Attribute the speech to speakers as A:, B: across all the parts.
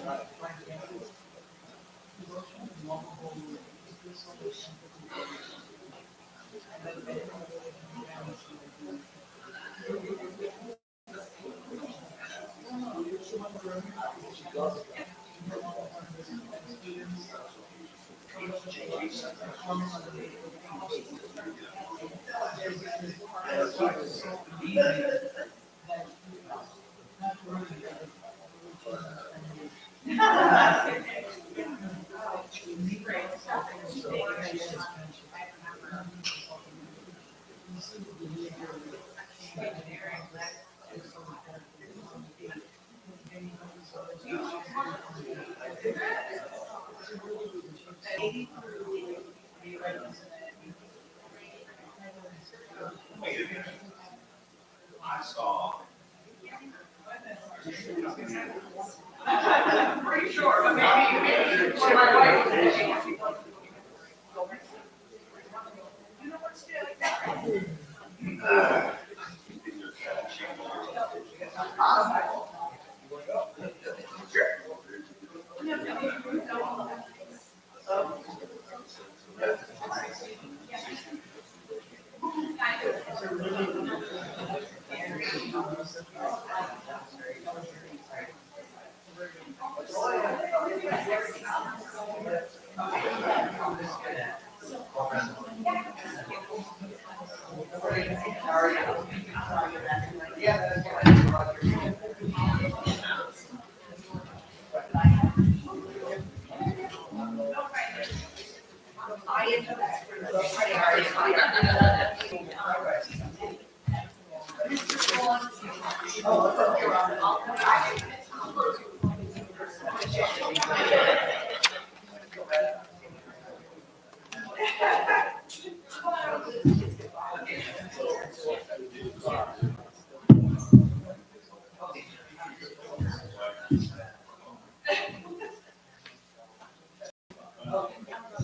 A: Oh,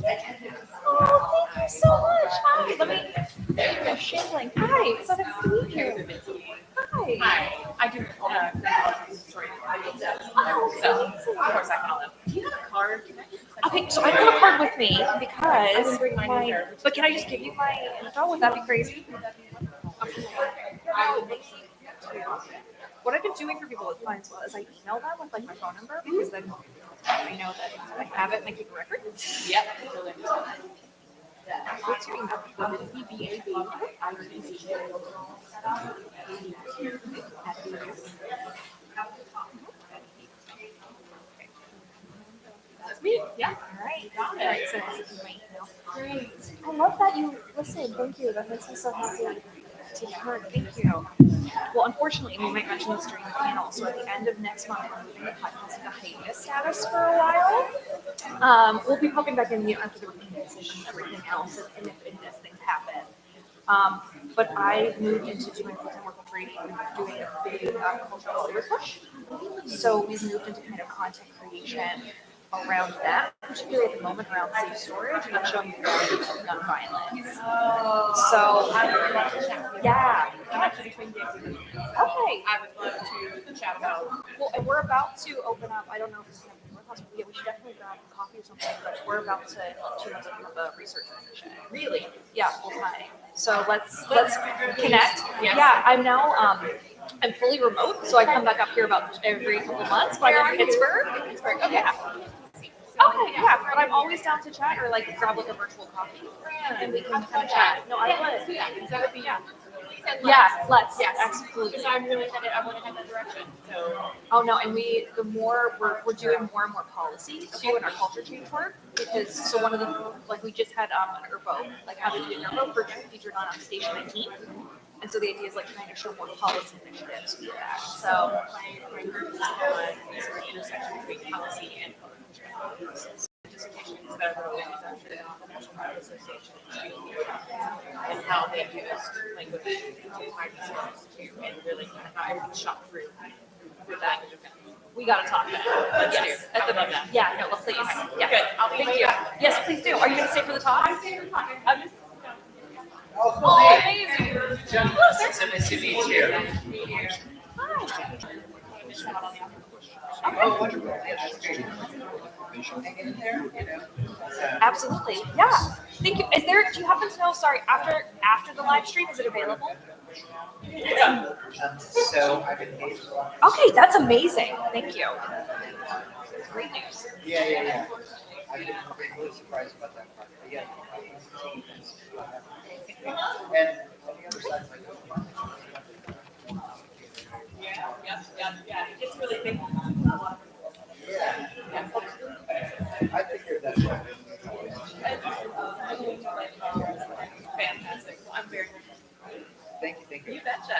A: thank you so much. Hi. Let me shambling. Hi. So nice to meet you. Hi.
B: Hi, I do sorry. So of course I call them. Do you have a card?
A: Okay, so I don't have a card with me
B: I
A: because
B: can bring mine here.
A: but can I just give you my info? Would that be crazy? Okay. What I've been doing for people with clients is I email them with like my phone number because then I know that I have it and I keep a record.
B: Yep.
A: What's your email?
B: That's me. Yeah.
A: All right, so this is my email. Great. I love that you listen. Thank you. That makes me so happy to hear. Thank you. Well, unfortunately, we might mention this during the panel. So at the end of next month, we're moving the podcast into hiatus status for a while. We'll be popping back in after the release and everything else, and if things happen. But I moved into doing full-time work with radio, doing a big cultural Hollywood push. So we've moved into kind of content creation around that, particularly at the moment around safe storage and showing the value of gun violence. So, yeah. Okay.
B: I would love to chat about.
A: Well, and we're about to open up. I don't know if it's going to be possible. Yeah, we should definitely grab coffee or something. But we're about to 2 months open up a research position.
B: Really?
A: Yeah, full time. So let's connect.
B: Yes.
A: Yeah, I'm now I'm fully remote, so I come back up here about every couple months. But I'm in Pittsburgh. Okay. Yeah. Okay, yeah, but I'm always down to chat or like grab like a virtual coffee and we can kind of chat. No, I would.
B: That would be
A: Yeah, let's.
B: Yes,
A: Absolutely.
B: because I'm really headed. I want to head that direction. So.
A: Oh no, and the more we're doing more and more policy too in our culture change work because so one of the like we just had an URBO like how to do an URBO featured on Station 19, and so the idea is like trying to show more policy initiatives via that. So
B: My group is on sort of intersection between policy and culture. Dissertations that I wrote is actually on the National Art Association and how they used language to find themselves to and really I shot through with that.
A: we gotta talk about it.
B: Yes, I would love that.
A: Yeah, no, well, please. Yeah.
B: Good. I'll be
A: Thank you. Yes, please do. Are you gonna stay for the talk?
B: I'm staying for the talk. I'm just,
A: Oh, amazing.
B: so nice to meet you.
A: Hi.
C: Oh, wonderful.
A: Absolutely. Yeah. Thank you. Do you happen to know, sorry, after the live stream, is it available?
C: So I've engaged a lot.
A: Okay, that's amazing. Thank you. Great news.
C: Yeah. I've been really surprised about that part. But yeah. And on the other side, like,
B: Yeah. It's really big.
C: yeah. I figured that's what it
B: Fantastic. Well, I'm very
C: Thank you.
B: You betcha.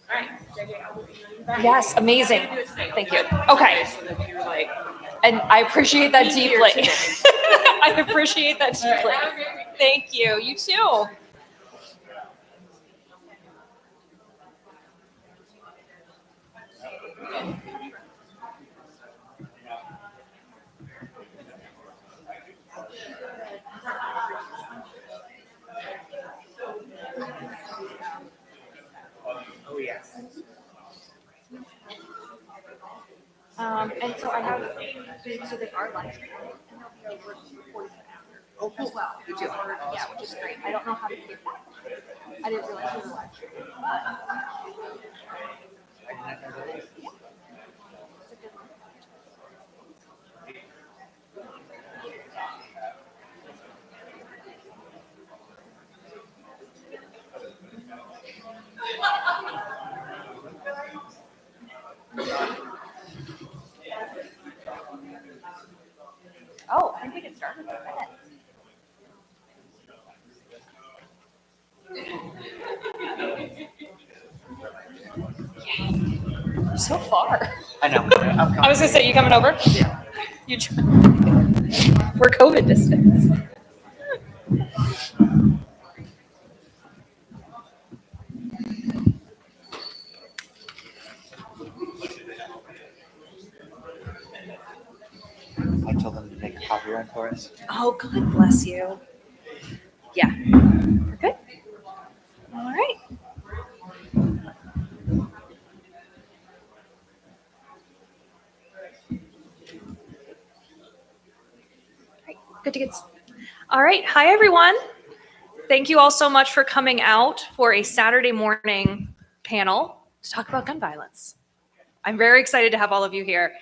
B: All right, JJ, I will be you back.
A: Yes, amazing.
B: I'm gonna do it today.
A: Thank you.
B: I'll do it
A: Okay.
B: today So that you're like,
A: And I appreciate that
B: Be here
A: deeply.
B: today.
A: I appreciate that
B: all right,
A: deeply.
B: have a great week.
A: Thank you. You too.
C: Oh, yeah.
A: And so I have, so they are live streaming, and they'll be over 40 after
C: Oh,
A: as well.
C: Good deal.
A: Yeah, which is great. I don't know how to do that. I didn't realize you were live streaming.
C: I did not know that.
A: It's a good one. Oh, I think we can start in a minute. So far.
C: I know. I'm coming.
A: I was gonna say, you coming over?
C: Yeah.
A: You. We're COVID distance.
C: I told them to make a coffee run for us.
A: Oh, God bless you. Yeah. We're good. All right. Good to get. All right. Hi, everyone. Thank you all so much for coming out for a Saturday morning panel to talk about gun violence. I'm very excited to have all of you here.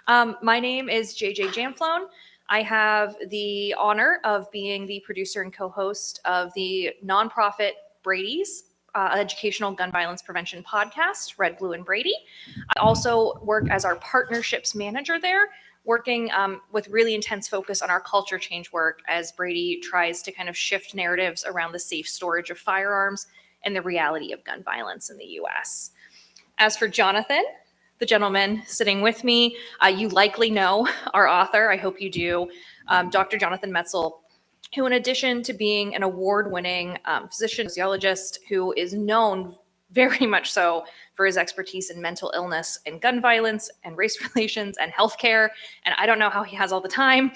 A: My name is JJ Jamflone. I have the honor of being the producer and co-host of the nonprofit Brady's educational gun violence prevention podcast, Red, Blue, and Brady. I also work as our partnerships manager there, working with really intense focus on our culture change work as Brady tries to kind of shift narratives around the safe storage of firearms and the reality of gun violence in the US. As for Jonathan, the gentleman sitting with me, you likely know our author, I hope you do, Dr. Jonathan Metzl, who in addition to being an award-winning physician, physiologist, who is known very much so for his expertise in mental illness and gun violence and race relations and healthcare, and I don't know how he has all the time.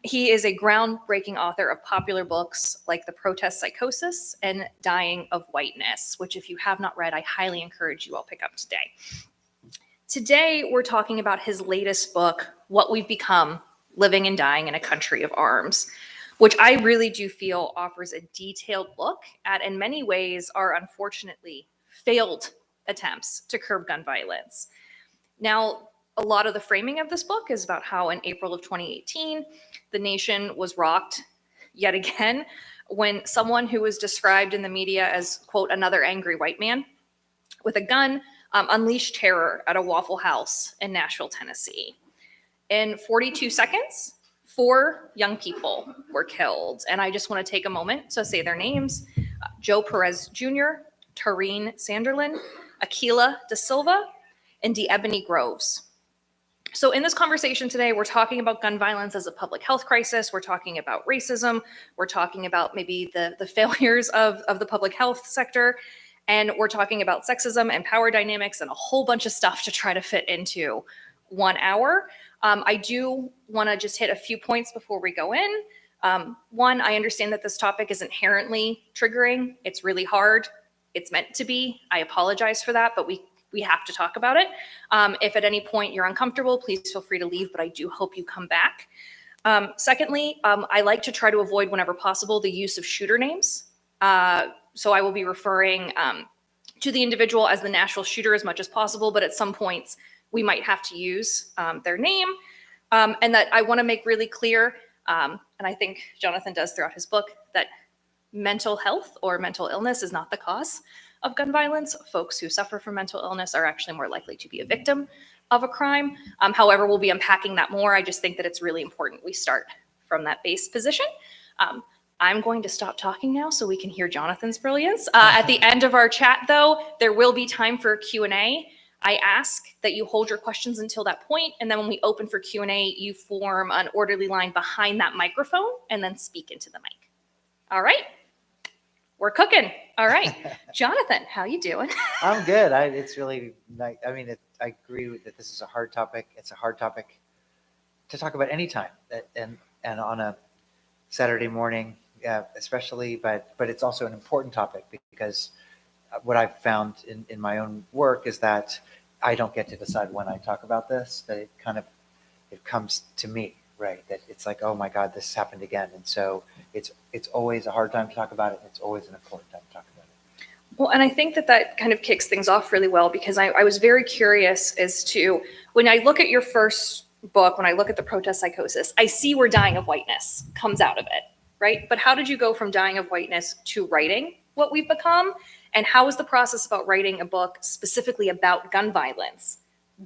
A: He is a groundbreaking author of popular books like The Protest Psychosis and Dying of Whiteness, which if you have not read, I highly encourage you all pick up today. Today, we're talking about his latest book, What We've Become, Living and Dying in a Country of Arms, which I really do feel offers a detailed look at, in many ways, our unfortunately failed attempts to curb gun violence. Now, a lot of the framing of this book is about how in April of 2018, the nation was rocked yet again when someone who was described in the media as, quote, another angry white man with a gun unleashed terror at a Waffle House in Nashville, Tennessee. In 42 seconds, 4 young people were killed. And I just want to take a moment to say their names. Joe Perez Jr., Tareen Sanderlin, Akila Da Silva, and DeEbony Groves. So in this conversation today, we're talking about gun violence as a public health crisis. We're talking about racism. We're talking about maybe the failures of the public health sector. And we're talking about sexism and power dynamics and a whole bunch of stuff to try to fit into 1 hour. I do want to just hit a few points before we go in. One, I understand that this topic is inherently triggering. It's really hard. It's meant to be. I apologize for that, but we we have to talk about it. If at any point you're uncomfortable, please feel free to leave, but I do hope you come back. Secondly, I like to try to avoid whenever possible the use of shooter names. So I will be referring to the individual as the natural shooter as much as possible, but at some points we might have to use their name. And that I want to make really clear, and I think Jonathan does throughout his book, that mental health or mental illness is not the cause of gun violence. Folks who suffer from mental illness are actually more likely to be a victim of a crime. However, we'll be unpacking that more. I just think that it's really important we start from that base position. I'm going to stop talking now so we can hear Jonathan's brilliance. At the end of our chat, though, there will be time for Q&A. I ask that you hold your questions until that point, and then when we open for Q&A, you form an orderly line behind that microphone and then speak into the mic. All right, we're cooking. All right, Jonathan, how you doing?
C: I'm good. It's really nice. I mean, I agree that this is a hard topic. It's a hard topic to talk about anytime, and on a Saturday morning, especially. But it's also an important topic because what I've found in my own work is that I don't get to decide when I talk about this. That it comes to me, right? That it's like, oh my God, this happened again, and so it's always a hard time to talk about it. It's always an important time to talk about it.
A: Well, and I think that kind of kicks things off really well because I was very curious as to, when I look at your first book, when I look at the protest psychosis, I see where dying of whiteness comes out of it, right? But how did you go from dying of whiteness to writing what we've become? And how is the process about writing a book specifically about gun violence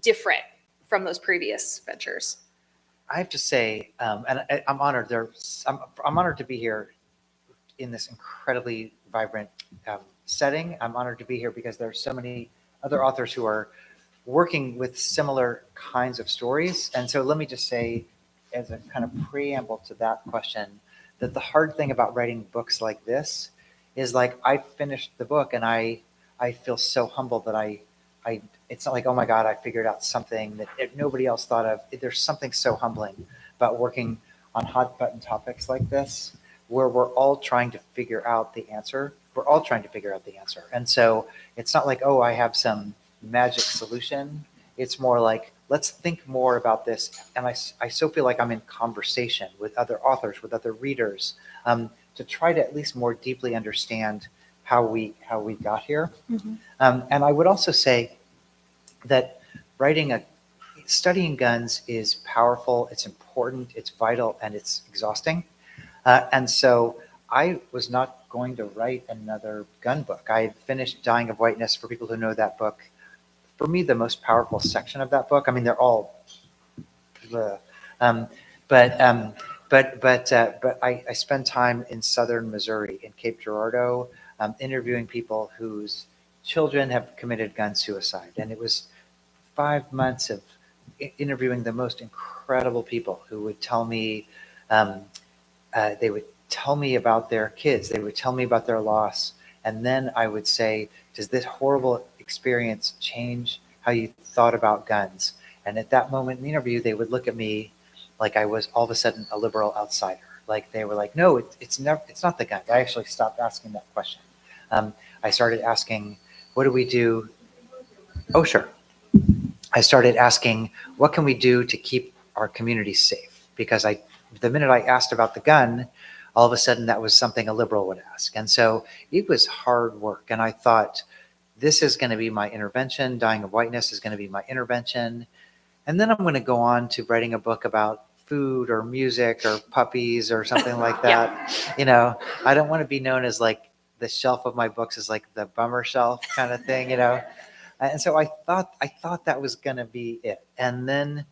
A: different from those previous ventures?
C: I have to say, and I'm honored. I'm honored to be here in this incredibly vibrant setting. I'm honored to be here because there are so many other authors who are working with similar kinds of stories. And so let me just say, as a kind of preamble to that question, that the hard thing about writing books like this is, like, I finished the book and I feel so humbled that it's not like, oh my God, I figured out something that nobody else thought of. There's something so humbling about working on hot button topics like this, where we're all trying to figure out the answer. We're all trying to figure out the answer. And so it's not like, oh, I have some magic solution. It's more like, let's think more about this. And I so feel like I'm in conversation with other authors, with other readers, to try to at least more deeply understand how we got here. Mm-hmm. And I would also say that studying guns is powerful, it's important, it's vital, and it's exhausting. And so I was not going to write another gun book. I had finished Dying of Whiteness. For people who know that book, for me, the most powerful section of that book, I mean, they're all, but I spent time in southern Missouri, in Cape Girardeau, interviewing people whose children have committed gun suicide. And it was 5 months of interviewing the most incredible people who would tell me, they would tell me about their kids, they would tell me about their loss. And then I would say, does this horrible experience change how you thought about guns? And at that moment in the interview, they would look at me like I was all of a sudden a liberal outsider. Like they were like, no, it's not the gun. I actually stopped asking that question. I started asking, what do we do? Oh, sure. I started asking, what can we do to keep our communities safe? Because the minute I asked about the gun, all of a sudden that was something a liberal would ask. And so it was hard work. And I thought, this is going to be my intervention. Dying of Whiteness is going to be my intervention. And then I'm going to go on to writing a book about food or music or puppies or something like that. Yeah. You know, I don't want to be known as like the shelf of my books is like the bummer shelf kind of thing, you know. And so I thought that was going to be it. And then,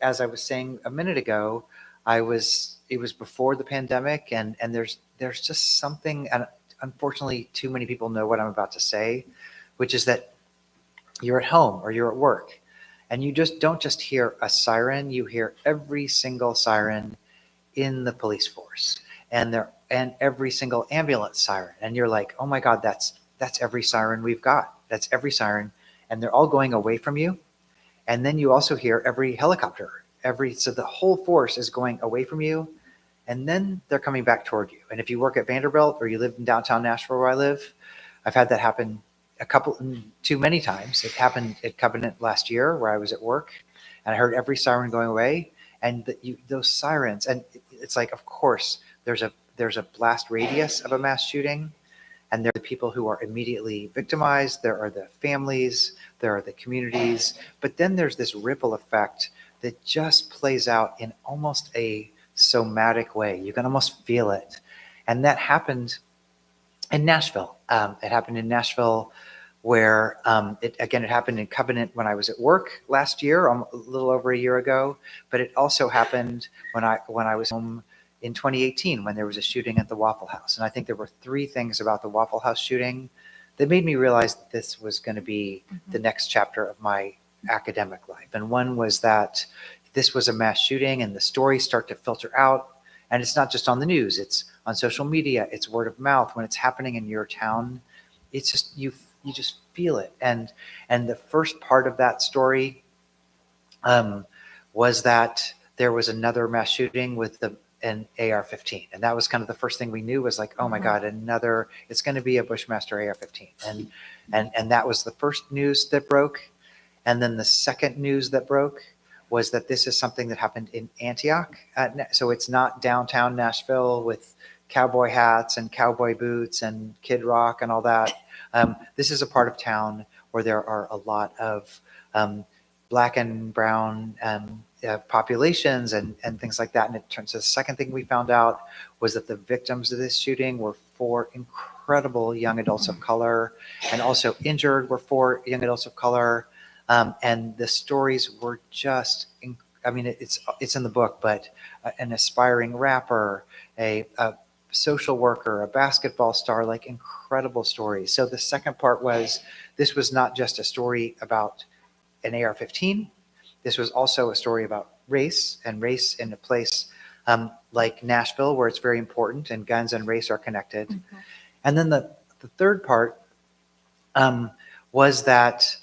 C: as I was saying a minute ago, it was before the pandemic, and there's just something, and unfortunately too many people know what I'm about to say, which is that you're at home or you're at work and you just don't just hear a siren, you hear every single siren in the police force and every single ambulance siren. And you're like, oh my God, that's every siren we've got. That's every siren. And they're all going away from you. And then you also hear every helicopter, so the whole force is going away from you. And then they're coming back toward you. And if you work at Vanderbilt or you live in downtown Nashville where I live, I've had that happen too many times. It happened at Covenant last year where I was at work and I heard every siren going away, and those sirens, and it's like, of course, there's a blast radius of a mass shooting, and there are the people who are immediately victimized. There are the families, there are the communities, but then there's this ripple effect that just plays out in almost a somatic way. You can almost feel it. And that happened in Nashville. It happened in Nashville where it happened in Covenant when I was at work last year, a little over a year ago, but it also happened when I was home in 2018 when there was a shooting at the Waffle House. And I think there were 3 things about the Waffle House shooting that made me realize that this was going to be the next chapter of my academic life. And one was that this was a mass shooting and the stories start to filter out. And it's not just on the news, it's on social media, it's word of mouth. When it's happening in your town, it's just, you just feel it. And the first part of that story was that there was another mass shooting with an AR-15. And that was kind of the first thing we knew was like, oh my God, it's going to be a Bushmaster AR-15. And that was the first news that broke. And then the second news that broke was that this is something that happened in Antioch. So it's not downtown Nashville with cowboy hats and cowboy boots and Kid Rock and all that. This is a part of town where there are a lot of Black and brown populations and things like that. And it turns out the second thing we found out was that the victims of this shooting were 4 incredible young adults of color, and also injured were 4 young adults of color. And the stories were just, it's in the book, but an aspiring rapper, a social worker, a basketball star, like incredible stories. So the second part was, this was not just a story about an AR-15. This was also a story about race, and race in a place like Nashville, where it's very important and guns and race are connected. Mm-hmm. And then the third part was that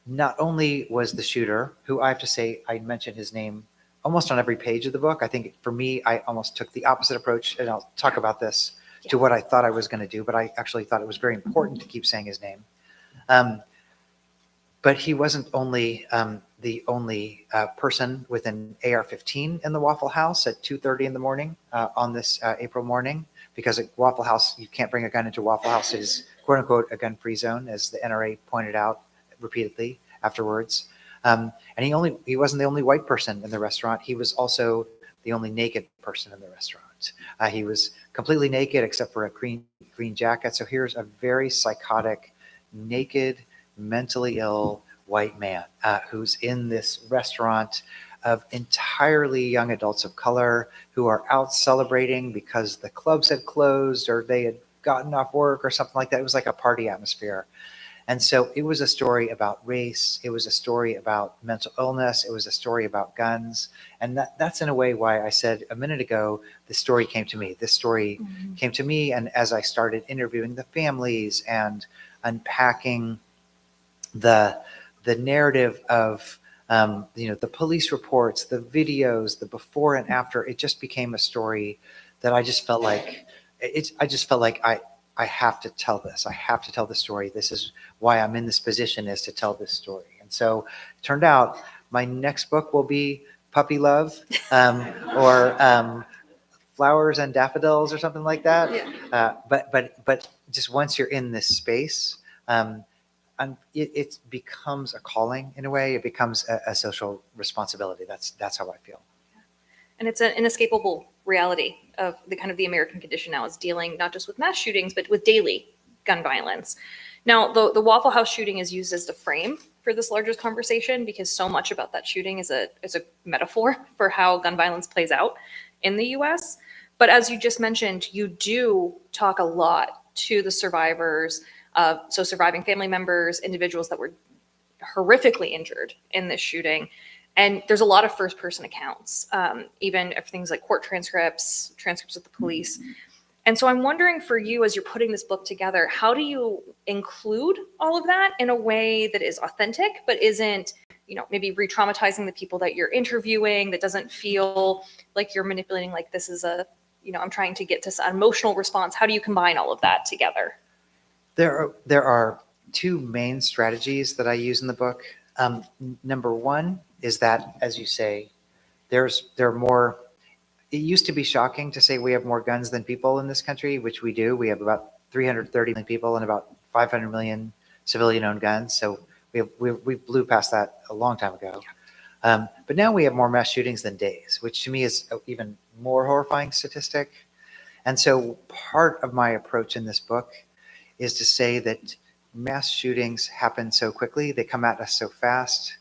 C: not only was the shooter, who I have to say, I mentioned his name almost on every page of the book. I think for me, I almost took the opposite approach, and I'll talk about this, to what I thought I was going to do, but I actually thought it was very important to keep saying his name. But he wasn't only the only person with an AR-15 in the Waffle House at 2:30 in the morning on this April morning, because at Waffle House, you can't bring a gun into Waffle House. It is, quote unquote, a gun-free zone, as the NRA pointed out repeatedly afterwards. And he wasn't the only white person in the restaurant. He was also the only naked person in the restaurant. He was completely naked except for a green jacket. So here's a very psychotic, naked, mentally ill white man who's in this restaurant of entirely young adults of color who are out celebrating because the clubs had closed or they had gotten off work or something like that. It was like a party atmosphere. And so it was a story about race. It was a story about mental illness. It was a story about guns. And that's in a way why I said a minute ago, this story came to me. This story came to me. And as I started interviewing the families and unpacking the narrative of, the police reports, the videos, the before and after, it just became a story that I just felt like I have to tell this. I have to tell the story. This is why I'm in this position, is to tell this story. And so it turned out my next book will be Puppy Love or Flowers and Daffodils or something like that. Yeah. But just once you're in this space, it becomes a calling in a way. It becomes a social responsibility. That's how I feel.
A: And it's an inescapable reality of the kind of the American condition now, is dealing not just with mass shootings, but with daily gun violence. Now, the Waffle House shooting is used as the frame for this larger conversation, because so much about that shooting is a metaphor for how gun violence plays out in the US. But as you just mentioned, you do talk a lot to the survivors, so surviving family members, individuals that were horrifically injured in this shooting. And there's a lot of first-person accounts, even of things like court transcripts with the police. And so I'm wondering, for you, as you're putting this book together, how do you include all of that in a way that is authentic, but isn't, maybe re-traumatizing the people that you're interviewing, that doesn't feel like you're manipulating, like this is I'm trying to get to an emotional response. How do you combine all of that together?
C: There are two main strategies that I use in the book. Number one is that, as you say, there are more. It used to be shocking to say we have more guns than people in this country, which we do. We have about 330 million people and about 500 million civilian-owned guns. So we blew past that a long time ago. But now we have more mass shootings than days, which to me is an even more horrifying statistic. And so part of my approach in this book is to say that mass shootings happen so quickly, they come at us so fast,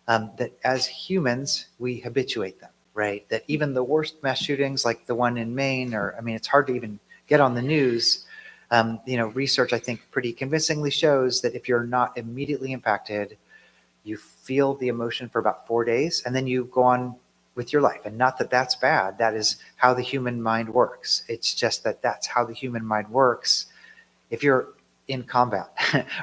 C: that as humans, we habituate them, right? That even the worst mass shootings like the one in Maine, or, I mean, it's hard to even get on the news. Research, I think, pretty convincingly shows that if you're not immediately impacted, you feel the emotion for about 4 days, and then you go on with your life. And not that that's bad. That is how the human mind works. It's just that that's how the human mind works if you're in combat,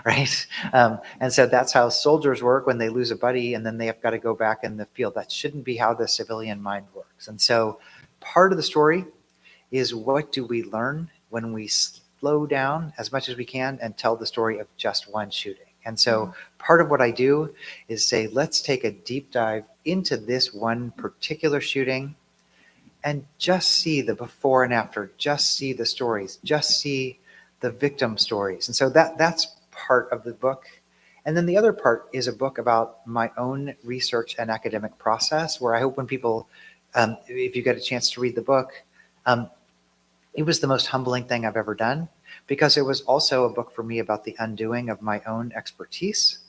C: right? And so that's how soldiers work when they lose a buddy and then they have got to go back in the field. That shouldn't be how the civilian mind works. And so part of the story is, what do we learn when we slow down as much as we can and tell the story of just one shooting? And so part of what I do is say, let's take a deep dive into this one particular shooting and just see the before and after, just see the stories, just see the victim stories. And so that's part of the book. And then the other part is a book about my own research and academic process, where I hope when people, if you get a chance to read the book, it was the most humbling thing I've ever done, because it was also a book for me about the undoing of my own expertise.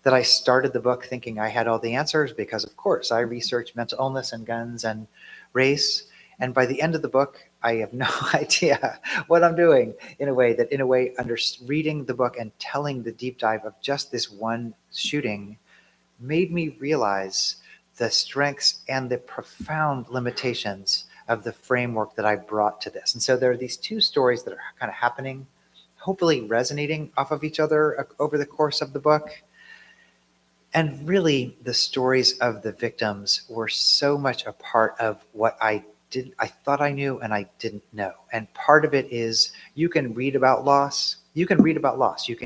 C: That I started the book thinking I had all the answers because, of course, I researched mental illness and guns and race. And by the end of the book, I have no idea what I'm doing, in a way, reading the book and telling the deep dive of just this one shooting made me realize the strengths and the profound limitations of the framework that I brought to this. And so there are these two stories that are kind of happening, hopefully resonating off of each other over the course of the book. And really, the stories of the victims were so much a part of what I thought I knew and I didn't know. And part of it is, you can read about loss, you can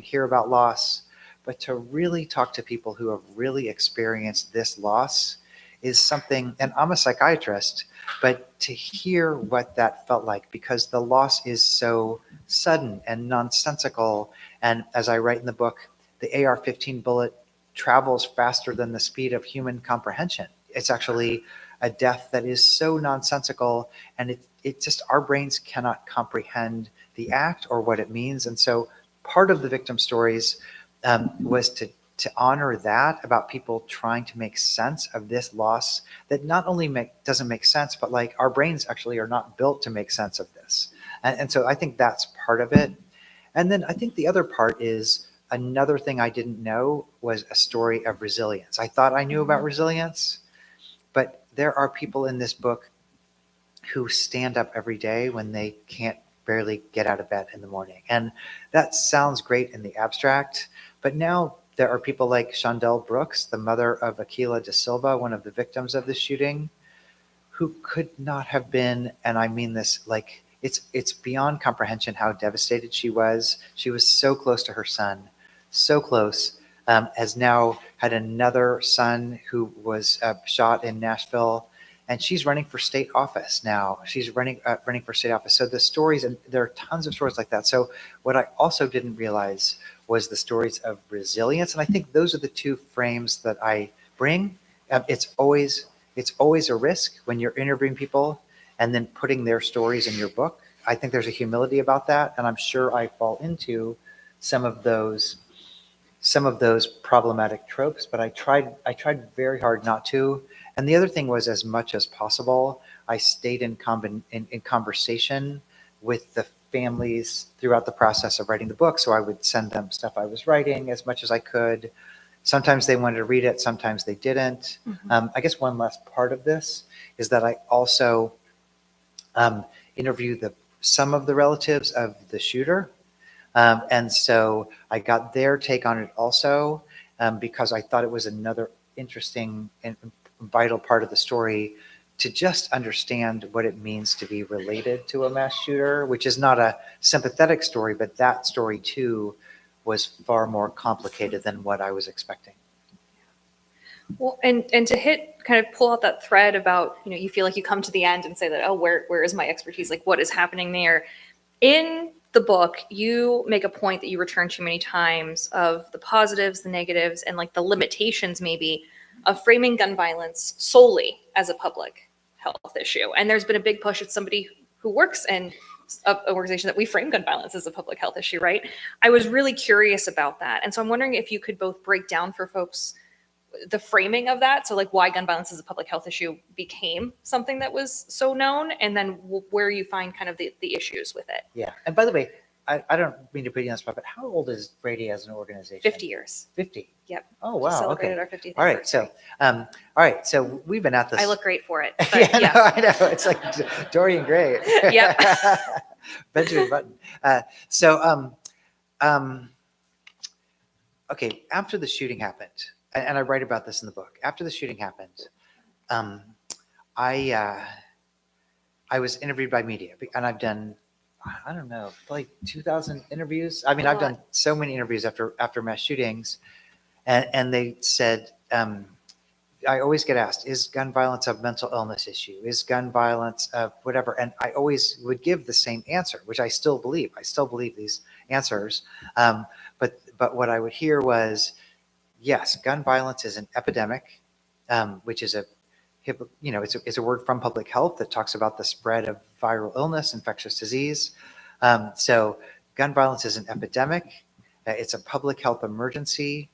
C: hear about loss, but to really talk to people who have really experienced this loss is something, and I'm a psychiatrist, but to hear what that felt like, because the loss is so sudden and nonsensical. And as I write in the book, the AR-15 bullet travels faster than the speed of human comprehension. It's actually a death that is so nonsensical, and it just, our brains cannot comprehend the act or what it means. And so part of the victim stories was to honor that, about people trying to make sense of this loss that not only doesn't make sense, but like, our brains actually are not built to make sense of this. And so I think that's part of it. And then I think the other part is, another thing I didn't know was a story of resilience. I thought I knew about resilience, but there are people in this book who stand up every day when they can't barely get out of bed in the morning. And that sounds great in the abstract, but now there are people like Shondell Brooks, the mother of Aquila da Silva, one of the victims of the shooting, who could not have been, and I mean this, like, it's beyond comprehension how devastated she was. She was so close to her son, so close, has now had another son who was shot in Nashville, and she's running for state office now. She's running for state office. So the stories, and there are tons of stories like that. So what I also didn't realize was the stories of resilience, and I think those are the two frames that I bring. It's always a risk when you're interviewing people and then putting their stories in your book. I think there's a humility about that, and I'm sure I fall into some of those problematic tropes, but I tried very hard not to. And the other thing was, as much as possible, I stayed in conversation with the families throughout the process of writing the book. So I would send them stuff I was writing as much as I could. Sometimes they wanted to read it, sometimes they didn't. Mm-hmm. I guess one last part of this is that I also interviewed some of the relatives of the shooter. And so I got their take on it also, because I thought it was another interesting and vital part of the story, to just understand what it means to be related to a mass shooter, which is not a sympathetic story, but that story too was far more complicated than what I was expecting.
A: Well, and to kind of pull out that thread about, you feel like you come to the end and say that, oh, where is my expertise? Like, what is happening there? In the book, you make a point that you return to many times of the positives, the negatives, and like the limitations maybe of framing gun violence solely as a public health issue. And there's been a big push. It's somebody who works in an organization that we frame gun violence as a public health issue, right? I was really curious about that. And so I'm wondering if you could both break down for folks the framing of that. So like why gun violence as a public health issue became something that was so known, and then where you find kind of the issues with it.
C: Yeah. And by the way, I don't mean to put you on the spot, but how old is Brady as an organization?
A: 50 years.
C: 50.
A: Yep.
C: Oh, wow.
A: Just celebrated
C: Okay.
A: our 50th
C: All right.
A: anniversary.
C: So we've been at this.
A: I look great for it. But
C: yeah, no, I know. It's like Dorian Gray.
A: Yep.
C: Benjamin Button. Okay. After the shooting happened, and I write about this in the book. After the shooting happened, I was interviewed by media, and I've done, I don't know, like 2,000 interviews. I mean, I've done so many interviews after mass shootings, and they said, I always get asked, is gun violence a mental illness issue? Is gun violence whatever? And I always would give the same answer, which I still believe. I still believe these answers. But what I would hear was, yes, gun violence is an epidemic, which is it's a word from public health that talks about the spread of viral illness, infectious disease. So gun violence is an epidemic. It's a public health emergency.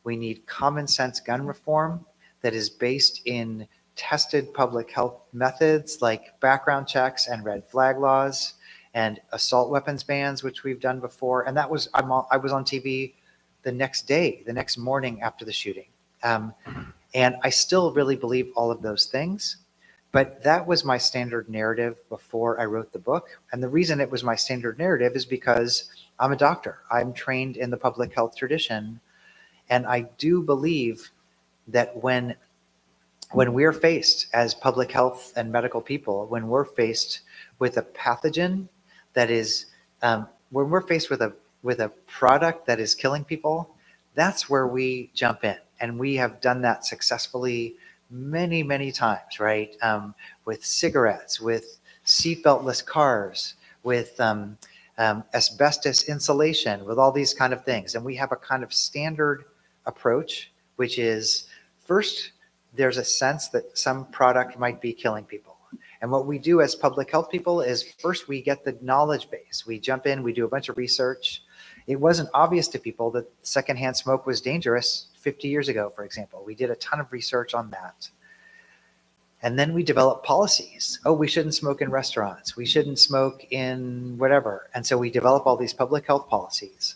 C: We need common sense gun reform that is based in tested public health methods like background checks and red flag laws and assault weapons bans, which we've done before. And I was on TV the next morning after the shooting. And I still really believe all of those things, but that was my standard narrative before I wrote the book. And the reason it was my standard narrative is because I'm a doctor. I'm trained in the public health tradition. And I do believe that when we're faced as public health and medical people, when we're faced with a pathogen that is, when we're faced with a product that is killing people, that's where we jump in. And we have done that successfully many, many times, right? With cigarettes, with seatbeltless cars, with asbestos insulation, with all these kind of things. And we have a kind of standard approach, which is first, there's a sense that some product might be killing people. And what we do as public health people is first we get the knowledge base. We jump in, we do a bunch of research. It wasn't obvious to people that secondhand smoke was dangerous 50 years ago, for example. We did a ton of research on that. And then we developed policies. Oh, we shouldn't smoke in restaurants. We shouldn't smoke in whatever. And so we develop all these public health policies.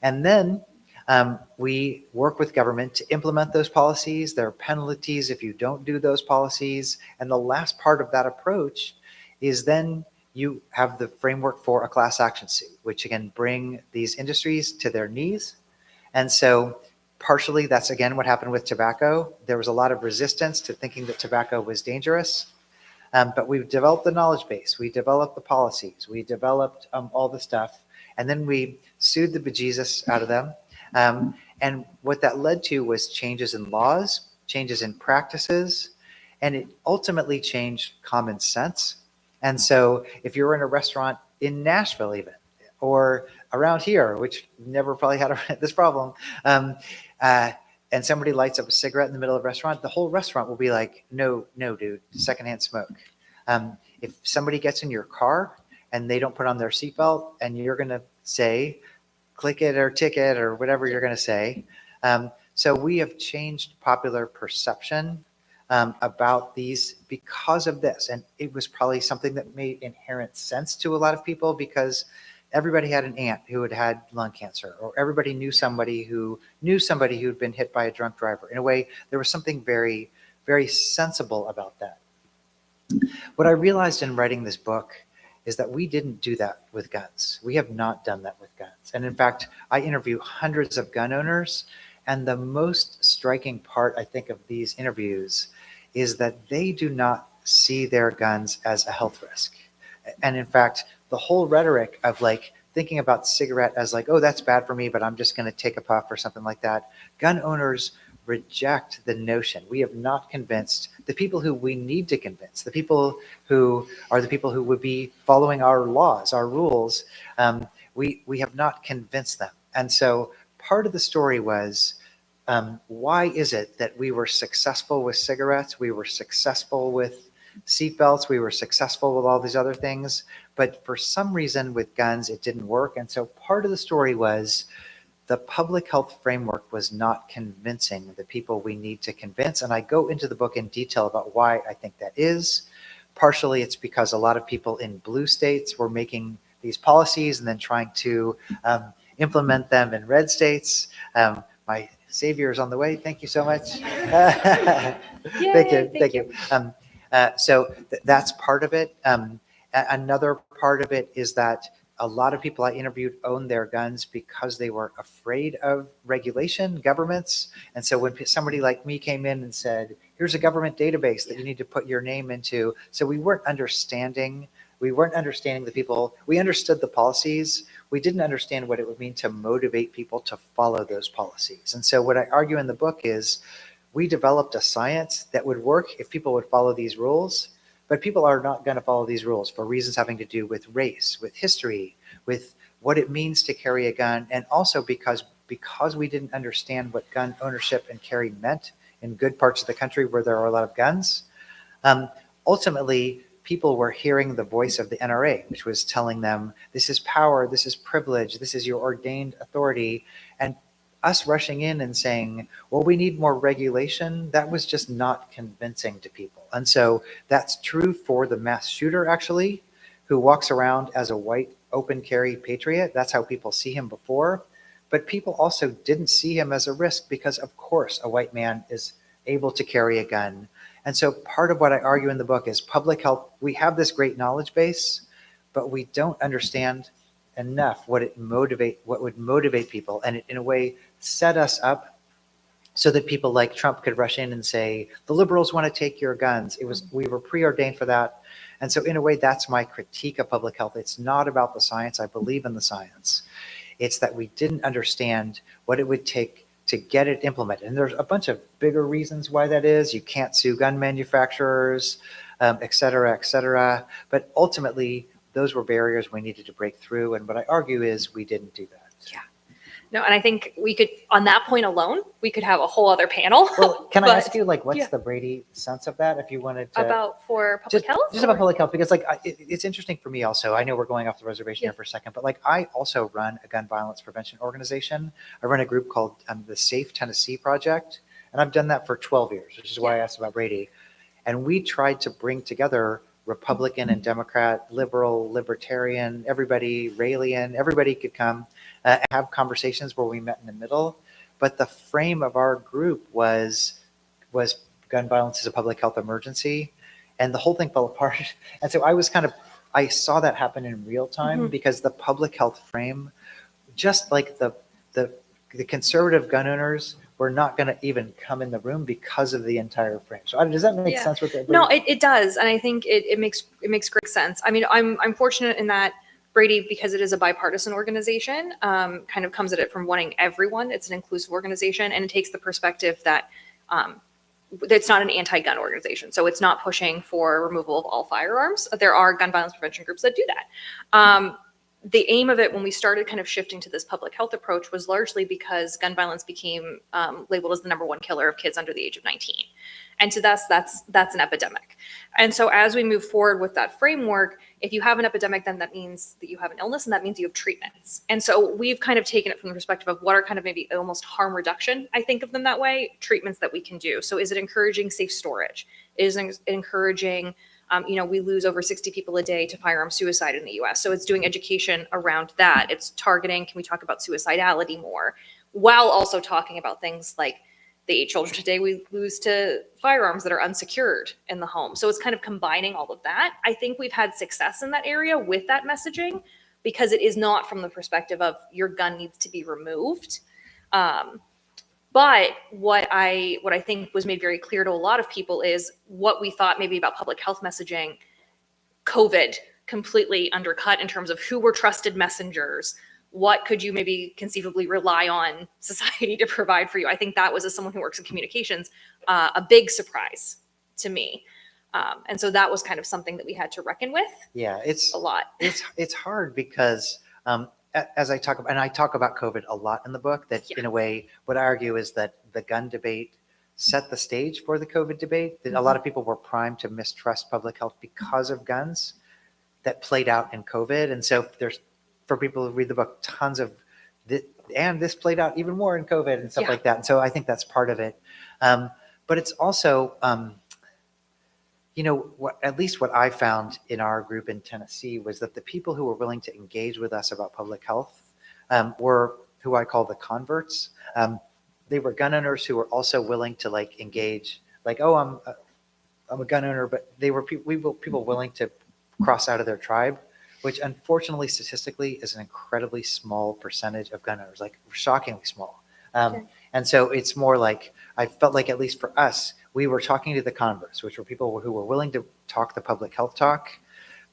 C: And then we work with government to implement those policies. There are penalties if you don't do those policies. And the last part of that approach is then you have the framework for a class action suit, which can bring these industries to their knees. And so partially that's again what happened with tobacco. There was a lot of resistance to thinking that tobacco was dangerous. But we've developed the knowledge base. We developed the policies. We developed all the stuff. And then we sued the bejesus out of them. And what that led to was changes in laws, changes in practices, and it ultimately changed common sense. And so if you're in a restaurant in Nashville even, or around here, which never probably had this problem, and somebody lights up a cigarette in the middle of a restaurant, the whole restaurant will be like, no, dude, secondhand smoke. If somebody gets in your car and they don't put on their seatbelt and you're going to say, click it or ticket or whatever you're going to say. So we have changed popular perception about these because of this. And it was probably something that made inherent sense to a lot of people because everybody had an aunt who had had lung cancer, or everybody knew somebody who had been hit by a drunk driver. In a way, there was something very, very sensible about that. What I realized in writing this book is that we didn't do that with guns. We have not done that with guns. And in fact, I interview hundreds of gun owners, and the most striking part, I think, of these interviews is that they do not see their guns as a health risk. And in fact, the whole rhetoric of like thinking about cigarette as like, oh, that's bad for me, but I'm just going to take a puff or something like that. Gun owners reject the notion. We have not convinced the people who we need to convince, the people who are the people who would be following our laws, our rules. We have not convinced them. And so part of the story was, why is it that we were successful with cigarettes, we were successful with seatbelts, we were successful with all these other things, but for some reason with guns, it didn't work. And so part of the story was the public health framework was not convincing the people we need to convince. And I go into the book in detail about why I think that is. Partially, it's because a lot of people in blue states were making these policies and then trying to implement them in red states. My savior is on the way. Thank you so much. Thank you. So that's part of it. Another part of it is that a lot of people I interviewed own their guns because they were afraid of regulation, governments. And so when somebody like me came in and said, here's a government database that you need to put your name into. So we weren't understanding the people. We understood the policies. We didn't understand what it would mean to motivate people to follow those policies. And so what I argue in the book is we developed a science that would work if people would follow these rules. But people are not going to follow these rules for reasons having to do with race, with history, with what it means to carry a gun, and also because we didn't understand what gun ownership and carry meant in good parts of the country where there are a lot of guns. Ultimately, people were hearing the voice of the NRA, which was telling them, this is power, this is privilege, this is your ordained authority. And us rushing in and saying, well, we need more regulation, that was just not convincing to people. And so that's true for the mass shooter, actually, who walks around as a white open carry patriot. That's how people see him before. But people also didn't see him as a risk because, of course, a white man is able to carry a gun. And so part of what I argue in the book is public health. We have this great knowledge base, but we don't understand enough what would motivate people, and it in a way set us up so that people like Trump could rush in and say, the liberals want to take your guns. We were preordained for that. And so in a way, that's my critique of public health. It's not about the science. I believe in the science. It's that we didn't understand what it would take to get it implemented. And there's a bunch of bigger reasons why that is. You can't sue gun manufacturers, et cetera, et cetera. But ultimately, those were barriers we needed to break through. And what I argue is we didn't do that.
A: Yeah. No, and I think we could, on that point alone, we could have a whole other panel.
C: Well, can I ask you, like, what's the Brady sense of that? If you wanted to.
A: For public health?
C: Just about public health, because like it's interesting for me also. I know we're going off the reservation here for a second, but like I also run a gun violence prevention organization. I run a group called the Safe Tennessee Project, and I've done that for 12 years, which is why I asked about Brady. And we tried to bring together Republican and Democrat, liberal, libertarian, everybody, Raelian, everybody could come have conversations where we met in the middle. But the frame of our group was gun violence is a public health emergency, and the whole thing fell apart. And so I saw that happen in real time because the public health frame, just like the conservative gun owners were not going to even come in the room because of the entire frame. So does that make sense with it?
A: No, it does. And I think it makes great sense. I mean, I'm fortunate in that Brady, because it is a bipartisan organization, kind of comes at it from wanting everyone. It's an inclusive organization, and it takes the perspective that it's not an anti-gun organization. So it's not pushing for removal of all firearms. There are gun violence prevention groups that do that. The aim of it when we started kind of shifting to this public health approach was largely because gun violence became labeled as the #1 killer of kids under the age of 19. And so that's an epidemic. And so as we move forward with that framework, if you have an epidemic, then that means that you have an illness, and that means you have treatments. And so we've kind of taken it from the perspective of what are kind of maybe almost harm reduction. I think of them that way, treatments that we can do. So is it encouraging safe storage? Is it encouraging, we lose over 60 people a day to firearm suicide in the US. So it's doing education around that. It's targeting, can we talk about suicidality more? While also talking about things like the 8 children today we lose to firearms that are unsecured in the home. So it's kind of combining all of that. I think we've had success in that area with that messaging because it is not from the perspective of your gun needs to be removed. But what I think was made very clear to a lot of people is what we thought maybe about public health messaging, COVID completely undercut in terms of who were trusted messengers. What could you maybe conceivably rely on society to provide for you? I think that was, as someone who works in communications, a big surprise to me. And so that was kind of something that we had to reckon with.
C: Yeah, it's
A: a lot.
C: It's hard because as I talk about, and I talk about COVID a lot in the book, that in a way, what I argue is that the gun debate set the stage for the COVID debate, that a lot of people were primed to mistrust public health because of guns that played out in COVID. And so there's, for people who read the book, tons of, and this played out even more in COVID and stuff like that. And so I think that's part of it. But it's also, at least what I found in our group in Tennessee was that the people who were willing to engage with us about public health were who I call the converts. They were gun owners who were also willing to engage, I'm a gun owner, but they were people willing to cross out of their tribe, which unfortunately statistically is an incredibly small percentage of gun owners, shockingly small. And so it's more I felt like, at least for us, we were talking to the converts, which were people who were willing to talk the public health talk,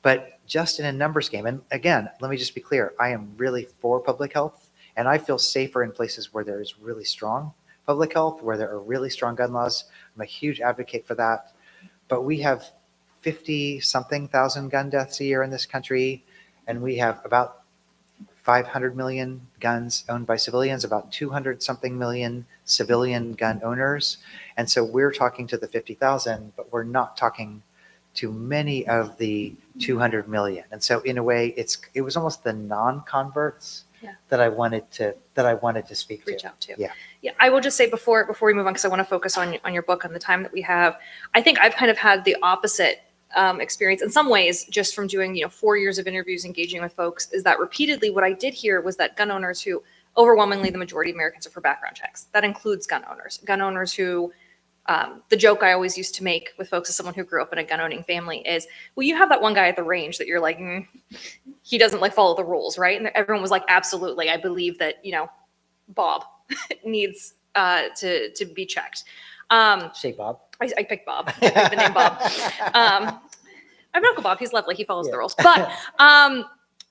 C: but just in a numbers game. And again, let me just be clear, I am really for public health, and I feel safer in places where there is really strong public health, where there are really strong gun laws. I'm a huge advocate for that. But we have 50-something thousand gun deaths a year in this country, and we have about 500 million guns owned by civilians, about 200-something million civilian gun owners. And so we're talking to the 50,000, but we're not talking to many of the 200 million. And so in a way, it was almost the non-converts that I wanted to speak to.
A: Reach out to.
C: Yeah.
A: I will just say before we move on, because I want to focus on your book on the time that we have. I think I've kind of had the opposite experience in some ways, just from doing 4 years of interviews, engaging with folks, is that repeatedly what I did hear was that gun owners who, overwhelmingly the majority of Americans, are for background checks. That includes gun owners who, the joke I always used to make with folks as someone who grew up in a gun owning family is, well, you have that one guy at the range that you're he doesn't follow the rules, right? And everyone was like, absolutely, I believe that Bob needs to be checked.
C: Say Bob.
A: I picked Bob. I picked the name Bob. I have Uncle Bob. He's lovely. He follows the rules. But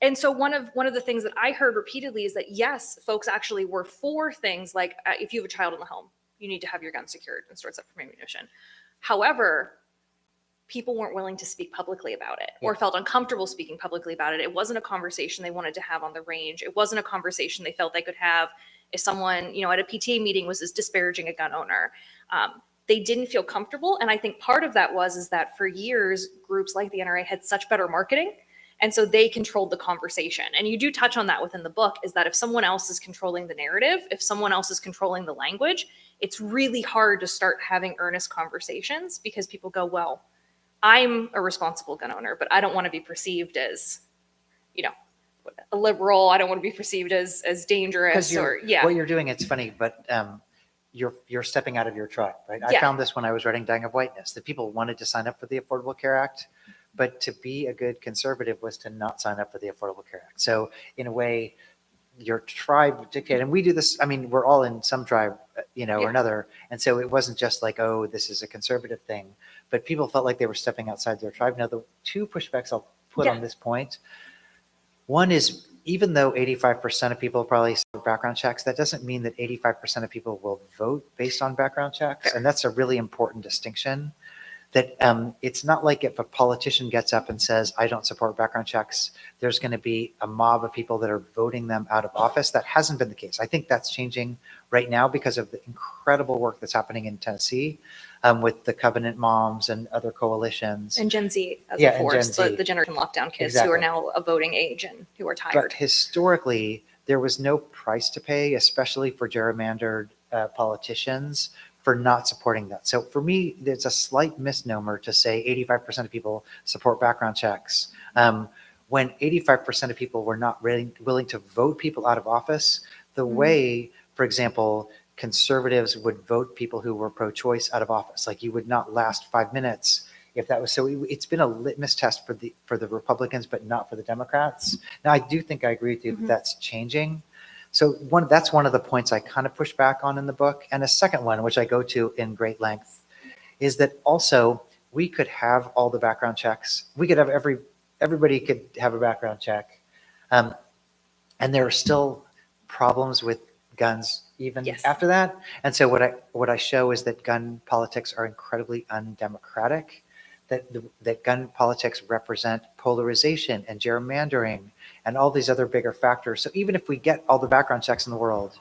A: and so one of the things that I heard repeatedly is that yes, folks actually were for things like if you have a child in the home, you need to have your gun secured and stored separate from ammunition. However, people weren't willing to speak publicly about it or felt uncomfortable speaking publicly about it. It wasn't a conversation they wanted to have on the range. It wasn't a conversation they felt they could have if someone, at a PTA meeting was disparaging a gun owner. They didn't feel comfortable. And I think part of that is that for years, groups like the NRA had such better marketing. And so they controlled the conversation. And you do touch on that within the book, is that if someone else is controlling the narrative, if someone else is controlling the language, it's really hard to start having earnest conversations because people go, well, I'm a responsible gun owner, but I don't want to be perceived as, a liberal. I don't want to be perceived as dangerous
C: what you're doing. It's funny, but you're stepping out of your tribe, right? I found this when I was writing Dying of Whiteness, that people wanted to sign up for the Affordable Care Act, but to be a good conservative was to not sign up for the Affordable Care Act. So in a way, your tribe dictated, and we do this. I mean, we're all in some tribe, or another. And so it wasn't just oh, this is a conservative thing, but people felt like they were stepping outside their tribe. Now, the two pushbacks I'll put on this point, one is, even though 85% of people probably support background checks, that doesn't mean that 85% of people will vote based on background checks. And that's a really important distinction, that it's not like if a politician gets up and says, I don't support background checks, there's going to be a mob of people that are voting them out of office. That hasn't been the case. I think that's changing right now because of the incredible work that's happening in Tennessee with the Covenant Moms and other coalitions.
A: And Gen Z as a force, the generation lockdown kids who are now of voting age and who are tired.
C: But historically, there was no price to pay, especially for gerrymandered politicians, for not supporting that. So for me, it's a slight misnomer to say 85% of people support background checks. When 85% of people were not really willing to vote people out of office, the way, for example, conservatives would vote people who were pro-choice out of office. You would not last 5 minutes if that was so. It's been a litmus test for the Republicans, but not for the Democrats. Now, I do think I agree with you that that's changing. So that's one of the points I kind of push back on in the book. And a second one, which I go to in great length, is that also we could have all the background checks. We could have every everybody could have a background check. And there are still problems with guns even
A: Yes.
C: after that. And so what I show is that gun politics are incredibly undemocratic, that gun politics represent polarization and gerrymandering and all these other bigger factors. So even if we get all the background checks in the world,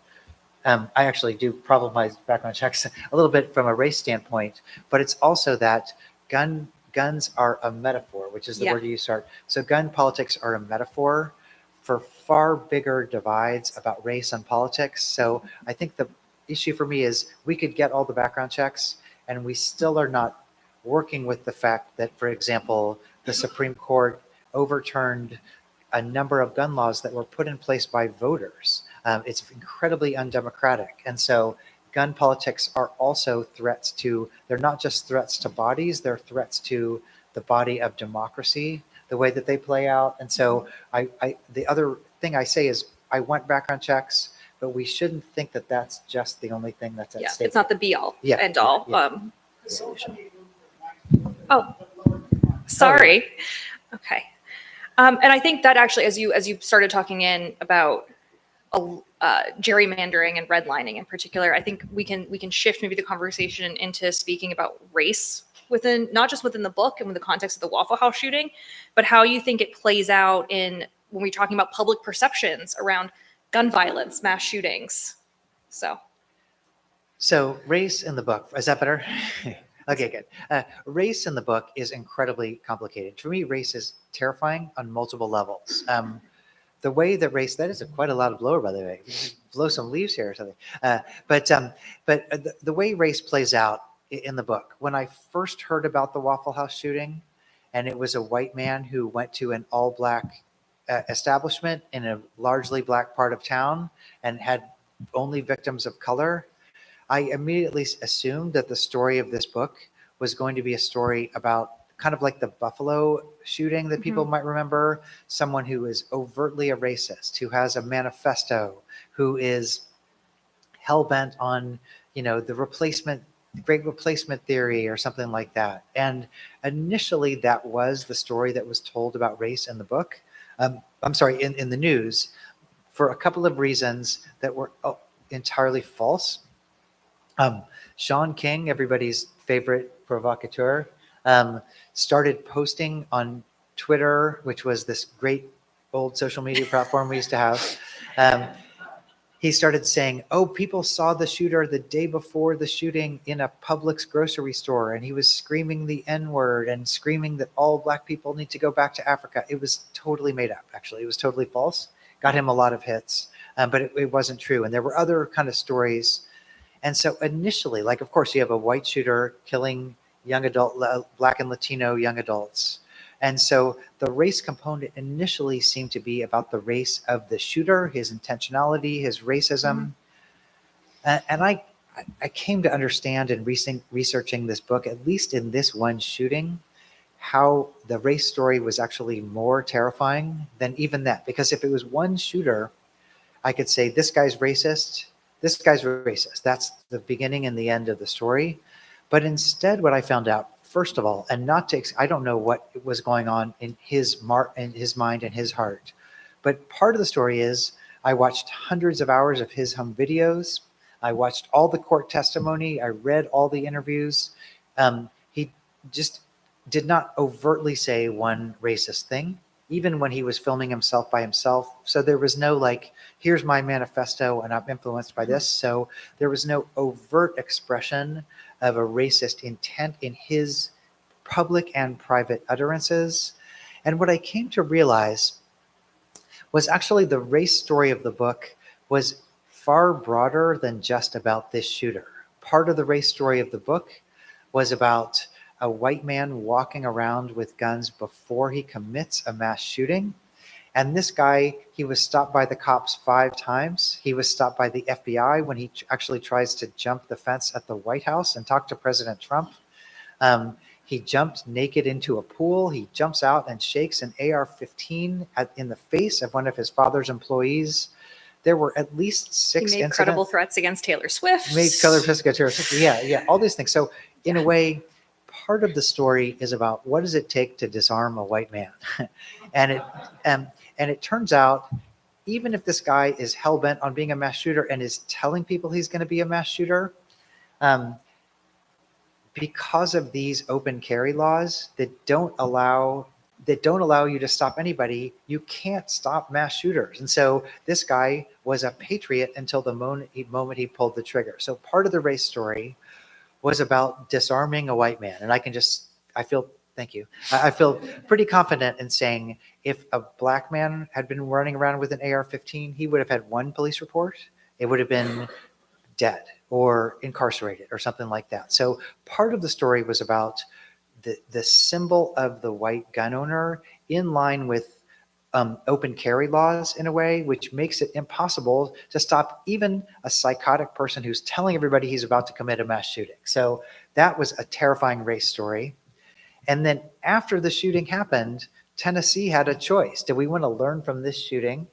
C: I actually do problematize background checks a little bit from a race standpoint, but it's also that guns are a metaphor, which is the
A: Yeah.
C: word you start. So gun politics are a metaphor for far bigger divides about race and politics. So I think the issue for me is we could get all the background checks and we still are not working with the fact that, for example, the Supreme Court overturned a number of gun laws that were put in place by voters. It's incredibly undemocratic. And so gun politics are also threats to, they're not just threats to bodies, they're threats to the body of democracy, the way that they play out. And so the other thing I say is I want background checks, but we shouldn't think that that's just the only thing that's at
A: Yeah,
C: stake.
A: it's not the be all
C: Yeah,
A: end all
C: yeah.
A: solution. Oh, sorry. Okay. And I think that actually, as you started talking in about gerrymandering and redlining in particular, I think we can shift maybe the conversation into speaking about race within, not just within the book and with the context of the Waffle House shooting, but how you think it plays out in when we're talking about public perceptions around gun violence, mass shootings.
C: So race in the book, is that better? Okay, good. Race in the book is incredibly complicated. For me, race is terrifying on multiple levels. The way that race, that is quite a lot of blower, by the way. Blow some leaves here or something. But the way race plays out in the book, when I first heard about the Waffle House shooting, and it was a white man who went to an all-black establishment in a largely black part of town and had only victims of color, I immediately assumed that the story of this book was going to be a story about kind of like the Buffalo shooting that people might remember, someone who is overtly a racist, who has a manifesto, who is hell-bent on, the great replacement theory or something like that. And initially that was the story that was told about race in the book. I'm sorry, in the news, for a couple of reasons that were entirely false. Sean King, everybody's favorite provocateur, started posting on Twitter, which was this great old social media platform we used to have. He started saying, oh, people saw the shooter the day before the shooting in a Publix grocery store, and he was screaming the N-word and screaming that all black people need to go back to Africa. It was totally made up, actually. It was totally false. Got him a lot of hits, but it wasn't true. And there were other kind of stories. And so initially, like, of course, you have a white shooter killing Black and Latino young adults. And so the race component initially seemed to be about the race of the shooter, his intentionality, his racism. And I came to understand in researching this book, at least in this one shooting, how the race story was actually more terrifying than even that. Because if it was one shooter, I could say, this guy's racist. This guy's racist. That's the beginning and the end of the story. But instead, what I found out, first of all, and I don't know what was going on in his mind and his heart, but part of the story is I watched hundreds of hours of his home videos. I watched all the court testimony. I read all the interviews. He just did not overtly say one racist thing, even when he was filming himself by himself. So there was no like, here's my manifesto and I'm influenced by this. So there was no overt expression of a racist intent in his public and private utterances. And what I came to realize was actually the race story of the book was far broader than just about this shooter. Part of the race story of the book was about a white man walking around with guns before he commits a mass shooting. And this guy, he was stopped by the cops 5 times. He was stopped by the FBI when he actually tries to jump the fence at the White House and talk to President Trump. He jumped naked into a pool. He jumps out and shakes an AR-15 in the face of one of his father's employees. There were at least 6
A: He made credible threats against Taylor Swift.
C: Made color against Taylor Swift. Yeah, all these things. So in a way, part of the story is about what does it take to disarm a white man, and it turns out even if this guy is hell bent on being a mass shooter and is telling people he's going to be a mass shooter, um, because of these open carry laws that don't allow you to stop anybody, you can't stop mass shooters. And so this guy was a patriot until the moment he pulled the trigger. So part of the race story was about disarming a white man. And thank you. I feel pretty confident in saying if a black man had been running around with an AR-15, he would have had one police report. It would have been dead or incarcerated or something like that. So part of the story was about the symbol of the white gun owner in line with open carry laws in a way, which makes it impossible to stop even a psychotic person who's telling everybody he's about to commit a mass shooting. So that was a terrifying race story. And then after the shooting happened, Tennessee had a choice. Do we want to learn from this shooting?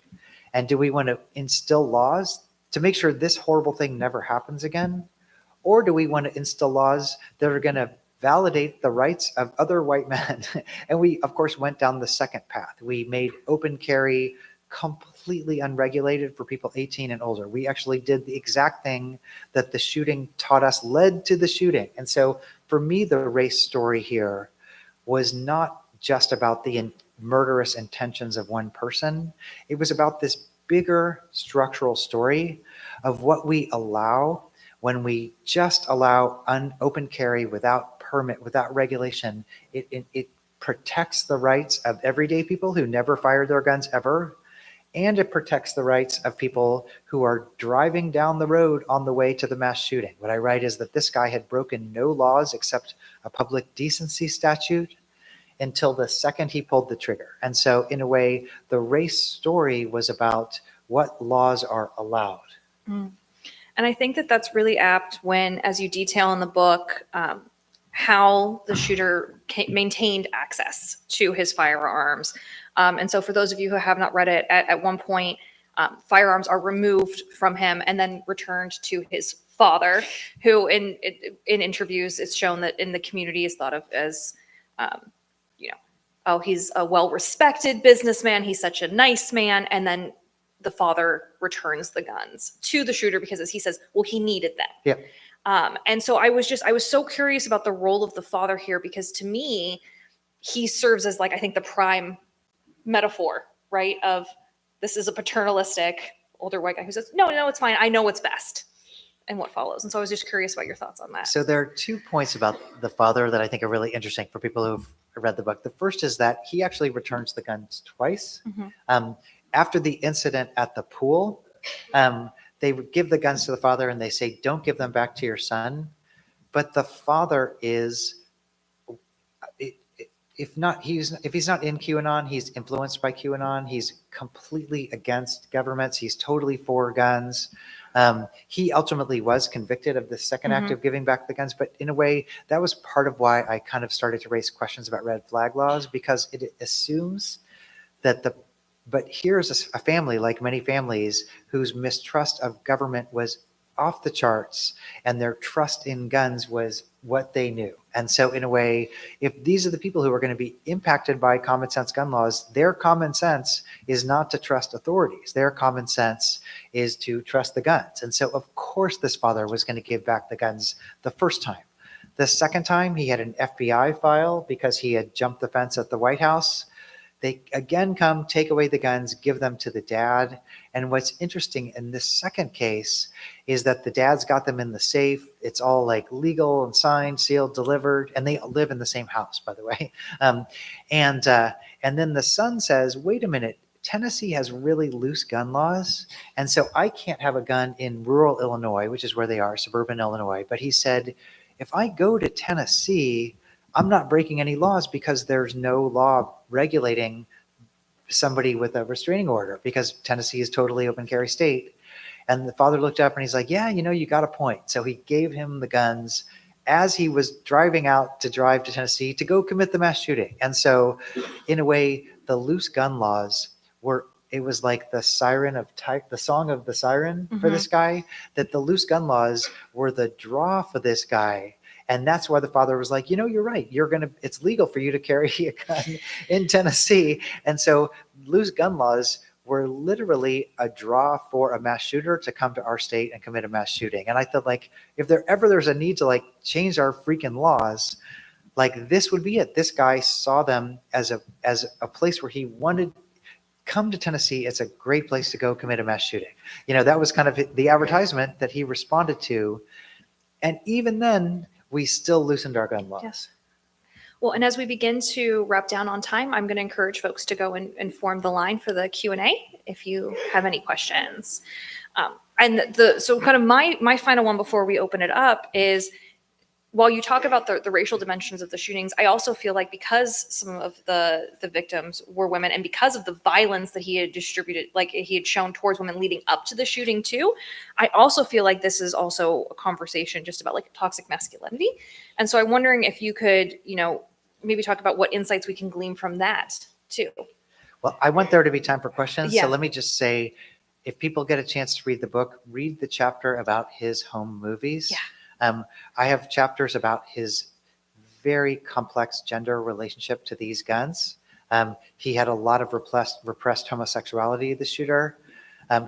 C: And do we want to instill laws to make sure this horrible thing never happens again? Or do we want to instill laws that are going to validate the rights of other white men? And we, of course, went down the second path. We made open carry completely unregulated for people 18 and older. We actually did the exact thing that the shooting taught us led to the shooting. And so for me, the race story here was not just about the murderous intentions of one person. It was about this bigger structural story of what we allow when we just allow open carry without permit, without regulation. It protects the rights of everyday people who never fired their guns ever, and it protects the rights of people who are driving down the road on the way to the mass shooting. What I write is that this guy had broken no laws except a public decency statute until the second he pulled the trigger. And so in a way, the race story was about what laws are allowed.
A: Mm. And I think that that's really apt when, as you detail in the book, how the shooter maintained access to his firearms. And so for those of you who have not read it, at one point, firearms are removed from him and then returned to his father, who in interviews, it's shown that in the community is thought of as, oh, he's a well-respected businessman. He's such a nice man. And then the father returns the guns to the shooter because, as he says, well, he needed them.
C: Yeah.
A: And so I was so curious about the role of the father here, because to me, he serves as, like, I think the prime metaphor, right? Of this is a paternalistic older white guy who says, no, it's fine. I know what's best, and what follows. And so I was just curious about your thoughts on that.
C: So there are 2 points about the father that I think are really interesting for people who've read the book. The first is that he actually returns the guns twice.
A: Mm-hmm.
C: After the incident at the pool, they would give the guns to the father and they say, don't give them back to your son. But the father is, if he's not in QAnon, he's influenced by QAnon. He's completely against governments. He's totally for guns. He ultimately was convicted of the second act of giving back the guns, but in a way, that was part of why I kind of started to raise questions about red flag laws, because it assumes that but here's a family, like many families, whose mistrust of government was off the charts, and their trust in guns was what they knew. And so in a way, if these are the people who are going to be impacted by common sense gun laws, their common sense is not to trust authorities. Their common sense is to trust the guns. And so of course this father was going to give back the guns the first time. The second time he had an FBI file because he had jumped the fence at the White House. They again come, take away the guns, give them to the dad. And what's interesting in this second case is that the dad's got them in the safe. It's all like legal and signed, sealed, delivered, and they live in the same house, by the way. And then the son says, wait a minute, Tennessee has really loose gun laws. And so I can't have a gun in rural Illinois, which is where they are, suburban Illinois. But he said, if I go to Tennessee, I'm not breaking any laws because there's no law regulating somebody with a restraining order, because Tennessee is totally open carry state. And the father looked up and he's like, yeah, you got a point. So he gave him the guns as he was driving out to drive to Tennessee to go commit the mass shooting. And so in a way, the loose gun laws it was like the song of the siren for this guy, that the loose gun laws were the draw for this guy. And that's why the father was like, you're right. It's legal for you to carry a gun in Tennessee. And so loose gun laws were literally a draw for a mass shooter to come to our state and commit a mass shooting. And I thought, like, if there's a need to like change our freaking laws, like this would be it. This guy saw them as a place where he wanted come to Tennessee. It's a great place to go commit a mass shooting. That was kind of the advertisement that he responded to. And even then, we still loosened our gun laws.
A: Yes. Well, and as we begin to wrap down on time, I'm going to encourage folks to go and form the line for the Q&A if you have any questions. So kind of my final one before we open it up is, while you talk about the racial dimensions of the shootings, I also feel like because some of the victims were women, and because of the violence that he had distributed, like he had shown towards women leading up to the shooting too, I also feel like this is also a conversation just about like toxic masculinity. And so I'm wondering if you could, maybe talk about what insights we can glean from that too.
C: Well, I want there to be time for questions.
A: Yeah.
C: So let me just say, if people get a chance to read the book, read the chapter about his home movies.
A: Yeah.
C: I have chapters about his very complex gender relationship to these guns. He had a lot of repressed homosexuality, the shooter.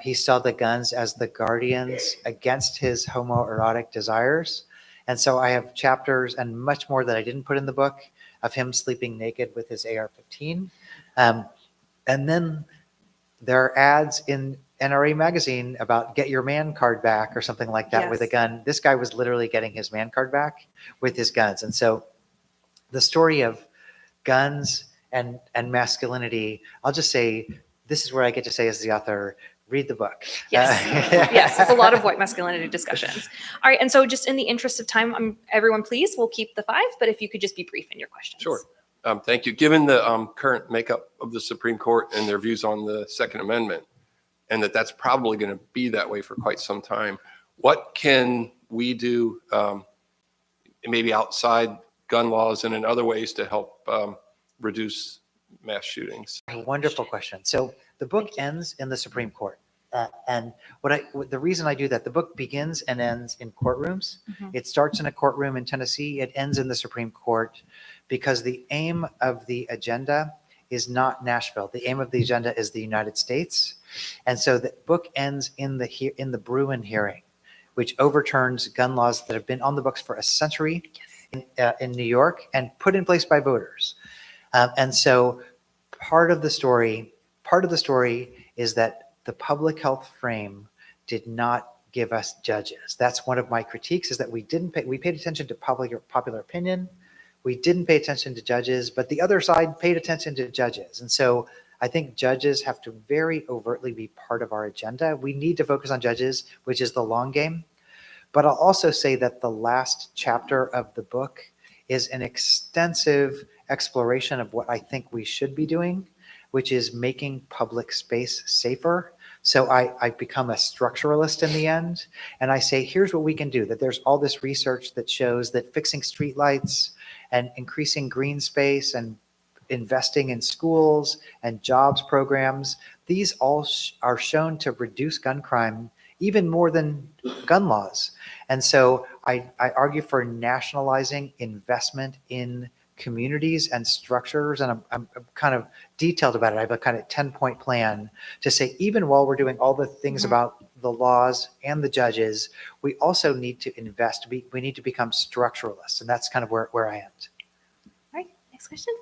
C: He saw the guns as the guardians against his homoerotic desires. And so I have chapters and much more that I didn't put in the book of him sleeping naked with his AR-15. And then there are ads in NRA magazine about get your man card back or something like that. Yes. With a gun. This guy was literally getting his man card back with his guns. And so the story of guns and masculinity, I'll just say, this is where I get to say as the author, read the book.
A: Yes. Yes. It's a lot of white masculinity discussions. All right. And so just in the interest of time, everyone, please, we'll keep the 5, but if you could just be brief in your questions.
D: Sure. Thank you. Given the current makeup of the Supreme Court and their views on the Second Amendment, and that's probably going to be that way for quite some time, what can we do maybe outside gun laws and in other ways to help reduce mass shootings?
C: Wonderful question. So the book ends in the Supreme Court. And the reason I do that, the book begins and ends in courtrooms. Mm-hmm. It starts in a courtroom in Tennessee. It ends in the Supreme Court because the aim of the agenda is not Nashville. The aim of the agenda is the United States. And so the book ends in the Bruin hearing, which overturns gun laws that have been on the books for a century in New York and put in place by voters. And so part of the story is that the public health frame did not give us judges. That's one of my critiques, is that we paid attention to popular opinion. We didn't pay attention to judges, but the other side paid attention to judges. And so I think judges have to very overtly be part of our agenda. We need to focus on judges, which is the long game. But I'll also say that the last chapter of the book is an extensive exploration of what I think we should be doing, which is making public space safer. So I become a structuralist in the end, and I say, here's what we can do, that there's all this research that shows that fixing streetlights and increasing green space and investing in schools and jobs programs, these all are shown to reduce gun crime even more than gun laws. And so I argue for nationalizing investment in communities and structures, and I'm kind of detailed about it. I have a kind of 10-point plan to say, even while we're doing all the things about the laws and the judges, we also need to invest. We need to become structuralists, and that's kind of where I am.
A: All right, next question.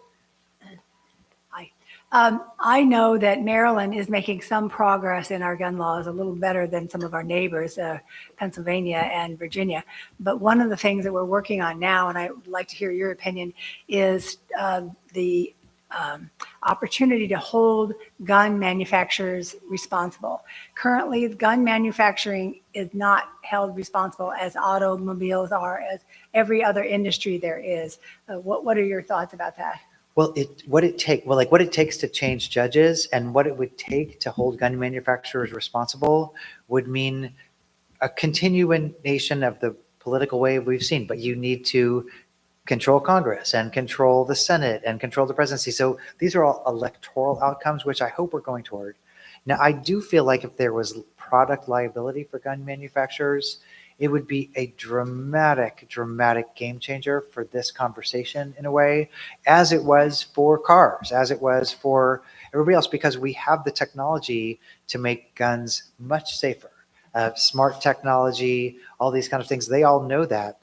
E: I know that Maryland is making some progress in our gun laws, a little better than some of our neighbors, Pennsylvania and Virginia. But one of the things that we're working on now, and I would like to hear your opinion, is the opportunity to hold gun manufacturers responsible. Currently, gun manufacturing is not held responsible as automobiles are, as every other industry there is. What are your thoughts about that?
C: Well, what it takes to change judges and what it would take to hold gun manufacturers responsible would mean a continuation of the political wave we've seen. But you need to control Congress and control the Senate and control the presidency. So these are all electoral outcomes, which I hope we're going toward. Now, I do feel like if there was product liability for gun manufacturers, it would be a dramatic, dramatic game changer for this conversation in a way, as it was for cars, as it was for everybody else, because we have the technology to make guns much safer. Smart technology, all these kind of things, they all know that.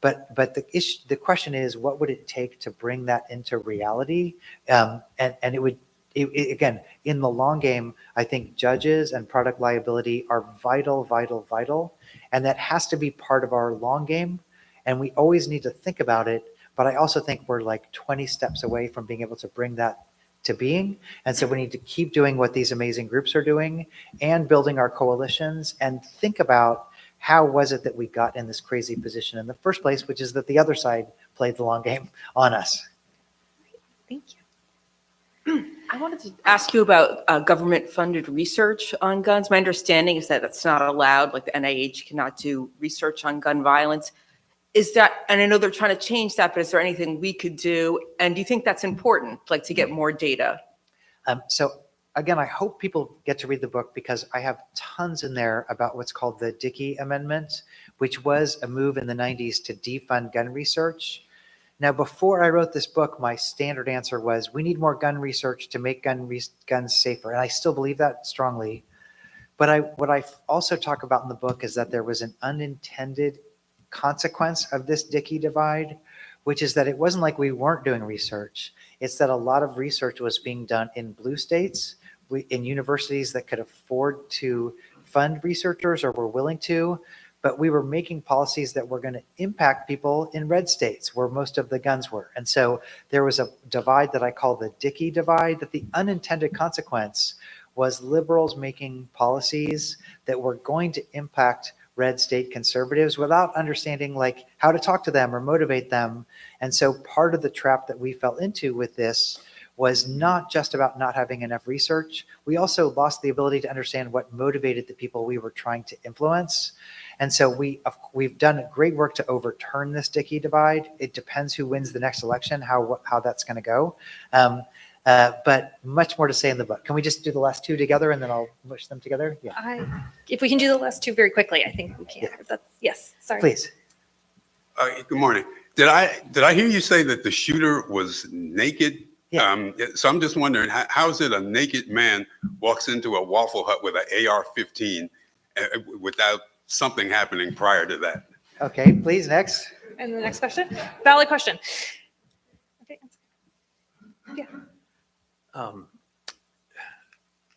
C: But the question is, what would it take to bring that into reality? And it would, again, in the long game, I think judges and product liability are vital, vital, vital. And that has to be part of our long game. And we always need to think about it. But I also think we're like 20 steps away from being able to bring that to being. And so we need to keep doing what these amazing groups are doing and building our coalitions and think about how was it that we got in this crazy position in the first place, which is that the other side played the long game on us.
A: Thank you.
F: I wanted to ask you about government-funded research on guns. My understanding is that that's not allowed, like the NIH cannot do research on gun violence. Is that, and I know they're trying to change that, but is there anything we could do? And do you think that's important, like to get more data?
C: So again, I hope people get to read the book because I have tons in there about what's called the Dickey Amendment, which was a move in the 90s to defund gun research. Now, before I wrote this book, my standard answer was, we need more gun research to make guns safer. And I still believe that strongly. But what I also talk about in the book is that there was an unintended consequence of this Dickey divide, which is that it wasn't like we weren't doing research. It's that a lot of research was being done in blue states, in universities that could afford to fund researchers or were willing to, but we were making policies that were going to impact people in red states where most of the guns were. And so there was a divide that I call the Dickey divide, that the unintended consequence was liberals making policies that were going to impact red state conservatives without understanding like how to talk to them or motivate them. And so part of the trap that we fell into with this was not just about not having enough research. We also lost the ability to understand what motivated the people we were trying to influence. And so we've done great work to overturn this Dickey divide. It depends who wins the next election, how that's going to go. But much more to say in the book. Can we just do the last two together and then I'll push them together? Yeah.
A: If we can do the last two very quickly, I think we can.
C: Yeah.
A: Yes, sorry.
C: Please.
G: Good morning. Did I hear you say that the shooter was naked?
C: Yeah.
G: So I'm just wondering, how is it a naked man walks into a Waffle Hut with an AR-15 without something happening prior to that?
C: Okay, please, next.
A: And the next question? Valid question. Okay. Yeah.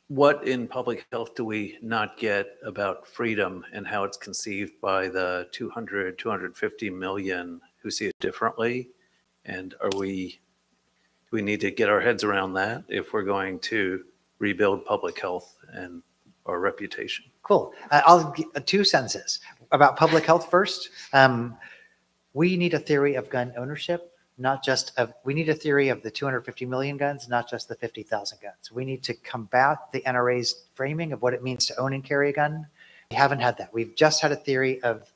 H: What in public health do we not get about freedom and how it's conceived by the 250 million who see it differently? And do we need to get our heads around that if we're going to rebuild public health and our reputation?
C: Cool. I'll give 2 sentences about public health first. We need a theory of gun ownership. We need a theory of the 250 million guns, not just the 50,000 guns. We need to combat the NRA's framing of what it means to own and carry a gun. We haven't had that. We've just had a theory of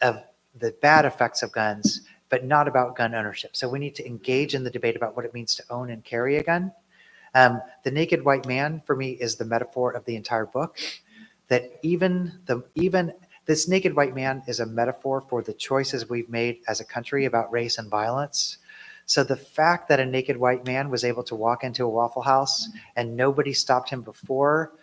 C: the bad effects of guns, but not about gun ownership. So we need to engage in the debate about what it means to own and carry a gun. The naked white man, for me, is the metaphor of the entire book. That even this naked white man is a metaphor for the choices we've made as a country about race and violence. So the fact that a naked white man was able to walk into a Waffle House and nobody stopped him before,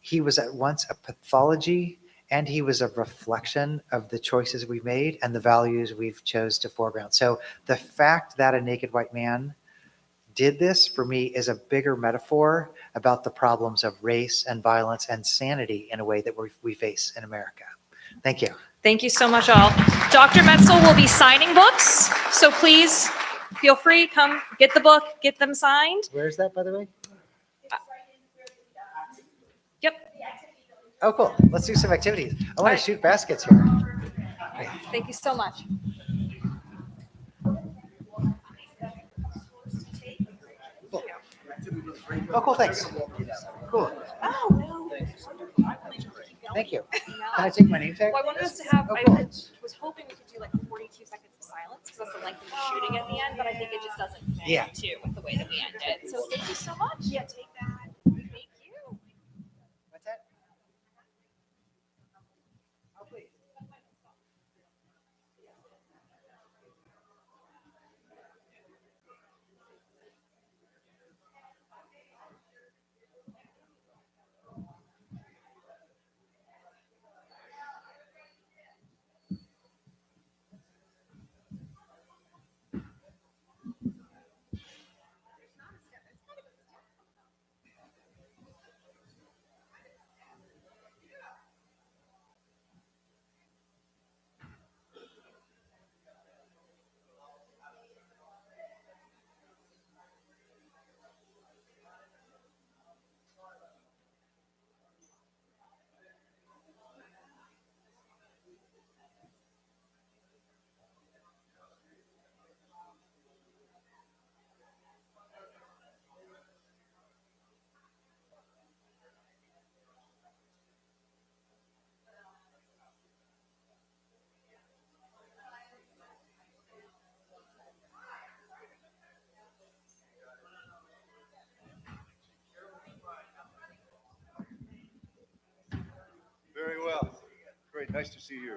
C: he was at once a pathology and he was a reflection of the choices we've made and the values we've chose to foreground. So the fact that a naked white man did this, for me, is a bigger metaphor about the problems of race and violence and sanity in a way that we face in America. Thank you.
A: Thank you so much, all. Dr. Metzel will be signing books, so please feel free, come get the book, get them signed.
C: Where is that, by the way?
A: Yep.
C: Oh, cool. Let's do some activities. I want to shoot baskets here.
A: Thank you so much.
C: Oh, cool. Thanks. Cool.
A: Oh, no.
C: Thank you. Can I take my name tag?
A: Well, I wanted us to have,
C: Oh,
A: I
C: cool.
A: was hoping we could do like 42 seconds of silence because that's the length of the shooting at the end, but I think it just doesn't fit
C: Yeah.
A: too with the way that we end it. So thank you so much. Yeah, take that. Thank you.
C: What's that? Oh, please.
I: Great, nice to see you.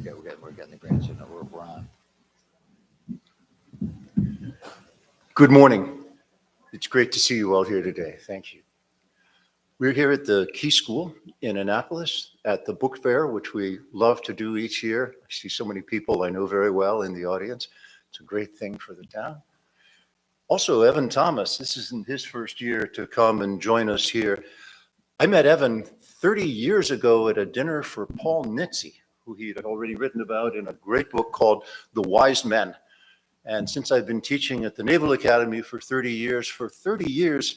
I: Okay, we're getting the grants, so no, we're on. Good morning. It's great to see you all here today. Thank you. We're here at the Key School in Annapolis at the book fair, which we love to do each year. I see so many people I know very well in the audience. It's a great thing for the town. Also, Evan Thomas, this isn't his first year to come and join us here. I met Evan 30 years ago at a dinner for Paul Nitze, who he had already written about in a great book called The Wise Men. And since I've been teaching at the Naval Academy for 30 years,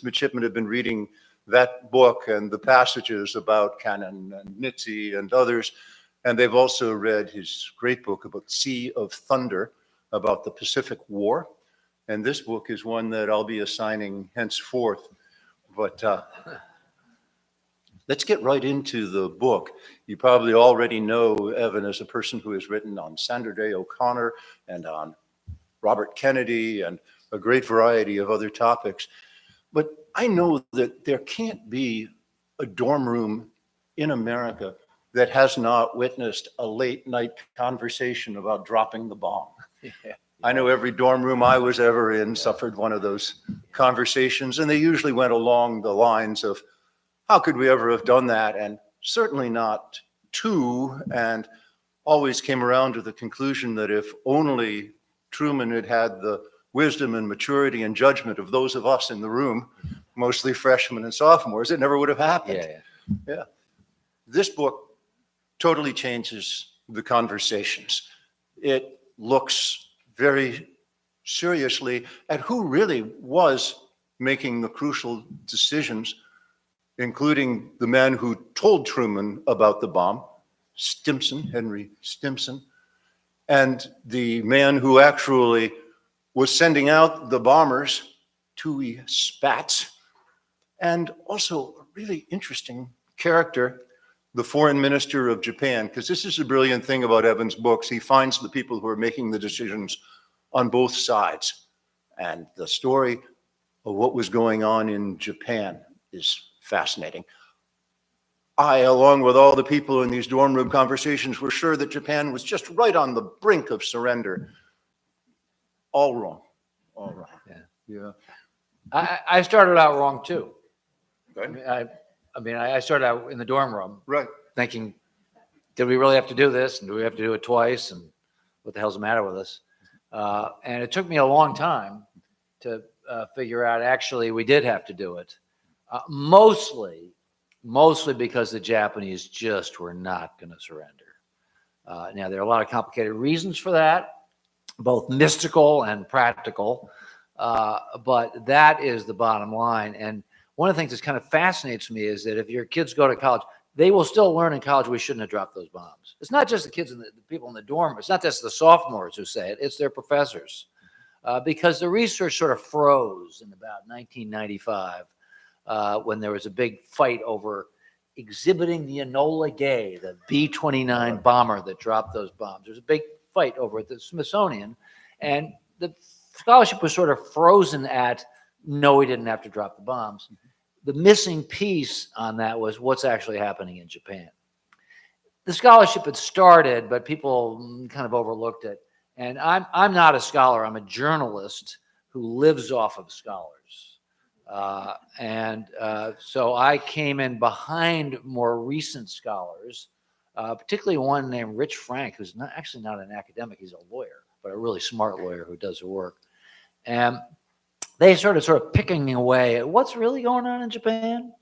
I: midshipmen have been reading that book and the passages about Cannon and Nitze and others. And they've also read his great book about Sea of Thunder, about the Pacific War. And this book is one that I'll be assigning henceforth. But let's get right into the book. You probably already know Evan as a person who has written on Sandra Day O'Connor and on Robert Kennedy and a great variety of other topics. But I know that there can't be a dorm room in America that has not witnessed a late night conversation about dropping the bomb. Yeah. I know every dorm room I was ever in suffered one of those conversations, and they usually went along the lines of, how could we ever have done that? And certainly not two, and always came around to the conclusion that if only Truman had had the wisdom and maturity and judgment of those of us in the room, mostly freshmen and sophomores, it never would have happened. Yeah. This book totally changes the conversations. It looks very seriously at who really was making the crucial decisions, including the man who told Truman about the bomb, Stimson, Henry Stimson, and the man who actually was sending out the bombers, Toohey Spatz, and also a really interesting character, the foreign minister of Japan, because this is a brilliant thing about Evan's books. He finds the people who are making the decisions on both sides. And the story of what was going on in Japan is fascinating. I, along with all the people in these dorm room conversations, were sure that Japan was just right on the brink of surrender. All wrong. All wrong. Yeah.
J: I started out wrong too.
G: Okay.
J: I started out in the dorm room,
G: Right.
J: thinking, did we really have to do this? And do we have to do it twice? And what the hell's the matter with us? And it took me a long time to figure out, actually, we did have to do it. Mostly because the Japanese just were not going to surrender. Now, there are a lot of complicated reasons for that, both mystical and practical, but that is the bottom line. And one of the things that kind of fascinates me is that if your kids go to college, they will still learn in college we shouldn't have dropped those bombs. It's not just the kids and the people in the dorm. It's not just the sophomores who say it. It's their professors. Because the research sort of froze in about 1995 when there was a big fight over exhibiting the Enola Gay, the B-29 bomber that dropped those bombs. There was a big fight over at the Smithsonian, and the scholarship was sort of frozen at, no, we didn't have to drop the bombs. The missing piece on that was what's actually happening in Japan. The scholarship had started, but people kind of overlooked it. And I'm not a scholar. I'm a journalist who lives off of scholars. So I came in behind more recent scholars, particularly one named Rich Frank, who's actually not an academic. He's a lawyer, but a really smart lawyer who does the work. And they started sort of picking away at what's really going on in Japan.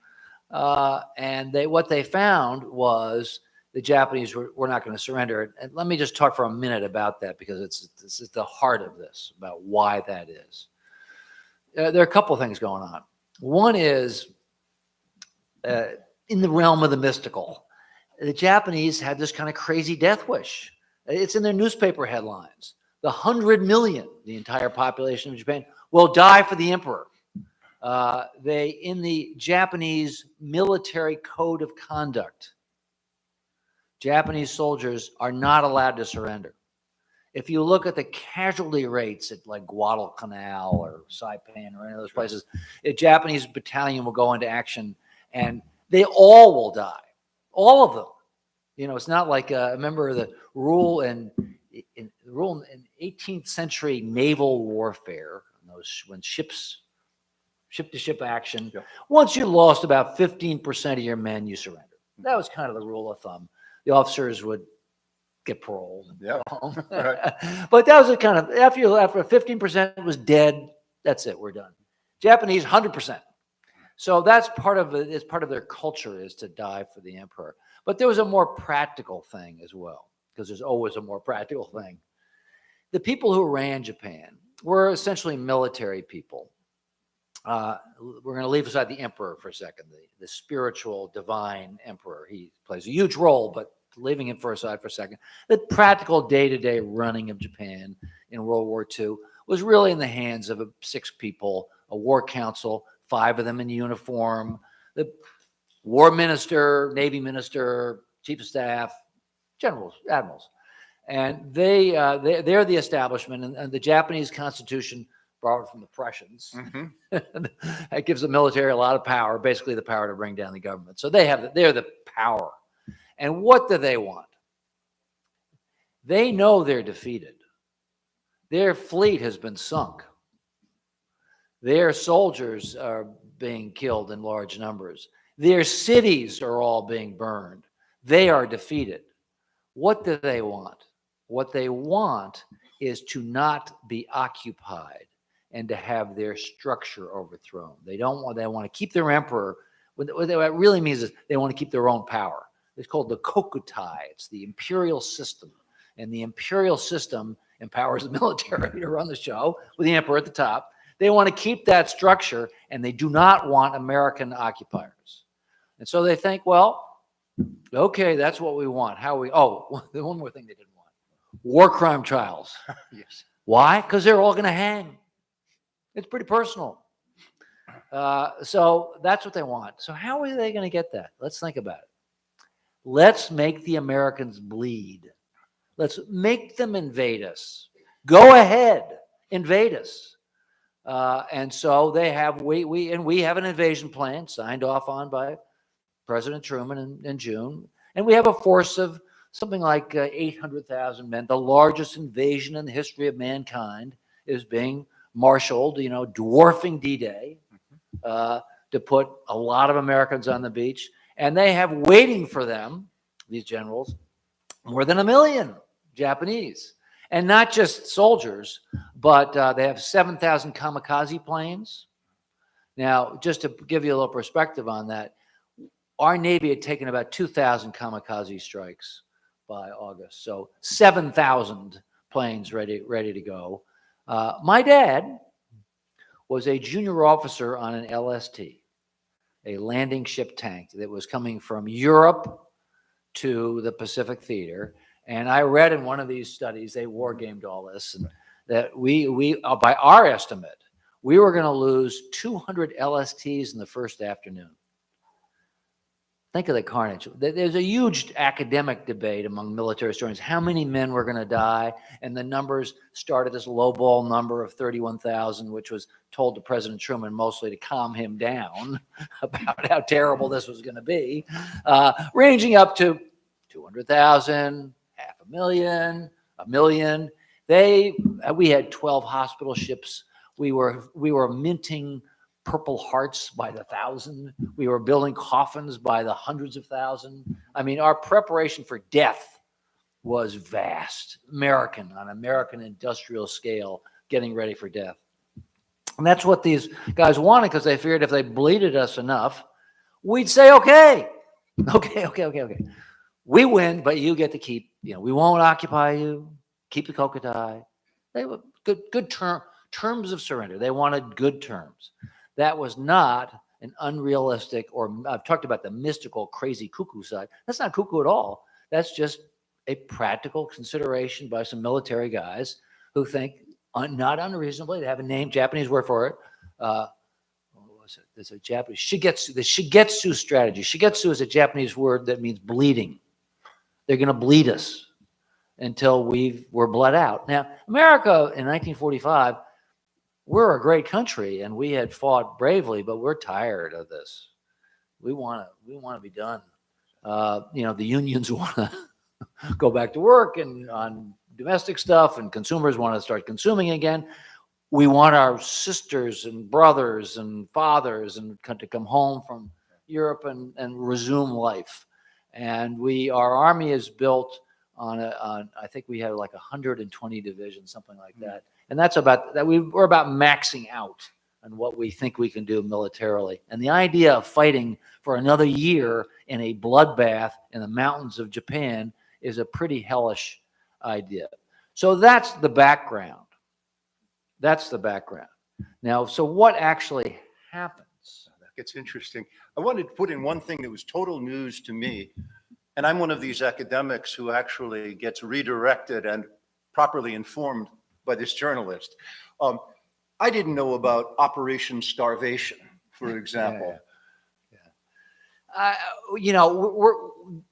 J: And what they found was the Japanese were not going to surrender. And let me just talk for a minute about that, because this is the heart of this, about why that is. There are a couple of things going on. One is in the realm of the mystical. The Japanese had this kind of crazy death wish. It's in their newspaper headlines. The 100 million, the entire population of Japan, will die for the emperor. In the Japanese military code of conduct, Japanese soldiers are not allowed to surrender. If you look at the casualty rates at like Guadalcanal or Saipan or any of those places, a Japanese battalion will go into action and they all will die. All of them. It's not like, remember the rule in 18th century naval warfare, when ship-to-ship action, once you lost about 15% of your men, you surrendered. That was kind of the rule of thumb. The officers would get paroled and go home. But that was a kind of, after 15% was dead, that's it, we're done. Japanese, 100%. So that's part of it. It's part of their culture is to die for the emperor. But there was a more practical thing as well, because there's always a more practical thing. The people who ran Japan were essentially military people. We're going to leave aside the emperor for a second, the spiritual, divine emperor. He plays a huge role, but leaving him aside for a second, the practical day-to-day running of Japan in World War II was really in the hands of 6 people, a war council, 5 of them in uniform, the war minister, navy minister, chief of staff, generals, admirals. And they're the establishment, and the Japanese Constitution borrowed from the Prussians. That gives the military a lot of power, basically the power to bring down the government. So they're the power. And what do they want? They know they're defeated. Their fleet has been sunk. Their soldiers are being killed in large numbers. Their cities are all being burned. They are defeated. What do they want? What they want is to not be occupied and to have their structure overthrown. They want to keep their emperor. What that really means is they want to keep their own power. It's called the kokutai. It's the imperial system. And the imperial system empowers the military to run the show with the emperor at the top. They want to keep that structure, and they do not want American occupiers. And so they think, well, okay, that's what we want. The one more thing they didn't want. War crime trials.
I: Yes.
J: Why? Because they're all going to hang. It's pretty personal. So that's what they want. So how are they going to get that? Let's think about it. Let's make the Americans bleed. Let's make them invade us. Go ahead, invade us. And so they have, we have an invasion plan signed off on by President Truman in June. And we have a force of something like 800,000 men. The largest invasion in the history of mankind is being marshaled, dwarfing D-Day, to put a lot of Americans on the beach. And they have waiting for them, these generals, more than 1 million Japanese. And not just soldiers, but they have 7,000 kamikaze planes. Now, just to give you a little perspective on that, our Navy had taken about 2,000 kamikaze strikes by August. So 7,000 planes ready to go. My dad was a junior officer on an LST, a landing ship tank that was coming from Europe to the Pacific Theater. And I read in one of these studies, they war gamed all this, and that we by our estimate, we were going to lose 200 LSTs in the first afternoon. Think of the carnage. There's a huge academic debate among military historians. How many men were going to die? And the numbers started this lowball number of 31,000, which was told to President Truman mostly to calm him down about how terrible this was going to be, ranging up to 200,000, 500,000, 1 million. We had 12 hospital ships. We were minting Purple Hearts by the 1,000. We were building coffins by the hundreds of thousand. I mean, our preparation for death was vast. On American industrial scale, getting ready for death. And that's what these guys wanted, because they figured if they bleeded us enough, we'd say, okay. We win, but you get to keep, we won't occupy you. Keep the kokutai. They were good terms of surrender. They wanted good terms. That was not an unrealistic, or I've talked about the mystical, crazy cuckoo side. That's not cuckoo at all. That's just a practical consideration by some military guys who think, not unreasonably, they have a name, Japanese word for it. What was it? There's a Japanese, shigetsu, the shigetsu strategy. Shigetsu is a Japanese word that means bleeding. They're going to bleed us until we're bled out. Now, America in 1945, we're a great country and we had fought bravely, but we're tired of this. We want to be done. The unions want to go back to work and on domestic stuff, and consumers want to start consuming again. We want our sisters and brothers and fathers to come home from Europe and resume life. And our army is built on I think we had like 120 divisions, something like that. And that's about that. We're about maxing out on what we think we can do militarily. And the idea of fighting for another year in a bloodbath in the mountains of Japan is a pretty hellish idea. So that's the background. That's the background. Now, so what actually happens?
I: That gets interesting. I wanted to put in one thing that was total news to me. And I'm one of these academics who actually gets redirected and properly informed by this journalist. I didn't know about Operation Starvation, for example.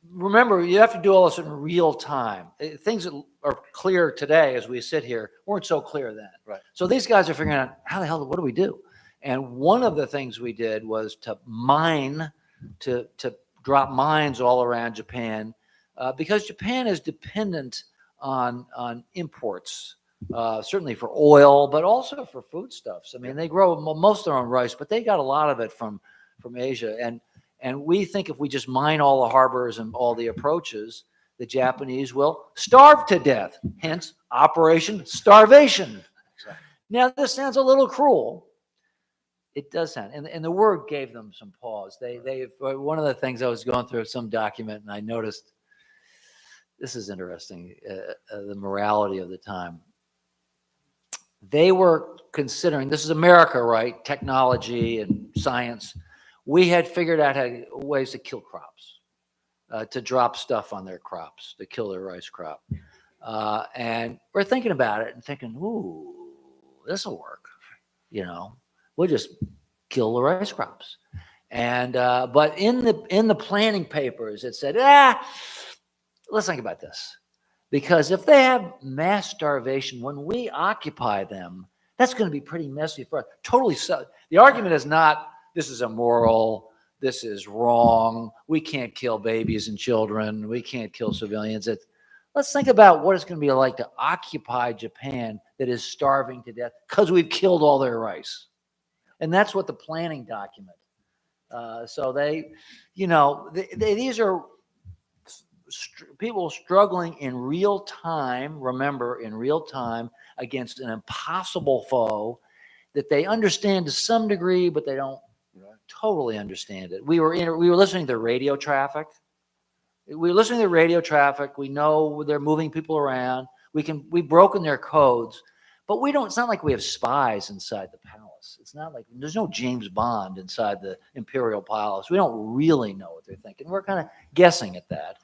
J: Remember, you have to do all this in real time. Things that are clear today as we sit here weren't so clear then.
I: Right.
J: So these guys are figuring out, how the hell, what do we do? And one of the things we did was to mine, to drop mines all around Japan, because Japan is dependent on imports, certainly for oil, but also for foodstuffs. I mean, they grow most of their own rice, but they got a lot of it from Asia. And we think if we just mine all the harbors and all the approaches, the Japanese will starve to death. Hence, Operation Starvation. Exactly. Now, this sounds a little cruel. It does sound, and the word gave them some pause. One of the things I was going through some document, and I noticed, this is interesting, the morality of the time. They were considering, this is America, right? Technology and science. We had figured out ways to kill crops, to drop stuff on their crops, to kill their rice crop. And we're thinking about it and thinking, ooh, this will work. We'll just kill the rice crops. And but in the planning papers, it said, let's think about this. Because if they have mass starvation, when we occupy them, that's going to be pretty messy for us. Totally. The argument is not, this is immoral, this is wrong, we can't kill babies and children, we can't kill civilians. Let's think about what it's going to be like to occupy Japan that is starving to death because we've killed all their rice. And that's what the planning document. So these are people struggling in real time, remember, in real time against an impossible foe that they understand to some degree, but they don't totally understand it. We were listening to radio traffic. We know they're moving people around. We've broken their codes, but it's not like we have spies inside the palace. It's not like there's no James Bond inside the Imperial Palace. We don't really know what they're thinking. We're kind of guessing at that.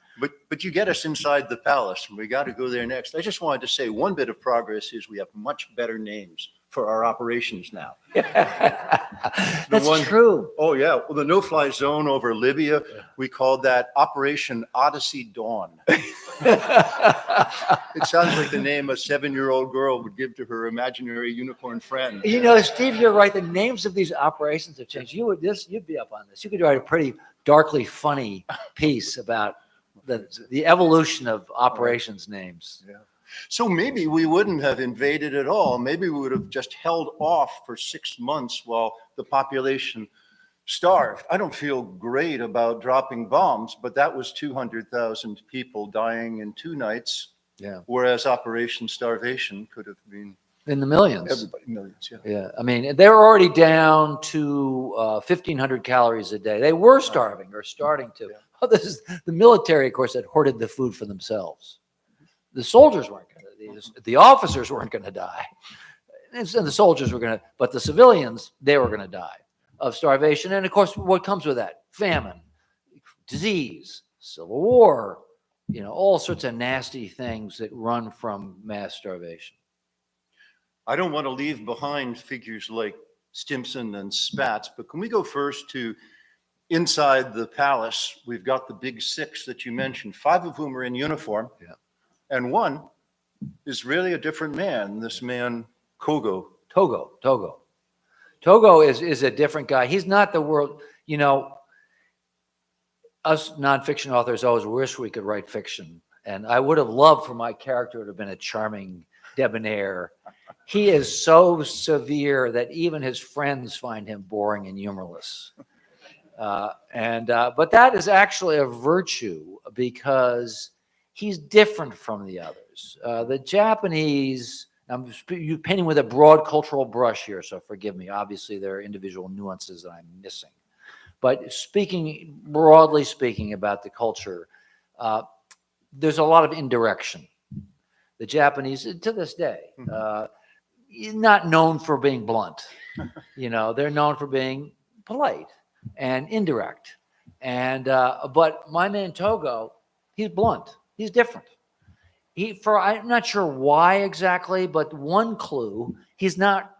I: But you get us inside the palace, and we got to go there next. I just wanted to say one bit of progress is we have much better names for our operations now.
J: That's true.
I: Oh, yeah. Well, the no-fly zone over Libya, we called that Operation Odyssey Dawn. It sounds like the name a 7-year-old girl would give to her imaginary unicorn friend.
J: Steve, you're right. The names of these operations have changed. You'd be up on this. You could write a pretty darkly funny piece about the evolution of operations names.
I: Yeah. So maybe we wouldn't have invaded at all. Maybe we would have just held off for 6 months while the population starved. I don't feel great about dropping bombs, but that was 200,000 people dying in 2 nights.
J: Yeah.
I: Whereas Operation Starvation could have been
J: in the millions.
I: Everybody, millions. Yeah.
J: Yeah. I mean, they were already down to 1,500 calories a day. They were starving or starting to.
I: Yeah.
J: Oh, this is the military, of course, that hoarded the food for themselves. The soldiers weren't going to. The officers weren't going to die, and the soldiers were going to. But the civilians, they were going to die of starvation. And of course, what comes with that? Famine, disease, civil war. All sorts of nasty things that run from mass starvation.
I: I don't want to leave behind figures like Stimson and Spatz, but can we go first to inside the palace? We've got the big 6 that you mentioned, 5 of whom are in uniform.
J: Yeah.
I: And one is really a different man, this man, Togo.
J: Togo is a different guy. He's not the world, us nonfiction authors always wish we could write fiction. And I would have loved for my character to have been a charming debonair. He is so severe that even his friends find him boring and humorless. But that is actually a virtue because he's different from the others. The Japanese, I'm painting with a broad cultural brush here, so forgive me. Obviously, there are individual nuances that I'm missing. But broadly speaking about the culture, there's a lot of indirection. The Japanese, to this day, not known for being blunt. They're known for being polite and indirect. But my man Togo, he's blunt. He's different. I'm not sure why exactly, but one clue, he's not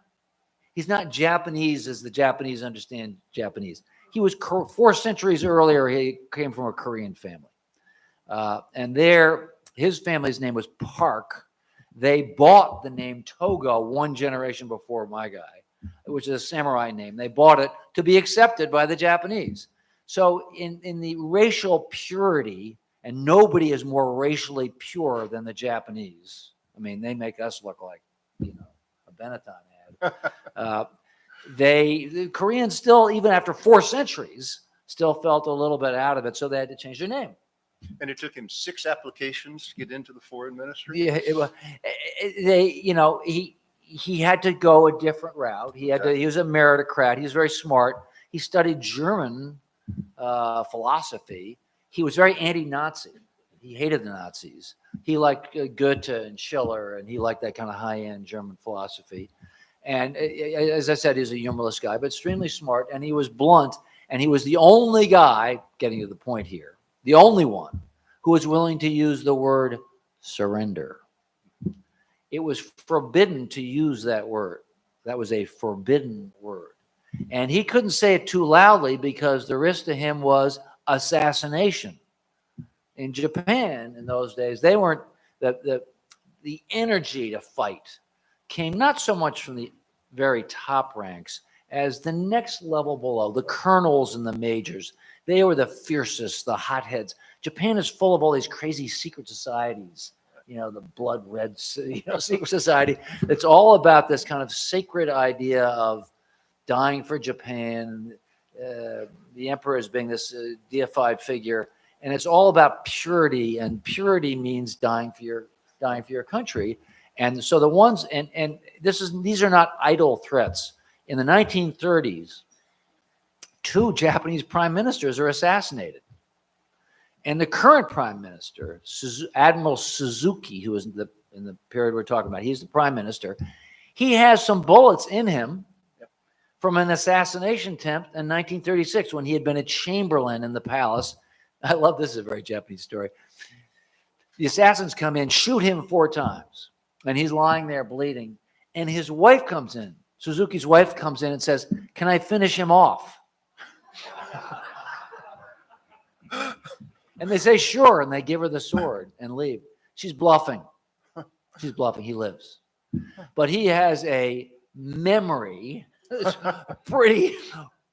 J: Japanese as the Japanese understand Japanese. He was 4 centuries earlier. He came from a Korean family. And his family's name was Park. They bought the name Togo 1 generation before my guy, which is a samurai name. They bought it to be accepted by the Japanese. So in the racial purity, and nobody is more racially pure than the Japanese. I mean, they make us look like, a Benetton ad. The Koreans still, even after 4 centuries, still felt a little bit out of it, so they had to change their name.
I: And it took him 6 applications to get into the foreign ministry?
J: Yeah, he had to go a different route. He was a meritocrat. He was very smart. He studied German philosophy. He was very anti-Nazi. He hated the Nazis. He liked Goethe and Schiller, and he liked that kind of high-end German philosophy. And as I said, he's a humorless guy, but extremely smart, and he was blunt, and he was the only guy, getting to the point here, the only one who was willing to use the word surrender. It was forbidden to use that word. That was a forbidden word. And he couldn't say it too loudly because the risk to him was assassination. In Japan in those days, they weren't, the energy to fight came not so much from the very top ranks as the next level below, the colonels and the majors. They were the fiercest, the hotheads. Japan is full of all these crazy secret societies, the blood red, secret society. It's all about this kind of sacred idea of dying for Japan, the emperor as being this deified figure. And it's all about purity, and purity means dying for your country. And so the ones, and these are not idle threats. In the 1930s, 2 Japanese prime ministers are assassinated. And the current prime minister, Admiral Suzuki, who was in the period we're talking about, he's the prime minister. He has some bullets in him from an assassination attempt in 1936 when he had been a chamberlain in the palace. I love this, is a very Japanese story. The assassins come in, shoot him 4 times, and he's lying there bleeding. And his wife comes in. Suzuki's wife comes in and says, "Can I finish him off?" And they say, "Sure." And they give her the sword and leave. She's bluffing. She's bluffing. He lives. But he has a memory that's pretty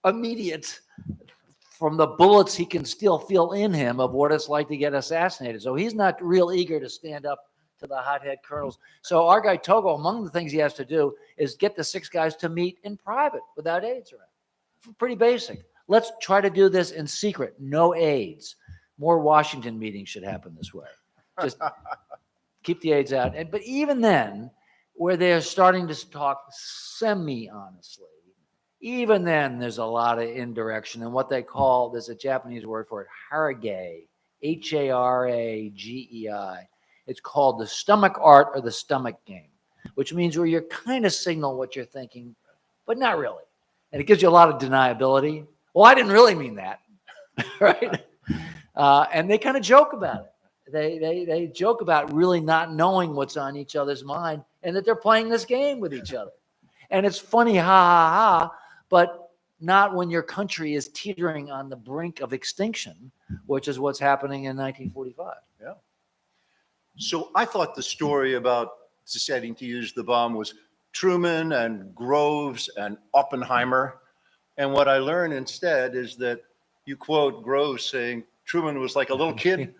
J: immediate from the bullets he can still feel in him of what it's like to get assassinated. So he's not real eager to stand up to the hothead colonels. So our guy Togo, among the things he has to do is get the 6 guys to meet in private without aides around. Pretty basic. Let's try to do this in secret. No aides. More Washington meetings should happen this way. Just keep the aides out. But even then, where they're starting to talk semi-honestly, even then there's a lot of indirection. And what they call, there's a Japanese word for it, haragei, Haragei. It's called the stomach art or the stomach game, which means where you're kind of signal what you're thinking, but not really. And it gives you a lot of deniability. Well, I didn't really mean that, right? And they kind of joke about it. They joke about really not knowing what's on each other's mind and that they're playing this game with each other. And it's funny, ha, ha, ha, but not when your country is teetering on the brink of extinction, which is what's happening in 1945.
I: Yeah. So I thought the story about deciding to use the bomb was Truman and Groves and Oppenheimer. And what I learned instead is that you quote Groves saying, Truman was like a little kid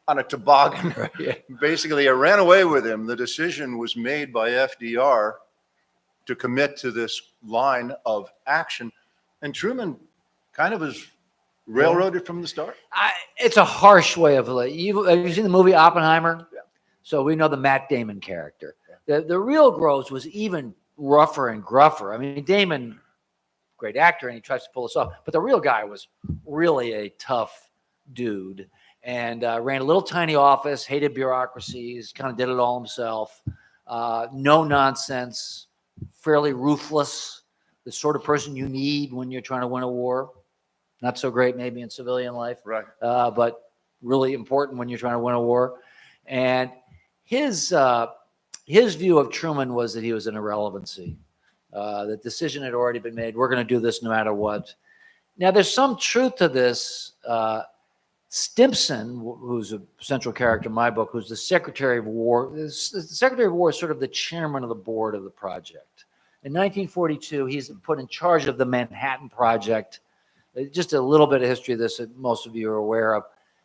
I: on a toboggan.
J: Yeah.
I: Basically, I ran away with him. The decision was made by FDR to commit to this line of action. And Truman kind of was railroaded from the start.
J: It's a harsh way of have you seen the movie Oppenheimer?
I: Yeah.
J: So we know the Matt Damon character. The real Groves was even rougher and gruffer. I mean, Damon, great actor, and he tries to pull this off. But the real guy was really a tough dude and ran a little tiny office, hated bureaucracies, kind of did it all himself. No nonsense, fairly ruthless, the sort of person you need when you're trying to win a war. Not so great maybe in civilian life,
I: Right.
J: but really important when you're trying to win a war. And his view of Truman was that he was an irrelevancy. The decision had already been made. We're going to do this no matter what. Now, there's some truth to this. Stimson, who's a central character in my book, who's the Secretary of War. The Secretary of War is sort of the chairman of the board of the project. In 1942, he's put in charge of the Manhattan Project. Just a little bit of history of this that most of you are aware of.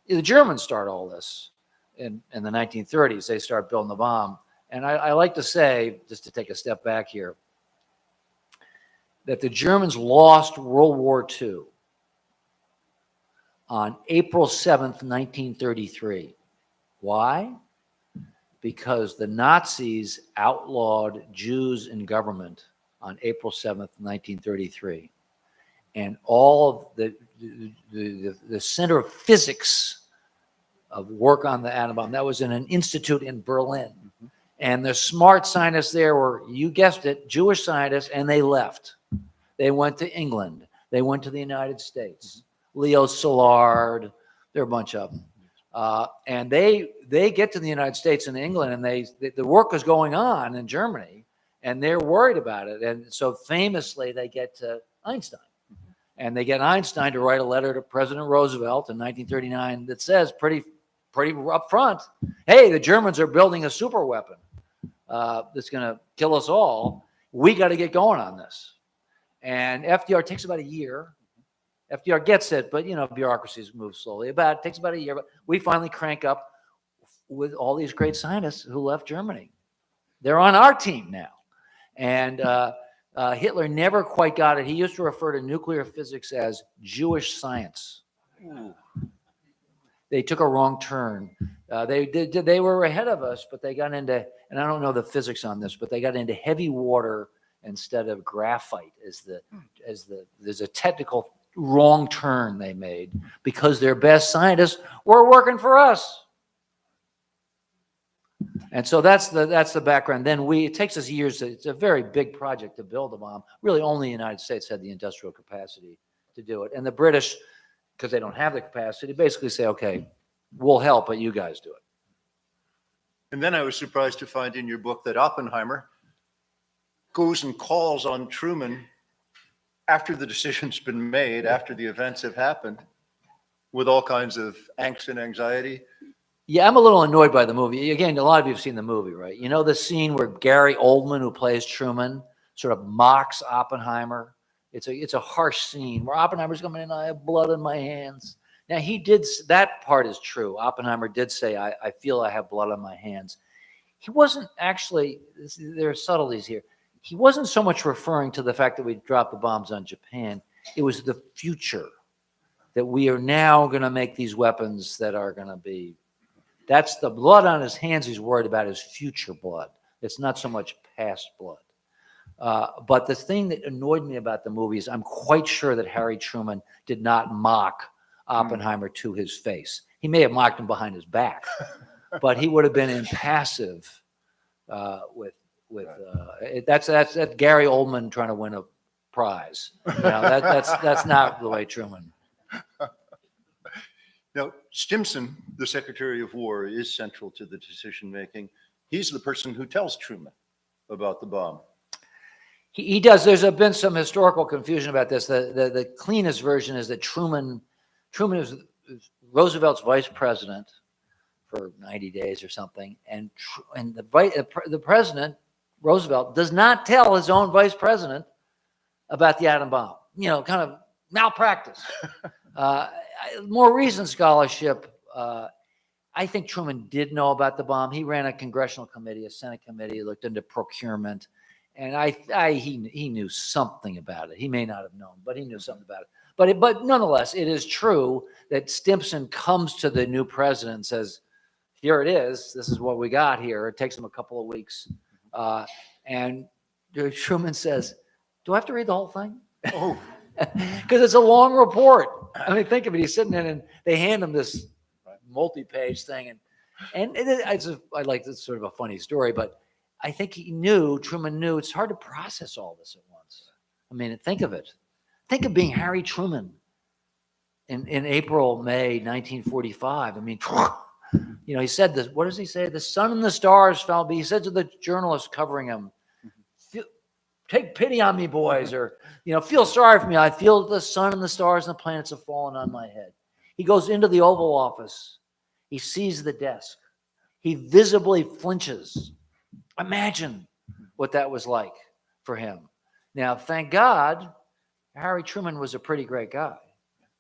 J: The Germans start all this in the 1930s. They start building the bomb. And I like to say, just to take a step back here, that the Germans lost World War II on April 7th, 1933. Why? Because the Nazis outlawed Jews in government on April 7th, 1933. And all of the center of physics of work on the atom bomb, that was in an institute in Berlin. And the smart scientists there were, you guessed it, Jewish scientists, and they left. They went to England. They went to the United States. Leo Szilard, there are a bunch of them. And they get to the United States and England, and the work is going on in Germany, and they're worried about it. And so famously, they get to Einstein. And they get Einstein to write a letter to President Roosevelt in 1939 that says pretty upfront, hey, the Germans are building a super weapon that's going to kill us all. We got to get going on this. And FDR takes about a year. FDR gets it, but, bureaucracies move slowly. It takes about a year, but we finally crank up with all these great scientists who left Germany. They're on our team now. And Hitler never quite got it. He used to refer to nuclear physics as Jewish science. Ooh. They took a wrong turn. They were ahead of us, but they got into, and I don't know the physics on this, but they got into heavy water instead of graphite. There's a technical wrong turn they made because their best scientists were working for us. And so that's the background. Then it takes us years. It's a very big project to build a bomb. Really, only the United States had the industrial capacity to do it. And the British, because they don't have the capacity, basically say, okay, we'll help, but you guys do it.
I: And then I was surprised to find in your book that Oppenheimer goes and calls on Truman after the decision's been made, after the events have happened, with all kinds of angst and anxiety.
J: Yeah, I'm a little annoyed by the movie. Again, a lot of you have seen the movie, right? You know the scene where Gary Oldman, who plays Truman, sort of mocks Oppenheimer. It's a harsh scene where Oppenheimer's coming in, I have blood on my hands. Now, that part is true. Oppenheimer did say, I feel I have blood on my hands. He wasn't actually, there are subtleties here. He wasn't so much referring to the fact that we dropped the bombs on Japan. It was the future, that we are now going to make these weapons that are going to be. That's the blood on his hands he's worried about is future blood. It's not so much past blood. But the thing that annoyed me about the movie is I'm quite sure that Harry Truman did not mock Oppenheimer to his face. He may have mocked him behind his back, but he would have been impassive that's Gary Oldman trying to win a prize. That's not the way Truman.
I: Now, Stimson, the Secretary of War, is central to the decision-making. He's the person who tells Truman about the bomb.
J: He does. There's been some historical confusion about this. The cleanest version is that Truman is Roosevelt's vice president for 90 days or something, and the president, Roosevelt, does not tell his own vice president about the atom bomb. Kind of malpractice. More recent scholarship, I think Truman did know about the bomb. He ran a congressional committee, a Senate committee, looked into procurement, and he knew something about it. He may not have known, but he knew something about it. But nonetheless, it is true that Stimson comes to the new president and says, "Here it is. This is what we got here." It takes him a couple of weeks, and Truman says, "Do I have to read the whole thing?" Oh, because it's a long report. I mean, think of it. He's sitting in, and they hand him this multi-page thing, and I like this sort of a funny story, but I think Truman knew it's hard to process all this at once. I mean, think of it. Think of being Harry Truman in April, May 1945. I mean, he said this. What does he say? The sun and the stars fell. He said to the journalists covering him, "Take pity on me, boys," or, "Feel sorry for me. I feel the sun and the stars and the planets have fallen on my head." He goes into the Oval Office. He sees the desk. He visibly flinches. Imagine what that was like for him. Now, thank God, Harry Truman was a pretty great guy,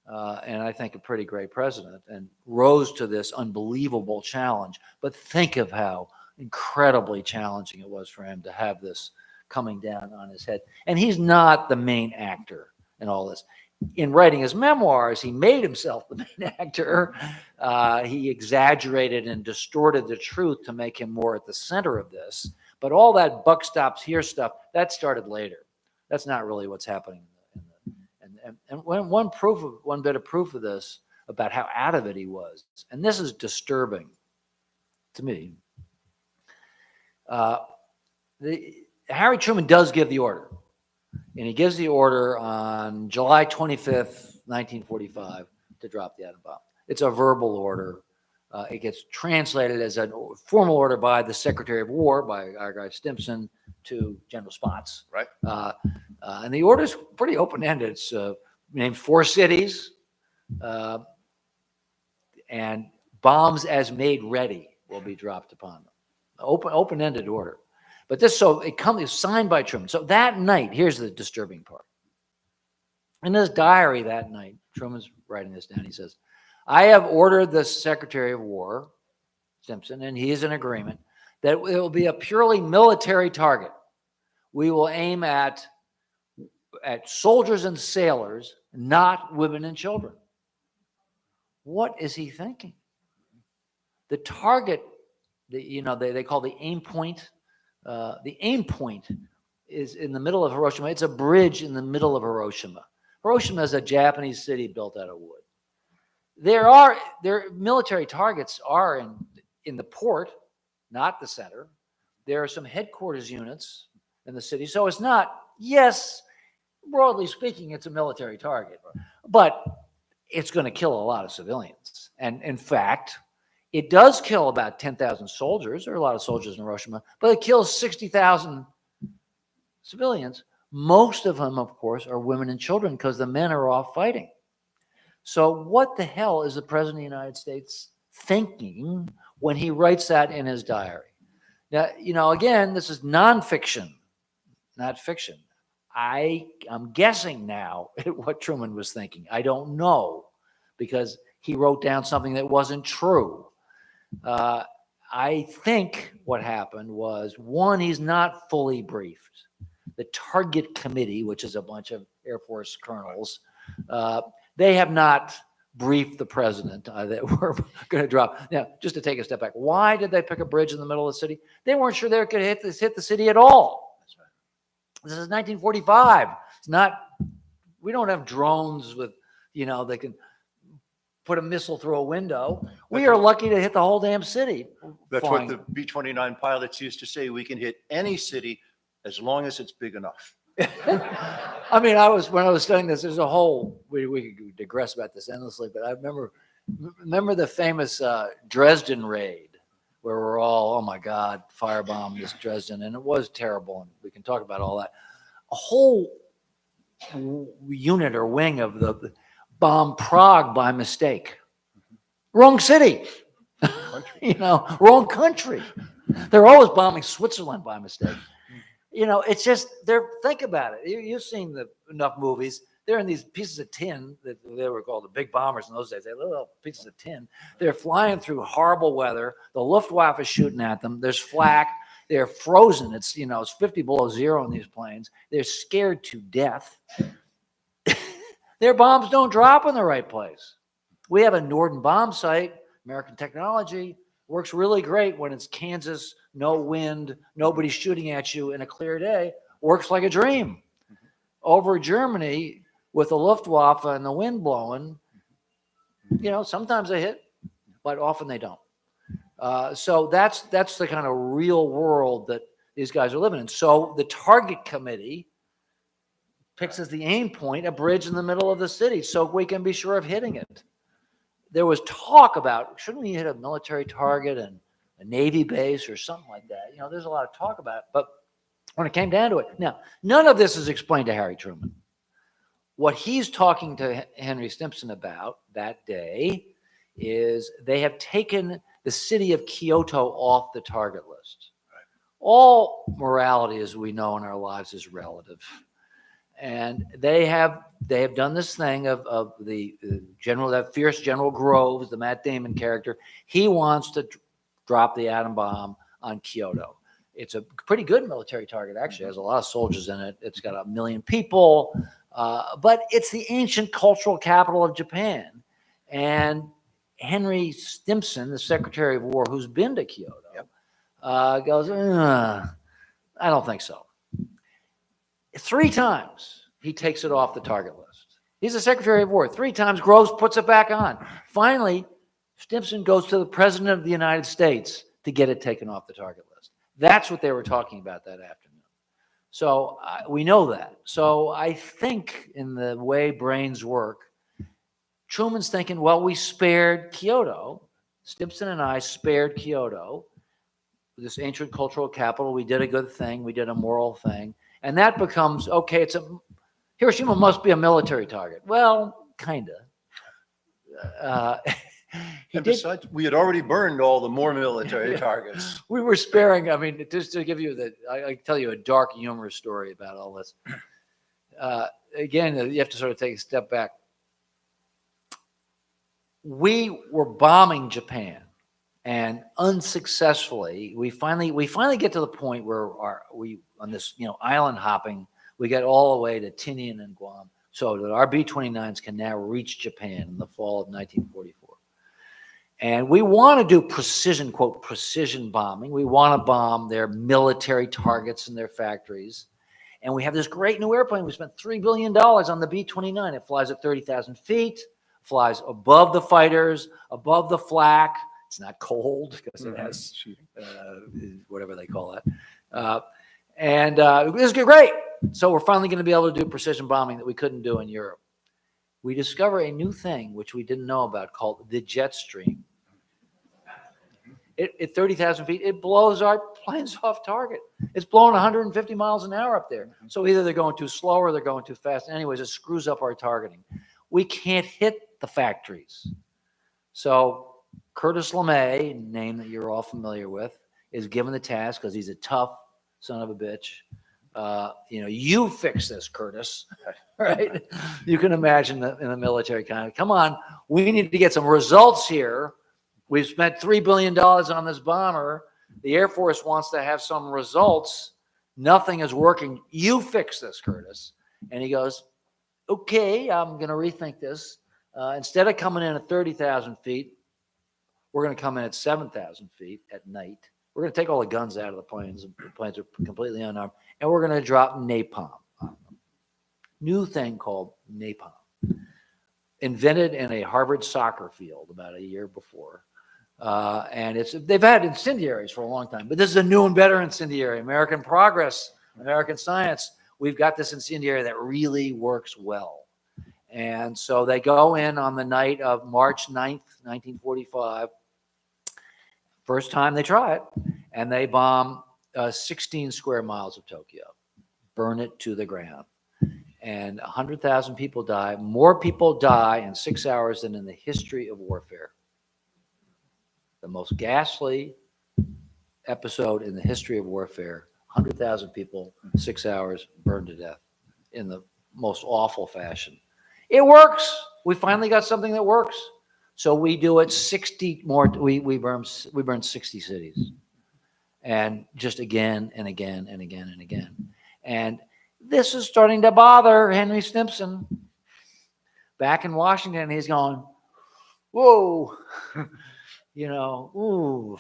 J: and I think a pretty great president, and rose to this unbelievable challenge. But think of how incredibly challenging it was for him to have this coming down on his head. And he's not the main actor in all this. In writing his memoirs, he made himself the main actor. He exaggerated and distorted the truth to make him more at the center of this. But all that buck stops here stuff, that started later. That's not really what's happening. And one bit of proof of this, about how out of it he was, and this is disturbing to me. Harry Truman does give the order. And he gives the order on July 25th, 1945, to drop the atom bomb. It's a verbal order. It gets translated as a formal order by the Secretary of War, by our guy Stimson, to General Spaatz.
D: Right.
J: And the order is pretty open-ended. It's named 4 cities, and bombs as made ready will be dropped upon them. Open-ended order. But it's signed by Truman. So that night, here's the disturbing part. In his diary that night, Truman's writing this down. He says, "I have ordered the Secretary of War, Stimson, and he is in agreement, that it will be a purely military target. We will aim at soldiers and sailors, not women and children." What is he thinking? The target, they call the aim point. The aim point is in the middle of Hiroshima. It's a bridge in the middle of Hiroshima. Hiroshima is a Japanese city built out of wood. Their military targets are in the port, not the center. There are some headquarters units in the city. So it's not, yes, broadly speaking, it's a military target, but it's going to kill a lot of civilians. And in fact, it does kill about 10,000 soldiers. There are a lot of soldiers in Hiroshima, but it kills 60,000 civilians. Most of them, of course, are women and children because the men are off fighting. So what the hell is the President of the United States thinking when he writes that in his diary? Now, again, this is nonfiction, not fiction. I'm guessing now at what Truman was thinking. I don't know, because he wrote down something that wasn't true. I think what happened was, one, he's not fully briefed. The Target Committee, which is a bunch of Air Force colonels, they have not briefed the president that we're going to drop. Now, just to take a step back, why did they pick a bridge in the middle of the city? They weren't sure they could hit the city at all. That's right. This is 1945. We don't have drones with, they can put a missile through a window. We are lucky to hit the whole damn city.
I: That's
J: flying.
I: what the B-29 pilots used to say. We can hit any city as long as it's big enough.
J: I mean, when I was studying this, there's a whole, we could digress about this endlessly, but I remember the famous Dresden raid, where we're all, oh my God, firebomb this Dresden, and it was terrible, and we can talk about all that. A whole unit or wing of the bombed Prague by mistake. Wrong city. Wrong country. They're always bombing Switzerland by mistake. It's just, think about it. You've seen enough movies. they're in these pieces of tin that they were called the big bombers in those days. They little pieces of tin. They're flying through horrible weather. The Luftwaffe is shooting at them. There's flak. They're frozen. It's, it's 50 below zero in these planes. They're scared to death. Their bombs don't drop in the right place. We have a Norden bomb site, American technology, works really great when it's Kansas, no wind, nobody's shooting at you in a clear day, works like a dream. Over Germany, with the Luftwaffe and the wind blowing, sometimes they hit, but often they don't. So that's the kind of real world that these guys are living in. So the target committee picks as the aim point a bridge in the middle of the city so we can be sure of hitting it. There was talk about, shouldn't we hit a military target and a Navy base or something like that? There's a lot of talk about it. But when it came down to it, now, none of this is explained to Harry Truman. What he's talking to Henry Stimson about that day is they have taken the city of Kyoto off the target list. Right. All morality, as we know in our lives, is relative. And they have done this thing of the general, that fierce General Groves, the Matt Damon character. He wants to drop the atom bomb on Kyoto. It's a pretty good military target, actually. It has a lot of soldiers in it. It's got 1 million people, but it's the ancient cultural capital of Japan. And Henry Stimson, the Secretary of War, who's been to Kyoto, goes, I don't think so. 3 times he takes it off the target list. He's the Secretary of War. 3 times Groves puts it back on. Finally, Stimson goes to the President of the United States to get it taken off the target list. That's what they were talking about that afternoon. So we know that. So I think in the way brains work, Truman's thinking, well, we spared Kyoto. Stimson and I spared Kyoto, this ancient cultural capital. We did a good thing. We did a moral thing. And that becomes, okay, Hiroshima must be a military target. Well, kind of.
I: Besides, we had already burned all the more military targets.
J: We were sparing, just to give you I tell you a dark, humorous story about all this. Again, you have to sort of take a step back. We were bombing Japan, and unsuccessfully, we finally get to the point where on this island hopping, we get all the way to Tinian and Guam, so that our B-29s can now reach Japan in the fall of 1944. And we want to do precision, quote, precision bombing. We want to bomb their military targets and their factories. And we have this great new airplane. We spent $3 billion on the B-29. It flies at 30,000 feet, flies above the fighters, above the flak. It's not cold because it has whatever they call that. And it was great. So we're finally going to be able to do precision bombing that we couldn't do in Europe. We discover a new thing, which we didn't know about, called the jet stream. At 30,000 feet, it blows our planes off target. It's blowing 150 miles an hour up there. So either they're going too slow or they're going too fast. Anyways, it screws up our targeting. We can't hit the factories. So Curtis LeMay, name that you're all familiar with, is given the task because he's a tough son of a bitch. You fix this, Curtis, right? You can imagine in the military kind of, come on, we need to get some results here. We've spent $3 billion on this bomber. The Air Force wants to have some results. Nothing is working. You fix this, Curtis. And he goes, okay, I'm going to rethink this. Instead of coming in at 30,000 feet, we're going to come in at 7,000 feet at night. We're going to take all the guns out of the planes. The planes are completely unarmed. And we're going to drop napalm on them. New thing called napalm. Invented in a Harvard soccer field about a year before. And they've had incendiaries for a long time, but this is a new and better incendiary. American progress, American science. We've got this incendiary that really works well. And so they go in on the night of March 9th, 1945. First time they try it, and they bomb 16 square miles of Tokyo, burn it to the ground. And 100,000 people die. More people die in 6 hours than in the history of warfare. The most ghastly episode in the history of warfare. 100,000 people, 6 hours, burned to death in the most awful fashion. It works. We finally got something that works. So we do it 60 more. We burn 60 cities, and just again and again and again and again. And this is starting to bother Henry Stimson. Back in Washington, he's going, whoa, ooh.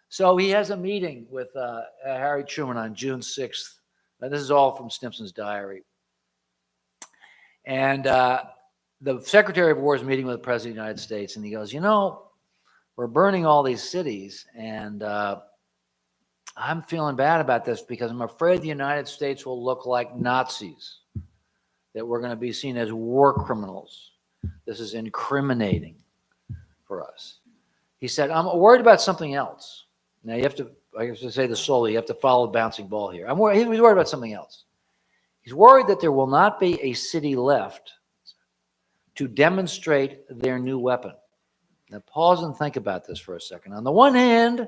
J: So he has a meeting with Harry Truman on June 6th. Now, this is all from Stimson's diary. And the Secretary of War is meeting with the President of the United States, and he goes, we're burning all these cities, and I'm feeling bad about this because I'm afraid the United States will look like Nazis, that we're going to be seen as war criminals. This is incriminating for us. He said, I'm worried about something else. Now you have to, I have to say this slowly, you have to follow the bouncing ball here. He's worried about something else. He's worried that there will not be a city left to demonstrate their new weapon. Now pause and think about this for a second. On the one hand,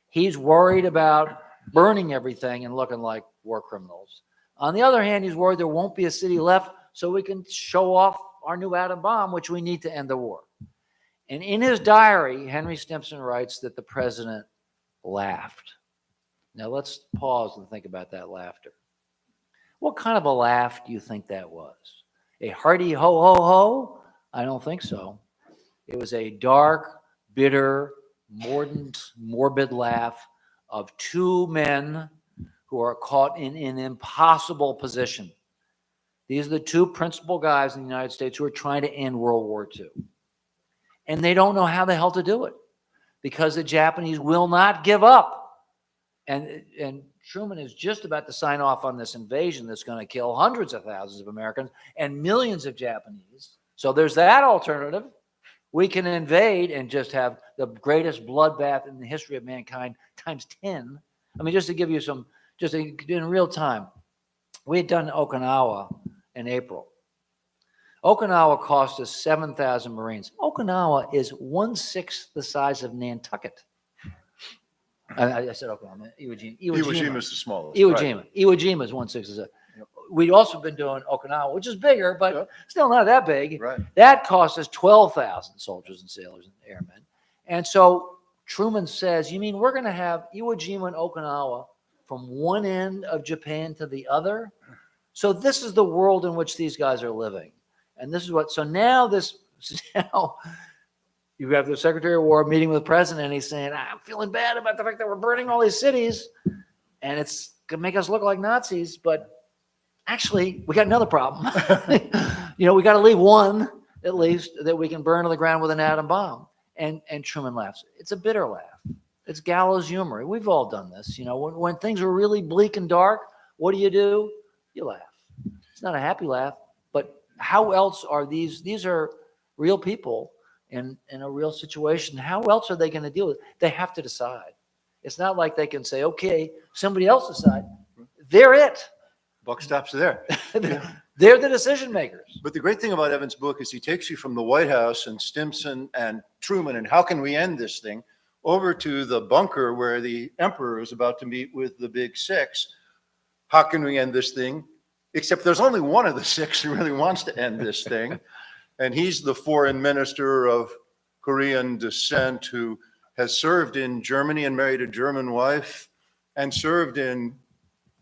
J: he's worried about burning everything and looking like war criminals. On the other hand, he's worried there won't be a city left so we can show off our new atom bomb, which we need to end the war. And in his diary, Henry Stimson writes that the president laughed. Now let's pause and think about that laughter. What kind of a laugh do you think that was? A hearty ho, ho, ho? I don't think so. It was a dark, bitter, mordant, morbid laugh of two men who are caught in an impossible position. These are the two principal guys in the United States who are trying to end World War II. And they don't know how the hell to do it because the Japanese will not give up. And Truman is just about to sign off on this invasion that's going to kill hundreds of thousands of Americans and millions of Japanese. So there's that alternative. We can invade and just have the greatest bloodbath in the history of mankind times 10. I mean, just to give you some, just in real time, we had done Okinawa in April. Okinawa cost us 7,000 Marines. Okinawa is 1/6 the size of Nantucket. I said Okinawa, Iwo Jima.
I: Iwo Jima is the smallest.
J: Iwo
I: right.
J: Jima. Iwo Jima is 1/6 of that. We'd also been doing Okinawa, which is bigger, but still not that big.
I: Right.
J: That cost us 12,000 soldiers and sailors and airmen. And so Truman says, you mean we're going to have Iwo Jima and Okinawa from one end of Japan to the other? So this is the world in which these guys are living. And this is what, so now you have the Secretary of War meeting with the president, and he's saying, I'm feeling bad about the fact that we're burning all these cities, and it's going to make us look like Nazis, but actually, we got another problem. We got to leave one, at least, that we can burn to the ground with an atom bomb. And Truman laughs. It's a bitter laugh. It's gallows humor. We've all done this. When things are really bleak and dark, what do? You laugh. It's not a happy laugh, but how else are these are real people in a real situation. How else are they going to deal with it? They have to decide. It's not like they can say, okay, somebody else decide. They're it.
I: Buck stops there.
J: They're the decision makers.
I: But the great thing about Evan's book is he takes you from the White House and Stimson and Truman and how can we end this thing over to the bunker where the emperor is about to meet with the big six. How can we end this thing? Except there's only one of the six who really wants to end this thing. And he's the foreign minister of Korean descent who has served in Germany and married a German wife and served in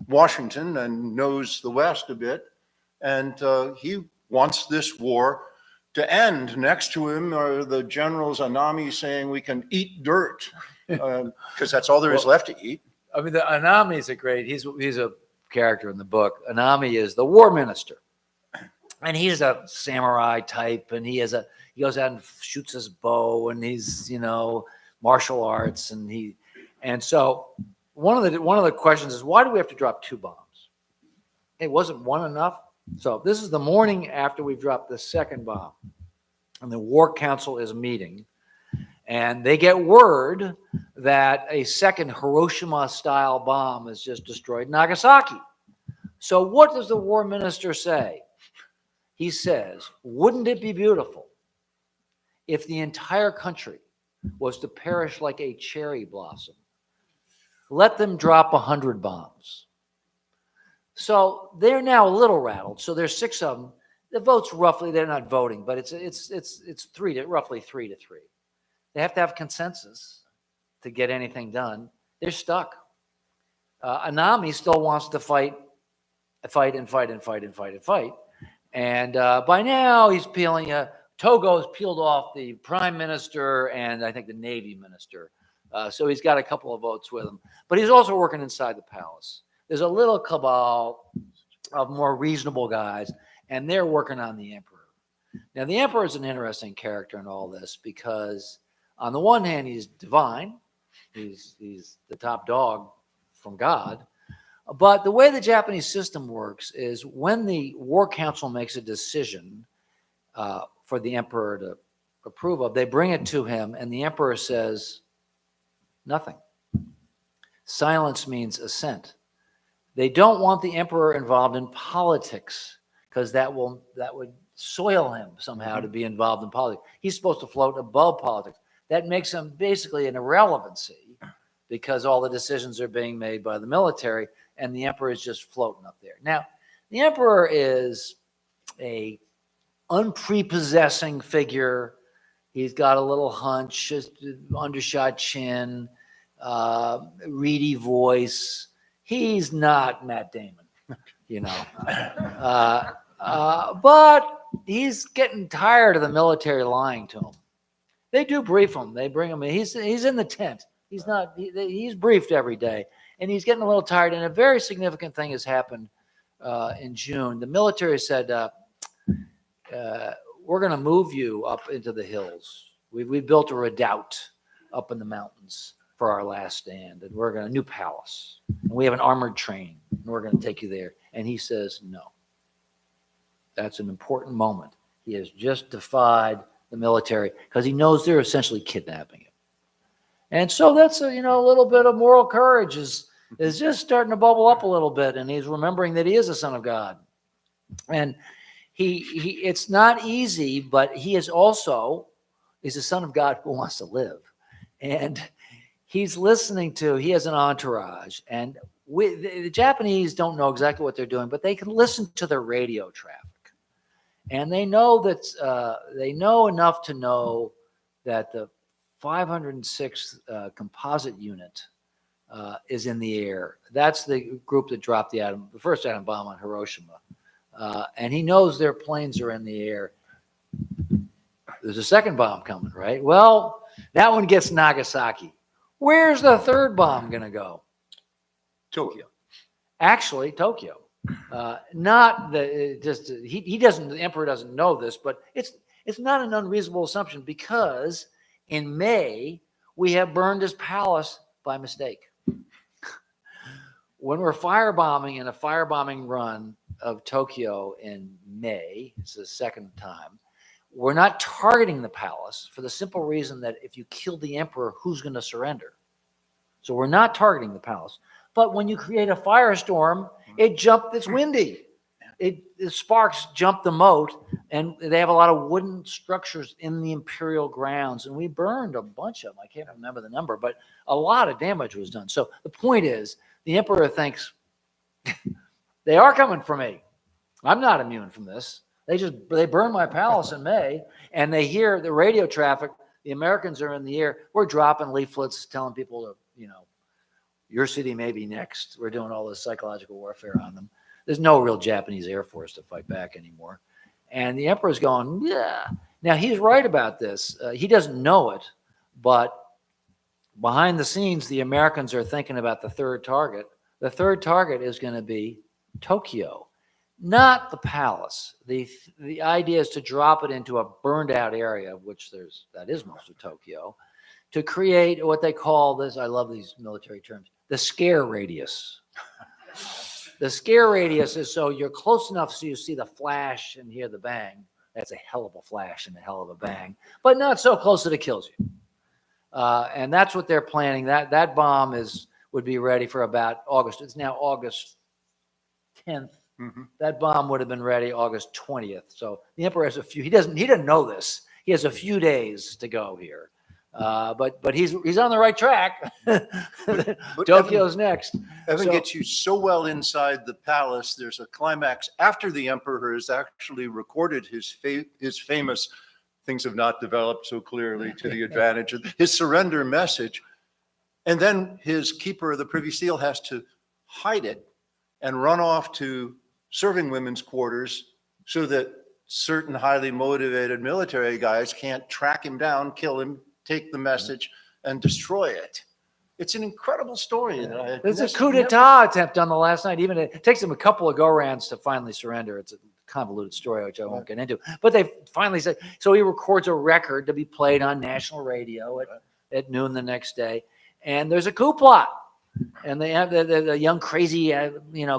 I: Washington and knows the West a bit. And he wants this war to end. Next to him are the generals Anami saying we can eat dirt because that's all there is left to eat.
J: I mean, the Anami is he's a character in the book. Anami is the war minister. And he's a samurai type, and he goes out and shoots his bow, and he's martial arts, and so one of the questions is, why do we have to drop 2 bombs? Hey, wasn't one enough? So this is the morning after we've dropped the second bomb, and the War Council is meeting, and they get word that a second Hiroshima-style bomb has just destroyed Nagasaki. So what does the war minister say? He says, wouldn't it be beautiful if the entire country was to perish like a cherry blossom? Let them drop 100 bombs. So they're now a little rattled. So there's 6 of them. The votes roughly, they're not voting, but it's roughly 3-3. They have to have consensus to get anything done. They're stuck. Anami still wants to fight. And by now he's peeling Togo's peeled off the prime minister and I think the Navy minister. So he's got a couple of votes with him. But he's also working inside the palace. There's a little cabal of more reasonable guys, and they're working on the emperor. Now, the emperor is an interesting character in all this because on the one hand, he's divine. He's the top dog from God. But the way the Japanese system works is when the war council makes a decision for the emperor to approve of, they bring it to him, and the emperor says nothing. Silence means assent. They don't want the emperor involved in politics because that would soil him somehow to be involved in politics. He's supposed to float above politics. That makes him basically an irrelevancy because all the decisions are being made by the military and the emperor is just floating up there. Now, the emperor is a unprepossessing figure. He's got a little hunch, just undershot chin, reedy voice. He's not Matt Damon, you know. But he's getting tired of the military lying to him. They do brief him. They bring him in. He's in the tent. He's briefed every day. And he's getting a little tired. And a very significant thing has happened in June. The military said, we're going to move you up into the hills. We built a redoubt up in the mountains for our last stand. And we're going to new palace. And we have an armored train. And we're going to take you there. And he says, no. That's an important moment. He has just defied the military because he knows they're essentially kidnapping him. And so that's a little bit of moral courage is just starting to bubble up a little bit, and he's remembering that he is a son of God. And it's not easy, but he is also a son of God who wants to live. And he's listening to, he has an entourage, and the Japanese don't know exactly what they're doing, but they can listen to their radio traffic. And they know that they know enough to know that the 506th composite unit is in the air. That's the group that dropped the first atom bomb on Hiroshima. And he knows their planes are in the air. There's a second bomb coming, right? Well, that one gets Nagasaki. Where's the third bomb going to go?
G: Tokyo.
J: Actually, Tokyo. Not he doesn't. The emperor doesn't know this, but it's not an unreasonable assumption because in May we have burned his palace by mistake. When we're firebombing in a firebombing run of Tokyo in May, it's the second time. We're not targeting the palace for the simple reason that if you kill the emperor, who's going to surrender? So we're not targeting the palace. But when you create a firestorm, it's windy. The sparks jump the moat, and they have a lot of wooden structures in the imperial grounds. And we burned a bunch of them. I can't remember the number, but a lot of damage was done. So the point is, the emperor thinks, they are coming for me. I'm not immune from this. They burned my palace in May, and they hear the radio traffic. The Americans are in the air. We're dropping leaflets telling people to, your city may be next. We're doing all this psychological warfare on them. There's no real Japanese Air Force to fight back anymore. And the emperor's going, yeah. Now, he's right about this. He doesn't know it, but behind the scenes, the Americans are thinking about the third target. The third target is going to be Tokyo, not the palace. The idea is to drop it into a burned out area, which that is most of Tokyo, to create what they call this. I love these military terms. The scare radius. The scare radius is so you're close enough so you see the flash and hear the bang. That's a hell of a flash and a hell of a bang, but not so close that it kills you. And that's what they're planning. That bomb would be ready for about August. It's now August 10th. Mm-hmm. That bomb would have been ready August 20th. So the emperor has he doesn't know this. He has a few days to go here. But he's on the right track.
I: but
J: Tokyo's next.
I: Evan
J: So-
I: gets you so well inside the palace. There's a climax after the emperor has actually recorded his famous "things have not developed so clearly to the advantage of his surrender" message. And then his keeper of the Privy Seal has to hide it and run off to serving women's quarters so that certain highly motivated military guys can't track him down, kill him, take the message, and destroy it. It's an incredible story.
J: There's a coup d'etat attempt on the last night. Even it takes them a couple of go-rounds to finally surrender. It's a convoluted story, which I won't get into. But they finally said, so he records a record to be played on national radio at noon the next day. And there's a coup plot. And they have the young crazy,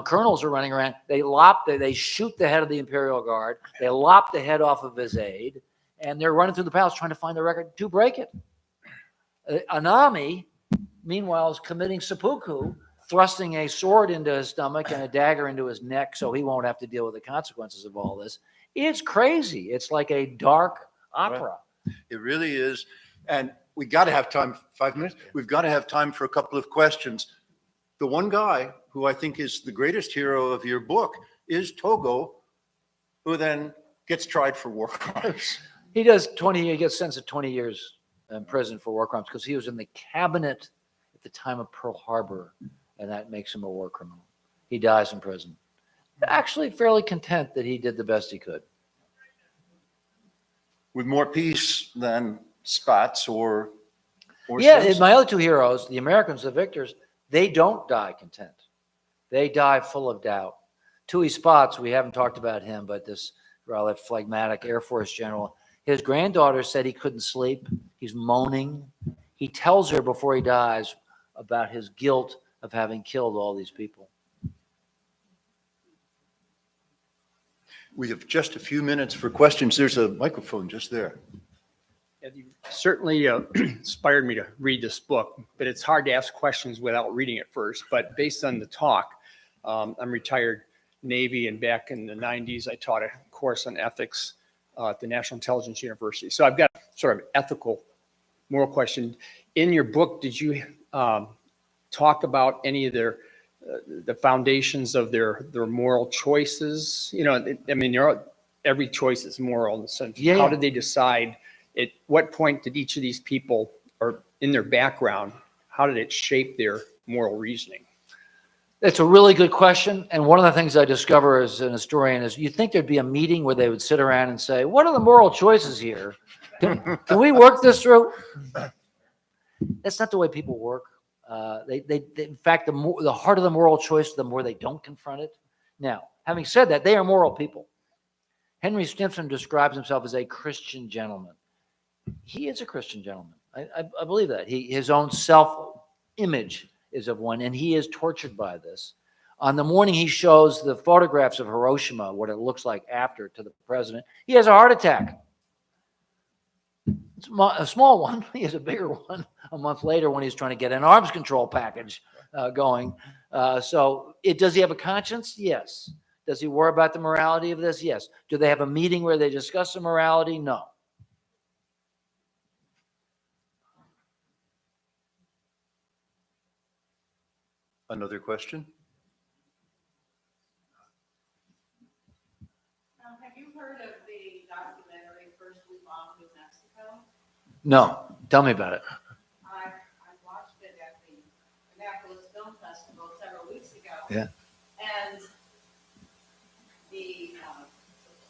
J: colonels are running around. They shoot the head of the Imperial Guard. They lop the head off of his aide. And they're running through the palace trying to find the record to break it. Anami, meanwhile, is committing seppuku, thrusting a sword into his stomach and a dagger into his neck so he won't have to deal with the consequences of all this. It's crazy. It's like a dark opera.
I: Right. It really is. And we got to have time, 5 minutes. We've got to have time for a couple of questions. The one guy who I think is the greatest hero of your book is Togo, who then gets tried for war crimes.
J: He gets sentenced to 20 years in prison for war crimes because he was in the cabinet at the time of Pearl Harbor, and that makes him a war criminal. He dies in prison. Actually, fairly content that he did the best he could.
I: With more peace than Spots or
J: yeah,
I: Simpson.
J: my other two heroes, the Americans, the victors, they don't die content. They die full of doubt. Tui Spots, we haven't talked about him, but this rather phlegmatic Air Force general, his granddaughter said he couldn't sleep. He's moaning. He tells her before he dies about his guilt of having killed all these people.
I: We have just a few minutes for questions. There's a microphone just there.
K: You certainly inspired me to read this book, but it's hard to ask questions without reading it first. But based on the talk, I'm retired Navy, and back in the 90s, I taught a course on ethics at the National Intelligence University. So I've got sort of ethical, moral question. In your book, did you talk about any of the foundations of their moral choices? Every choice is moral in the sense.
J: Yeah.
K: How did they decide? At what point did each of these people, or in their background, how did it shape their moral reasoning?
J: It's a really good question. And one of the things I discover as an historian is you think there'd be a meeting where they would sit around and say, what are the moral choices here? Can we work this through? That's not the way people work. In fact, the harder the moral choice, the more they don't confront it. Now, having said that, they are moral people. Henry Stimson describes himself as a Christian gentleman. He is a Christian gentleman. I believe that. His own self-image is of one, and he is tortured by this. On the morning he shows the photographs of Hiroshima, what it looks like after, to the president, he has a heart attack. It's a small one. He has a bigger one a month later when he's trying to get an arms control package going. Does he have a conscience? Yes. Does he worry about the morality of this? Yes. Do they have a meeting where they discuss the morality? No.
I: Another question?
L: Have you heard of the documentary First We Bombed New Mexico?
J: No. Tell me about it.
L: I watched it at the Annapolis Film Festival several weeks ago.
J: Yeah.
L: And the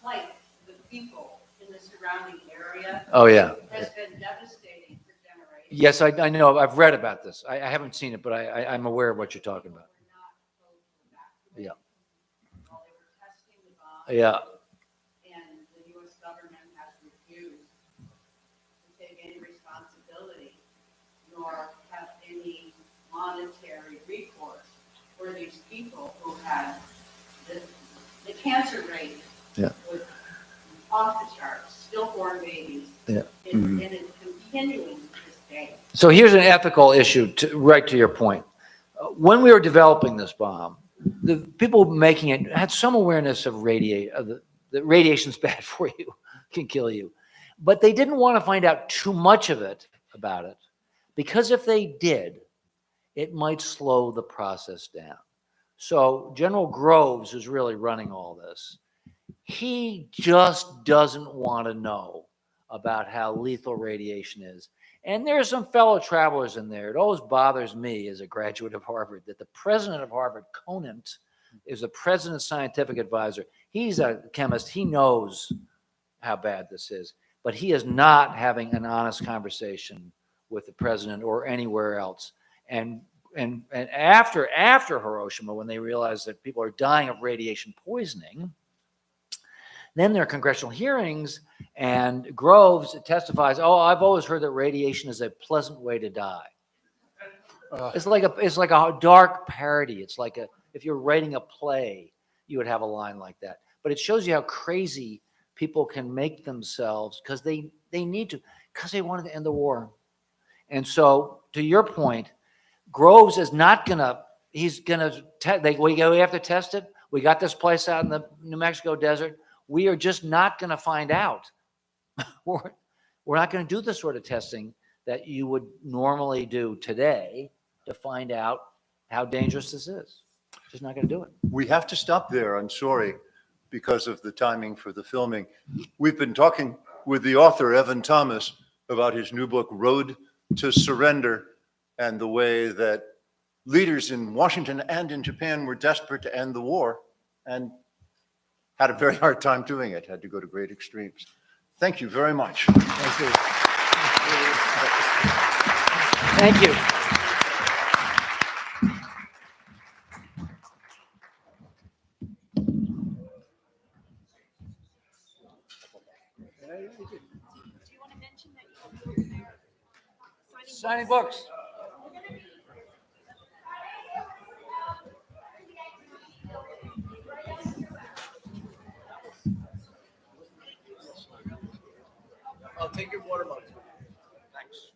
L: plight of the people in the surrounding area
J: Oh, yeah.
L: has been devastating for generations.
J: Yes, I know. I've read about this. I haven't seen it, but I'm aware of what you're talking about.
L: We're not supposed to evacuate
J: Yeah.
L: while they were testing the bomb.
J: Yeah.
L: And the U.S. government has refused to take any responsibility nor have any monetary recourse for these people who had the cancer rate
J: Yeah.
L: was off the charts, stillborn babies.
J: Yeah.
L: And it's continuing to this day.
J: So here's an ethical issue, right to your point. When we were developing this bomb, the people making it had some awareness of that radiation's bad for you, can kill you. But they didn't want to find out too much of it about it, because if they did, it might slow the process down. So General Groves, who's really running all this, he just doesn't want to know about how lethal radiation is. And there are some fellow travelers in there. It always bothers me as a graduate of Harvard that the president of Harvard, Conant, is the president's scientific advisor. He's a chemist. He knows how bad this is, but he is not having an honest conversation with the president or anywhere else. And after Hiroshima, when they realized that people are dying of radiation poisoning, then there are congressional hearings, and Groves testifies, "Oh, I've always heard that radiation is a pleasant way to die." It's like a dark parody. It's like if you're writing a play, you would have a line like that. But it shows you how crazy people can make themselves because they need to, because they wanted to end the war. And so, to your point, Groves is not gonna. He's gonna. We have to test it. We got this place out in the New Mexico desert. We are just not going to find out. We're not going to do the sort of testing that you would normally do today to find out how dangerous this is. Just not going to do it.
I: We have to stop there, I'm sorry, because of the timing for the filming. We've been talking with the author, Evan Thomas, about his new book, Road to Surrender, and the way that leaders in Washington and in Japan were desperate to end the war and had a very hard time doing it, had to go to great extremes. Thank you very much.
J: Thank you. Thank you. Signing books.
H: I'll take your water bottle. Thanks.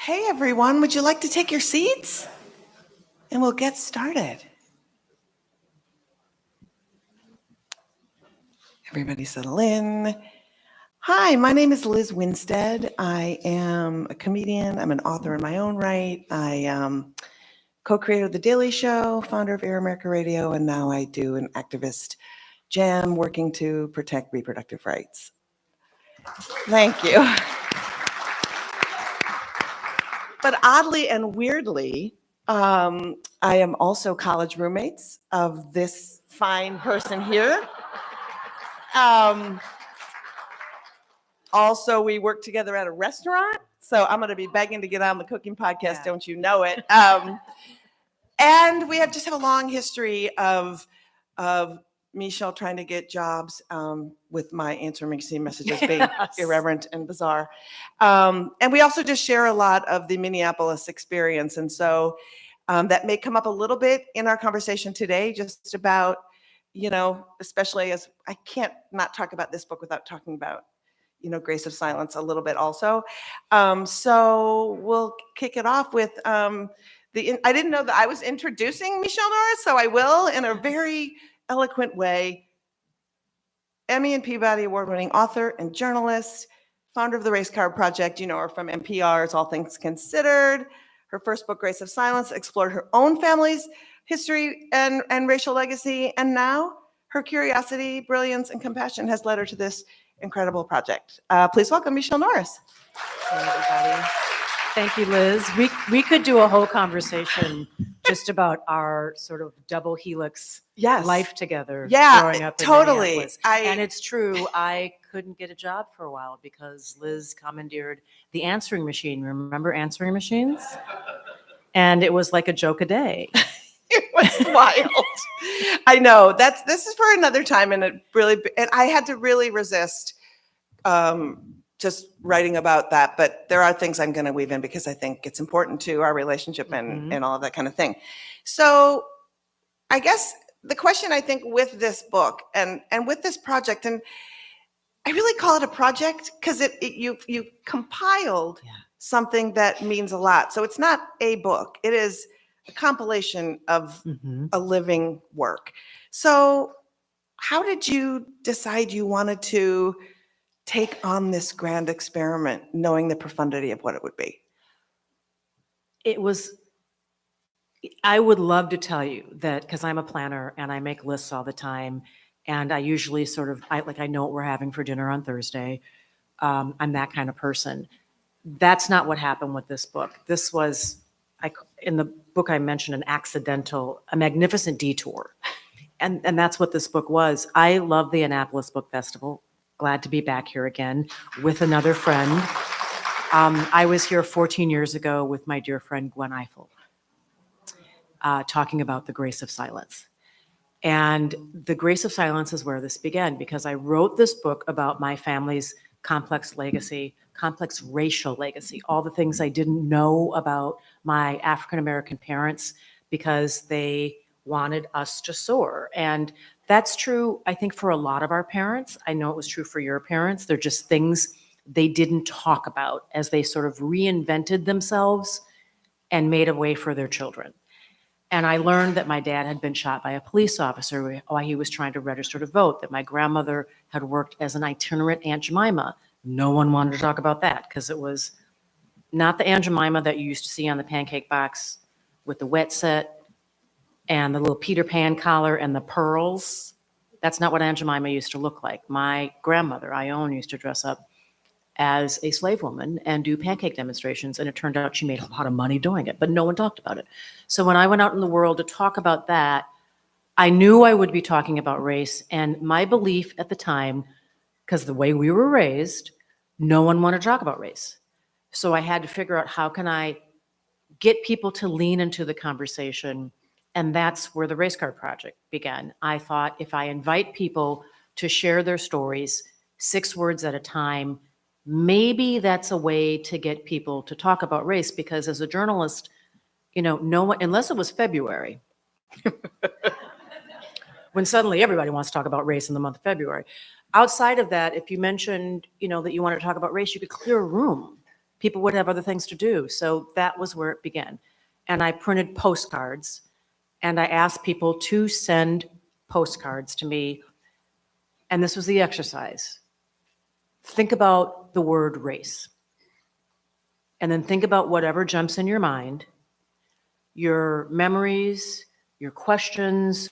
M: Hey, everyone, would you like to take your seats? And we'll get started. Everybody settle in. Hi, my name is Liz Winstead. I am a comedian. I'm an author in my own right. I co-creator of The Daily Show, founder of Air America Radio, and now I do an activist jam working to protect reproductive rights. Thank you. But oddly and weirdly, I am also college roommates of this fine person here. Also, we work together at a restaurant, so I'm going to be begging to get on the cooking podcast, don't you know it? And we just have a long history of Michelle trying to get jobs with my answering machine messages being irreverent and bizarre. And we also just share a lot of the Minneapolis experience. And so that may come up a little bit in our conversation today, just about, especially as I can't not talk about this book without talking about, Grace of Silence a little bit also. So we'll kick it off with I didn't know that I was introducing Michelle Norris, so I will in a very eloquent way. Emmy and Peabody Award-winning author and journalist, founder of the Race Car Project, her from NPR's All Things Considered. Her first book, Grace of Silence, explored her own family's history and racial legacy, and now her curiosity, brilliance, and compassion has led her to this incredible project. Please welcome Michelle Norris.
N: Hey, everybody. Thank you, Liz. We could do a whole conversation just about our sort of double helix life together growing up in Minneapolis. And it's true, I couldn't get a job for a while because Liz commandeered the answering machine. Remember answering machines? And it was like a joke a day.
M: It was wild. I know. This is for another time, and I had to really resist just writing about that. But there are things I'm going to weave in because I think it's important to our relationship and all of that kind of thing. So I guess the question I think with this book and with this project, and I really call it a project because you compiled something that means a lot. So it's not a book. It is a compilation of a living work. So how did you decide you wanted to take on this grand experiment, knowing the profundity of what it would be?
N: I would love to tell you that, because I'm a planner and I make lists all the time, and I usually I know what we're having for dinner on Thursday. I'm that kind of person. That's not what happened with this book. This was, in the book I mentioned, a magnificent detour. And that's what this book was. I love the Annapolis Book Festival. Glad to be back here again with another friend. I was here 14 years ago with my dear friend Gwen Eiffel, talking about the Grace of Silence. And the Grace of Silence is where this began, because I wrote this book about my family's complex legacy, complex racial legacy, all the things I didn't know about my African-American parents because they wanted us to soar. And that's true, I think, for a lot of our parents. I know it was true for your parents. They're just things they didn't talk about as they sort of reinvented themselves and made a way for their children. And I learned that my dad had been shot by a police officer while he was trying to register to vote, that my grandmother had worked as an itinerant Aunt Jemima. No one wanted to talk about that because it was not the Aunt Jemima that you used to see on the pancake box with the wet set and the little Peter Pan collar and the pearls. That's not what Aunt Jemima used to look like. My grandmother, Ione, used to dress up as a slave woman and do pancake demonstrations, and it turned out she made a lot of money doing it, but no one talked about it. So when I went out in the world to talk about that, I knew I would be talking about race, and my belief at the time, because the way we were raised, no one wanted to talk about race. So I had to figure out, how can I get people to lean into the conversation? And that's where the Race Car Project began. I thought, if I invite people to share their stories 6 words at a time, maybe that's a way to get people to talk about race. Because as a journalist, no one, unless it was February, when suddenly everybody wants to talk about race in the month of February. Outside of that, if you mentioned, that you wanted to talk about race, you could clear a room People would have other things to do. So that was where it began. And I printed postcards, and I asked people to send postcards to me. And this was the exercise. Think about the word race. And then think about whatever jumps in your mind, your memories, your questions,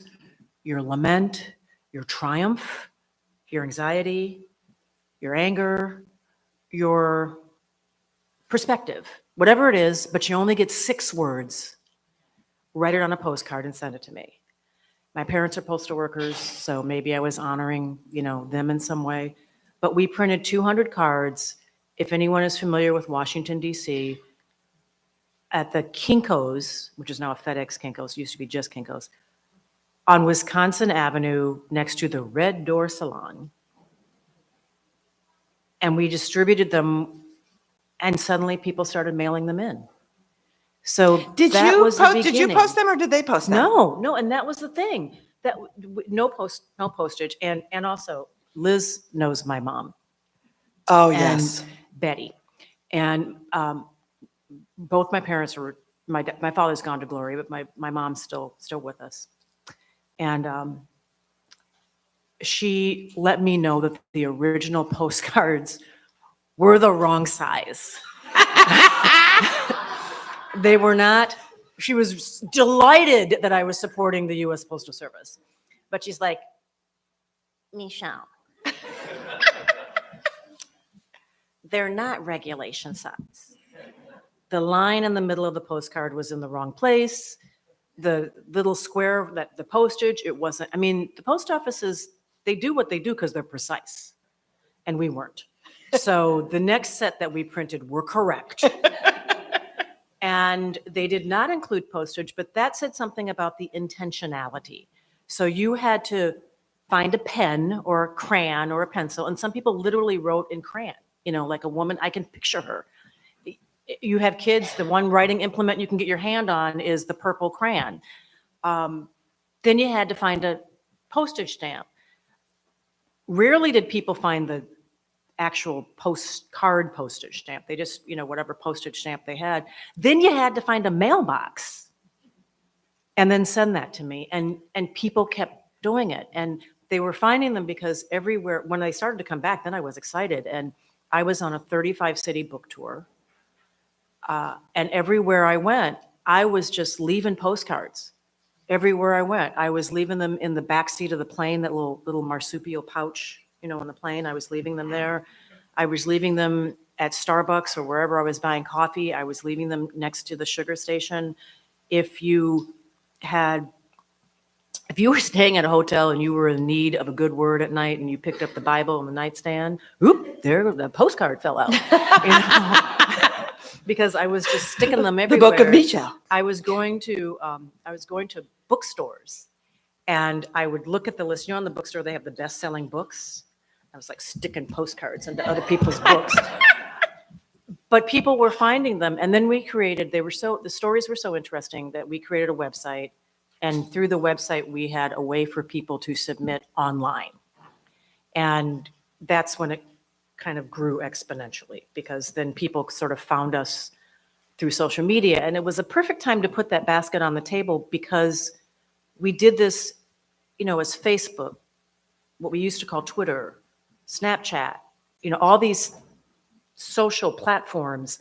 N: your lament, your triumph, your anxiety, your anger, your perspective, whatever it is, but you only get 6 words. Write it on a postcard and send it to me. My parents are postal workers, so maybe I was honoring, them in some way. But we printed 200 cards. If anyone is familiar with Washington, D.C., at the Kinko's, which is now a FedEx Kinko's, used to be just Kinko's, on Wisconsin Avenue next to the Red Door Salon. And we distributed them, and suddenly people started mailing them in. So
M: Did
N: that
M: you
N: was the
M: post? Did you
N: beginning.
M: post them or did they post them?
N: No, and that was the thing. That no postage, and also Liz knows my mom.
M: Oh
N: and
M: yes.
N: Betty, and both my parents were. My father's gone to glory, but my mom's still with us, and she let me know that the original postcards were the wrong size. They were not. She was delighted that I was supporting the U.S. Postal Service. But she's like, Michelle, they're not regulation size. The line in the middle of the postcard was in the wrong place. The little square, the postage, it wasn't. I mean, the post offices, they do what they do because they're precise. And we weren't. So the next set that we printed were correct. And they did not include postage, but that said something about the intentionality. So you had to find a pen or a crayon or a pencil, and some people literally wrote in crayon, like a woman, I can picture her. You have kids, the one writing implement you can get your hand on is the purple crayon. Then you had to find a postage stamp. Rarely did people find the actual postcard postage stamp. They just, whatever postage stamp they had. Then you had to find a mailbox and then send that to me. And people kept doing it. And they were finding them because everywhere, when they started to come back, then I was excited. And I was on a 35-city book tour. And everywhere I went, I was just leaving postcards. Everywhere I went, I was leaving them in the back seat of the plane, that little marsupial pouch, in the plane. I was leaving them there. I was leaving them at Starbucks or wherever I was buying coffee. I was leaving them next to the sugar station. If you were staying at a hotel and you were in need of a good word at night and you picked up the Bible on the nightstand, the postcard fell out. Because I was just sticking them everywhere.
M: The Book of Michelle.
N: I was going to bookstores, and I would look at the list. On the bookstore, they have the best-selling books. I was like sticking postcards into other people's books. But people were finding them, and then the stories were so interesting that we created a website, and through the website, we had a way for people to submit online. And that's when it kind of grew exponentially, because then people sort of found us through social media. And it was a perfect time to put that basket on the table, because we did this, as Facebook, what we used to call Twitter, Snapchat, all these social platforms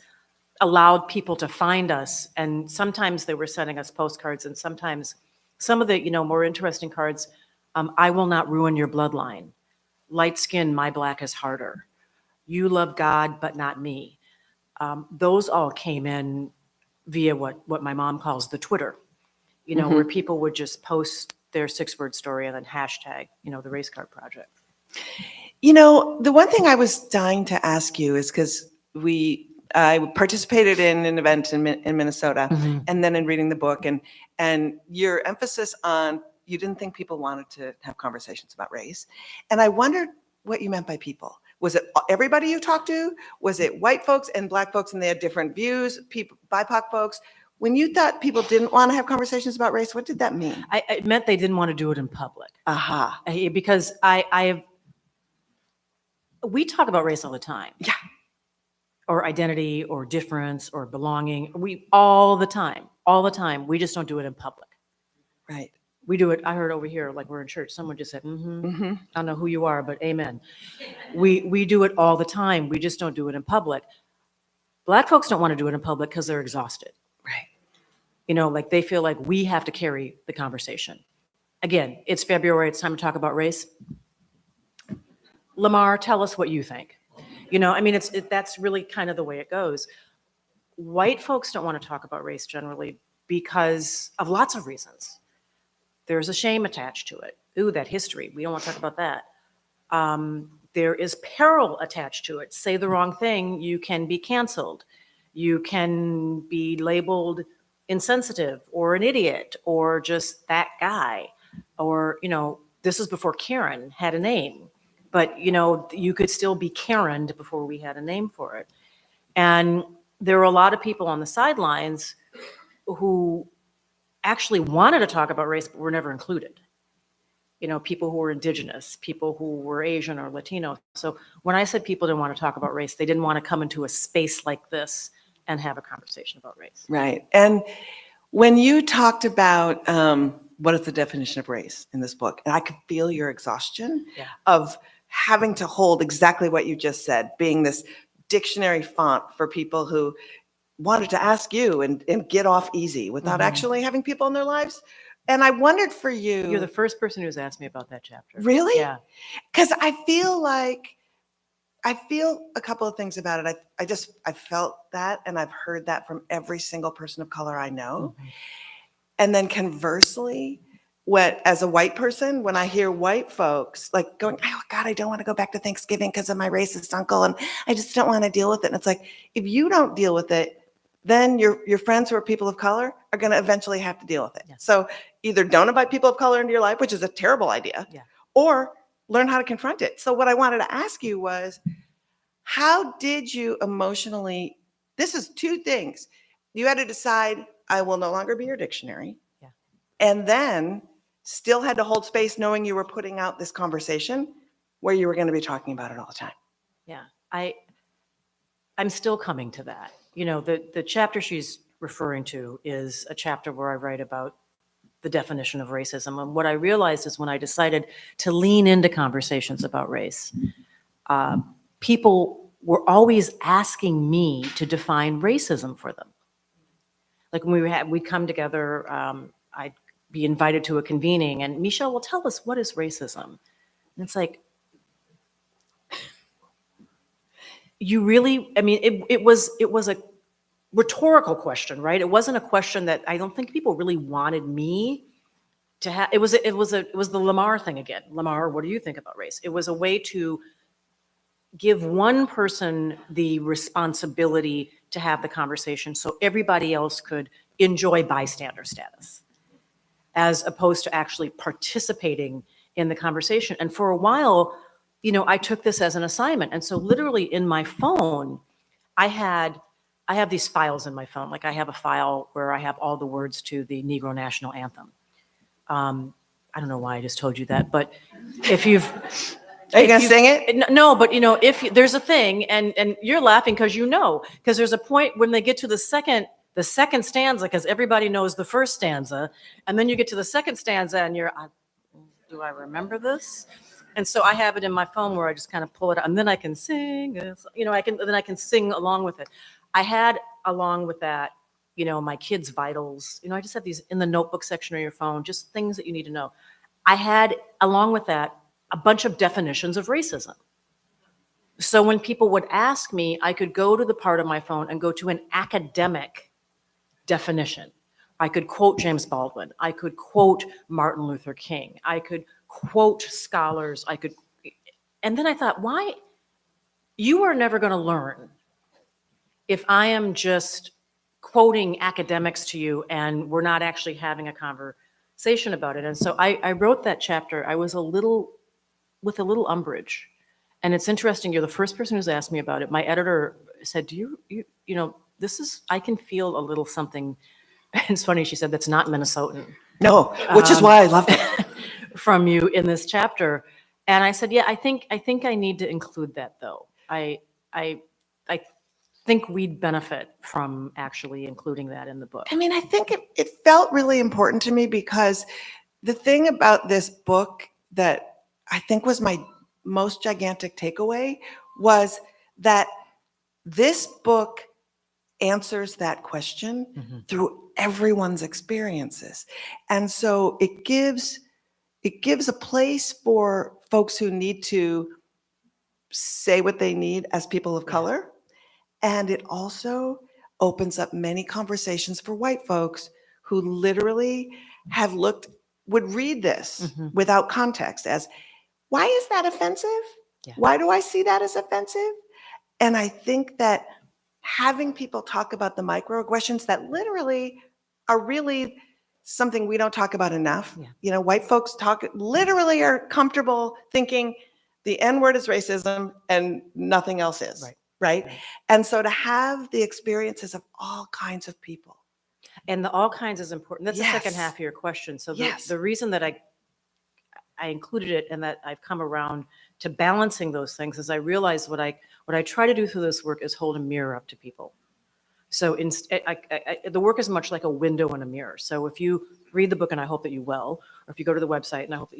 N: allowed people to find us. And sometimes they were sending us postcards, and sometimes some of the, more interesting cards, I will not ruin your bloodline. Light skin, my black is harder. You love God, but not me. Those all came in via what my mom calls the Twitter, where people would just post their 6-word story and then hashtag, the Race Card Project.
M: The one thing I was dying to ask you is because I participated in an event in Minnesota, and then in reading the book, and your emphasis on, you didn't think people wanted to have conversations about race. And I wondered what you meant by people. Was it everybody you talked to? Was it white folks and black folks and they had different views, people, BIPOC folks? When you thought people didn't want to have conversations about race, what did that mean?
N: It meant they didn't want to do it in public.
M: Aha.
N: Because we talk about race all the time.
M: Yeah.
N: or identity or difference or belonging. We all the time. We just don't do it in public.
M: Right.
N: We do it. I heard over here, like we're in church, someone just said,
M: Mm-hmm.
N: I don't know who you are, but amen. We do it all the time. We just don't do it in public. Black folks don't want to do it in public because they're exhausted.
M: Right.
N: You know, like they feel like we have to carry the conversation. Again, it's February. It's time to talk about race. Lamar, tell us what you think. You know, I mean, that's really kind of the way it goes. White folks don't want to talk about race generally because of lots of reasons. There's a shame attached to it. Ooh, that history. We don't want to talk about that. There is peril attached to it. Say the wrong thing, you can be canceled. You can be labeled insensitive or an idiot or just that guy. Or, you know, this is before Karen had a name. But, you know, you could still be Karened before we had a name for it. And there were a lot of people on the sidelines who actually wanted to talk about race, but were never included. You know, people who were indigenous, people who were Asian or Latino. So when I said people didn't want to talk about race, they didn't want to come into a space like this and have a conversation about race.
M: Right. And when you talked about what is the definition of race in this book, and I could feel your exhaustion of having to hold exactly what you just said, being this dictionary font for people who wanted to ask you and get off easy without actually having people in their lives. And I wondered for you.
N: You're the first person who's asked me about that chapter.
M: Really?
N: Yeah.
M: Because I feel a couple of things about it. I felt that, and I've heard that from every single person of color I know.
N: Mm-hmm.
M: And then conversely, as a white person, when I hear white folks like going, oh God, I don't want to go back to Thanksgiving because of my racist uncle, and I just don't want to deal with it. And it's like, if you don't deal with it, then your friends who are people of color are going to eventually have to deal with it.
N: Yes.
M: So either don't invite people of color into your life, which is a terrible idea, or learn how to confront it. So what I wanted to ask you was, how did you emotionally, this is two things. You had to decide, I will no longer be your dictionary.
N: Yeah.
M: And then still had to hold space knowing you were putting out this conversation where you were going to be talking about it all the time.
N: Yeah. I'm still coming to that. You know, the chapter she's referring to is a chapter where I write about the definition of racism. And what I realized is when I decided to lean into conversations about race, people were always asking me to define racism for them. Like when we'd come together, I'd be invited to a convening and Michelle will tell us, what is racism? And it's like, you really, I mean, it was a rhetorical question, right? It wasn't a question that I don't think people really wanted me to have. It was the Lamar thing again. Lamar, what do you think about race? It was a way to give one person the responsibility to have the conversation so everybody else could enjoy bystander status, as opposed to actually participating in the conversation. And for a while, you know, I took this as an assignment. And so literally in my phone, I have these files in my phone. Like I have a file where I have all the words to the Negro National Anthem. I don't know why I just told you that, but if you've...
M: Are you going to sing it?
N: No, but you know, if there's a thing, and you're laughing because you know, because there's a point when they get to the second stanza, because everybody knows the first stanza, and then you get to the second stanza and you're, do I remember this? And so I have it in my phone where I just kind of pull it out, and then I can sing, you know, then I can sing along with it. I had along with that, you know, my kids' vitals, you know, I just have these in the notebook section of your phone, just things that you need to know. I had along with that a bunch of definitions of racism. So when people would ask me, I could go to the part of my phone and go to an academic definition. I could quote James Baldwin. I could quote Martin Luther King. I could quote scholars. And then I thought, why? You are never going to learn if I am just quoting academics to you and we're not actually having a conversation about it. And so I wrote that chapter. I was with a little umbrage. And it's interesting, you're the first person who's asked me about it. My editor said, you know, I can feel a little something. It's funny, she said, that's not Minnesotan.
M: No, which is why I love it.
N: From you in this chapter. And I said, yeah, I think I need to include that though. I think we'd benefit from actually including that in the book?
M: I mean, I think it felt really important to me because the thing about this book that I think was my most gigantic takeaway was that this book answers that question through everyone's experiences. And so it gives a place for folks who need to say what they need as people of color. And it also opens up many conversations for white folks who literally would read this without context as, why is that offensive?
N: Yeah.
M: Why do I see that as offensive? And I think that having people talk about the microaggressions that literally are really something we don't talk about enough.
N: Yeah.
M: You know, white folks literally are comfortable thinking the N word is racism and nothing else is.
N: Right.
M: Right.
N: Right.
M: And so to have the experiences of all kinds of people.
N: And the all kinds is important. That's the second
M: Yes.
N: half of your question. So
M: Yes.
N: the reason that I included it and that I've come around to balancing those things is I realized what I try to do through this work is hold a mirror up to people. So the work is much like a window and a mirror. So if you read the book, and I hope that you will, or if you go to the website, and I hope that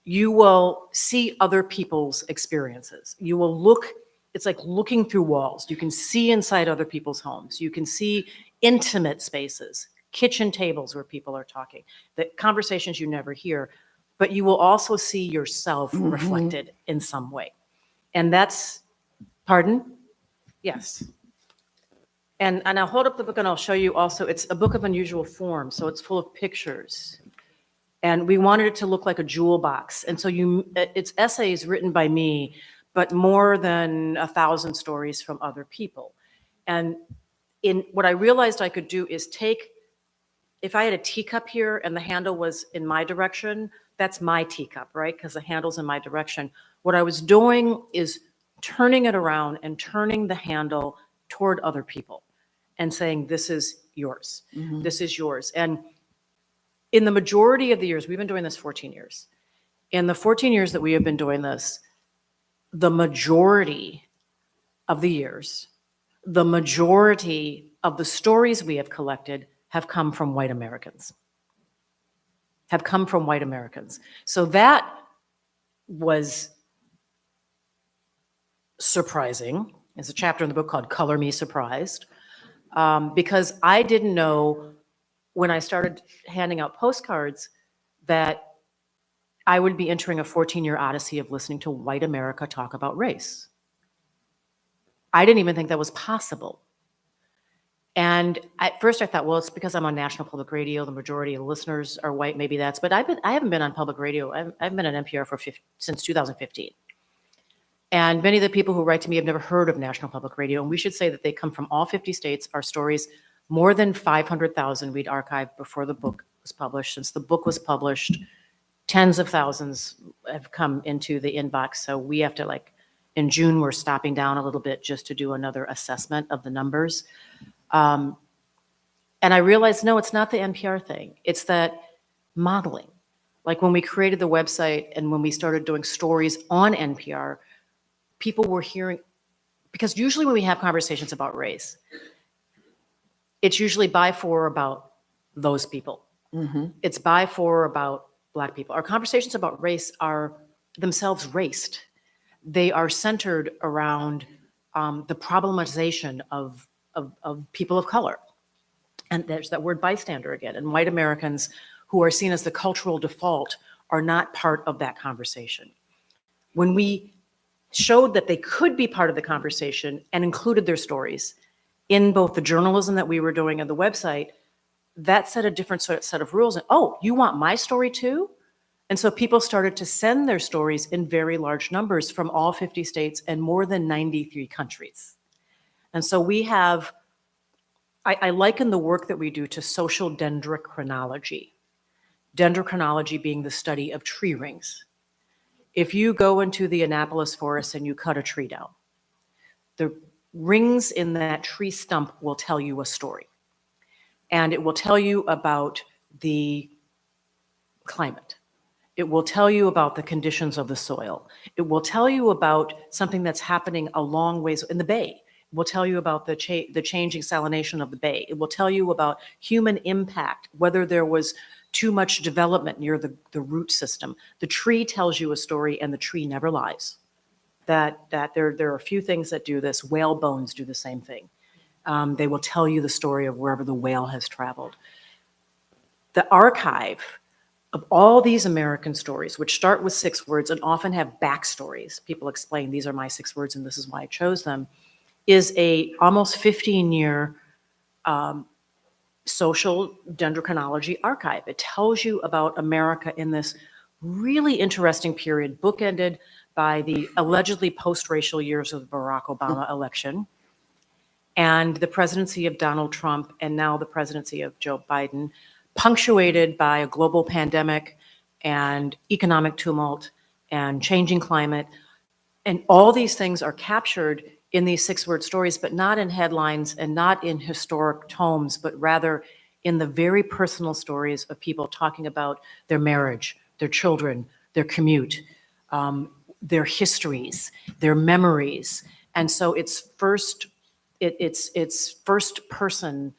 N: you will see other people's experiences. You will look, it's like looking through walls. You can see inside other people's homes. You can see intimate spaces, kitchen tables where people are talking, the conversations you never hear, but you will also see yourself reflected in some way. And that's, pardon? Yes. And I'll hold up the book and I'll show you also, it's a book of unusual form, so it's full of pictures. And we wanted it to look like a jewel box. And so it's essays written by me, but more than 1,000 stories from other people. And what I realized I could do is if I had a teacup here and the handle was in my direction, that's my teacup, right? Because the handle's in my direction. What I was doing is turning it around and turning the handle toward other people and saying, this is yours. This is yours. And in the majority of the years, we've been doing this 14 years. In the 14 years that we have been doing this, the majority of the years, the majority of the stories we have collected have come from white Americans. So that was surprising. There's a chapter in the book called Color Me Surprised, because I didn't know when I started handing out postcards that I would be entering a 14-year odyssey of listening to white America talk about race. I didn't even think that was possible. And at first I thought, well, it's because I'm on National Public Radio. The majority of the listeners are white. Maybe that's, but I haven't been on public radio. I've been on NPR since 2015. And many of the people who write to me have never heard of National Public Radio. And we should say that they come from all 50 states. Our stories, more than 500,000 we'd archived before the book was published. Since the book was published, tens of thousands have come into the inbox. So we have to, in June, we're stopping down a little bit just to do another assessment of the numbers. And I realized, no, it's not the NPR thing. It's that modeling. Like when we created the website and when we started doing stories on NPR, people were hearing, because usually when we have conversations about race, it's usually by, for, about those people. It's by, for, about Black people. Our conversations about race are themselves raced. They are centered around the problematization of people of color. And there's that word bystander again. And white Americans who are seen as the cultural default are not part of that conversation. When we showed that they could be part of the conversation and included their stories in both the journalism that we were doing and the website, that set a different set of rules. And, oh, you want my story too? And so people started to send their stories in very large numbers from all 50 states and more than 93 countries. And so we have, I liken the work that we do to social dendrochronology. Dendrochronology being the study of tree rings. If you go into the Annapolis forest and you cut a tree down, the rings in that tree stump will tell you a story. And it will tell you about the climate. It will tell you about the conditions of the soil. It will tell you about something that's happening a long ways in the bay. It will tell you about the changing salination of the bay. It will tell you about human impact, whether there was too much development near the root system. The tree tells you a story, and the tree never lies. That there are a few things that do this. Whale bones do the same thing. They will tell you the story of wherever the whale has traveled. The archive of all these American stories, which start with 6 words and often have backstories, people explain these are my 6 words and this is why I chose them, is a almost 15-year social dendrochronology archive. It tells you about America in this really interesting period, bookended by the allegedly post-racial years of the Barack Obama election and the presidency of Donald Trump, and now the presidency of Joe Biden, punctuated by a global pandemic and economic tumult and changing climate. And all these things are captured in these 6-word stories, but not in headlines and not in historic tomes, but rather in the very personal stories of people talking about their marriage, their children, their commute, their histories, their memories. And so it's first person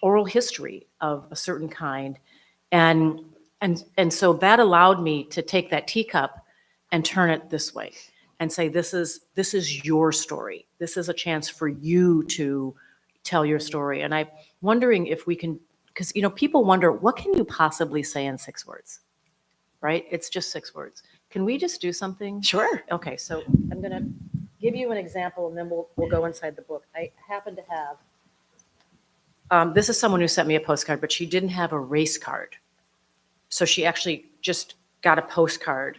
N: oral history of a certain kind. And so that allowed me to take that teacup and turn it this way and say, this is your story. This is a chance for you to tell your story. And I'm wondering if we can, because people wonder, what can you possibly say in 6 words, right? It's just 6 words. Can we just do something?
M: Sure.
N: Okay, so I'm gonna give you an example and then we'll go inside the book. I happen to have, this is someone who sent me a postcard, but she didn't have a race card. So she actually just got a postcard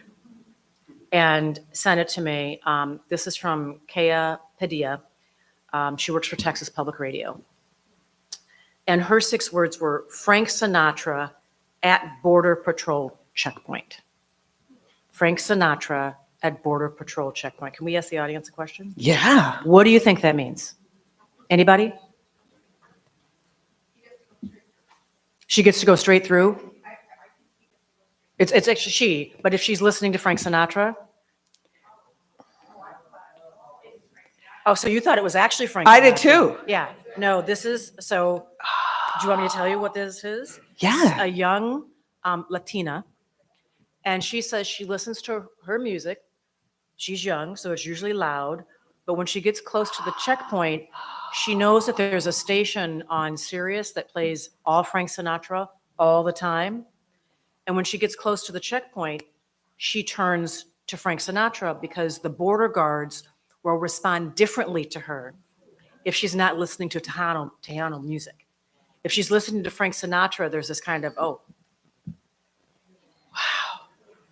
N: and sent it to me. This is from Kea Padilla. She works for Texas Public Radio. And her 6 words were Frank Sinatra at Border Patrol checkpoint. Frank Sinatra at Border Patrol checkpoint. Can we ask the audience a question?
M: Yeah.
N: What do you think that means? Anybody? She gets to go straight through? It's actually she, but if she's listening to Frank Sinatra? Oh, so you thought it was actually Frank Sinatra?
M: I did too.
N: Yeah. No, this is, so do you want me to tell you what this is?
M: Yeah.
N: A young Latina, and she says she listens to her music. She's young, so it's usually loud, but when she gets close to the checkpoint, she knows that there's a station on Sirius that plays all Frank Sinatra all the time. And when she gets close to the checkpoint, she turns to Frank Sinatra because the border guards will respond differently to her if she's not listening to Tejano music. If she's listening to Frank Sinatra, there's this kind of, oh, wow.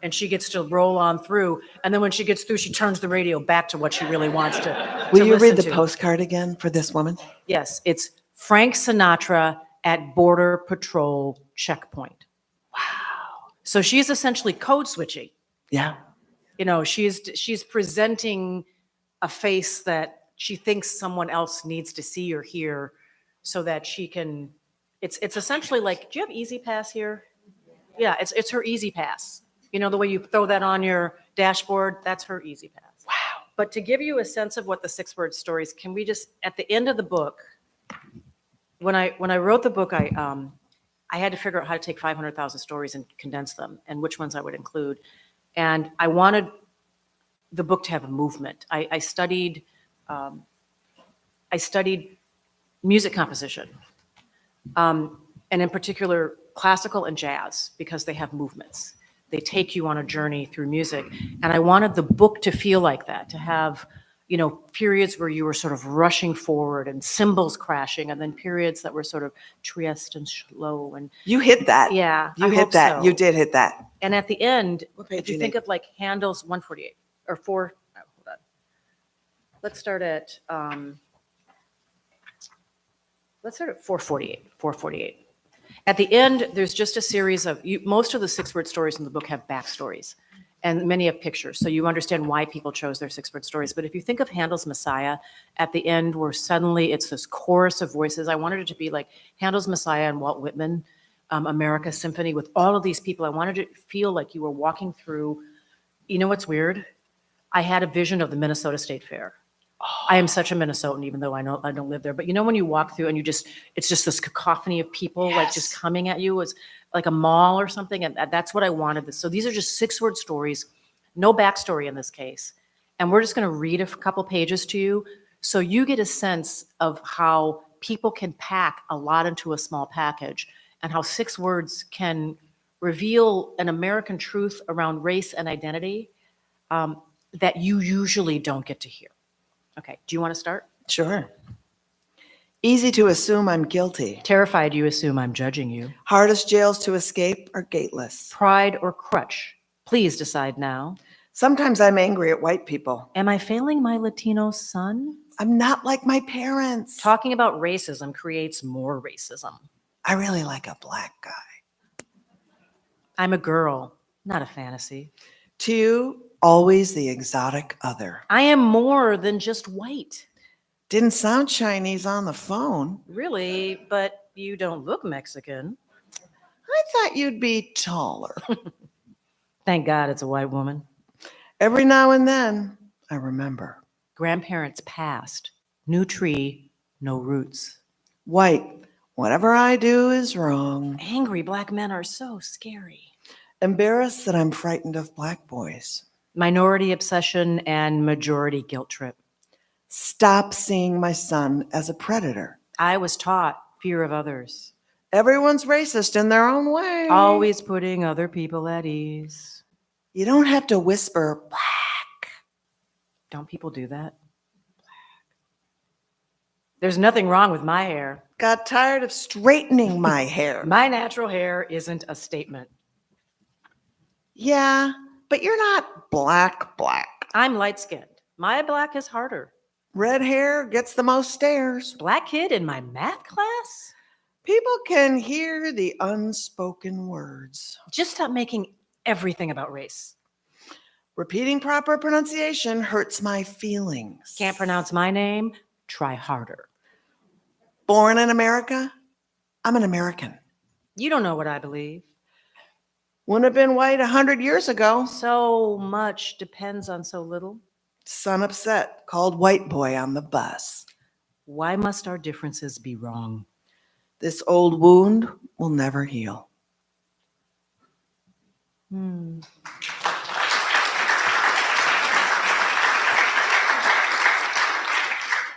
N: And she gets to roll on through. And then when she gets through, she turns the radio back to what she really wants to
M: Will you read
N: listen
M: the
N: to.
M: postcard again for this woman?
N: Yes, it's Frank Sinatra at Border Patrol checkpoint. Wow. So she's essentially code switching.
M: Yeah.
N: She's presenting a face that she thinks someone else needs to see or hear so that she can, it's essentially like, do you have Easy Pass here? Yeah, it's her Easy Pass. The way you throw that on your dashboard, that's her Easy Pass. Wow. But to give you a sense of what the 6-word stories, can we just, at the end of the book, when I wrote the book, I had to figure out how to take 500,000 stories and condense them and which ones I would include. And I wanted the book to have a movement. I studied music composition, and in particular classical and jazz, because they have movements. They take you on a journey through music. And I wanted the book to feel like that, to have, periods where you were sort of rushing forward and cymbals crashing, and then periods that were sort of trieste and slow. And
M: You hit that.
N: yeah,
M: You
N: I
M: hit
N: hope
M: that.
N: so.
M: You did hit that.
N: And at the end,
M: What page
N: if you
M: you
N: think
M: need?
N: of like Handel's 148 or 4, oh, hold on. Let's start at 448. 448. At the end, there's just a series of, most of the 6-word stories in the book have backstories, and many have pictures, so you understand why people chose their 6-word stories. But if you think of Handel's Messiah, at the end where suddenly it's this chorus of voices, I wanted it to be like Handel's Messiah and Walt Whitman, America Symphony, with all of these people. I wanted it to feel like you were walking through, what's weird? I had a vision of the Minnesota State Fair. Oh. I am such a Minnesotan, even though I don't live there. But you know, when you walk through and it's just this cacophony of people like just coming at you. It's like a mall or something. And that's what I wanted. So these are just 6-word stories, no backstory in this case. And we're just going to read a couple pages to you so you get a sense of how people can pack a lot into a small package and how 6 words can reveal an American truth around race and identity that you usually don't get to hear. Okay, do you want to start?
M: Sure. Easy to assume I'm guilty.
N: Terrified you assume I'm judging you.
M: Hardest jails to escape are gateless.
N: Pride or crutch? Please decide now.
M: Sometimes I'm angry at white people.
N: Am I failing my Latino son?
M: I'm not like my parents.
N: Talking about racism creates more racism.
M: I really like a black guy.
N: I'm a girl, not a fantasy.
M: To you, always the exotic other.
N: I am more than just white.
M: Didn't sound Chinese on the phone.
N: Really, but you don't look Mexican.
M: I thought you'd be taller.
N: Thank God it's a white woman.
M: Every now and then, I remember.
N: Grandparents passed. New tree, no roots.
M: White, whatever I do is wrong.
N: Angry black men are so scary.
M: Embarrassed that I'm frightened of black boys.
N: Minority obsession and majority guilt trip.
M: Stop seeing my son as a predator.
N: I was taught fear of others.
M: Everyone's racist in their own way.
N: Always putting other people at ease.
M: You don't have to whisper black.
N: Don't people do that? Black. There's nothing wrong with my hair.
M: Got tired of straightening my hair.
N: My natural hair isn't a statement.
M: Yeah, but you're not black.
N: I'm light-skinned. My black is harder.
M: Red hair gets the most stares.
N: Black kid in my math class?
M: People can hear the unspoken words.
N: Just stop making everything about race.
M: Repeating proper pronunciation hurts my feelings.
N: Can't pronounce my name? Try harder.
M: Born in America? I'm an American.
N: You don't know what I believe.
M: Wouldn't have been white 100 years ago.
N: So much depends on so little.
M: Son upset, called white boy on the bus.
N: Why must our differences be wrong?
M: This old wound will never heal.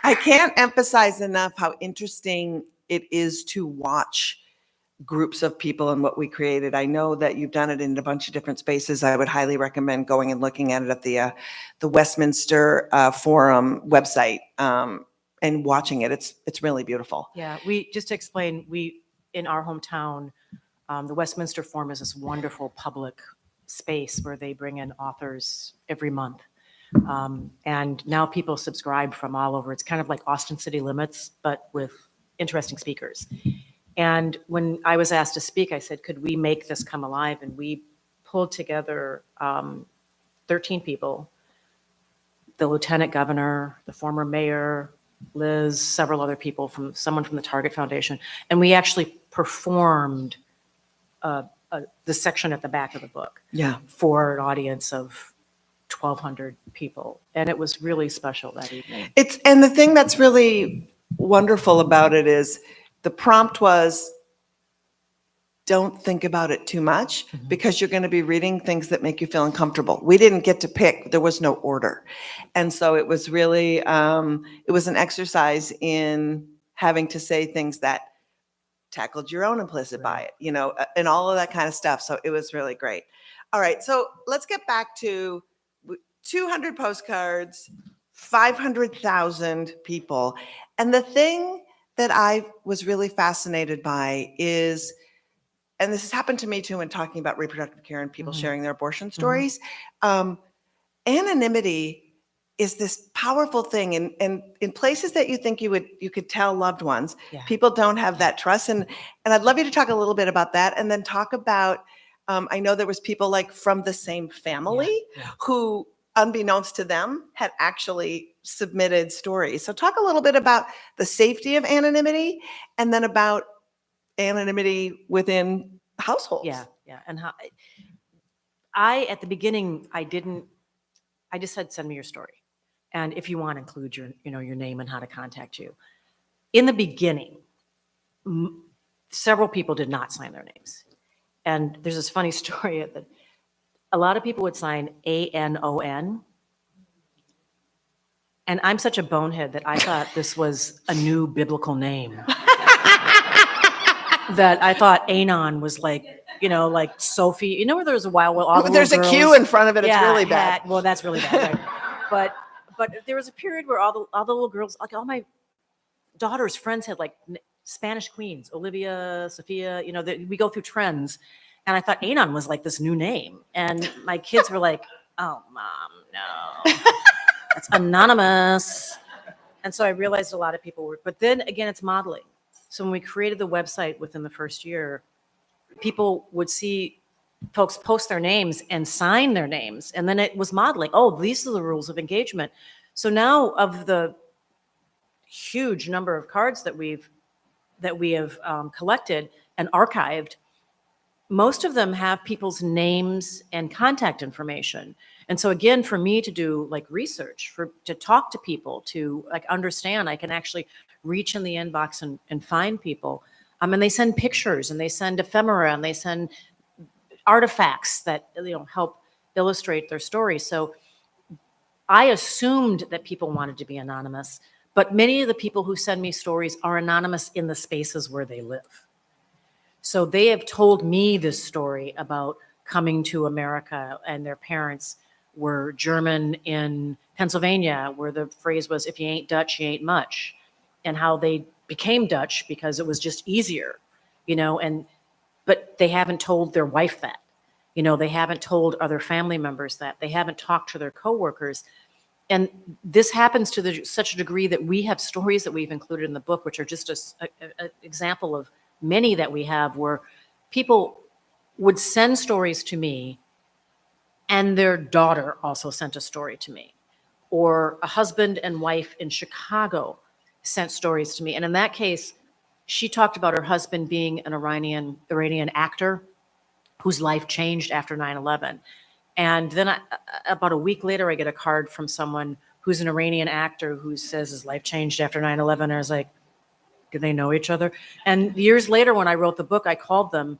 M: I can't emphasize enough how interesting it is to watch groups of people and what we created. I know that you've done it in a bunch of different spaces. I would highly recommend going and looking at it at the Westminster Forum website and watching it. It's really beautiful.
N: Yeah, just to explain, in our hometown, the Westminster Forum is this wonderful public space where they bring in authors every month. And now people subscribe from all over. It's kind of like Austin City Limits, but with interesting speakers. And when I was asked to speak, I said, could we make this come alive? And we pulled together 13 people, the lieutenant governor, the former mayor, Liz, several other people, someone from the Target Foundation. And we actually performed the section at the back of the book for an audience of 1,200 people. And it was really special that evening.
M: And the thing that's really wonderful about it is the prompt was, don't think about it too much because you're going to be reading things that make you feel uncomfortable. We didn't get to pick. There was no order. And so it was really, it was an exercise in having to say things that tackled your own implicit bias, and all of that kind of stuff. So it was really great. All right. So let's get back to 200 postcards, 500,000 people. And the thing that I was really fascinated by is, and this has happened to me too in talking about reproductive care and people sharing their abortion stories, anonymity is this powerful thing. And in places that you think you could tell loved ones, people don't have that trust. And I'd love you to talk a little bit about that and then talk about, I know there was people like from the same family who, unbeknownst to them, had actually submitted stories. So talk a little bit about the safety of anonymity and then about anonymity within households.
N: Yeah. And how at the beginning, I just said, send me your story. And if you want, include your, your name and how to contact you. In the beginning, several people did not sign their names. And there's this funny story that a lot of people would sign ANON. And I'm such a bonehead that I thought this was a new biblical name. That I thought Anon was like, like Sophie. You know where there was a while where all the
M: There's a
N: little
M: Q
N: girls-
M: in front of it. It's really bad.
N: Well, that's really bad. Right? But there was a period where all the little girls, like all my daughter's friends had like Spanish queens, Olivia, Sophia, we go through trends. And I thought Anon was like this new name. And my kids were like, oh, Mom, no. It's anonymous. And so I realized a lot of people were, but then again, it's modeling. So when we created the website within the first year, people would see folks post their names and sign their names. And then it was modeling. Oh, these are the rules of engagement. So now of the huge number of cards that we have collected and archived, most of them have people's names and contact information. And so again, for me to do like research, to talk to people, to like understand, I can actually reach in the inbox and find people. And they send pictures and they send ephemera and they send artifacts that help illustrate their story. So I assumed that people wanted to be anonymous, but many of the people who send me stories are anonymous in the spaces where they live. So they have told me this story about coming to America and their parents were German in Pennsylvania, where the phrase was, if you ain't Dutch, you ain't much, and how they became Dutch because it was just easier, but they haven't told their wife that, they haven't told other family members that, they haven't talked to their coworkers. And this happens to such a degree that we have stories that we've included in the book, which are just an example of many that we have, where people would send stories to me and their daughter also sent a story to me, or a husband and wife in Chicago sent stories to me. And in that case, she talked about her husband being an Iranian actor whose life changed after 9/11. And then about a week later, I get a card from someone who's an Iranian actor who says his life changed after 9/11. And I was like, do they know each other? And years later, when I wrote the book, I called them.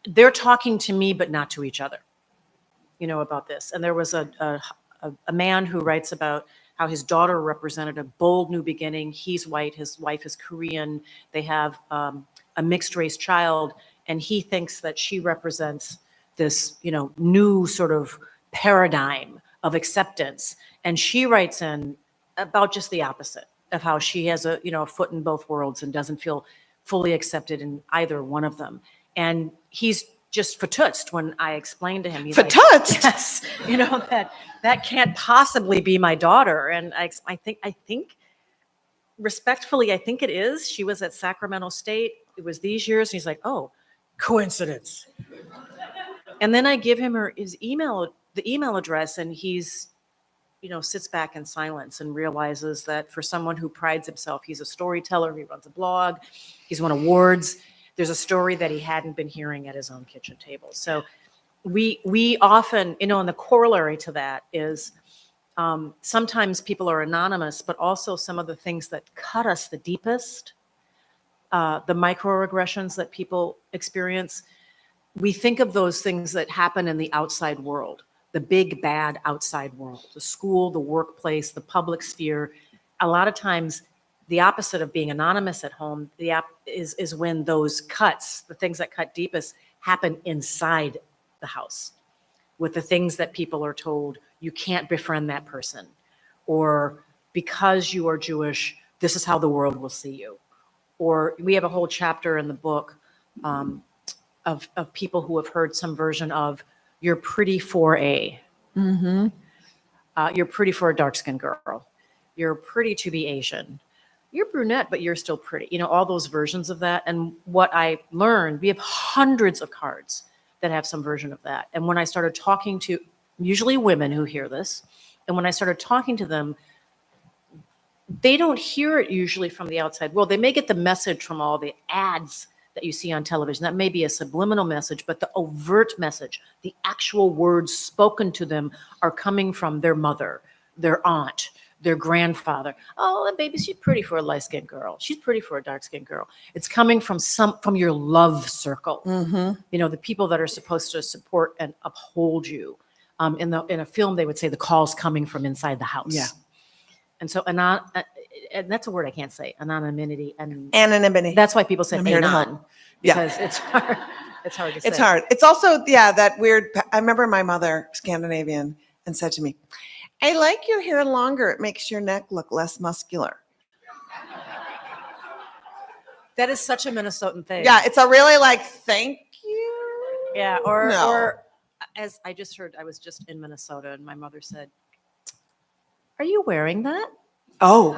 N: They're talking to me, but not to each other, about this. And there was a man who writes about how his daughter represented a bold new beginning. He's white, his wife is Korean. They have a mixed race child, and he thinks that she represents this, new sort of paradigm of acceptance. And she writes in about just the opposite, of how she has a foot in both worlds and doesn't feel fully accepted in either one of them. And he's just fatoutsed when I explained to him. He's
M: Fatoutsed?
N: Like, yes, that can't possibly be my daughter. And I think respectfully, I think it is. She was at Sacramento State. It was these years. And he's like, oh, coincidence. And then I give him the email address, and he's, sits back in silence and realizes that for someone who prides himself, he's a storyteller, he runs a blog, he's won awards. There's a story that he hadn't been hearing at his own kitchen table. So we often, and the corollary to that is sometimes people are anonymous, but also some of the things that cut us the deepest, the microaggressions that people experience, we think of those things that happen in the outside world, the big, bad outside world, the school, the workplace, the public sphere. A lot of times, the opposite of being anonymous at home, is when those cuts, the things that cut deepest, happen inside the house, with the things that people are told, you can't befriend that person, or because you are Jewish, this is how the world will see you. Or we have a whole chapter in the book of people who have heard some version of, you're pretty for you're pretty for a dark-skinned girl. You're pretty to be Asian. You're brunette, but you're still pretty. All those versions of that. And what I learned, we have hundreds of cards that have some version of that. And when I started talking to usually women who hear this, and when I started talking to them, they don't hear it usually from the outside world. They may get the message from all the ads that you see on television. That may be a subliminal message, but the overt message, the actual words spoken to them, are coming from their mother, their aunt, their grandfather. Oh, that baby, she's pretty for a light-skinned girl. She's pretty for a dark-skinned girl. It's coming from your love circle. You know, the people that are supposed to support and uphold you. In a film, they would say the call's coming from inside the house.
M: Yeah.
N: And so, and that's a word I can't say, anonymity. And
M: Anonymity.
N: that's why people say
M: I'm here to help.
N: anon,
M: Yeah.
N: because it's hard. It's hard to say.
M: It's hard. It's also, yeah, that weird. I remember my mother, Scandinavian, and said to me, I like your hair longer. It makes your neck look less muscular.
N: That is such a Minnesotan thing.
M: Yeah, it's a really like, thank you.
N: Yeah,
M: No.
N: or as I just heard, I was just in Minnesota and my mother said, "Are you wearing that?"
M: Oh,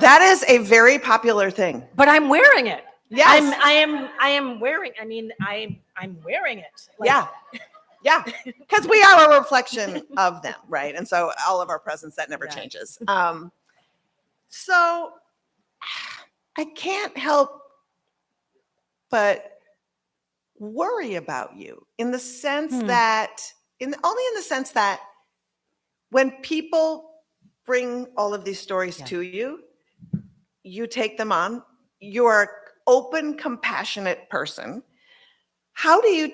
M: that is a very popular thing.
N: But I'm wearing it.
M: Yes.
N: I am wearing. I mean, I'm wearing it. Like,
M: Yeah. Yeah. Because we are a reflection of them, right? And so all of our presence, that never
N: Yeah.
M: changes. So I can't help but worry about you in the sense that, only in the sense that when people bring all of these stories to you, you take them on, you're an open, compassionate person. How do you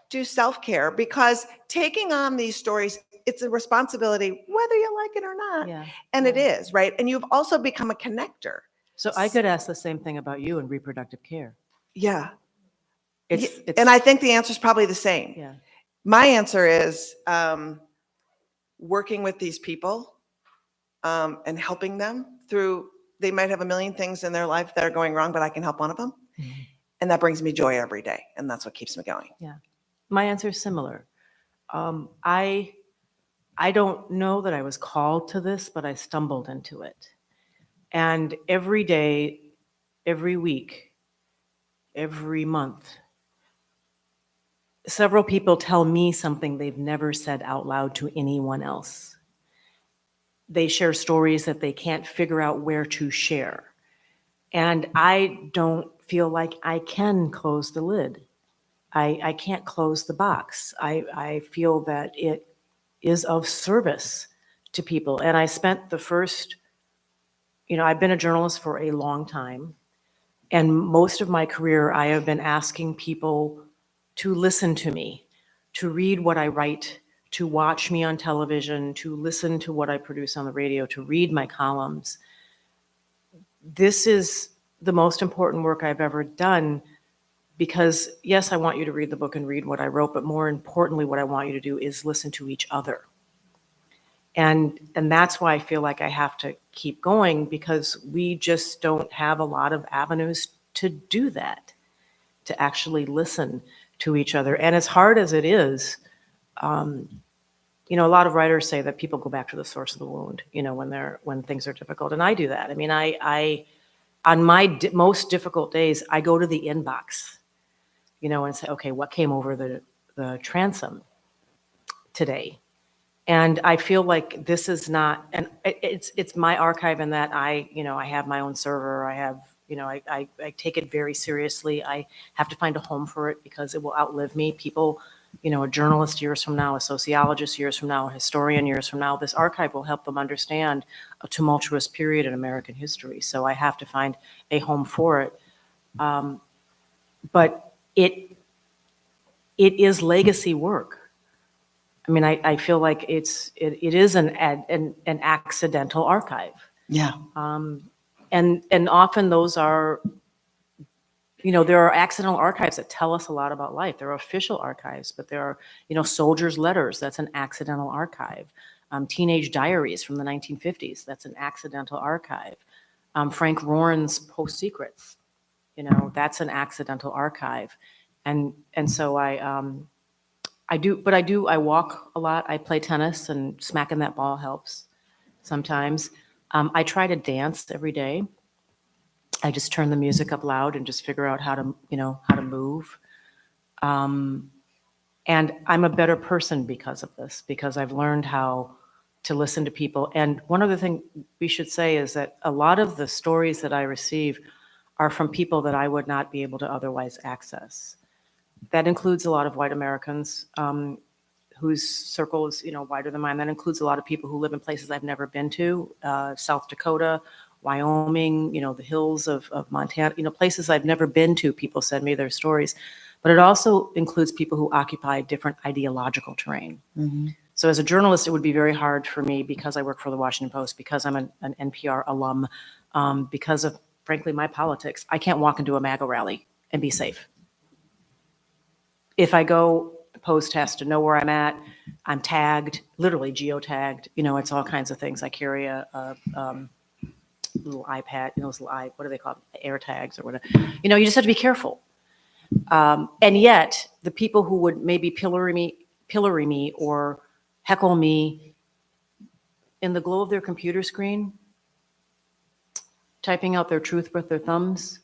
M: do self-care? Because taking on these stories, it's a responsibility, whether you like it or not.
N: Yeah.
M: And it is, right? And you've also become a connector.
N: So I could ask the same thing about you in reproductive care.
M: Yeah.
N: It's
M: And I think the answer is probably the same.
N: yeah.
M: My answer is working with these people and helping them through, they might have a million things in their life that are going wrong, but I can help one of them.
N: Mhm.
M: And that brings me joy every day. And that's what keeps me going.
N: Yeah. My answer is similar. I don't know that I was called to this, but I stumbled into it. And every day, every week, every month, several people tell me something they've never said out loud to anyone else. They share stories that they can't figure out where to share. And I don't feel like I can close the lid. I can't close the box. I feel that it is of service to people. And I spent the first, I've been a journalist for a long time. And most of my career, I have been asking people to listen to me, to read what I write, to watch me on television, to listen to what I produce on the radio, to read my columns. This is the most important work I've ever done because, yes, I want you to read the book and read what I wrote, but more importantly, what I want you to do is listen to each other. And that's why I feel like I have to keep going because we just don't have a lot of avenues to do that, to actually listen to each other. And as hard as it is, a lot of writers say that people go back to the source of the wound, when things are difficult. And I do that. I mean, I on my most difficult days, I go to the inbox, and say, okay, what came over the transom today? And I feel like this is not, and it's my archive in that I have my own server. I have, I take it very seriously. I have to find a home for it because it will outlive me. People, a journalist years from now, a sociologist years from now, a historian years from now, this archive will help them understand a tumultuous period in American history. So I have to find a home for it. But it is legacy work. I mean, I feel like it is an accidental archive.
M: Yeah.
N: And often those are, there are accidental archives that tell us a lot about life. There are official archives, but there are, soldiers' letters. That's an accidental archive. Teenage diaries from the 1950s. That's an accidental archive. Frank Rorin's Post Secrets. That's an accidental archive. And so I walk a lot. I play tennis and smacking that ball helps sometimes. I try to dance every day. I just turn the music up loud and just figure out how to move. And I'm a better person because of this, because I've learned how to listen to people. And one other thing we should say is that a lot of the stories that I receive are from people that I would not be able to otherwise access. That includes a lot of white Americans whose circle is, wider than mine. That includes a lot of people who live in places I've never been to, South Dakota, Wyoming, the hills of Montana, places I've never been to. People send me their stories. But it also includes people who occupy different ideological terrain. So as a journalist, it would be very hard for me because I work for the Washington Post, because I'm an NPR alum, because of, frankly, my politics. I can't walk into a MAGA rally and be safe. If I go, the Post has to know where I'm at. I'm tagged, literally geotagged. It's all kinds of things. I carry a little iPad, those little what do they call them? Air tags or whatever. You just have to be careful. And yet, the people who would maybe pillory me or heckle me in the glow of their computer screen, typing out their truth with their thumbs,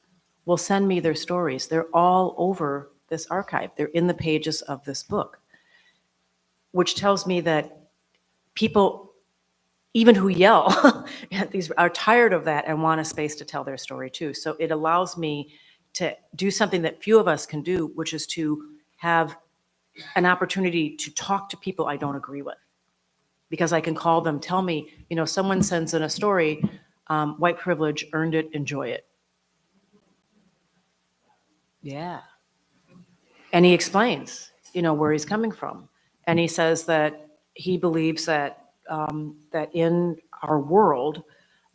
N: will send me their stories. They're all over this archive. They're in the pages of this book, which tells me that people, even who yell at these, are tired of that and want a space to tell their story too. So it allows me to do something that few of us can do, which is to have an opportunity to talk to people I don't agree with. Because I can call them, tell me, someone sends in a story, white privilege, earned it, enjoy it. Yeah. And he explains, where he's coming from. And he says that he believes that that in our world,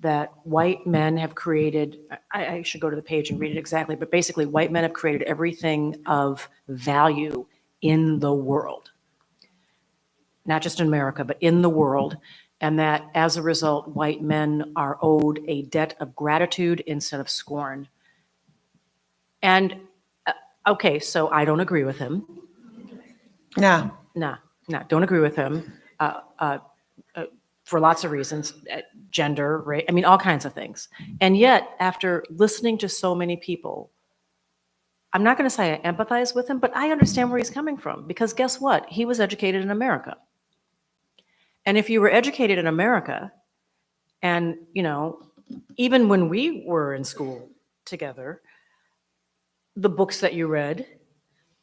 N: that white men have created, I should go to the page and read it exactly, but basically white men have created everything of value in the world. Not just in America, but in the world. And that as a result, white men are owed a debt of gratitude instead of scorn. And okay, so I don't agree with him.
M: No.
N: No, don't agree with him for lots of reasons, gender, race, all kinds of things. And yet, after listening to so many people, I'm not going to say I empathize with him, but I understand where he's coming from. Because guess what? He was educated in America. And if you were educated in America, and, even when we were in school together, the books that you read,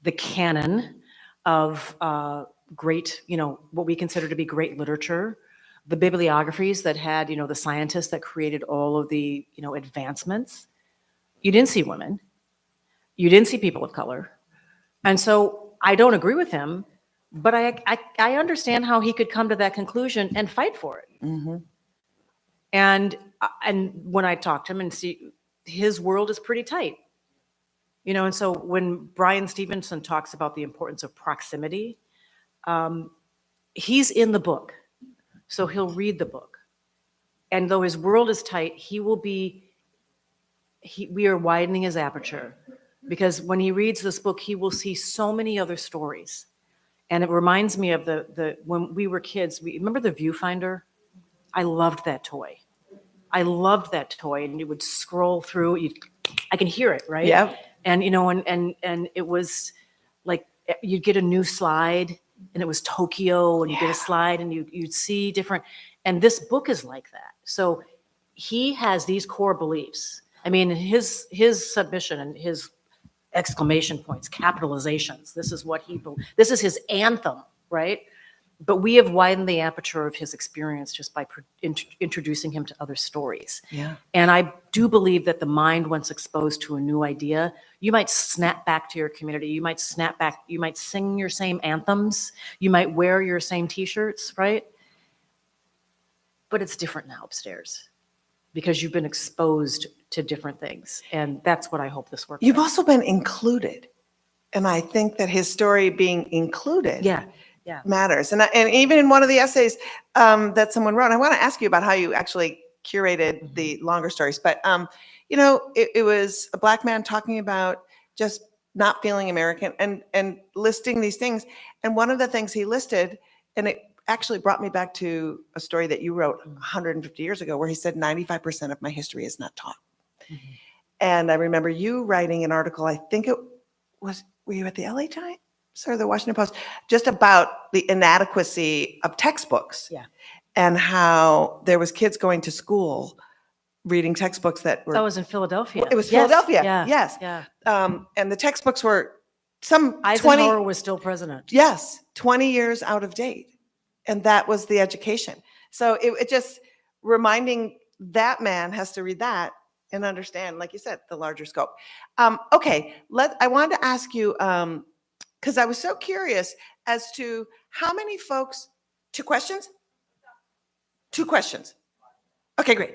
N: the canon of great, what we consider to be great literature, the bibliographies that had, the scientists that created all of the, advancements, you didn't see women. You didn't see people of color. And so I don't agree with him, but I understand how he could come to that conclusion and fight for it.
M: Mm-hmm.
N: And when I talk to him and see, his world is pretty tight. And so when Brian Stevenson talks about the importance of proximity, he's in the book. So he'll read the book. And though his world is tight, we are widening his aperture. Because when he reads this book, he will see so many other stories. And it reminds me of when we were kids, remember the viewfinder? I loved that toy. And you would scroll through, I can hear it, right?
M: Yeah.
N: And, and it was like, you'd get a new slide and it was Tokyo, and you get a slide and you'd see different, and this book is like that. So he has these core beliefs. His submission and his exclamation points, capitalizations. This is his anthem, right? But we have widened the aperture of his experience just by introducing him to other stories.
M: Yeah.
N: And I do believe that the mind, once exposed to a new idea, you might snap back to your community. You might snap back. You might sing your same anthems. You might wear your same T-shirts, right? But it's different now upstairs because you've been exposed to different things. And that's what I hope this works.
M: You've also been included. And I think that his story being included matters. And even in one of the essays that someone wrote, I want to ask you about how you actually curated the longer stories. But, it was a Black man talking about just not feeling American and listing these things. And one of the things he listed, and it actually brought me back to a story that you wrote 150 years ago, where he said 95% of my history is not taught. Mm-hmm. And I remember you writing an article, I think it was, were you at the LA Times or the Washington Post, just about the inadequacy of textbooks.
N: Yeah.
M: And how there was kids going to school reading textbooks that were.
N: That was in Philadelphia.
M: It was
N: Yes.
M: Philadelphia.
N: Yeah.
M: Yes.
N: Yeah.
M: And the textbooks were some 20,
N: Eisenhower was still president.
M: yes, 20 years out of date. And that was the education. So it just reminding that man has to read that and understand, like you said, the larger scope. Okay, I wanted to ask you, because I was so curious as to how many folks, 2 questions? 2 questions. Okay, great.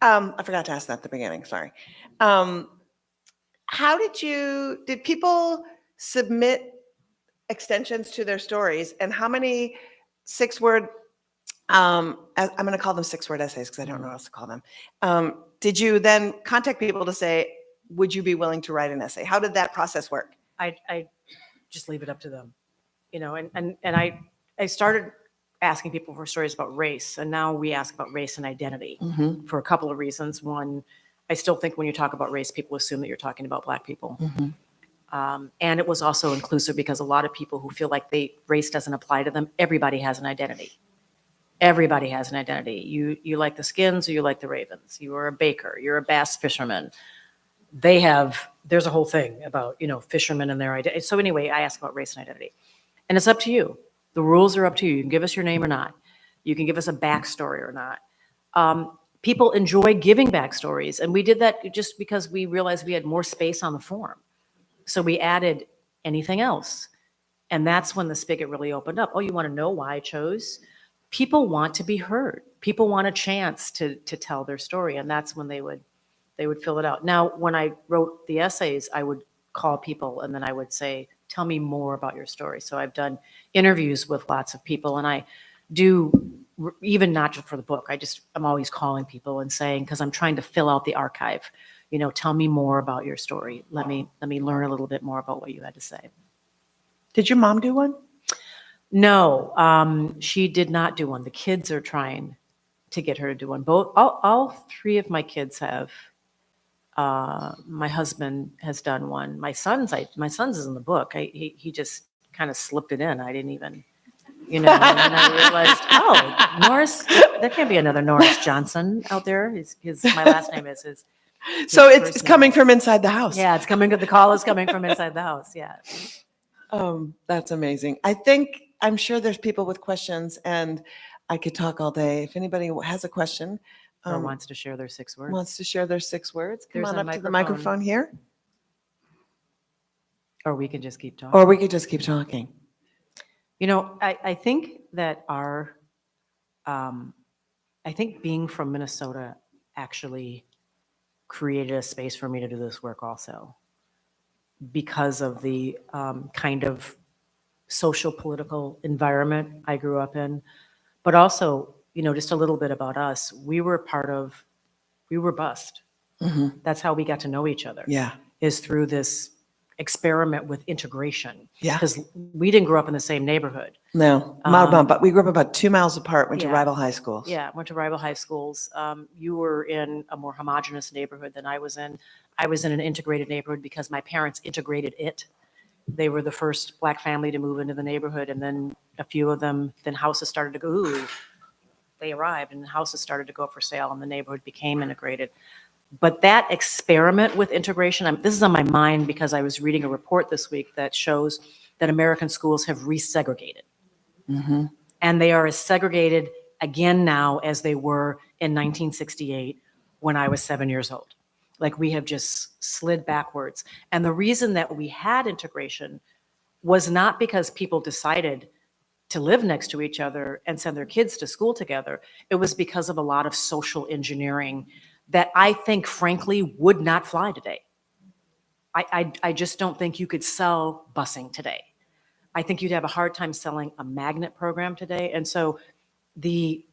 M: I forgot to ask that at the beginning, sorry. How did people submit extensions to their stories, and how many 6-word, I'm going to call them 6-word essays because I don't know what else to call them. Did you then contact people to say, would you be willing to write an essay? How did that process work?
N: I just leave it up to them, and I started asking people for stories about race, and now we ask about race and identity for a couple of reasons. One, I still think when you talk about race, people assume that you're talking about Black people. And it was also inclusive because a lot of people who feel like race doesn't apply to them, everybody has an identity. Everybody has an identity. You like the Skins or you like the Ravens. You are a baker. You're a bass fisherman. There's a whole thing about, fishermen and their identity. So anyway, I ask about race and identity. And it's up to you. The rules are up to you. You can give us your name or not. You can give us a backstory or not. People enjoy giving backstories. And we did that just because we realized we had more space on the form. So we added anything else. And that's when the spigot really opened up. Oh, you want to know why I chose? People want to be heard. People want a chance to tell their story. And that's when they would fill it out. Now, when I wrote the essays, I would call people and then I would say, tell me more about your story. So I've done interviews with lots of people, and I do, even not just for the book, I'm always calling people and saying, because I'm trying to fill out the archive, tell me more about your story. Let me learn a little bit more about what you had to say.
M: Did your mom do one?
N: No, she did not do one. The kids are trying to get her to do one. All 3 of my kids have. My husband has done one. My son's is in the book. He just kind of slipped it in. I didn't even, and then I realized, oh, Norris, there can't be another Norris Johnson out there. My last name is his.
M: So it's coming from inside the house.
N: Yeah, the call is coming from inside the house. Yeah.
M: That's amazing. I'm sure there's people with questions, and I could talk all day. If anybody has a question.
N: Or wants to share their 6 words.
M: Wants to share their 6 words. Come
N: There's
M: on
N: a
M: up to the microphone here.
N: Or we can just keep talking.
M: Or we could just keep talking.
N: I think that I think being from Minnesota actually created a space for me to do this work also, because of the kind of social political environment I grew up in, but also, just a little bit about us. We were bused. That's how we got to know each other.
M: Yeah.
N: Is through this experiment with integration.
M: Yeah.
N: Because we didn't grow up in the same neighborhood.
M: No, but we grew up about 2 miles apart, went to rival high schools.
N: Yeah, went to rival high schools. You were in a more homogenous neighborhood than I was in. I was in an integrated neighborhood because my parents integrated it. They were the first Black family to move into the neighborhood, and then a few of them, then houses started to go, ooh, they arrived, and houses started to go up for sale, and the neighborhood became integrated. But that experiment with integration, this is on my mind because I was reading a report this week that shows that American schools have resegregated. And they are as segregated again now as they were in 1968 when I was 7 years old. Like, we have just slid backwards. And the reason that we had integration was not because people decided to live next to each other and send their kids to school together. It was because of a lot of social engineering that I think, frankly, would not fly today. I just don't think you could sell busing today. I think you'd have a hard time selling a magnet program today. And so the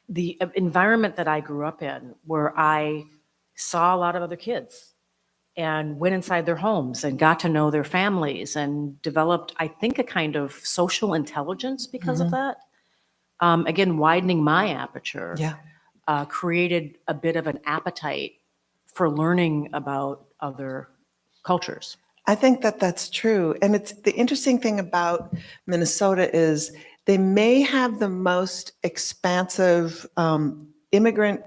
N: environment that I grew up in, where I saw a lot of other kids and went inside their homes and got to know their families and developed, I think, a kind of social intelligence because of that. Again, widening my aperture.
M: Yeah.
N: Created a bit of an appetite for learning about other cultures.
M: I think that that's true. And it's the interesting thing about Minnesota is they may have the most expansive immigrant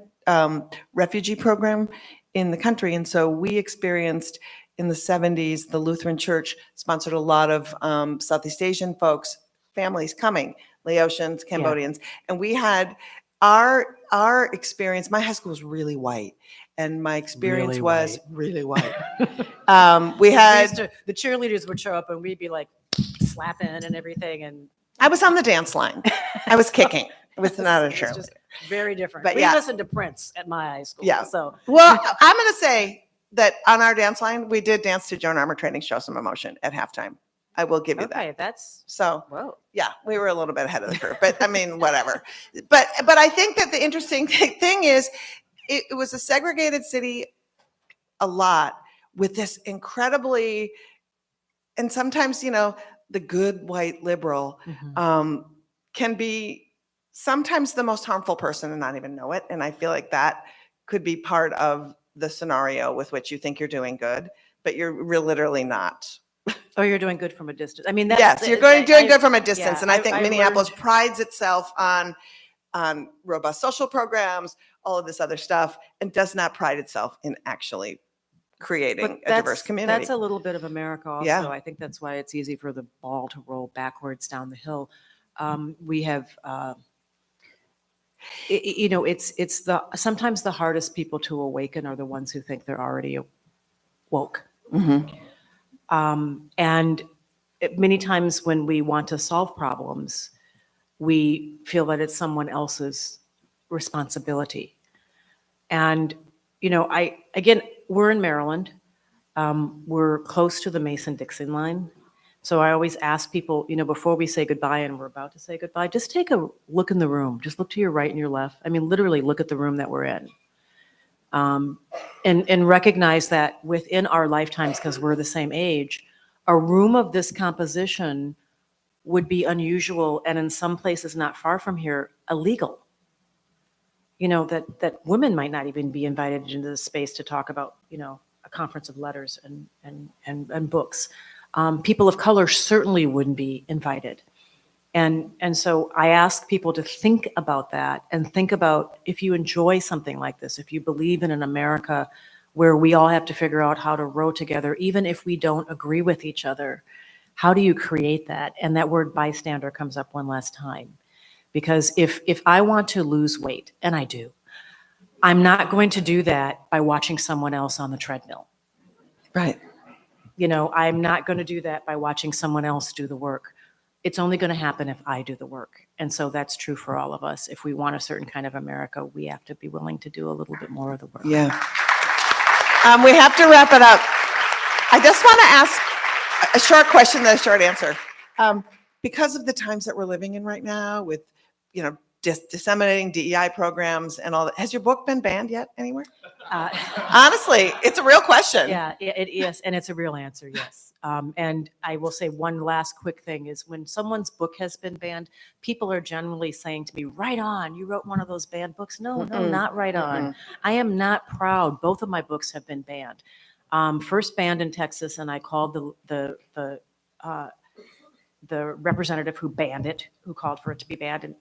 M: refugee program in the country. And so we experienced in the 70s, the Lutheran Church sponsored a lot of Southeast Asian folks, families coming, Laotians, Cambodians, and we had our experience. My high school was really white, and my experience
N: Really
M: was
N: white.
M: really white. We had.
N: The cheerleaders would show up and we'd be like slapping and everything. And
M: I was on the dance line. I was kicking. It was not a
N: it's
M: cheerleader.
N: just very different.
M: But
N: We
M: yeah.
N: listened to Prince at my high school.
M: Yeah.
N: So
M: Well, I'm going to say that on our dance line, we did dance to Joan Armour Training Show Some Emotion at halftime. I will give you that.
N: okay, that's
M: So,
N: whoa.
M: yeah, we were a little bit ahead of the curve, but I mean, whatever. But I think that the interesting thing is it was a segregated city a lot with this incredibly, and sometimes, the good white liberal can be sometimes the most harmful person and not even know it. And I feel like that could be part of the scenario with which you think you're doing good, but you're literally not.
N: Oh, you're doing good from a distance. I mean, that's
M: Yes, you're doing good from a distance.
N: yeah,
M: And I think Minneapolis
N: learned-
M: prides itself on robust social programs, all of this other stuff, and does not pride itself in actually creating a diverse community.
N: That's a little bit of America also.
M: Yeah.
N: I think that's why it's easy for the ball to roll backwards down the hill. We have, it's sometimes the hardest people to awaken are the ones who think they're already woke. And many times when we want to solve problems, we feel that it's someone else's responsibility. And, we're in Maryland. We're close to the Mason-Dixon line. So I always ask people, before we say goodbye and we're about to say goodbye, just take a look in the room. Just look to your right and your left. I mean, literally look at the room that we're in. And recognize that within our lifetimes, because we're the same age, a room of this composition would be unusual and in some places not far from here, illegal. That women might not even be invited into the space to talk about, a conference of letters and books. People of color certainly wouldn't be invited. And so I ask people to think about that and think about if you enjoy something like this, if you believe in an America where we all have to figure out how to row together, even if we don't agree with each other, how do you create that? And that word bystander comes up one last time. Because if I want to lose weight, and I do, I'm not going to do that by watching someone else on the treadmill.
M: Right.
N: I'm not going to do that by watching someone else do the work. It's only going to happen if I do the work. And so that's true for all of us. If we want a certain kind of America, we have to be willing to do a little bit more of the work.
M: Yeah. We have to wrap it up. I just want to ask a short question, then a short answer. Because of the times that we're living in right now with, disseminating DEI programs and all that, has your book been banned yet anywhere? Honestly, it's a real question.
N: Yeah, yes, and it's a real answer, yes. And I will say one last quick thing is when someone's book has been banned, people are generally saying to me, right on, you wrote one of those banned books. No, not right on. I am not proud. Both of my books have been banned. First banned in Texas, and I called the representative who banned it, who called for it to be banned, and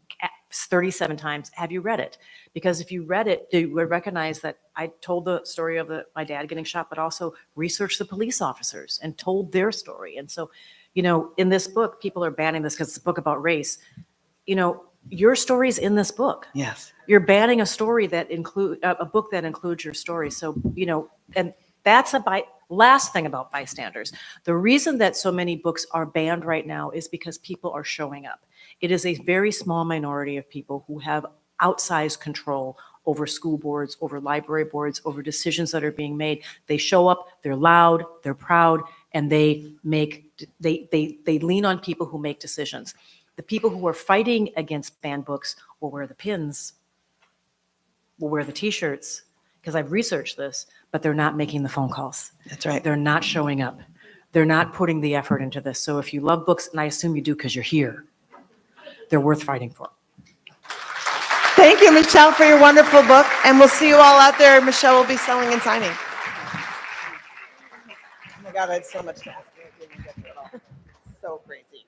N: 37 times, have you read it? Because if you read it, you would recognize that I told the story of my dad getting shot, but also researched the police officers and told their story. And so, in this book, people are banning this because it's a book about race. Your story's in this book.
M: Yes.
N: You're banning a story that a book that includes your story. So, and that's last thing about bystanders. The reason that so many books are banned right now is because people are showing up. It is a very small minority of people who have outsized control over school boards, over library boards, over decisions that are being made. They show up, they're loud, they're proud, and they lean on people who make decisions. The people who are fighting against banned books will wear the pins, will wear the t-shirts, because I've researched this, but they're not making the phone calls.
M: That's right.
N: They're not showing up. They're not putting the effort into this. So if you love books, and I assume you do because you're here, they're worth fighting for.
M: Thank you, Michelle, for your wonderful book. And we'll see you all out there. Michelle will be selling and signing. Oh my God, I had so much to ask you. I didn't get to it all. So crazy.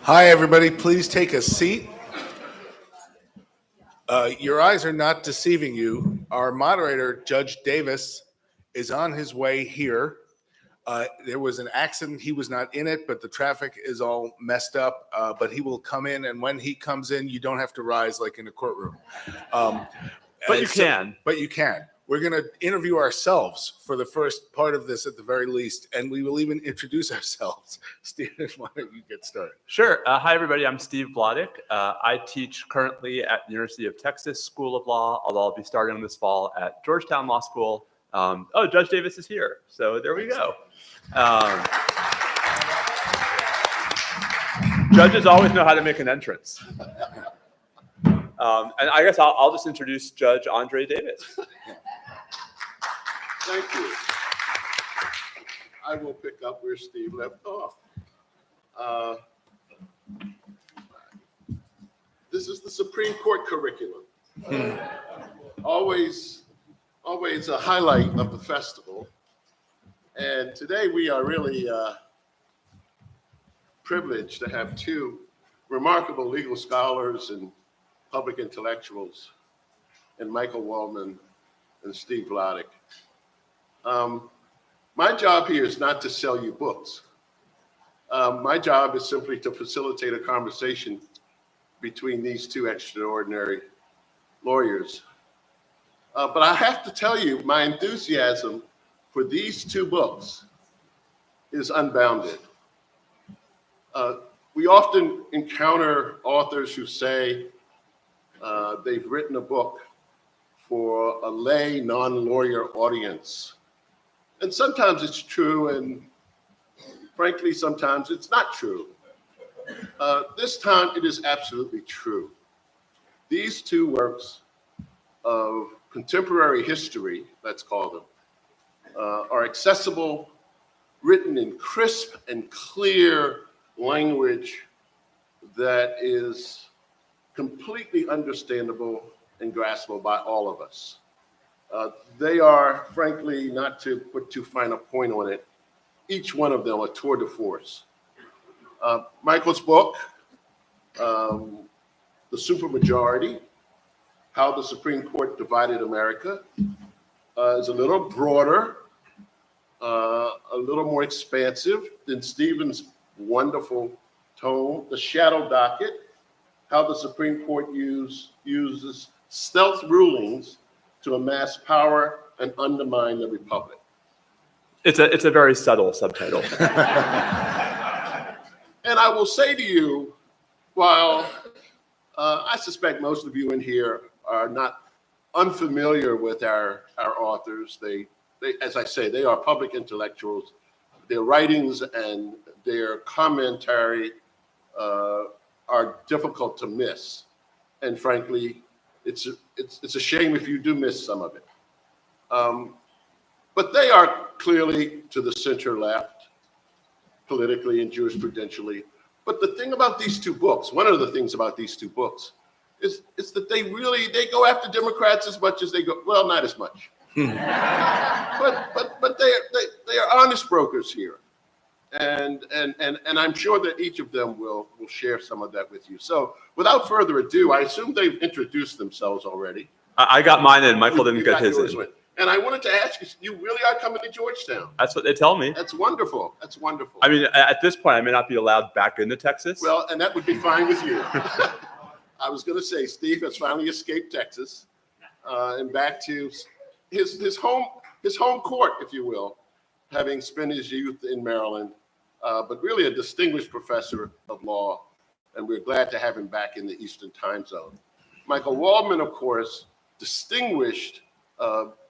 O: Hi, everybody. Please take a seat. Your eyes are not deceiving you. Our moderator, Judge Davis, is on his way here. There was an accident. He was not in it, but the traffic is all messed up. But he will come in, and when he comes in, you don't have to rise like in a courtroom.
P: But you can.
O: But you can. We're going to interview ourselves for the first part of this at the very least, and we will even introduce ourselves. Stephen, why don't you get started?
P: Sure. Hi, everybody. I'm Steve Vladeck. I teach currently at the University of Texas School of Law, although I'll be starting this fall at Georgetown Law School. Oh, Judge Davis is here. So there we go. Judges always know how to make an entrance. And I guess I'll just introduce Judge Andre Davis.
Q: Thank you. I will pick up where Steve left off. This is the Supreme Court curriculum. Always a highlight of the festival. And today we are really privileged to have two remarkable legal scholars and public intellectuals, and Michael Waldman and Steve Vladeck. My job here is not to sell you books. My job is simply to facilitate a conversation between these two extraordinary lawyers. But I have to tell you, my enthusiasm for these two books is unbounded. We often encounter authors who say they've written a book for a lay, non-lawyer audience. And sometimes it's true, and frankly, sometimes it's not true. This time, it is absolutely true. These two works of contemporary history, let's call them, are accessible, written in crisp and clear language that is completely understandable and graspable by all of us. They are, frankly, not to put too fine a point on it, each one of them a tour de force. Michael's book, The Supermajority, How the Supreme Court Divided America, is a little broader, a little more expansive than Stephen's wonderful tome, The Shadow Docket, How the Supreme Court uses stealth rulings to amass power and undermine the republic.
P: It's a very subtle subtitle.
Q: And I will say to you, while I suspect most of you in here are not unfamiliar with our authors, they, as I say, they are public intellectuals. Their writings and their commentary are difficult to miss. And frankly, it's a shame if you do miss some of it. But they are clearly to the center left, politically and jurisprudentially. But the thing about these two books, one of the things about these two books, is that they go after Democrats as much as they go, well, not as much. but they are honest brokers here. And I'm sure that each of them will share some of that with you. So without further ado, I assume they've introduced themselves already.
P: I got mine in. Michael didn't get his in.
Q: And I wanted to ask you, you really are coming to Georgetown?
P: That's what they tell me.
Q: That's wonderful. That's wonderful.
P: I mean, at this point, I may not be allowed back into Texas.
Q: Well, and that would be fine with you. I was going to say, Steve has finally escaped Texas and back to his home court, if you will, having spent his youth in Maryland, but really a distinguished professor of law, and we're glad to have him back in the Eastern time zone. Michael Waldman, of course, distinguished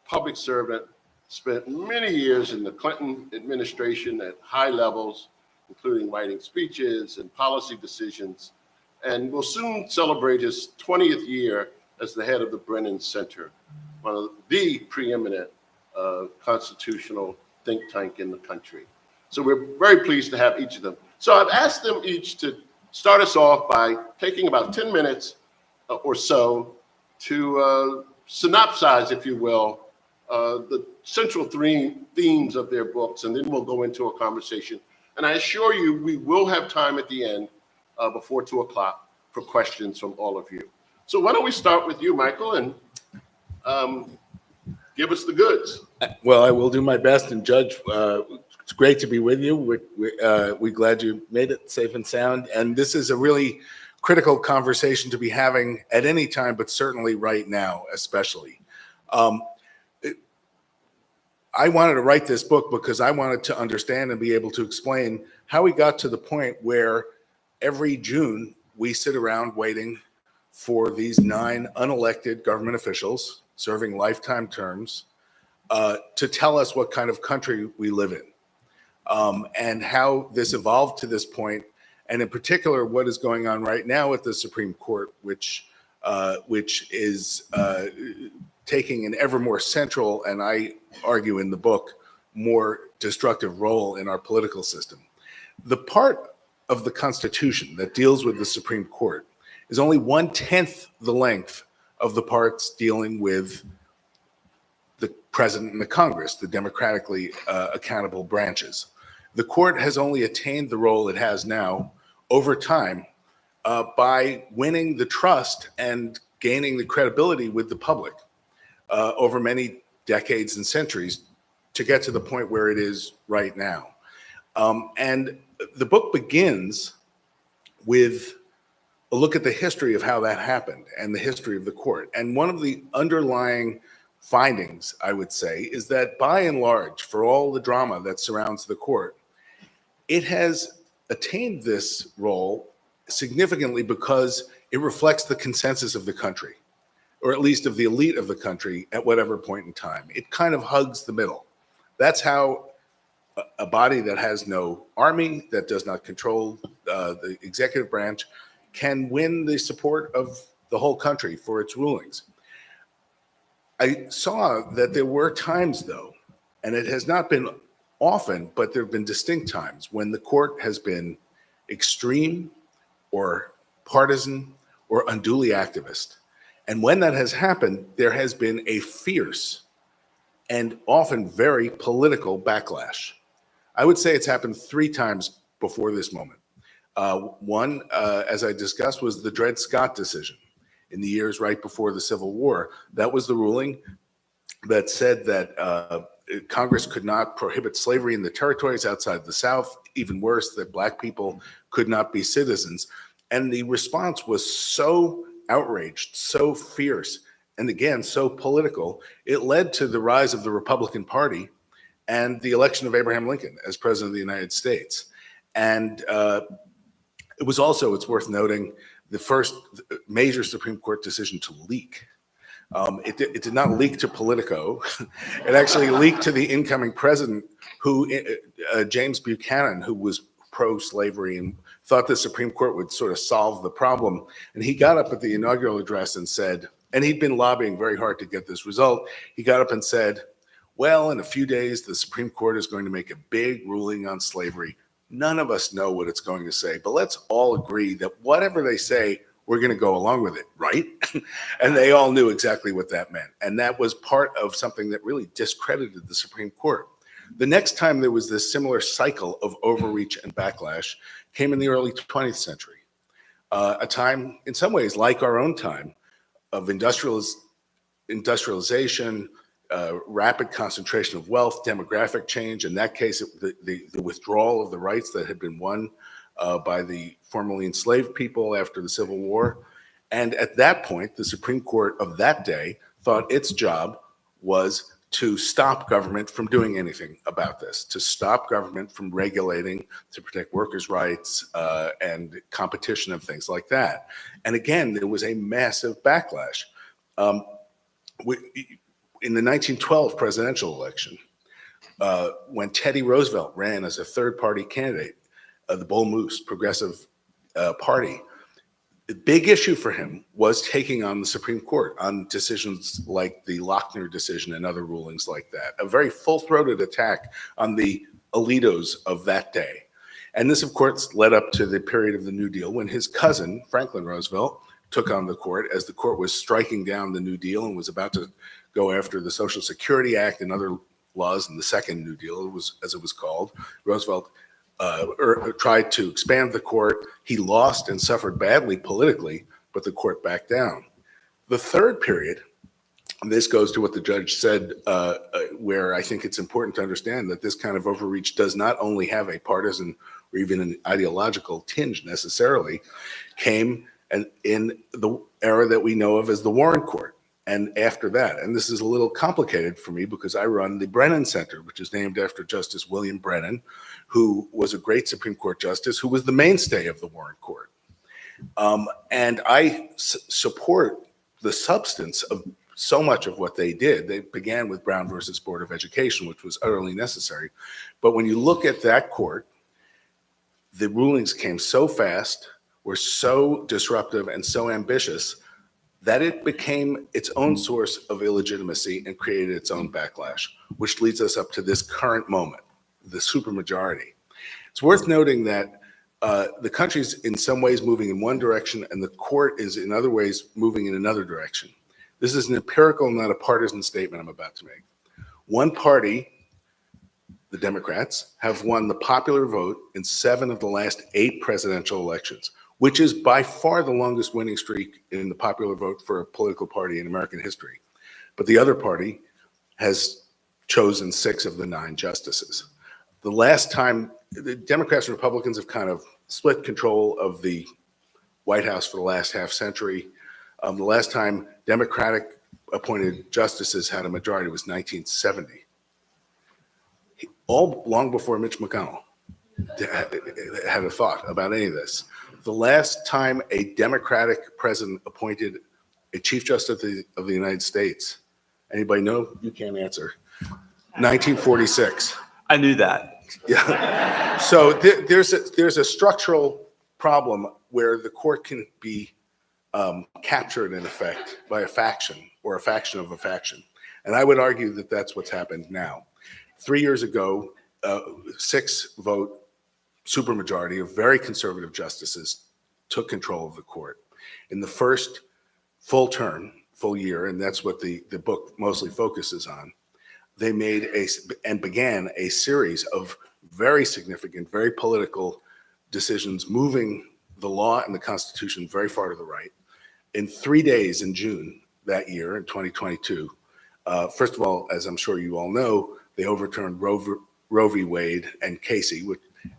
Q: public servant, spent many years in the Clinton administration at high levels, including writing speeches and policy decisions, and will soon celebrate his 20th year as the head of the Brennan Center, one of the preeminent constitutional think tank in the country. So we're very pleased to have each of them. So I've asked them each to start us off by taking about 10 minutes or so to synopsize, if you will, the central themes of their books, and then we'll go into a conversation. And I assure you, we will have time at the end before 2 o'clock for questions from all of you. So why don't we start with you, Michael, and give us the goods.
O: Well, I will do my best. And Judge, it's great to be with you. We're glad you made it safe and sound. And this is a really critical conversation to be having at any time, but certainly right now, especially. I wanted to write this book because I wanted to understand and be able to explain how we got to the point where every June we sit around waiting for these 9 unelected government officials serving lifetime terms to tell us what kind of country we live in, and how this evolved to this point, and in particular what is going on right now at the Supreme Court, which is taking an ever more central, and I argue in the book, more destructive role in our political system. The part of the Constitution that deals with the Supreme Court is only 1/10 the length of the parts dealing with the president and the Congress, the democratically accountable branches. The court has only attained the role it has now over time by winning the trust and gaining the credibility with the public over many decades and centuries to get to the point where it is right now. And the book begins with a look at the history of how that happened and the history of the court. And one of the underlying findings, I would say, is that by and large, for all the drama that surrounds the court, it has attained this role significantly because it reflects the consensus of the country, or at least of the elite of the country at whatever point in time. It kind of hugs the middle. That's how a body that has no army, that does not control the executive branch, can win the support of the whole country for its rulings. I saw that there were times, though, and it has not been often, but there have been distinct times when the court has been extreme or partisan or unduly activist. And when that has happened, there has been a fierce and often very political backlash. I would say it's happened 3 times before this moment. One, as I discussed, was the Dred Scott decision in the years right before the Civil War. That was the ruling that said that Congress could not prohibit slavery in the territories outside the South. Even worse, that Black people could not be citizens. And the response was so outraged, so fierce, and again, so political, it led to the rise of the Republican Party and the election of Abraham Lincoln as president of the United States. And it was also, it's worth noting, the first major Supreme Court decision to leak. It did not leak to Politico. It actually leaked to the incoming president, who James Buchanan, who was pro-slavery and thought the Supreme Court would sort of solve the problem. And he got up at the inaugural address and said, and he'd been lobbying very hard to get this result, he got up and said, well, in a few days, the Supreme Court is going to make a big ruling on slavery. None of us know what it's going to say, but let's all agree that whatever they say, we're going to go along with it, right? And they all knew exactly what that meant. And that was part of something that really discredited the Supreme Court. The next time there was this similar cycle of overreach and backlash came in the early 20th century, a time in some ways like our own time of industrialization, rapid concentration of wealth, demographic change. In that case, the withdrawal of the rights that had been won by the formerly enslaved people after the Civil War. And at that point, the Supreme Court of that day thought its job was to stop government from doing anything about this, to stop government from regulating, to protect workers' rights and competition and things like that. And again, there was a massive backlash. In the 1912 presidential election, when Teddy Roosevelt ran as a third-party candidate, the Bull Moose Progressive Party, the big issue for him was taking on the Supreme Court on decisions like the Lochner decision and other rulings like that, a very full-throated attack on the elitos of that day. And this, of course, led up to the period of the New Deal when his cousin, Franklin Roosevelt, took on the court as the court was striking down the New Deal and was about to go after the Social Security Act and other laws in the second New Deal, as it was called. Roosevelt or tried to expand the court. He lost and suffered badly politically, but the court backed down. The third period, and this goes to what the judge said, where I think it's important to understand that this kind of overreach does not only have a partisan or even an ideological tinge necessarily, came in the era that we know of as the Warren Court. And after that, and this is a little complicated for me because I run the Brennan Center, which is named after Justice William Brennan, who was a great Supreme Court justice who was the mainstay of the Warren Court. And I support the substance of so much of what they did. They began with Brown versus Board of Education, which was utterly necessary. But when you look at that court, the rulings came so fast, were so disruptive and so ambitious that it became its own source of illegitimacy and created its own backlash, which leads us up to this current moment, the supermajority. It's worth noting that the country's in some ways moving in one direction and the court is in other ways moving in another direction. This is an empirical, not a partisan statement I'm about to make. One party, the Democrats, have won the popular vote in 7 of the last 8 presidential elections, which is by far the longest winning streak in the popular vote for a political party in American history. But the other party has chosen 6 of the 9 justices. The last time, the Democrats and Republicans have kind of split control of the White House for the last half century. The last time Democratic appointed justices had a majority was 1970. All long before Mitch McConnell had a thought about any of this. The last time a Democratic president appointed a Chief Justice of the United States, anybody know? You can't answer. 1946.
P: I knew that.
O: Yeah. So there's a structural problem where the court can be captured in effect by a faction or a faction of a faction. And I would argue that that's what's happened now. 3 years ago, 6-vote supermajority of very conservative justices took control of the court. In the first full term, full year, and that's what the book mostly focuses on, they made and began a series of very significant, very political decisions, moving the law and the Constitution very far to the right. In 3 days in June that year, in 2022, first of all, as I'm sure you all know, they overturned Roe v. Wade and Casey,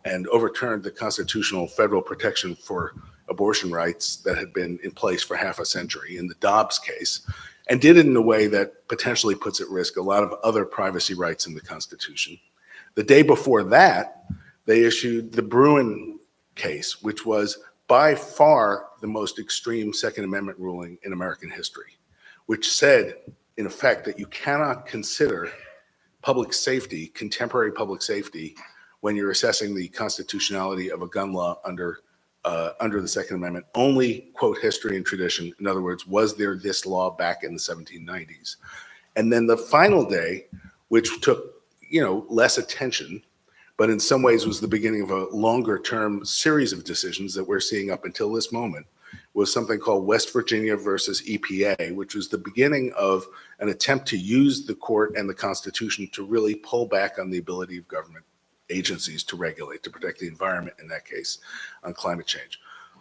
O: and overturned the constitutional federal protection for abortion rights that had been in place for half a century in the Dobbs case, and did it in a way that potentially puts at risk a lot of other privacy rights in the Constitution. The day before that, they issued the Bruin case, which was by far the most extreme Second Amendment ruling in American history, which said, in effect, that you cannot consider public safety, contemporary public safety, when you're assessing the constitutionality of a gun law under the Second Amendment. Only quote history and tradition. In other words, was there this law back in the 1790s? And then the final day, which took less attention, but in some ways was the beginning of a longer term series of decisions that we're seeing up until this moment, was something called West Virginia versus EPA, which was the beginning of an attempt to use the court and the Constitution to really pull back on the ability of government agencies to regulate, to protect the environment, in that case, on climate change.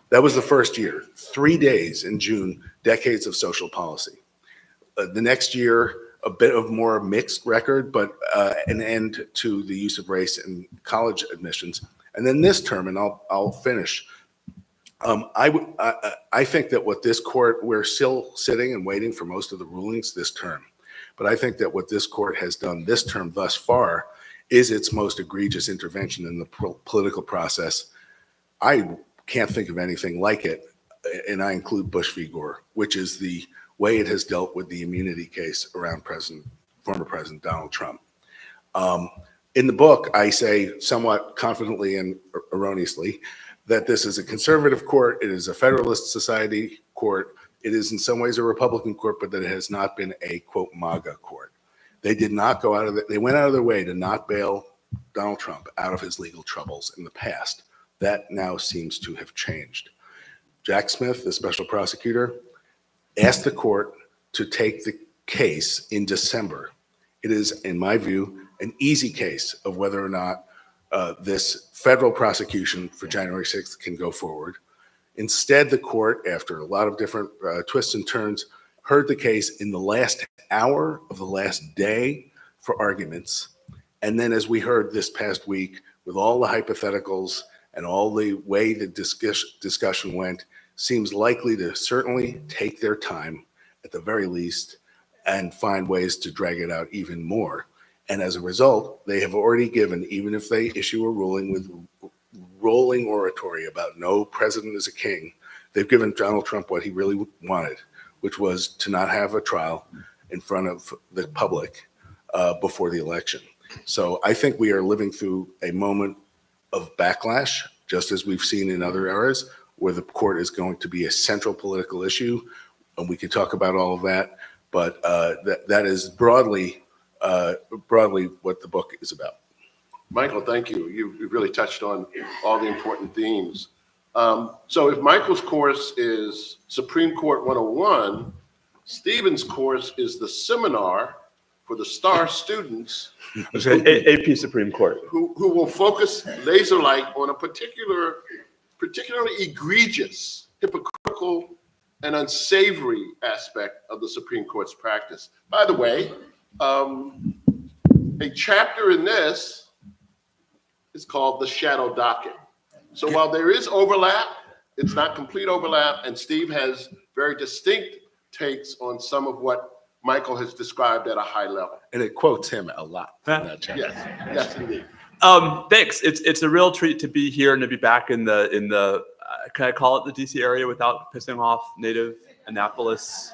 O: That was the first year. 3 days in June, decades of social policy. The next year, a bit of more mixed record, but an end to the use of race in college admissions. And then this term, and I'll finish. I think that what this court, we're still sitting and waiting for most of the rulings this term, but I think that what this court has done this term thus far is its most egregious intervention in the political process. I can't think of anything like it, and I include Bush v. Gore, which is the way it has dealt with the immunity case around former President Donald Trump. In the book, I say somewhat confidently and erroneously that this is a conservative court, it is a Federalist Society court, it is in some ways a Republican court, but that it has not been a, quote, MAGA court. They did not go they went out of their way to not bail Donald Trump out of his legal troubles in the past. That now seems to have changed. Jack Smith, the special prosecutor, asked the court to take the case in December. It is, in my view, an easy case of whether or not this federal prosecution for January 6th can go forward. Instead, the court, after a lot of different twists and turns, heard the case in the last hour of the last day for arguments. And then, as we heard this past week, with all the hypotheticals and all the way the discussion went, seems likely to certainly take their time at the very least and find ways to drag it out even more. And as a result, they have already given, even if they issue a ruling with rolling oratory about no president is a king, they've given Donald Trump what he really wanted, which was to not have a trial in front of the public before the election. So I think we are living through a moment of backlash, just as we've seen in other eras, where the court is going to be a central political issue. And we can talk about all of that, but that is broadly what the book is about.
Q: Michael, thank you. You've really touched on all the important themes. So if Michael's course is Supreme Court 101, Stephen's course is the seminar for the STAR students.
P: AP Supreme Court.
Q: Who will focus laser light on a particularly egregious, hypocritical, and unsavory aspect of the Supreme Court's practice. By the way, a chapter in this is called the shadow docket. So while there is overlap, it's not complete overlap, and Steve has very distinct takes on some of what Michael has described at a high level.
O: And it quotes him a lot in that chapter.
Q: Yes, indeed.
P: Thanks. It's a real treat to be here and to be back in the can I call it the DC area without pissing off native Annapolisites?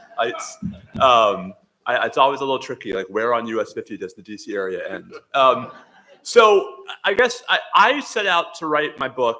P: It's always a little tricky, like where on US 50 does the DC area end? So I guess I set out to write my book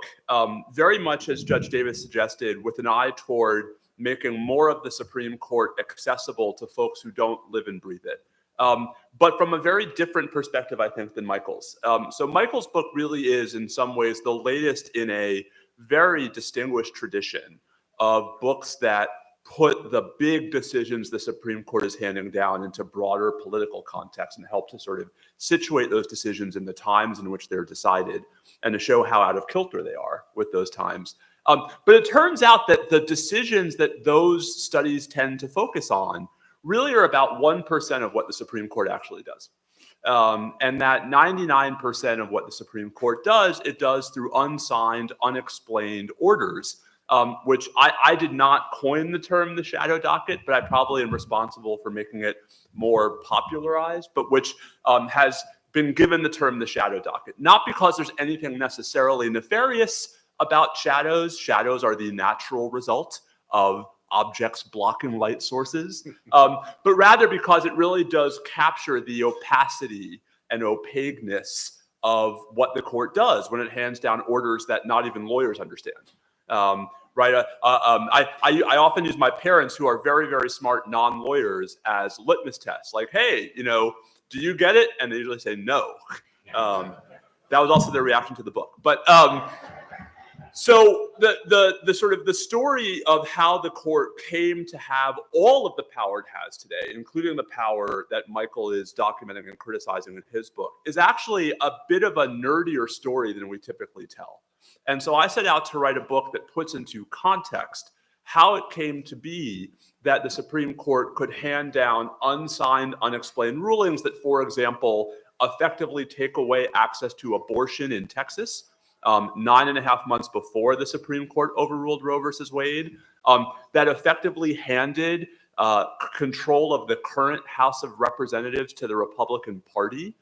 P: very much as Judge Davis suggested, with an eye toward making more of the Supreme Court accessible to folks who don't live and breathe it. But from a very different perspective, I think, than Michael's. So Michael's book really is, in some ways, the latest in a very distinguished tradition of books that put the big decisions the Supreme Court is handing down into broader political context and help to sort of situate those decisions in the times in which they're decided and to show how out of kilter they are with those times. But it turns out that the decisions that those studies tend to focus on really are about 1% of what the Supreme Court actually does. And that 99% of what the Supreme Court does, it does through unsigned, unexplained orders, which I did not coin the term the shadow docket, but I probably am responsible for making it more popularized, but which has been given the term the shadow docket. Not because there's anything necessarily nefarious about shadows. Shadows are the natural result of objects blocking light sources, but rather because it really does capture the opacity and opaqueness of what the court does when it hands down orders that not even lawyers understand. Right? I often use my parents, who are very, very smart non-lawyers, as litmus tests. Like, hey, do you get it? And they usually say no. That was also their reaction to the book. But so the sort of the story of how the court came to have all of the power it has today, including the power that Michael is documenting and criticizing in his book, is actually a bit of a nerdier story than we typically tell. And so I set out to write a book that puts into context how it came to be that the Supreme Court could hand down unsigned, unexplained rulings that, for example, effectively take away access to abortion in Texas 9.5 months before the Supreme Court overruled Roe versus Wade, that effectively handed control of the current House of Representatives to the Republican Party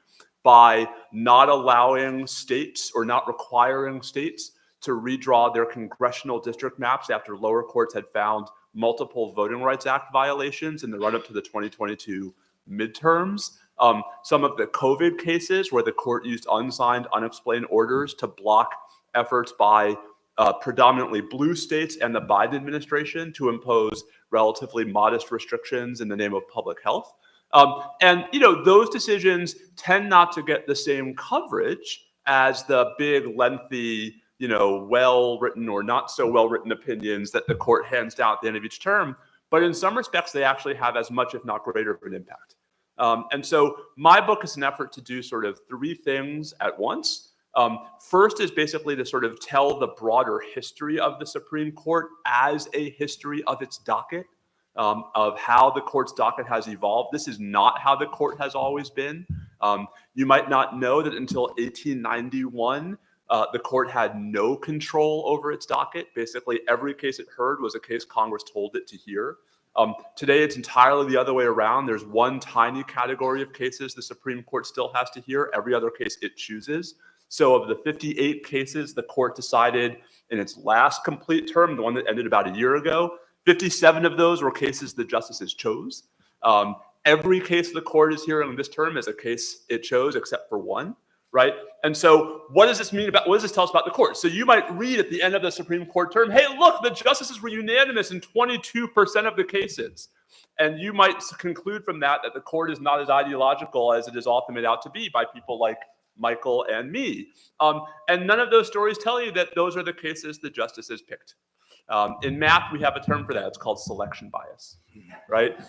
P: by not allowing states or not requiring states to redraw their congressional district maps after lower courts had found multiple Voting Rights Act violations in the run-up to the 2022 midterms. Some of the COVID cases where the court used unsigned, unexplained orders to block efforts by predominantly blue states and the Biden administration to impose relatively modest restrictions in the name of public health. And those decisions tend not to get the same coverage as the big, lengthy, well-written or not so well-written opinions that the court hands down at the end of each term. But in some respects, they actually have as much, if not greater, of an impact. And so my book is an effort to do sort of three things at once. First is basically to sort of tell the broader history of the Supreme Court as a history of its docket, of how the court's docket has evolved. This is not how the court has always been. You might not know that until 1891, the court had no control over its docket. Basically, every case it heard was a case Congress told it to hear. Today, it's entirely the other way around. There's one tiny category of cases the Supreme Court still has to hear. Every other case it chooses. So of the 58 cases the court decided in its last complete term, the one that ended about a year ago, 57 of those were cases the justices chose. Every case the court is hearing in this term is a case it chose except for one, right? And so what does this mean about, what does this tell us about the court? So you might read at the end of the Supreme Court term, hey, look, the justices were unanimous in 22% of the cases. And you might conclude from that that the court is not as ideological as it is often made out to be by people like Michael and me. And none of those stories tell you that those are the cases the justices picked. In math, we have a term for that. It's called selection bias, right?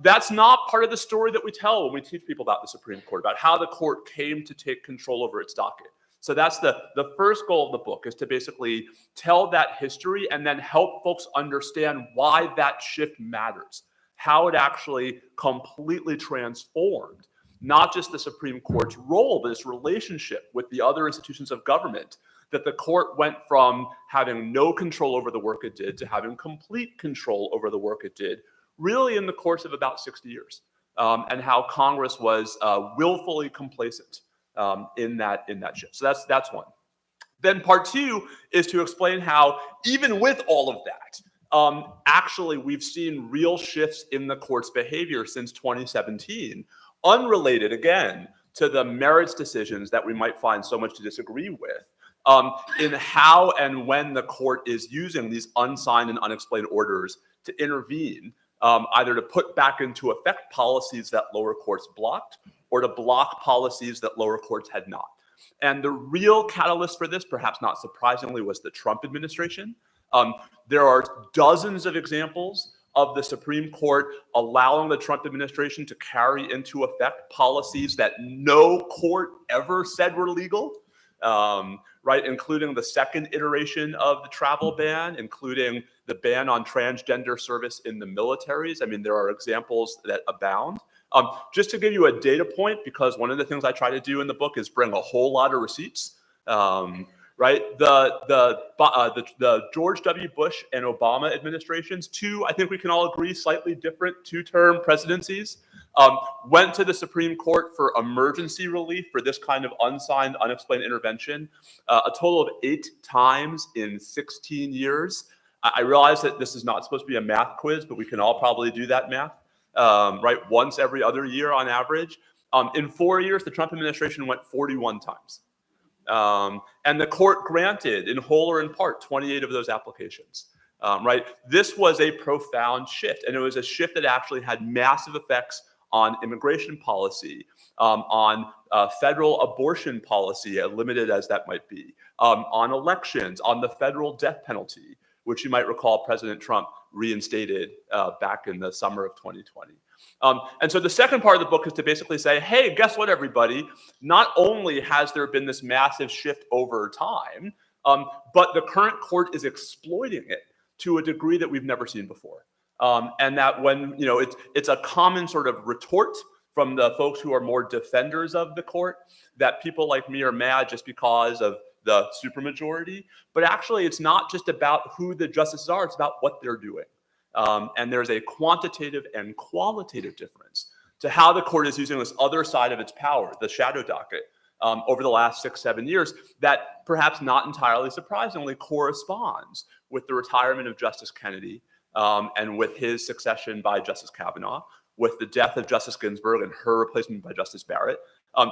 P: That's not part of the story that we tell when we teach people about the Supreme Court, about how the court came to take control over its docket. So that's the first goal of the book, is to basically tell that history and then help folks understand why that shift matters, how it actually completely transformed not just the Supreme Court's role, but its relationship with the other institutions of government, that the court went from having no control over the work it did to having complete control over the work it did, really in the course of about 60 years, and how Congress was willfully complacent in that shift. So that's one. Then part two is to explain how, even with all of that, actually we've seen real shifts in the court's behavior since 2017, unrelated, again, to the merits decisions that we might find so much to disagree with, in how and when the court is using these unsigned and unexplained orders to intervene, either to put back into effect policies that lower courts blocked or to block policies that lower courts had not. And the real catalyst for this, perhaps not surprisingly, was the Trump administration. There are dozens of examples of the Supreme Court allowing the Trump administration to carry into effect policies that no court ever said were legal, right? Including the second iteration of the travel ban, including the ban on transgender service in the militaries. I mean, there are examples that abound. Just to give you a data point, because one of the things I try to do in the book is bring a whole lot of receipts. Right, the George W. Bush and Obama administrations, two, I think we can all agree, slightly different two-term presidencies, went to the Supreme Court for emergency relief for this kind of unsigned, unexplained intervention, a total of 8 times in 16 years. I realize that this is not supposed to be a math quiz, but we can all probably do that math, right? Once every other year on average. In 4 years, the Trump administration went 41 times. And the court granted, in whole or in part, 28 of those applications, right? This was a profound shift, and it was a shift that actually had massive effects on immigration policy, on federal abortion policy, limited as that might be, on elections, on the federal death penalty, which you might recall President Trump reinstated back in the summer of 2020. And so the second part of the book is to basically say, hey, guess what, everybody? Not only has there been this massive shift over time, but the current court is exploiting it to a degree that we've never seen before. And that when, you know, it's a common sort of retort from the folks who are more defenders of the court, that people like me are mad just because of the supermajority. But actually, it's not just about who the justices are, it's about what they're doing. And there's a quantitative and qualitative difference to how the court is using this other side of its power, the shadow docket, over the last 6-7 years, that perhaps not entirely surprisingly corresponds with the retirement of Justice Kennedy and with his succession by Justice Kavanaugh, with the death of Justice Ginsburg and her replacement by Justice Barrett.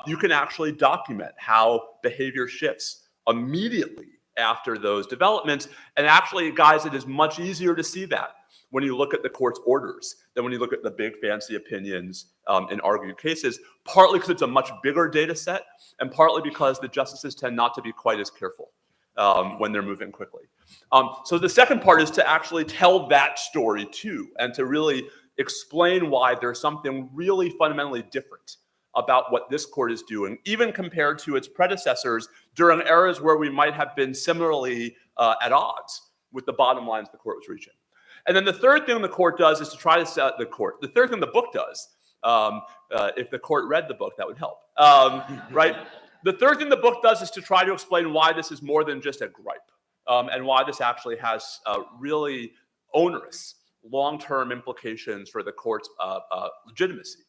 P: You can actually document how behavior shifts immediately after those developments. And actually, guys, it is much easier to see that when you look at the court's orders than when you look at the big fancy opinions in argued cases, partly because it's a much bigger data set, and partly because the justices tend not to be quite as careful when they're moving quickly. So the second part is to actually tell that story too, and to really explain why there's something really fundamentally different about what this court is doing, even compared to its predecessors during eras where we might have been similarly at odds with the bottom lines the court was reaching. And then the third thing the court does is to try to set the court. The third thing the book does, if the court read the book, that would help, right? The third thing the book does is to try to explain why this is more than just a gripe, and why this actually has really onerous long-term implications for the court's legitimacy.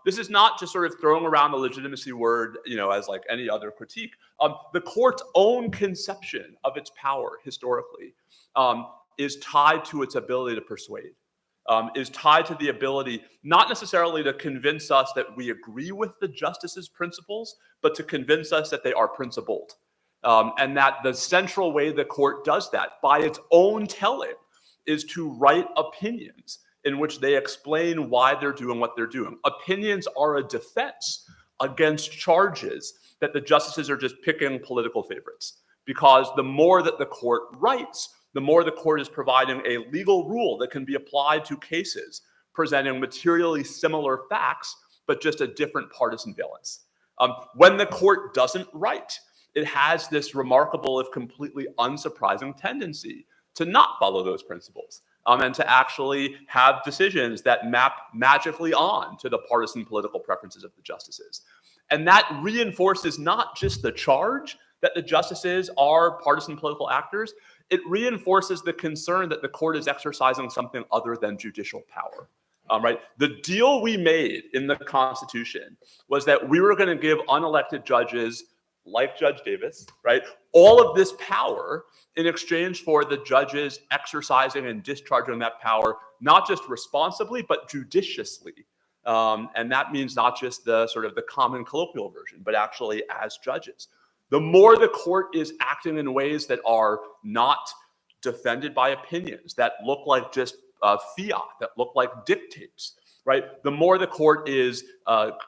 P: This is not just sort of throwing around the legitimacy word, as like any other critique. The court's own conception of its power historically is tied to its ability to persuade, is tied to the ability not necessarily to convince us that we agree with the justice's principles, but to convince us that they are principled. And that the central way the court does that, by its own telling, is to write opinions in which they explain why they're doing what they're doing. Opinions are a defense against charges that the justices are just picking political favorites. Because the more that the court writes, the more the court is providing a legal rule that can be applied to cases presenting materially similar facts, but just a different partisan valence. When the court doesn't write, it has this remarkable, if completely unsurprising, tendency to not follow those principles, and to actually have decisions that map magically on to the partisan political preferences of the justices. And that reinforces not just the charge that the justices are partisan political actors, it reinforces the concern that the court is exercising something other than judicial power. Right? The deal we made in the Constitution was that we were going to give unelected judges, like Judge Davis, right, all of this power in exchange for the judges exercising and discharging that power, not just responsibly, but judiciously. And that means not just the sort of the common colloquial version, but actually as judges. The more the court is acting in ways that are not defended by opinions, that look like just fiat, that look like dictates, right? The more the court is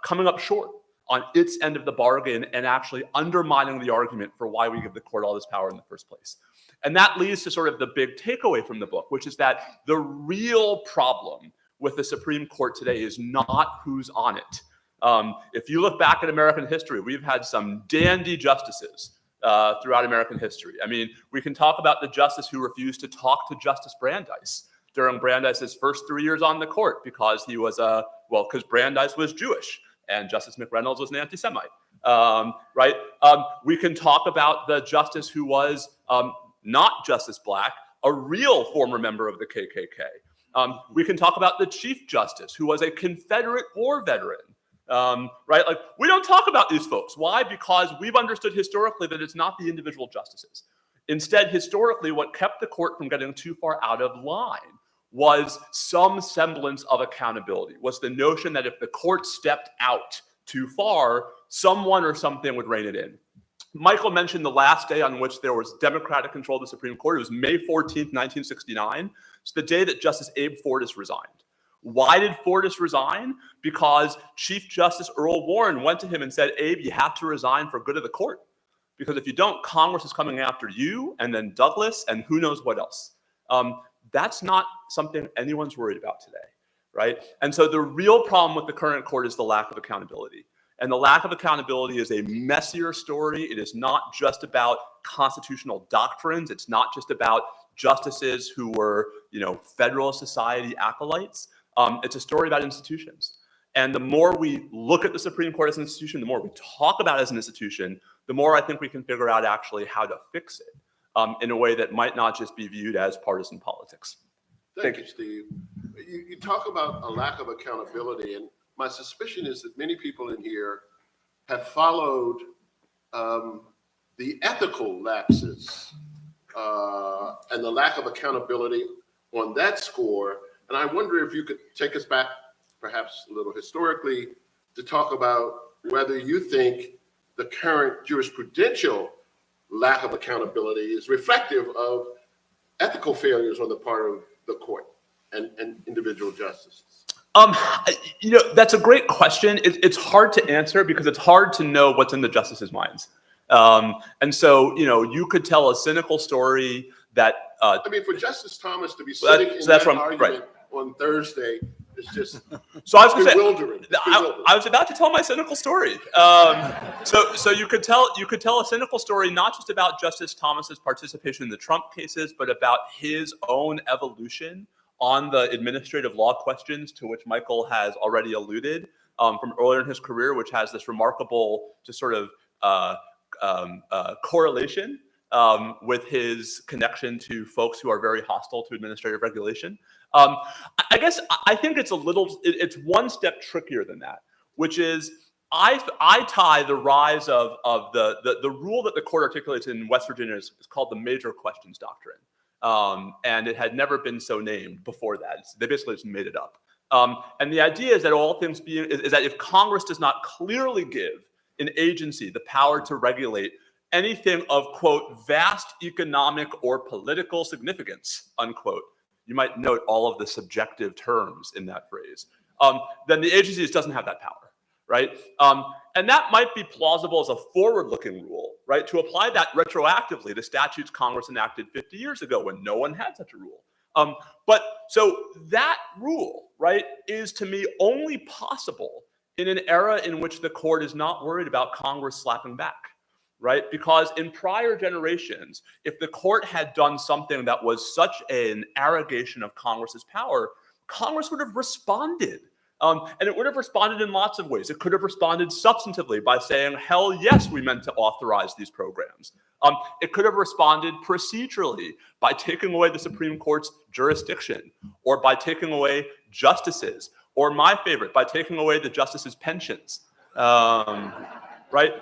P: coming up short on its end of the bargain and actually undermining the argument for why we give the court all this power in the first place. And that leads to sort of the big takeaway from the book, which is that the real problem with the Supreme Court today is not who's on it. If you look back at American history, we've had some dandy justices throughout American history. I mean, we can talk about the justice who refused to talk to Justice Brandeis during Brandeis's first 3 years on the court because he was because Brandeis was Jewish and Justice McReynolds was an anti-Semite, right? We can talk about the justice who was not Justice Black, a real former member of the KKK. We can talk about the Chief Justice, who was a Confederate war veteran, right? Like, we don't talk about these folks. Why? Because we've understood historically that it's not the individual justices. Instead, historically, what kept the court from getting too far out of line was some semblance of accountability, was the notion that if the court stepped out too far, someone or something would rein it in. Michael mentioned the last day on which there was Democratic control of the Supreme Court. It was May 14th, 1969. It's the day that Justice Abe Fortas resigned. Why did Fortas resign? Because Chief Justice Earl Warren went to him and said, Abe, you have to resign for good of the court. Because if you don't, Congress is coming after you, and then Douglas, and who knows what else. That's not something anyone's worried about today, right? And so the real problem with the current court is the lack of accountability. And the lack of accountability is a messier story. It is not just about constitutional doctrines. It's not just about justices who were, Federalist Society acolytes. It's a story about institutions. And the more we look at the Supreme Court as an institution, the more we talk about it as an institution, the more I think we can figure out actually how to fix it in a way that might not just be viewed as partisan politics.
Q: Thank you, Steve. You talk about a lack of accountability, and my suspicion is that many people in here have followed the ethical lapses and the lack of accountability on that score. And I wonder if you could take us back, perhaps a little historically, to talk about whether you think the current jurisprudential lack of accountability is reflective of ethical failures on the part of the court and individual justices.
P: That's a great question. It's hard to answer because it's hard to know what's in the justices' minds. And so, you could tell a cynical story that...
Q: for Justice Thomas to be sitting in that argument on Thursday, It's just
P: So I was going to say,
Q: bewildering.
P: I was about to tell my cynical story. So you could tell a cynical story not just about Justice Thomas's participation in the Trump cases, but about his own evolution on the administrative law questions to which Michael has already alluded from earlier in his career, which has this remarkable just sort of correlation with his connection to folks who are very hostile to administrative regulation. I guess I think it's it's one step trickier than that, which is I tie the rise of the rule that the court articulates in West Virginia is called the major questions doctrine. And it had never been so named before that. They basically just made it up. And the idea is that all things being is that if Congress does not clearly give an agency the power to regulate anything of, quote, vast economic or political significance, unquote, you might note all of the subjective terms in that phrase, then the agency just doesn't have that power, right? And that might be plausible as a forward-looking rule, right? To apply that retroactively to statutes Congress enacted 50 years ago when no one had such a rule. But so that rule, right, is to me only possible in an era in which the court is not worried about Congress slapping back, right? Because in prior generations, if the court had done something that was such an arrogation of Congress's power, Congress would have responded. And it would have responded in lots of ways. It could have responded substantively by saying, hell yes, we meant to authorize these programs. It could have responded procedurally by taking away the Supreme Court's jurisdiction, or by taking away justices, or my favorite, by taking away the justices' pensions. Right?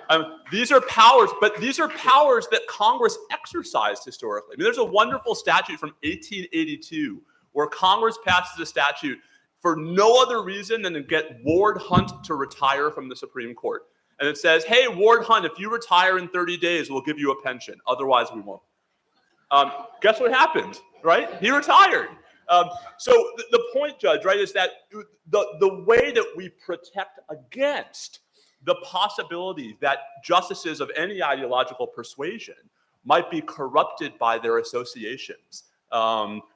P: These are powers, but these are powers that Congress exercised historically. I mean, there's a wonderful statute from 1882 where Congress passes a statute for no other reason than to get Ward Hunt to retire from the Supreme Court. And it says, hey, Ward Hunt, if you retire in 30 days, we'll give you a pension. Otherwise, we won't. Guess what happened, right? He retired. So the point, Judge, right, is that the way that we protect against the possibility that justices of any ideological persuasion might be corrupted by their associations,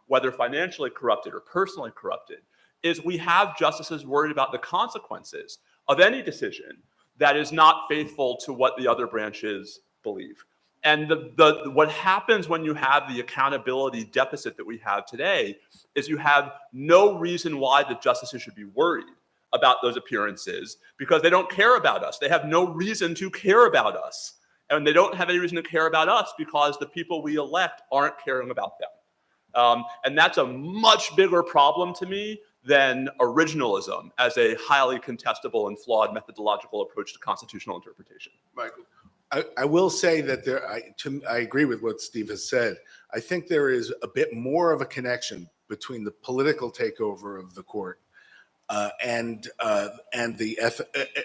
P: whether financially corrupted or personally corrupted, is we have justices worried about the consequences of any decision that is not faithful to what the other branches believe. And what happens when you have the accountability deficit that we have today is you have no reason why the justices should be worried about those appearances because they don't care about us. They have no reason to care about us. And they don't have any reason to care about us because the people we elect aren't caring about them. And that's a much bigger problem to me than originalism as a highly contestable and flawed methodological approach to constitutional interpretation.
Q: Michael.
O: I will say that I agree with what Steve has said. I think there is a bit more of a connection between the political takeover of the court and the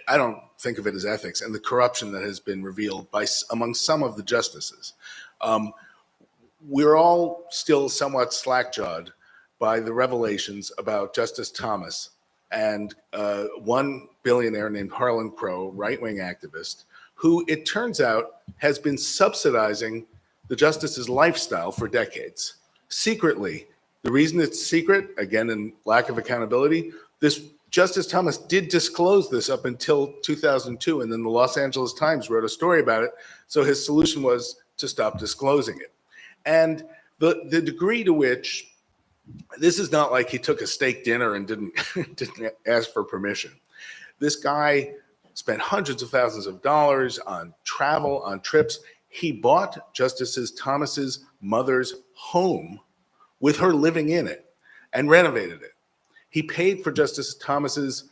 O: I don't think of it as ethics and the corruption that has been revealed among some of the justices. We're all still somewhat slack-jawed by the revelations about Justice Thomas and one billionaire named Harlan Crow, right-wing activist, who it turns out has been subsidizing the justice's lifestyle for decades. Secretly, the reason it's secret, again, in lack of accountability, this Justice Thomas did disclose this up until 2002, and then the Los Angeles Times wrote a story about it. So his solution was to stop disclosing it. And the degree to which this is not like he took a steak dinner and didn't ask for permission. This guy spent hundreds of thousands of dollars on travel, on trips. He bought Justice Thomas's mother's home with her living in it and renovated it. He paid for Justice Thomas's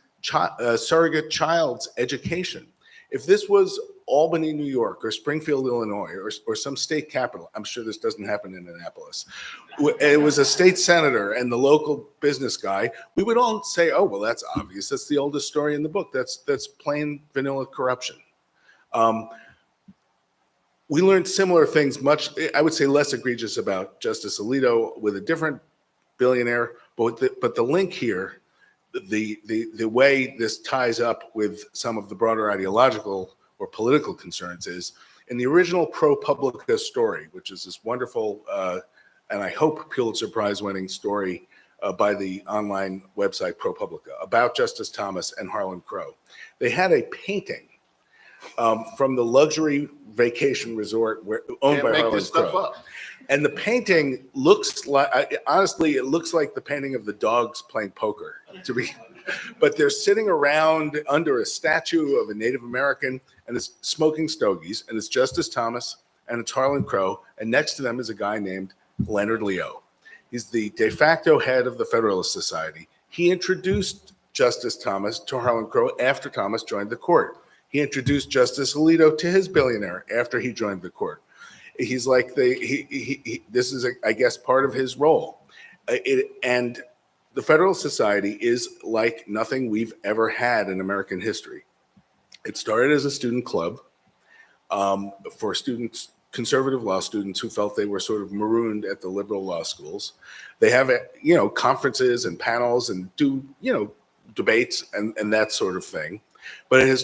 O: surrogate child's education. If this was Albany, New York, or Springfield, Illinois, or some state capital, I'm sure this doesn't happen in Annapolis. It was a state senator and the local business guy. We would all say, "Oh, well, that's obvious. That's the oldest story in the book. That's plain vanilla corruption." We learned similar things, much, I would say, less egregious about Justice Alito with a different billionaire. But the link here, the way this ties up with some of the broader ideological or political concerns is in the original ProPublica story, which is this wonderful and I hope Pulitzer Prize winning story by the online website ProPublica about Justice Thomas and Harlan Crow. They had a painting from the luxury vacation resort owned
Q: Can't
O: by
Q: make
O: Harlan
Q: this stuff
O: Crow.
Q: up.
O: And the painting looks like, honestly, it looks like the painting of the dogs playing poker, but they're sitting around under a statue of a Native American and it's smoking stogies, and it's Justice Thomas and it's Harlan Crow, and next to them is a guy named Leonard Leo. He's the de facto head of the Federalist Society. He introduced Justice Thomas to Harlan Crow after Thomas joined the court. He introduced Justice Alito to his billionaire after he joined the court. He's like this is, I guess, part of his role. And the Federalist Society is like nothing we've ever had in American history. It started as a student club for students, conservative law students who felt they were sort of marooned at the liberal law schools. They have, conferences and panels and do, debates and that sort of thing. But it has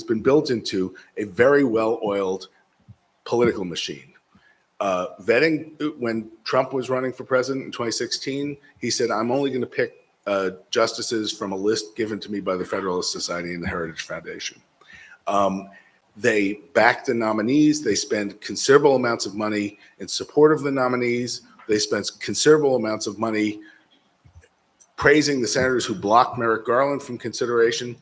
O: been built into a very well-oiled political machine. Vetting, when Trump was running for president in 2016, he said, I'm only going to pick justices from a list given to me by the Federalist Society and the Heritage Foundation. They back the nominees. They spend considerable amounts of money in support of the nominees. They spend considerable amounts of money praising the senators who blocked Merrick Garland from consideration.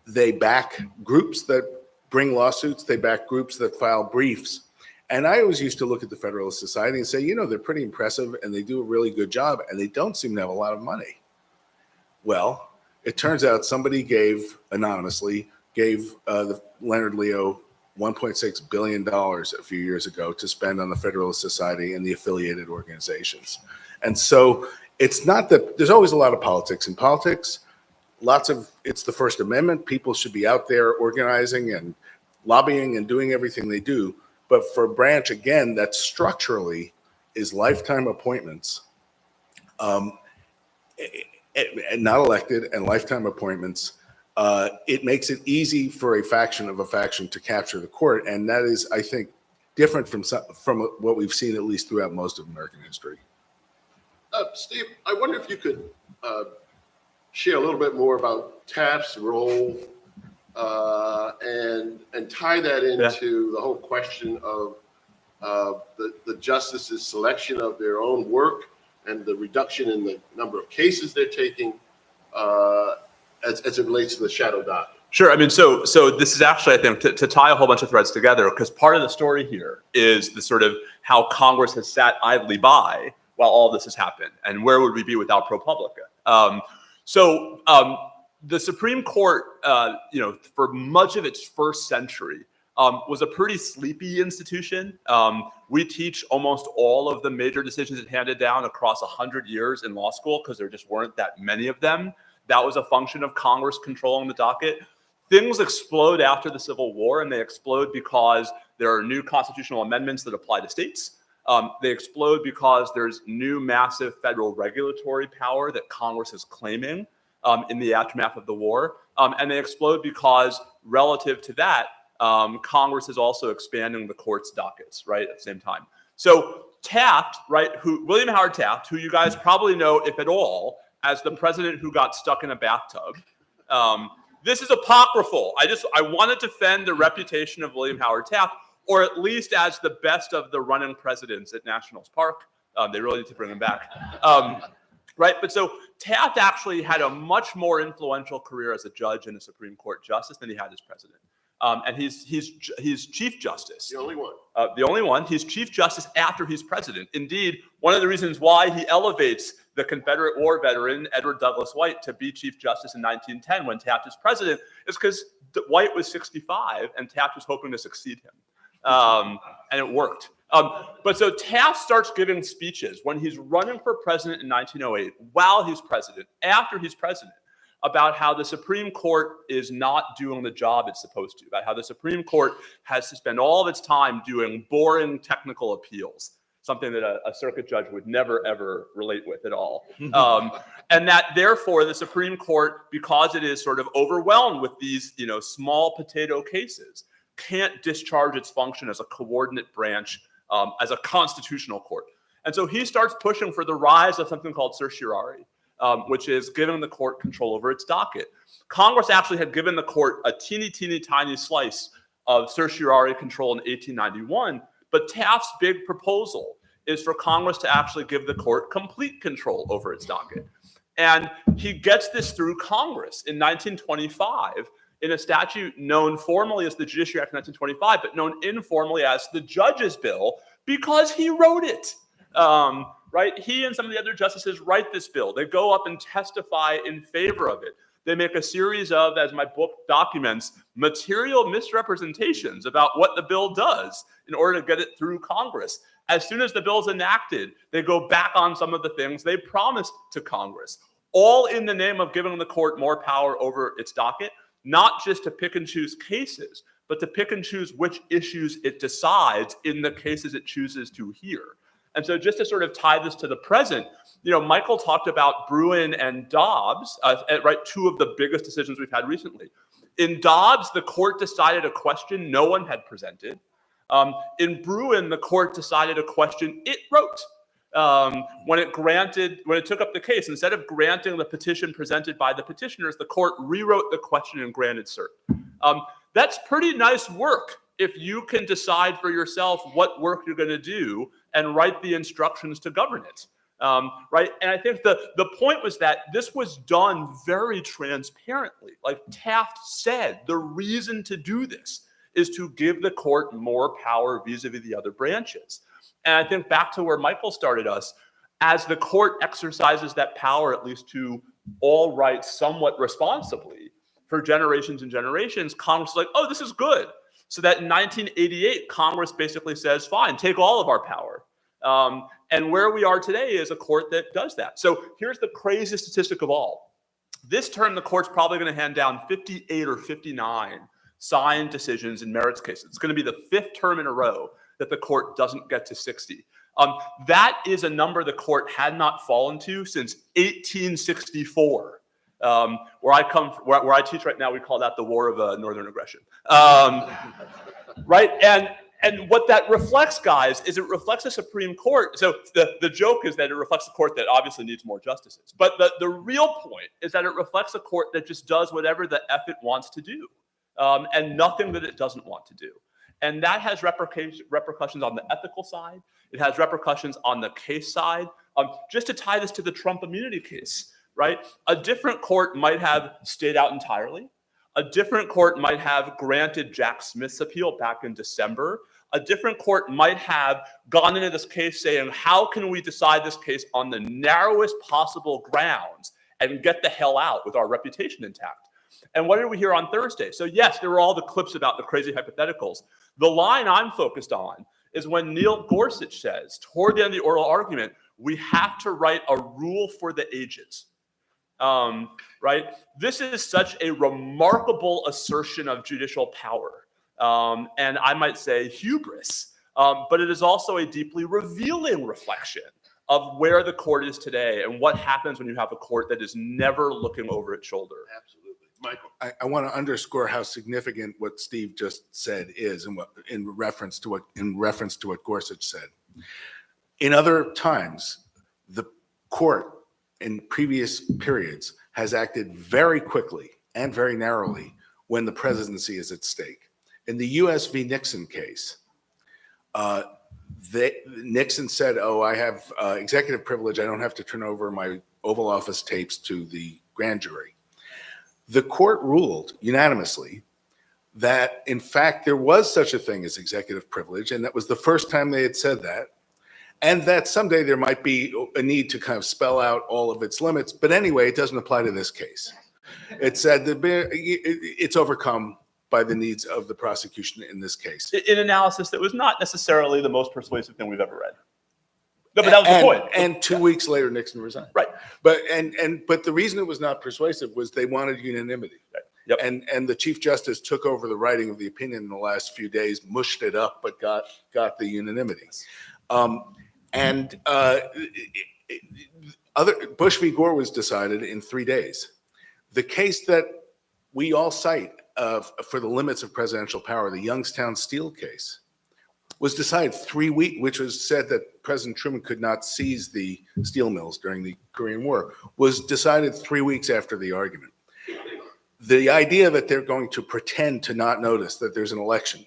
O: They back groups that bring lawsuits. They back groups that file briefs. And I always used to look at the Federalist Society and say, they're pretty impressive and they do a really good job and they don't seem to have a lot of money. Well, it turns out somebody anonymously gave Leonard Leo $1.6 billion a few years ago to spend on the Federalist Society and the affiliated organizations. And so it's not that there's always a lot of politics in politics. It's the First Amendment. People should be out there organizing and lobbying and doing everything they do. But for a branch, again, that structurally is lifetime appointments, and not elected, and lifetime appointments, it makes it easy for a faction to capture the court. And that is, I think, different from what we've seen, at least throughout most of American history.
Q: Steve, I wonder if you could share a little bit more about Taft's role and tie that into the whole question of the justices' selection of their own work and the reduction in the number of cases they're taking as it relates to the shadow docket.
P: Sure. I mean, so this is actually, I think, to tie a whole bunch of threads together, because part of the story here is the sort of how Congress has sat idly by while all this has happened, and where would we be without ProPublica? The Supreme Court, for much of its first century, was a pretty sleepy institution. We teach almost all of the major decisions it handed down across 100 years in law school because there just weren't that many of them. That was a function of Congress controlling the docket. Things explode after the Civil War, and they explode because there are new constitutional amendments that apply to states. They explode because there's new massive federal regulatory power that Congress is claiming in the aftermath of the war. And they explode because relative to that, Congress is also expanding the court's dockets, right, at the same time. So Taft, right, William Howard Taft, who you guys probably know, if at all, as the president who got stuck in a bathtub. This is apocryphal. I want to defend the reputation of William Howard Taft, or at least as the best of the running presidents at Nationals Park. They really need to bring him back. Right, but so Taft actually had a much more influential career as a judge and a Supreme Court justice than he had as president. And he's Chief Justice.
Q: The only one.
P: The only one. He's Chief Justice after he's president. Indeed, one of the reasons why he elevates the Confederate War veteran Edward Douglass White to be Chief Justice in 1910 when Taft is president is because White was 65 and Taft was hoping to succeed him. And it worked. But so Taft starts giving speeches when he's running for president in 1908, while he's president, after he's president, about how the Supreme Court is not doing the job it's supposed to, about how the Supreme Court has to spend all of its time doing boring technical appeals, something that a circuit judge would never, ever relate with at all. And that therefore the Supreme Court, because it is sort of overwhelmed with these, small potato cases, can't discharge its function as a coordinate branch, as a constitutional court. And so he starts pushing for the rise of something called certiorari, which is giving the court control over its docket. Congress actually had given the court a teeny tiny slice of certiorari control in 1891, but Taft's big proposal is for Congress to actually give the court complete control over its docket. And he gets this through Congress in 1925 in a statute known formally as the Judiciary Act of 1925, but known informally as the Judge's Bill, because he wrote it. Right? He and some of the other justices write this bill. They go up and testify in favor of it. They make a series of, as my book documents, material misrepresentations about what the bill does in order to get it through Congress. As soon as the bill's enacted, they go back on some of the things they promised to Congress, all in the name of giving the court more power over its docket, not just to pick and choose cases, but to pick and choose which issues it decides in the cases it chooses to hear. And so just to sort of tie this to the present, Michael talked about Bruin and Dobbs, right? Two of the biggest decisions we've had recently. In Dobbs, the court decided a question no one had presented. In Bruin, the court decided a question it wrote. When it took up the case, instead of granting the petition presented by the petitioners, the court rewrote the question and granted cert. That's pretty nice work if you can decide for yourself what work you're going to do and write the instructions to govern it. Right? And I think the point was that this was done very transparently. Like Taft said, the reason to do this is to give the court more power vis-a-vis the other branches. And I think back to where Michael started us, as the court exercises that power, at least to all write somewhat responsibly for generations and generations, Congress is like, oh, this is good. So that in 1988, Congress basically says, fine, take all of our power. And where we are today is a court that does that. So here's the craziest statistic of all. This term, the court's probably going to hand down 58 or 59 signed decisions in merits cases. It's going to be the 5th term in a row that the court doesn't get to 60. That is a number the court had not fallen to since 1864. Where I teach right now, we call that the War of Northern Aggression. Right? And what that reflects, guys, is it reflects a Supreme Court. So the joke is that it reflects a court that obviously needs more justices. But the real point is that it reflects a court that just does whatever the F it wants to do, and nothing that it doesn't want to do. And that has repercussions on the ethical side. It has repercussions on the case side. Just to tie this to the Trump immunity case, right? A different court might have stayed out entirely. A different court might have granted Jack Smith's appeal back in December. A different court might have gone into this case saying, how can we decide this case on the narrowest possible grounds and get the hell out with our reputation intact? And what did we hear on Thursday? So yes, there were all the clips about the crazy hypotheticals. The line I'm focused on is when Neil Gorsuch says, toward the end of the oral argument, we have to write a rule for the ages. Right? This is such a remarkable assertion of judicial power. And I might say hubris, but it is also a deeply revealing reflection of where the court is today and what happens when you have a court that is never looking over its shoulder.
Q: Absolutely. Michael.
O: I want to underscore how significant what Steve just said is, and in reference to what Gorsuch said. In other times, the court in previous periods has acted very quickly and very narrowly when the presidency is at stake. In the U.S. v. Nixon case, Nixon said, oh, I have executive privilege. I don't have to turn over my Oval Office tapes to the grand jury. The court ruled unanimously that, in fact, there was such a thing as executive privilege, and that was the first time they had said that, and that someday there might be a need to kind of spell out all of its limits. But anyway, it doesn't apply to this case. It said that it's overcome by the needs of the prosecution in this case.
P: In analysis that was not necessarily the most persuasive thing we've ever read. No, but that was the point.
O: And 2 weeks later, Nixon resigned.
P: Right.
O: But the reason it was not persuasive was they wanted unanimity.
P: Right. Yep.
O: And the Chief Justice took over the writing of the opinion in the last few days, mushed it up, but got the unanimity. Bush v. Gore was decided in 3 days. The case that we all cite for the limits of presidential power, the Youngstown Steel case, was decided 3 weeks, which was said that President Truman could not seize the steel mills during the Korean War, was decided 3 weeks after the argument. The idea that they're going to pretend to not notice that there's an election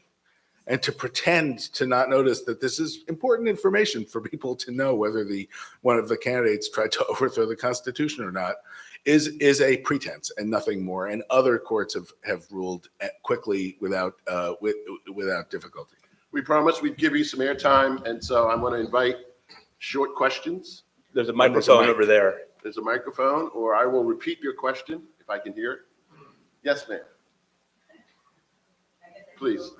O: and to pretend to not notice that this is important information for people to know whether one of the candidates tried to overthrow the Constitution or not is a pretense and nothing more. And other courts have ruled quickly without difficulty.
Q: We promised we'd give you some airtime, and so I'm going to invite short questions.
P: There's a microphone over there.
Q: There's a microphone, or I will repeat your question if I can hear it. Yes, ma'am. Please.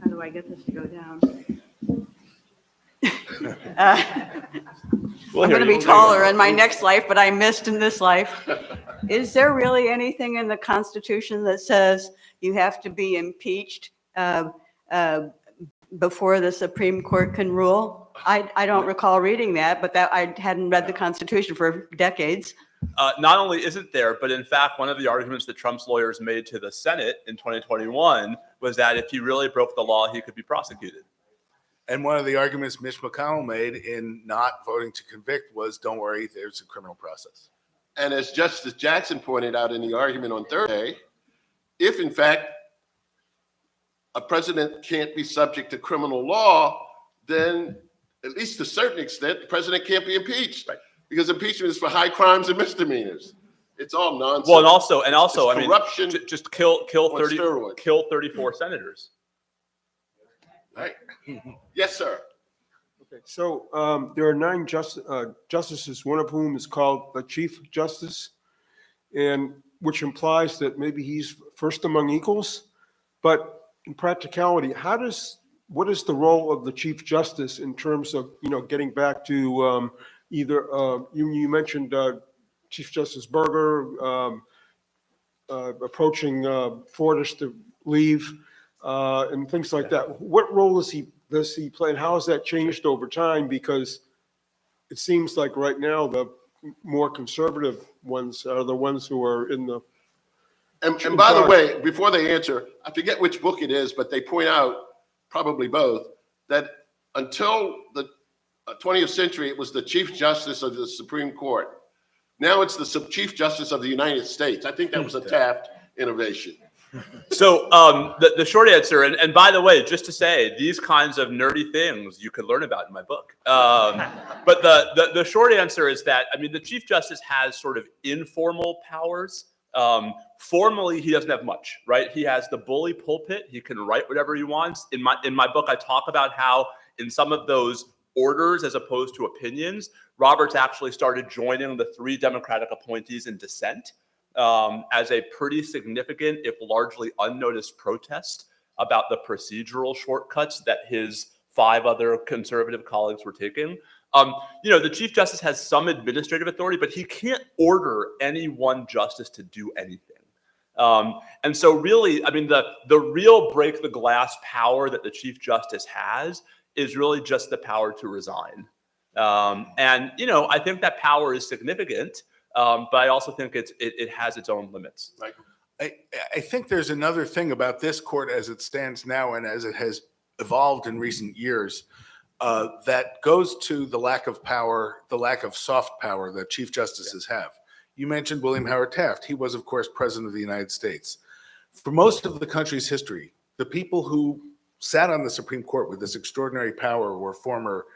L: How do I get this to go down? I'm going to be taller in my next life, but I missed in this life. Is there really anything in the Constitution that says you have to be impeached before the Supreme Court can rule? I don't recall reading that, but that I hadn't read the Constitution for decades.
P: Not only isn't there, but in fact, one of the arguments that Trump's lawyers made to the Senate in 2021 was that if he really broke the law, he could be prosecuted.
O: And one of the arguments Mitch McConnell made in not voting to convict was, don't worry, there's a criminal process.
Q: And as Justice Jackson pointed out in the argument on Thursday, if in fact a president can't be subject to criminal law, then at least to a certain extent, the president can't be impeached. Right. Because impeachment is for high crimes and misdemeanors. It's all nonsense.
P: Well, and also,
Q: It's
P: I
Q: corruption.
P: mean, just kill
Q: on
P: 30,
Q: steroids.
P: kill 34 senators.
Q: Right. Yes, sir.
R: Okay, so there are 9 justices, one of whom is called the Chief Justice, and which implies that maybe he's first among equals. But in practicality, what is the role of the Chief Justice in terms of, getting back to either you mentioned Chief Justice Berger approaching Fortas to leave and things like that. What role does he play, and how has that changed over time? Because it seems like right now the more conservative ones are the ones who are in the.
Q: And by the way, before they answer, I forget which book it is, but they point out, probably both, that until the 20th century, it was the Chief Justice of the Supreme Court. Now it's the Chief Justice of the United States. I think that was a Taft innovation.
P: So the short answer, and by the way, just to say, these kinds of nerdy things you could learn about in my book. But the short answer is that, I mean, the Chief Justice has sort of informal powers. Formally, he doesn't have much, right? He has the bully pulpit. He can write whatever he wants. In my book, I talk about how in some of those orders as opposed to opinions, Roberts actually started joining the 3 Democratic appointees in dissent as a pretty significant, if largely unnoticed, protest about the procedural shortcuts that his 5 other conservative colleagues were taking. The Chief Justice has some administrative authority, but he can't order any one justice to do anything. And so really, I mean, the real break the glass power that the Chief Justice has is really just the power to resign. I think that power is significant, but I also think it has its own limits.
O: I think there's another thing about this court as it stands now and as it has evolved in recent years that goes to the lack of power, the lack of soft power that Chief Justices have. You mentioned William Howard Taft. He was, of course, President of the United States. For most of the country's history, the people who sat on the Supreme Court with this extraordinary power were former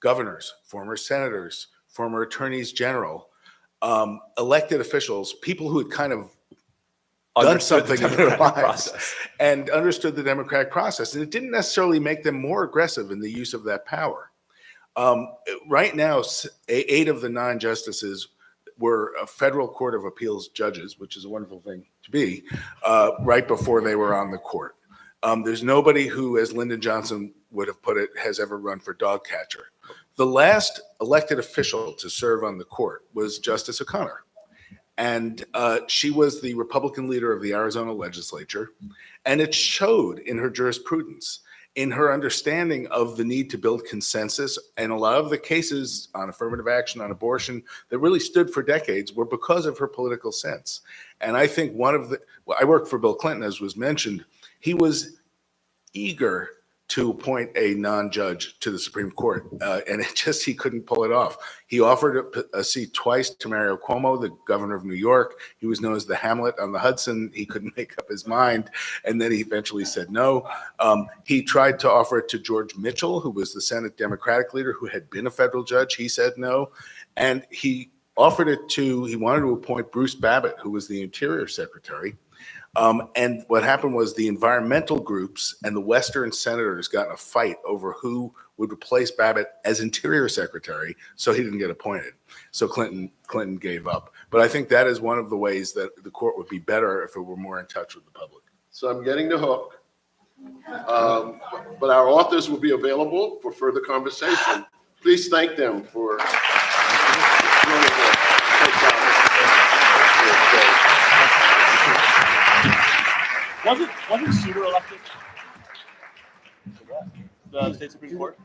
O: governors, former senators, former attorneys general, elected officials, people who had kind of done something in their lives and understood the democratic process. And it didn't necessarily make them more aggressive in the use of that power. Right now, 8 of the 9 justices were a federal court of appeals judges, which is a wonderful thing to be, right before they were on the court. There's nobody who, as Lyndon Johnson would have put it, has ever run for dog catcher. The last elected official to serve on the court was Justice O'Connor. And she was the Republican leader of the Arizona legislature. And it showed in her jurisprudence. in her understanding of the need to build consensus. And a lot of the cases on affirmative action, on abortion, that really stood for decades were because of her political sense. And I think I worked for Bill Clinton, as was mentioned. He was eager to appoint a non-judge to the Supreme Court, and he couldn't pull it off. He offered a seat twice to Mario Cuomo, the governor of New York. He was known as the Hamlet on the Hudson. He couldn't make up his mind, and then he eventually said no. He tried to offer it to George Mitchell, who was the Senate Democratic leader, who had been a federal judge. He said no, and he wanted to appoint Bruce Babbitt, who was the Interior Secretary. And what happened was the environmental groups and the Western senators got in a fight over who would replace Babbitt as Interior Secretary, so he didn't get appointed. So Clinton gave up. But I think that is one of the ways that the court would be better if it were more in touch with the public.
Q: So I'm getting the hook. But our authors will be available for further conversation. Please thank them for joining us.
P: Wasn't Souter elected? The state Supreme Court?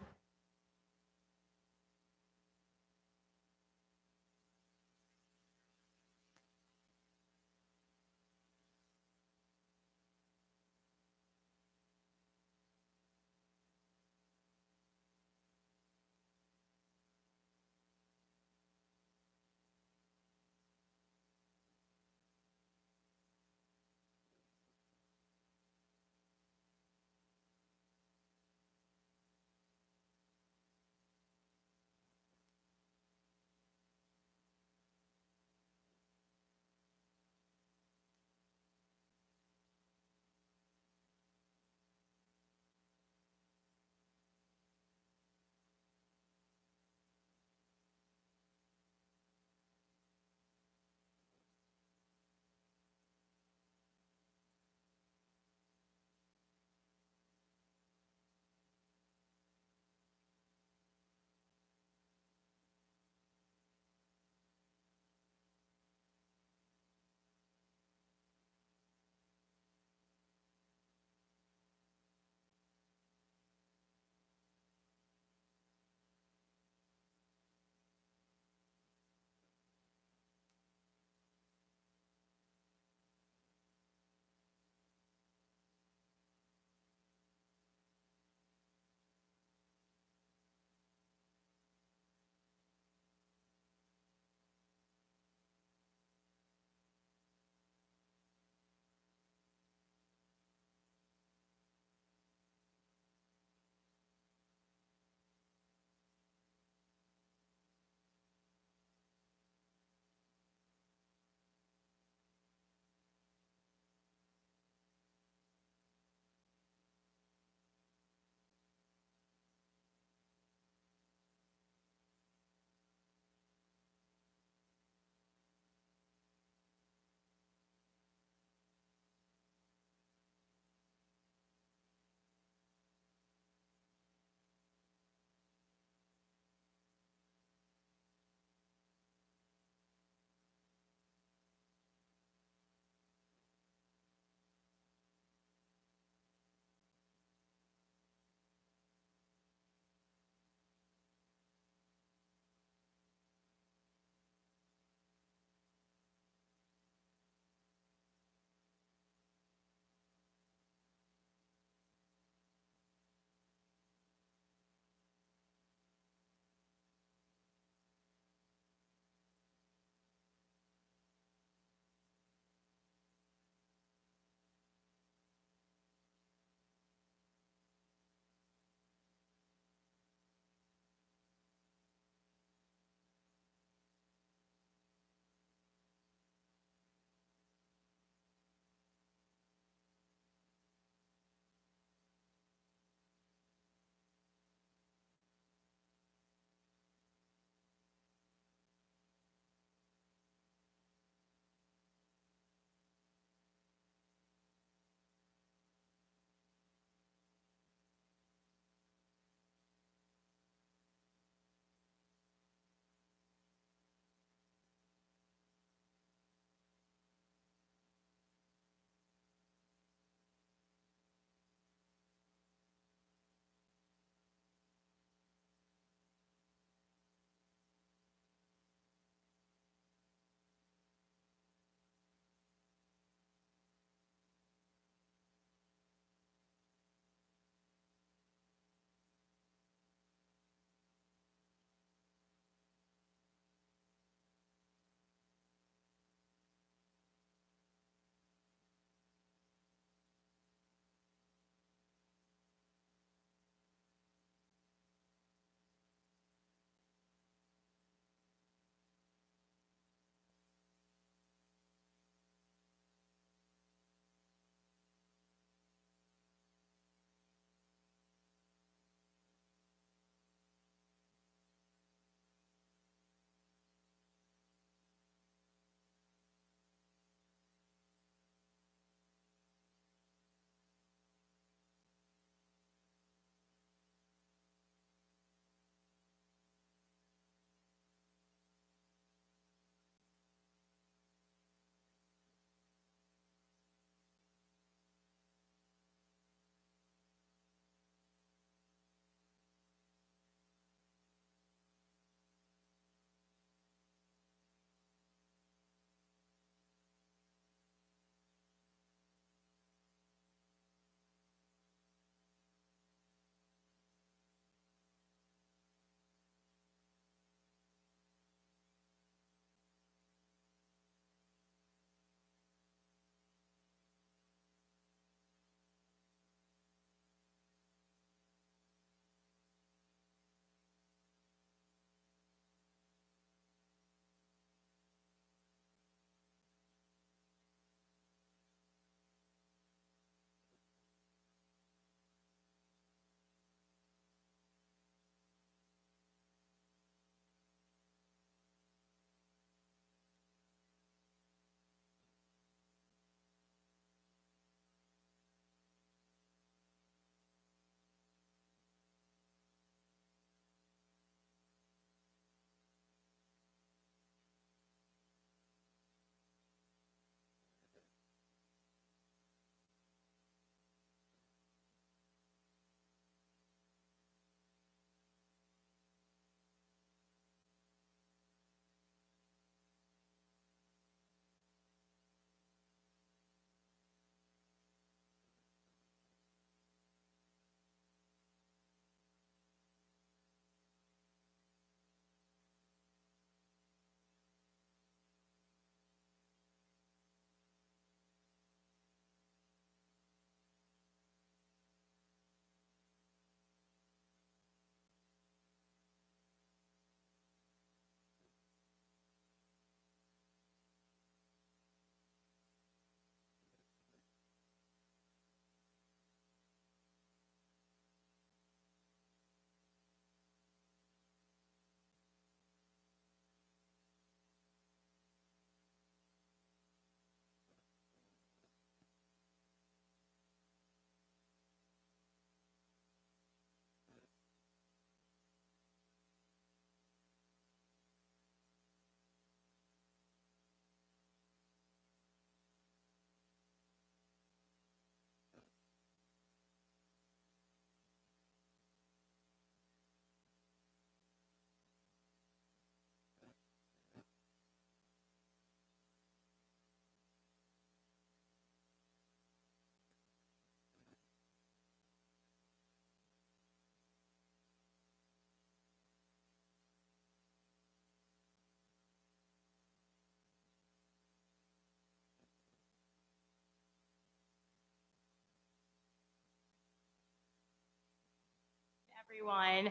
S: Everyone.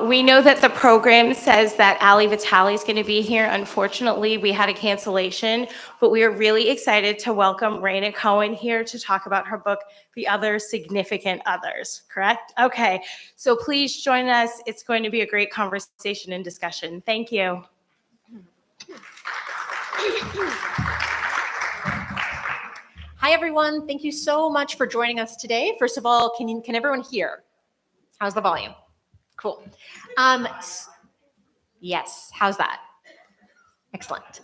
S: We know that the program says that Ali Vitale is going to be here. Unfortunately, we had a cancellation, but we are really excited to welcome Raina Cohen here to talk about her book, The Other Significant Others, correct? Okay, so please join us. It's going to be a great conversation and discussion. Thank you.
T: Hi, everyone. Thank you so much for joining us today. First of all, can everyone hear? How's the volume? Cool. Yes, how's that? Excellent.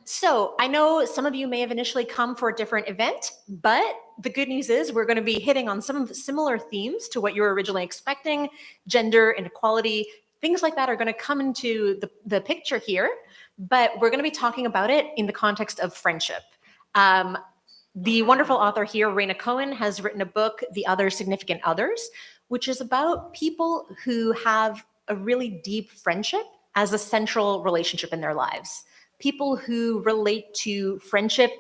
T: So I know some of you may have initially come for a different event, but the good news is we're going to be hitting on some of the similar themes to what you were originally expecting. Gender, inequality, things like that are going to come into the picture here, but we're going to be talking about it in the context of friendship. The wonderful author here, Raina Cohen, has written a book, The Other Significant Others, which is about people who have a really deep friendship as a central relationship in their lives. People who relate to friendship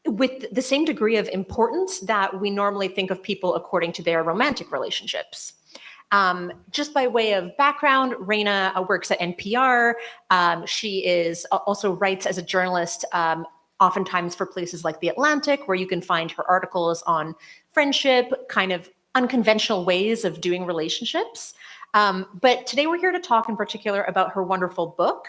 T: with the same degree of importance that we normally think of people according to their romantic relationships. Just by way of background, Raina works at NPR. She also writes as a journalist, oftentimes for places like The Atlantic, where you can find her articles on friendship, kind of unconventional ways of doing relationships. But today we're here to talk in particular about her wonderful book.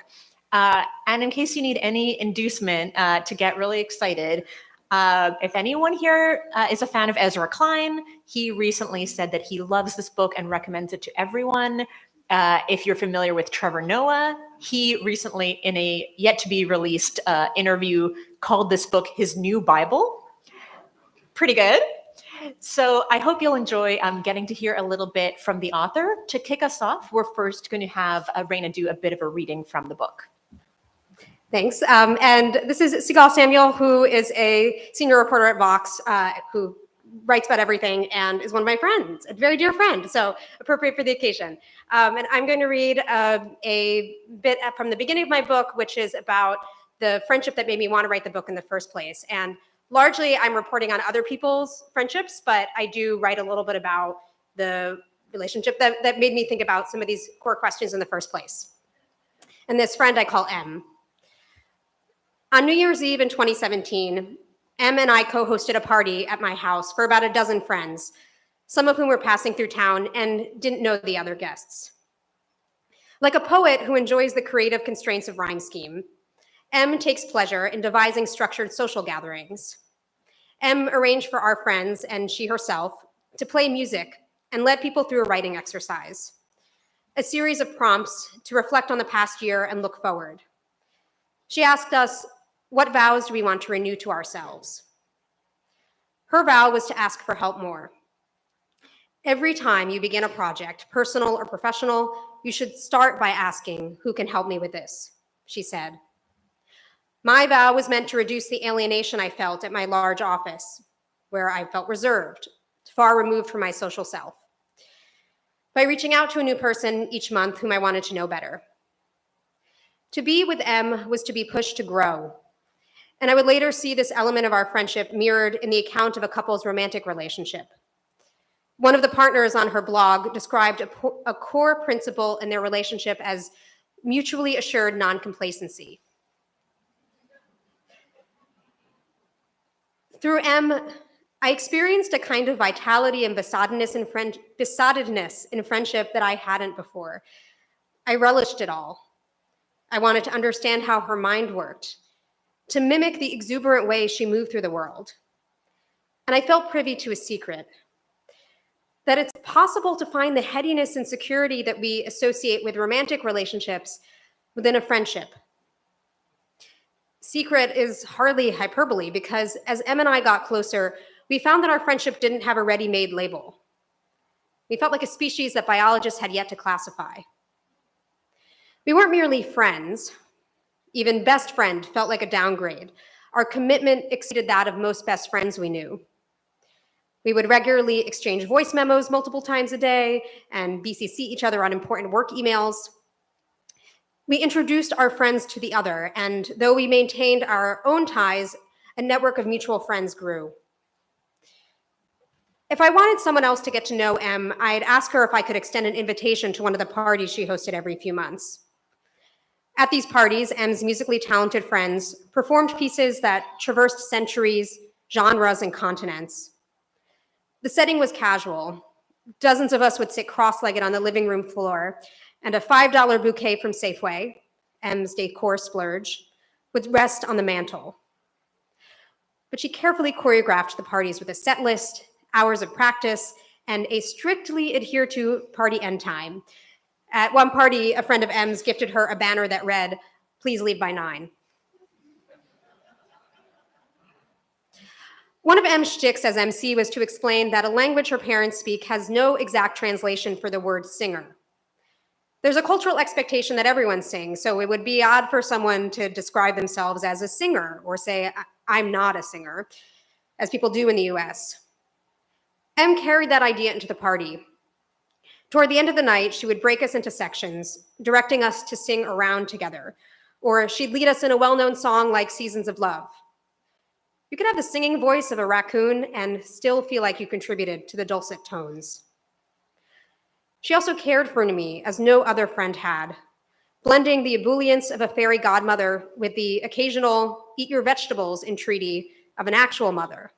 T: And in case you need any inducement to get really excited, if anyone here is a fan of Ezra Klein, he recently said that he loves this book and recommends it to everyone. If you're familiar with Trevor Noah, he recently, in a yet-to-be-released interview, called this book his new Bible. Pretty good. So I hope you'll enjoy getting to hear a little bit from the author. To kick us off, we're first going to have Raina do a bit of a reading from the book.
U: Thanks. And this is Sigal Samuel, who is a senior reporter at Vox, who writes about everything and is one of my friends, a very dear friend, so appropriate for the occasion. And I'm going to read a bit from the beginning of my book, which is about the friendship that made me want to write the book in the first place. And largely, I'm reporting on other people's friendships, but I do write a little bit about the relationship that made me think about some of these core questions in the first place. And this friend I call M. On New Year's Eve in 2017, M and I co-hosted a party at my house for about a dozen friends, some of whom were passing through town and didn't know the other guests. Like a poet who enjoys the creative constraints of rhyme scheme, M takes pleasure in devising structured social gatherings. M arranged for our friends and she herself to play music and led people through a writing exercise, a series of prompts to reflect on the past year and look forward. She asked us, what vows do we want to renew to ourselves? Her vow was to ask for help more. Every time you begin a project, personal or professional, you should start by asking, who can help me with this? She said. My vow was meant to reduce the alienation I felt at my large office, where I felt reserved, far removed from my social self, by reaching out to a new person each month whom I wanted to know better. To be with M was to be pushed to grow, and I would later see this element of our friendship mirrored in the account of a couple's romantic relationship. One of the partners on her blog described a core principle in their relationship as mutually assured non-complacency. Through M, I experienced a kind of vitality and besottedness in friendship that I hadn't before. I relished it all. I wanted to understand how her mind worked, to mimic the exuberant way she moved through the world. And I felt privy to a secret, that it's possible to find the headiness and security that we associate with romantic relationships within a friendship. Secret is hardly hyperbole because as Em and I got closer, we found that our friendship didn't have a ready-made label. We felt like a species that biologists had yet to classify. We weren't merely friends. Even best friend felt like a downgrade. Our commitment exceeded that of most best friends we knew. We would regularly exchange voice memos multiple times a day and BCC each other on important work emails. We introduced our friends to the other, and though we maintained our own ties, a network of mutual friends grew. If I wanted someone else to get to know Em, I'd ask her if I could extend an invitation to one of the parties she hosted every few months. At these parties, Em's musically talented friends performed pieces that traversed centuries, genres, and continents. The setting was casual. Dozens of us would sit cross-legged on the living room floor, and a $5 bouquet from Safeway, Em's decor splurge, would rest on the mantle. But she carefully choreographed the parties with a set list, hours of practice, and a strictly adhere to party end time. At one party, a friend of Em's gifted her a banner that read, "Please leave by 9." One of Em's shticks as MC was to explain that a language her parents speak has no exact translation for the word singer. There's a cultural expectation that everyone sings, so it would be odd for someone to describe themselves as a singer or say, "I'm not a singer," as people do in the US. Em carried that idea into the party. Toward the end of the night, she would break us into sections, directing us to sing around together, or she'd lead us in a well-known song like Seasons of Love. You could have the singing voice of a raccoon and still feel like you contributed to the dulcet tones. She also cared for me as no other friend had, blending the ebullience of a fairy godmother with the occasional eat your vegetables entreaty of an actual mother.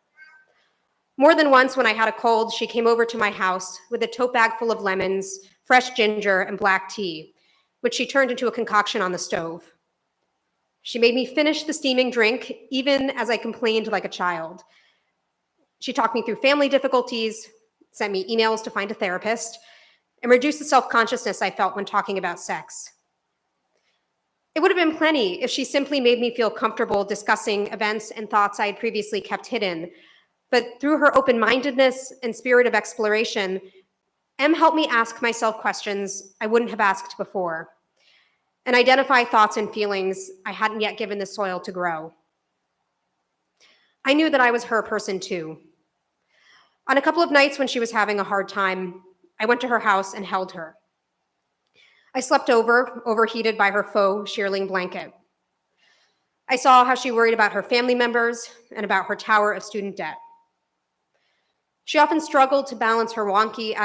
U: More than once when I had a cold, she came over to my house with a tote bag full of lemons, fresh ginger, and black tea, which she turned into a concoction on the stove. She made me finish the steaming drink, even as I complained like a child. She talked me through family difficulties, sent me emails to find a therapist, and reduced the self-consciousness I felt when talking about sex. It would have been plenty if she simply made me feel comfortable discussing events and thoughts I had previously kept hidden. But through her open-mindedness and spirit of exploration, Em helped me ask myself questions I wouldn't have asked before, and identify thoughts and feelings I hadn't yet given the soil to grow. I knew that I was her person too. On a couple of nights when she was having a hard time, I went to her house and held her. I slept overheated by her faux shearling blanket. I saw how she worried about her family members and about her tower of student debt. She often struggled to balance her wonky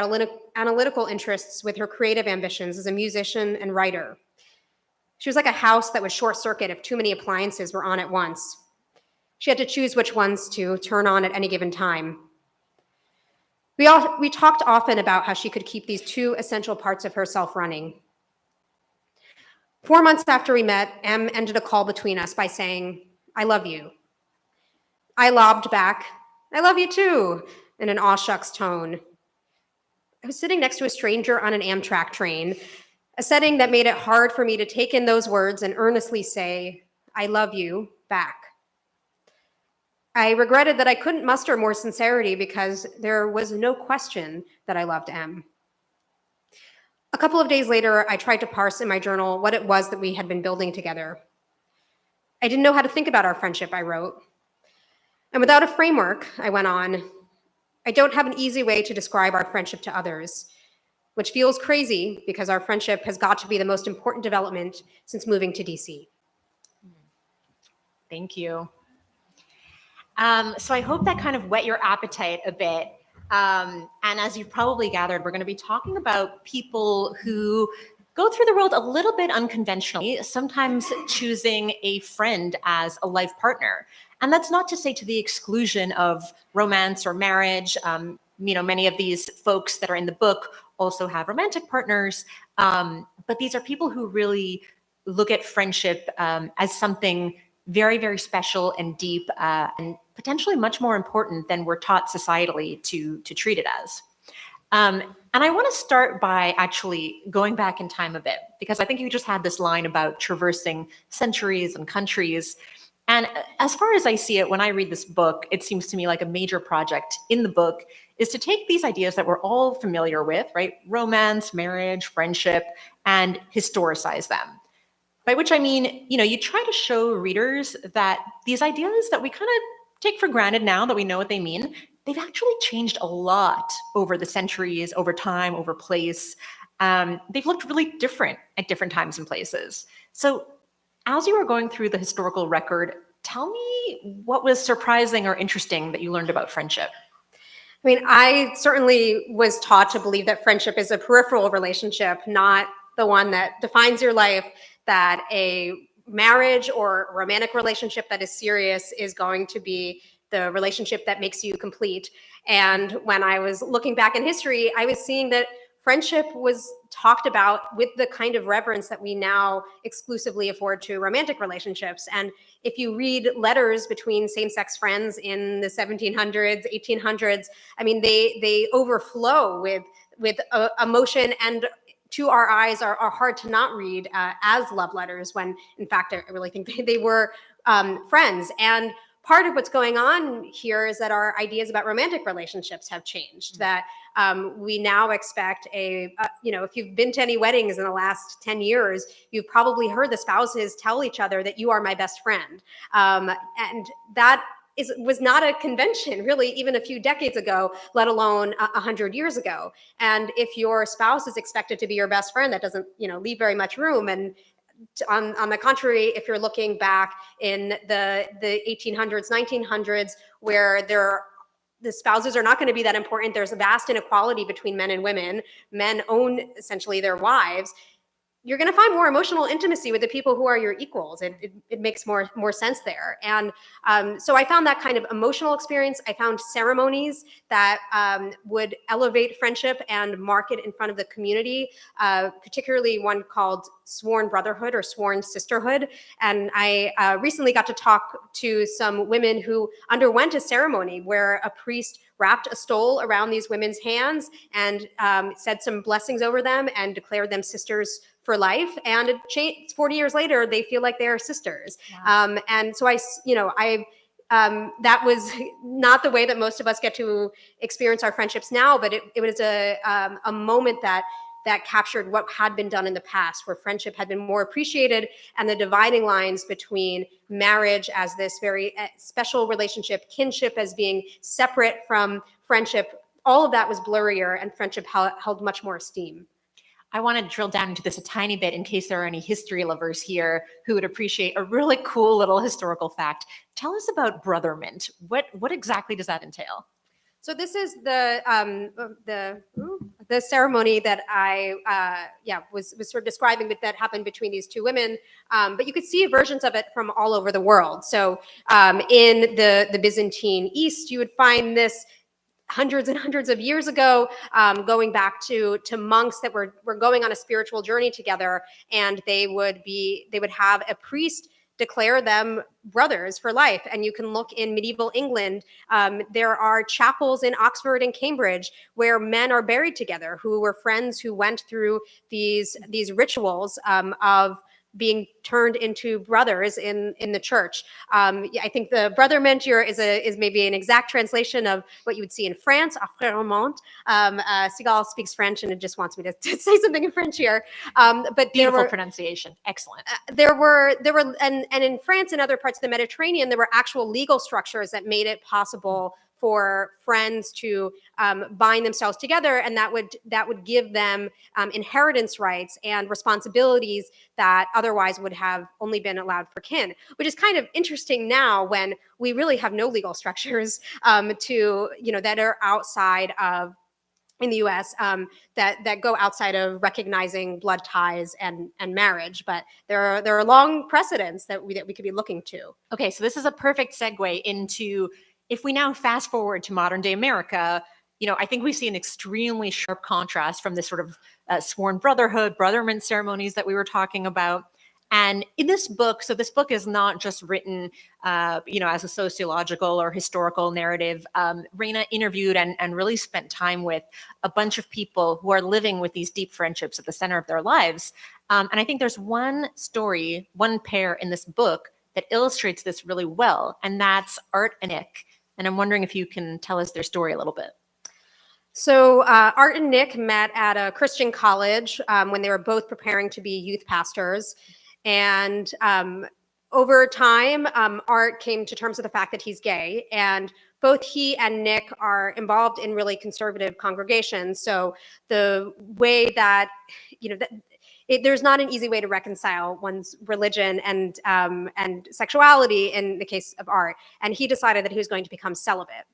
U: analytical interests with her creative ambitions as a musician and writer. She was like a house that would short circuit if too many appliances were on at once. She had to choose which ones to turn on at any given time. We talked often about how she could keep these two essential parts of herself running. 4 months after we met, Em ended a call between us by saying, "I love you." I lobbed back, "I love you too," in an aw shucks tone. I was sitting next to a stranger on an Amtrak train, a setting that made it hard for me to take in those words and earnestly say, "I love you," back. I regretted that I couldn't muster more sincerity because there was no question that I loved Em. A couple of days later, I tried to parse in my journal what it was that we had been building together. I didn't know how to think about our friendship, I wrote. And without a framework, I went on, I don't have an easy way to describe our friendship to others, which feels crazy because our friendship has got to be the most important development since moving to DC.
T: Thank you. So I hope that kind of whet your appetite a bit. And as you've probably gathered, we're going to be talking about people who go through the world a little bit unconventionally, sometimes choosing a friend as a life partner. And that's not to say to the exclusion of romance or marriage. Many of these folks that are in the book also have romantic partners, but these are people who really look at friendship as something very, very special and deep, and potentially much more important than we're taught societally to treat it as. And I want to start by actually going back in time a bit, because I think you just had this line about traversing centuries and countries. And as far as I see it, when I read this book, it seems to me like a major project in the book is to take these ideas that we're all familiar with, right? Romance, marriage, friendship, and historicize them. By which I mean, you try to show readers that these ideas that we kind of take for granted now that we know what they mean, they've actually changed a lot over the centuries, over time, over place. They've looked really different at different times and places. So as you were going through the historical record, tell me what was surprising or interesting that you learned about friendship.
U: I mean, I certainly was taught to believe that friendship is a peripheral relationship, not the one that defines your life, that a marriage or romantic relationship that is serious is going to be the relationship that makes you complete. And when I was looking back in history, I was seeing that friendship was talked about with the kind of reverence that we now exclusively afford to romantic relationships. And if you read letters between same-sex friends in the 1700s, 1800s, I mean, they overflow with emotion, and to our eyes are hard to not read as love letters, when in fact I really think they were friends. And part of what's going on here is that our ideas about romantic relationships have changed, that we now expect if you've been to any weddings in the last 10 years, you've probably heard the spouses tell each other that you are my best friend. And that was not a convention really even a few decades ago, let alone 100 years ago. And if your spouse is expected to be your best friend, that doesn't leave very much room. And on the contrary, if you're looking back in the 1800s, 1900s, where the spouses are not going to be that important, there's a vast inequality between men and women. Men own essentially their wives. You're going to find more emotional intimacy with the people who are your equals. It makes more sense there. And so I found that kind of emotional experience. I found ceremonies that would elevate friendship and mark it in front of the community, particularly one called sworn brotherhood or sworn sisterhood. And I recently got to talk to some women who underwent a ceremony where a priest wrapped a stole around these women's hands and said some blessings over them and declared them sisters for life. And it changed 40 years later, they feel like they are sisters. Wow. And so that was not the way that most of us get to experience our friendships now, but it was a moment that captured what had been done in the past, where friendship had been more appreciated, and the dividing lines between marriage as this very special relationship, kinship as being separate from friendship, all of that was blurrier, and friendship held much more esteem.
T: I want to drill down into this a tiny bit in case there are any history lovers here who would appreciate a really cool little historical fact. Tell us about brotherment. What exactly does that entail?
U: So this is the ceremony that I was sort of describing, that happened between these two women. But you could see versions of it from all over the world. So in the Byzantine East, you would find this hundreds and hundreds of years ago, going back to monks that were going on a spiritual journey together, and they would have a priest declare them brothers for life. And you can look in medieval England. There are chapels in Oxford and Cambridge where men are buried together who were friends who went through these rituals of being turned into brothers in the church. I think the brotherment is maybe an exact translation of what you would see in France, affrèrement. Sigal speaks French and it just wants me to say something in French here. But
T: beautiful pronunciation, excellent.
U: There were and in France and other parts of the Mediterranean, there were actual legal structures that made it possible for friends to bind themselves together, and that would give them inheritance rights and responsibilities that otherwise would have only been allowed for kin, which is kind of interesting now when we really have no legal structures that are outside of, in the U.S., that go outside of recognizing blood ties and marriage, but there are long precedents that we could be looking to.
T: Okay, so this is a perfect segue into, if we now fast forward to modern day America, I think we see an extremely sharp contrast from this sort of sworn brotherhood, brotherment ceremonies that we were talking about. And in this book, so this book is not just written, as a sociological or historical narrative. Raina interviewed and really spent time with a bunch of people who are living with these deep friendships at the center of their lives. And I think there's one story, one pair in this book that illustrates this really well, and that's Art and Nick. And I'm wondering if you can tell us their story a little bit.
U: So Art and Nick met at a Christian college when they were both preparing to be youth pastors. And over time, Art came to terms with the fact that he's gay, and both he and Nick are involved in really conservative congregations. So the way that, there's not an easy way to reconcile one's religion and sexuality in the case of Art. And he decided that he was going to become celibate.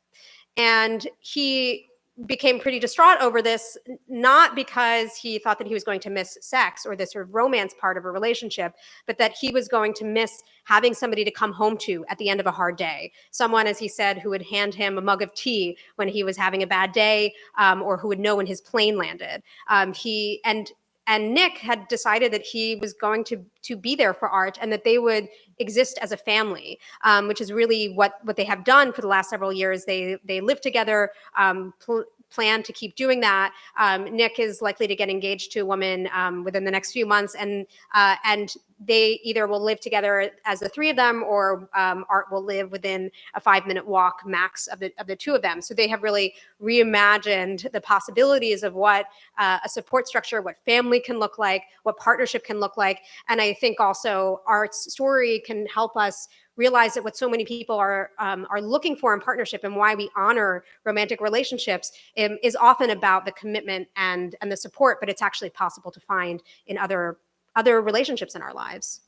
U: And he became pretty distraught over this, not because he thought that he was going to miss sex or this sort of romance part of a relationship, but that he was going to miss having somebody to come home to at the end of a hard day. Someone, as he said, who would hand him a mug of tea when he was having a bad day, or who would know when his plane landed. And Nick had decided that he was going to be there for Art and that they would exist as a family, which is really what they have done for the last several years. They live together, plan to keep doing that. Nick is likely to get engaged to a woman within the next few months, and they either will live together as the three of them, or Art will live within a 5-minute walk max of the two of them. So they have really reimagined the possibilities of what a support structure, what family can look like, what partnership can look like. And I think also Art's story can help us realize that what so many people are looking for in partnership, and why we honor romantic relationships, is often about the commitment and the support, but it's actually possible to find in other relationships in our lives.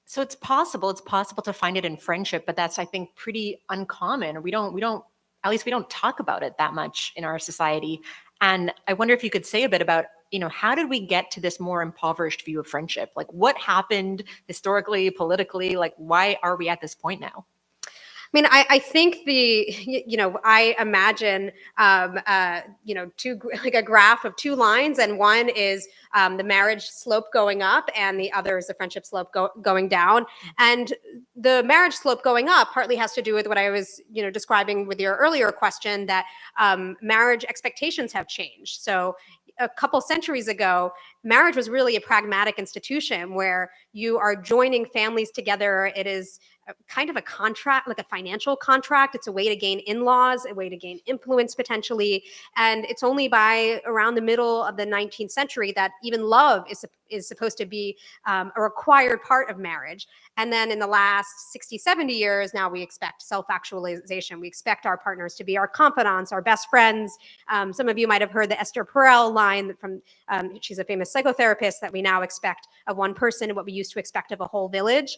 T: So it's possible to find it in friendship, but that's, I think, pretty uncommon. We don't, at least we don't talk about it that much in our society. And I wonder if you could say a bit about, how did we get to this more impoverished view of friendship? Like, what happened historically, politically? Like, why are we at this point now?
U: I mean, I think I imagine, like a graph of two lines, and one is the marriage slope going up, and the other is the friendship slope going down. And the marriage slope going up partly has to do with what I was, describing with your earlier question, that marriage expectations have changed. So a couple centuries ago, marriage was really a pragmatic institution where you are joining families together. It is kind of a contract, like a financial contract. It's a way to gain in-laws, a way to gain influence potentially. And it's only by around the middle of the 19th century that even love is supposed to be a required part of marriage. And then in the last 60, 70 years, now we expect self-actualization. We expect our partners to be our confidants, our best friends. Some of you might have heard the Esther Perel line from, she's a famous psychotherapist, that we now expect of one person and what we used to expect of a whole village.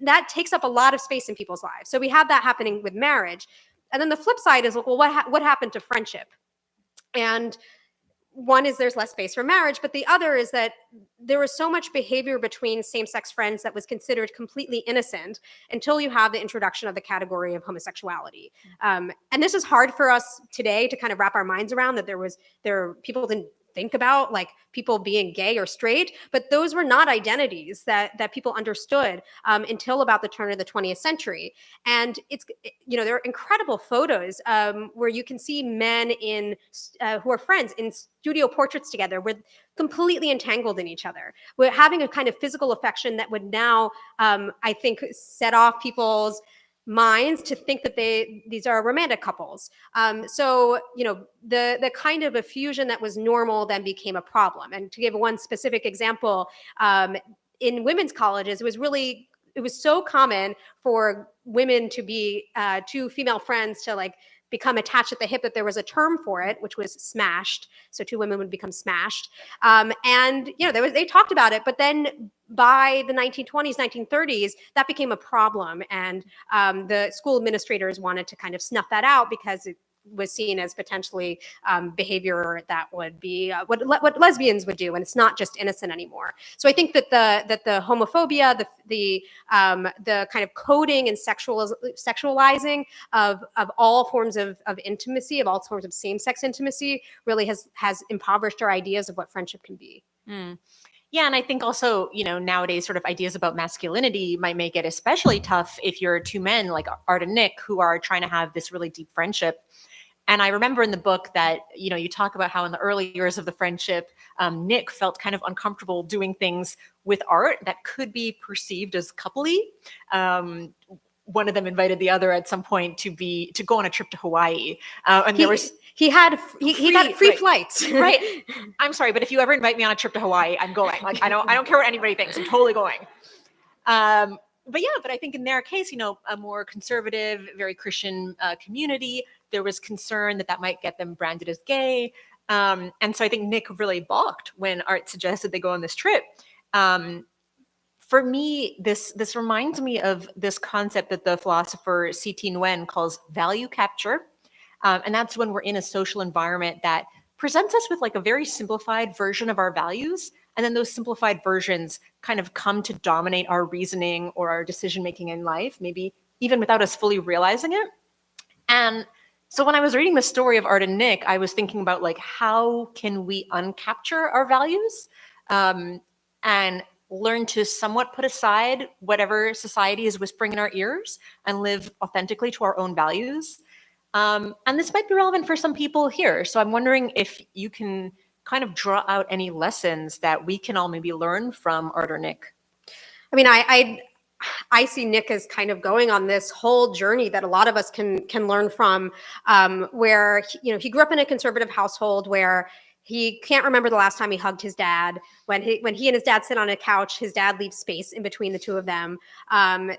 U: That takes up a lot of space in people's lives. So we have that happening with marriage. And then the flip side is, well, what happened to friendship? And one is there's less space for marriage, but the other is that there was so much behavior between same-sex friends that was considered completely innocent until you have the introduction of the category of homosexuality. And this is hard for us today to kind of wrap our minds around, that people didn't think about like people being gay or straight, but those were not identities that people understood until about the turn of the 20th century. And there are incredible photos where you can see men who are friends in studio portraits together. We're completely entangled in each other. We're having a kind of physical affection that would now, I think, set off people's minds to think that these are romantic couples. So the kind of effusion that was normal then became a problem. And to give one specific example, in women's colleges, it was so common for women to be two female friends to become attached at the hip that there was a term for it, which was smashed. So two women would become smashed. And they talked about it, but then by the 1920s, 1930s, that became a problem. And the school administrators wanted to kind of snuff that out because it was seen as potentially behavior that would be what lesbians would do, and it's not just innocent anymore. So I think that the homophobia, the kind of coding and sexualizing of all forms of intimacy, of all forms of same-sex intimacy, really has impoverished our ideas of what friendship can be.
T: Yeah, and I think also, nowadays sort of ideas about masculinity might make it especially tough if you're two men like Art and Nick who are trying to have this really deep friendship. And I remember in the book that, you talk about how in the early years of the friendship, Nick felt kind of uncomfortable doing things with Art that could be perceived as coupley. One of them invited the other at some point to go on a trip to Hawaii. And
U: he got free flights.
T: Right. I'm sorry, but if you ever invite me on a trip to Hawaii, I'm going. Like, I don't care what anybody thinks. I'm totally going. But I think in their case, a more conservative, very Christian community, there was concern that might get them branded as gay. And so I think Nick really balked when Art suggested they go on this trip. for me, this reminds me of this concept that the philosopher C.T. Nguyen calls value capture. And that's when we're in a social environment that presents us with like a very simplified version of our values. And then those simplified versions kind of come to dominate our reasoning or our decision making in life, maybe even without us fully realizing it. And so when I was reading the story of Art and Nick, I was thinking about like, how can we uncapture our values and learn to somewhat put aside whatever society is whispering in our ears and live authentically to our own values. And this might be relevant for some people here. So I'm wondering if you can kind of draw out any lessons that we can all maybe learn from Art or Nick.
U: I mean, I see Nick as kind of going on this whole journey that a lot of us can learn from, where he grew up in a conservative household where he can't remember the last time he hugged his dad. When he and his dad sit on a couch, his dad leaves space in between the two of them.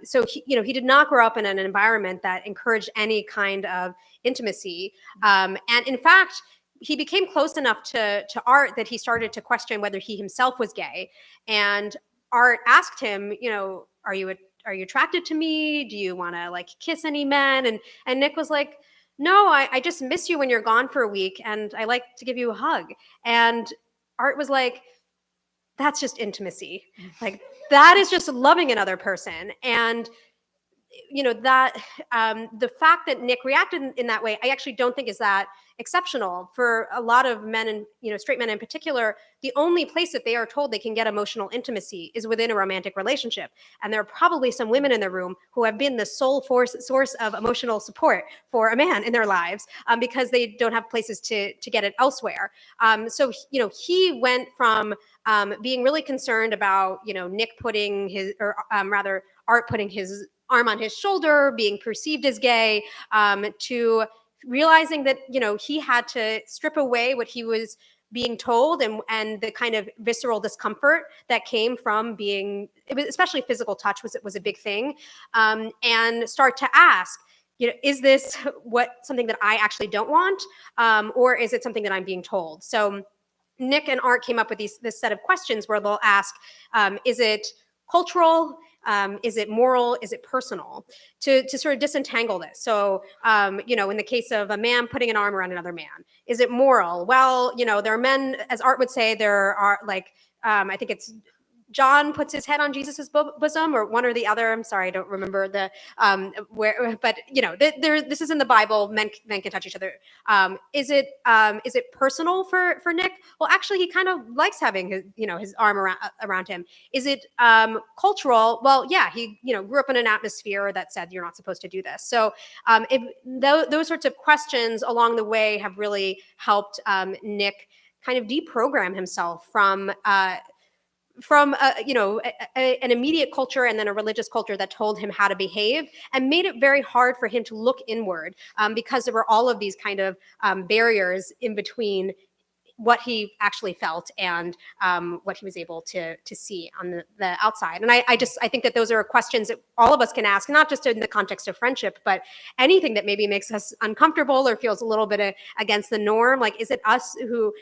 U: So he did not grow up in an environment that encouraged any kind of intimacy. And in fact, he became close enough to Art that he started to question whether he himself was gay. And Art asked him, are you attracted to me? Do you want to like kiss any men? And Nick was like, no, I just miss you when you're gone for a week, and I like to give you a hug. And Art was like, that's just intimacy. Like, that is just loving another person. And that the fact that Nick reacted in that way, I actually don't think is that exceptional. For a lot of men, and straight men in particular, the only place that they are told they can get emotional intimacy is within a romantic relationship. And there are probably some women in the room who have been the sole source of emotional support for a man in their lives, because they don't have places to get it elsewhere. So he went from being really concerned about Nick putting his, or rather Art putting his arm on his shoulder, being perceived as gay, to realizing that he had to strip away what he was being told and the kind of visceral discomfort that came from being, especially physical touch was a big thing, and start to ask, is this something that I actually don't want, or is it something that I'm being told? So Nick and Art came up with this set of questions where they'll ask, is it cultural? Is it moral? Is it personal? To sort of disentangle this. So, in the case of a man putting an arm around another man, is it moral? Well, there are men, as Art would say, there are like, I think it's John puts his head on Jesus's bosom, or one or the other. I'm sorry, I don't remember the where, but this is in the Bible. Men can touch each other. Is it personal for Nick? Well, actually, he kind of likes having his arm around him. Is it cultural? Well, yeah, he grew up in an atmosphere that said you're not supposed to do this. So those sorts of questions along the way have really helped Nick kind of deprogram himself from an immediate culture and then a religious culture that told him how to behave, and made it very hard for him to look inward, because there were all of these kind of barriers in between what he actually felt and what he was able to see on the outside. And I think that those are questions that all of us can ask, not just in the context of friendship, but anything that maybe makes us uncomfortable or feels a little bit against the norm. Like, is it us who,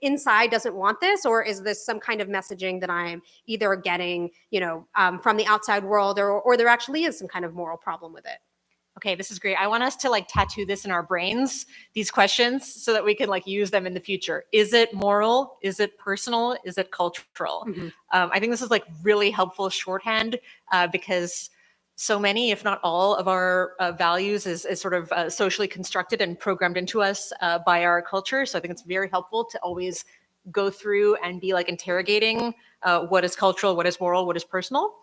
U: inside doesn't want this, or is this some kind of messaging that I'm either getting, from the outside world, or there actually is some kind of moral problem with it?
T: Okay, this is great. I want us to like tattoo this in our brains, these questions, so that we can like use them in the future. Is it moral? Is it personal? Is it cultural?
U: Mm-hmm.
T: I think this is like really helpful shorthand, because so many, if not all, of our values is sort of socially constructed and programmed into us by our culture. So I think it's very helpful to always go through and be like interrogating what is cultural, what is moral, what is personal.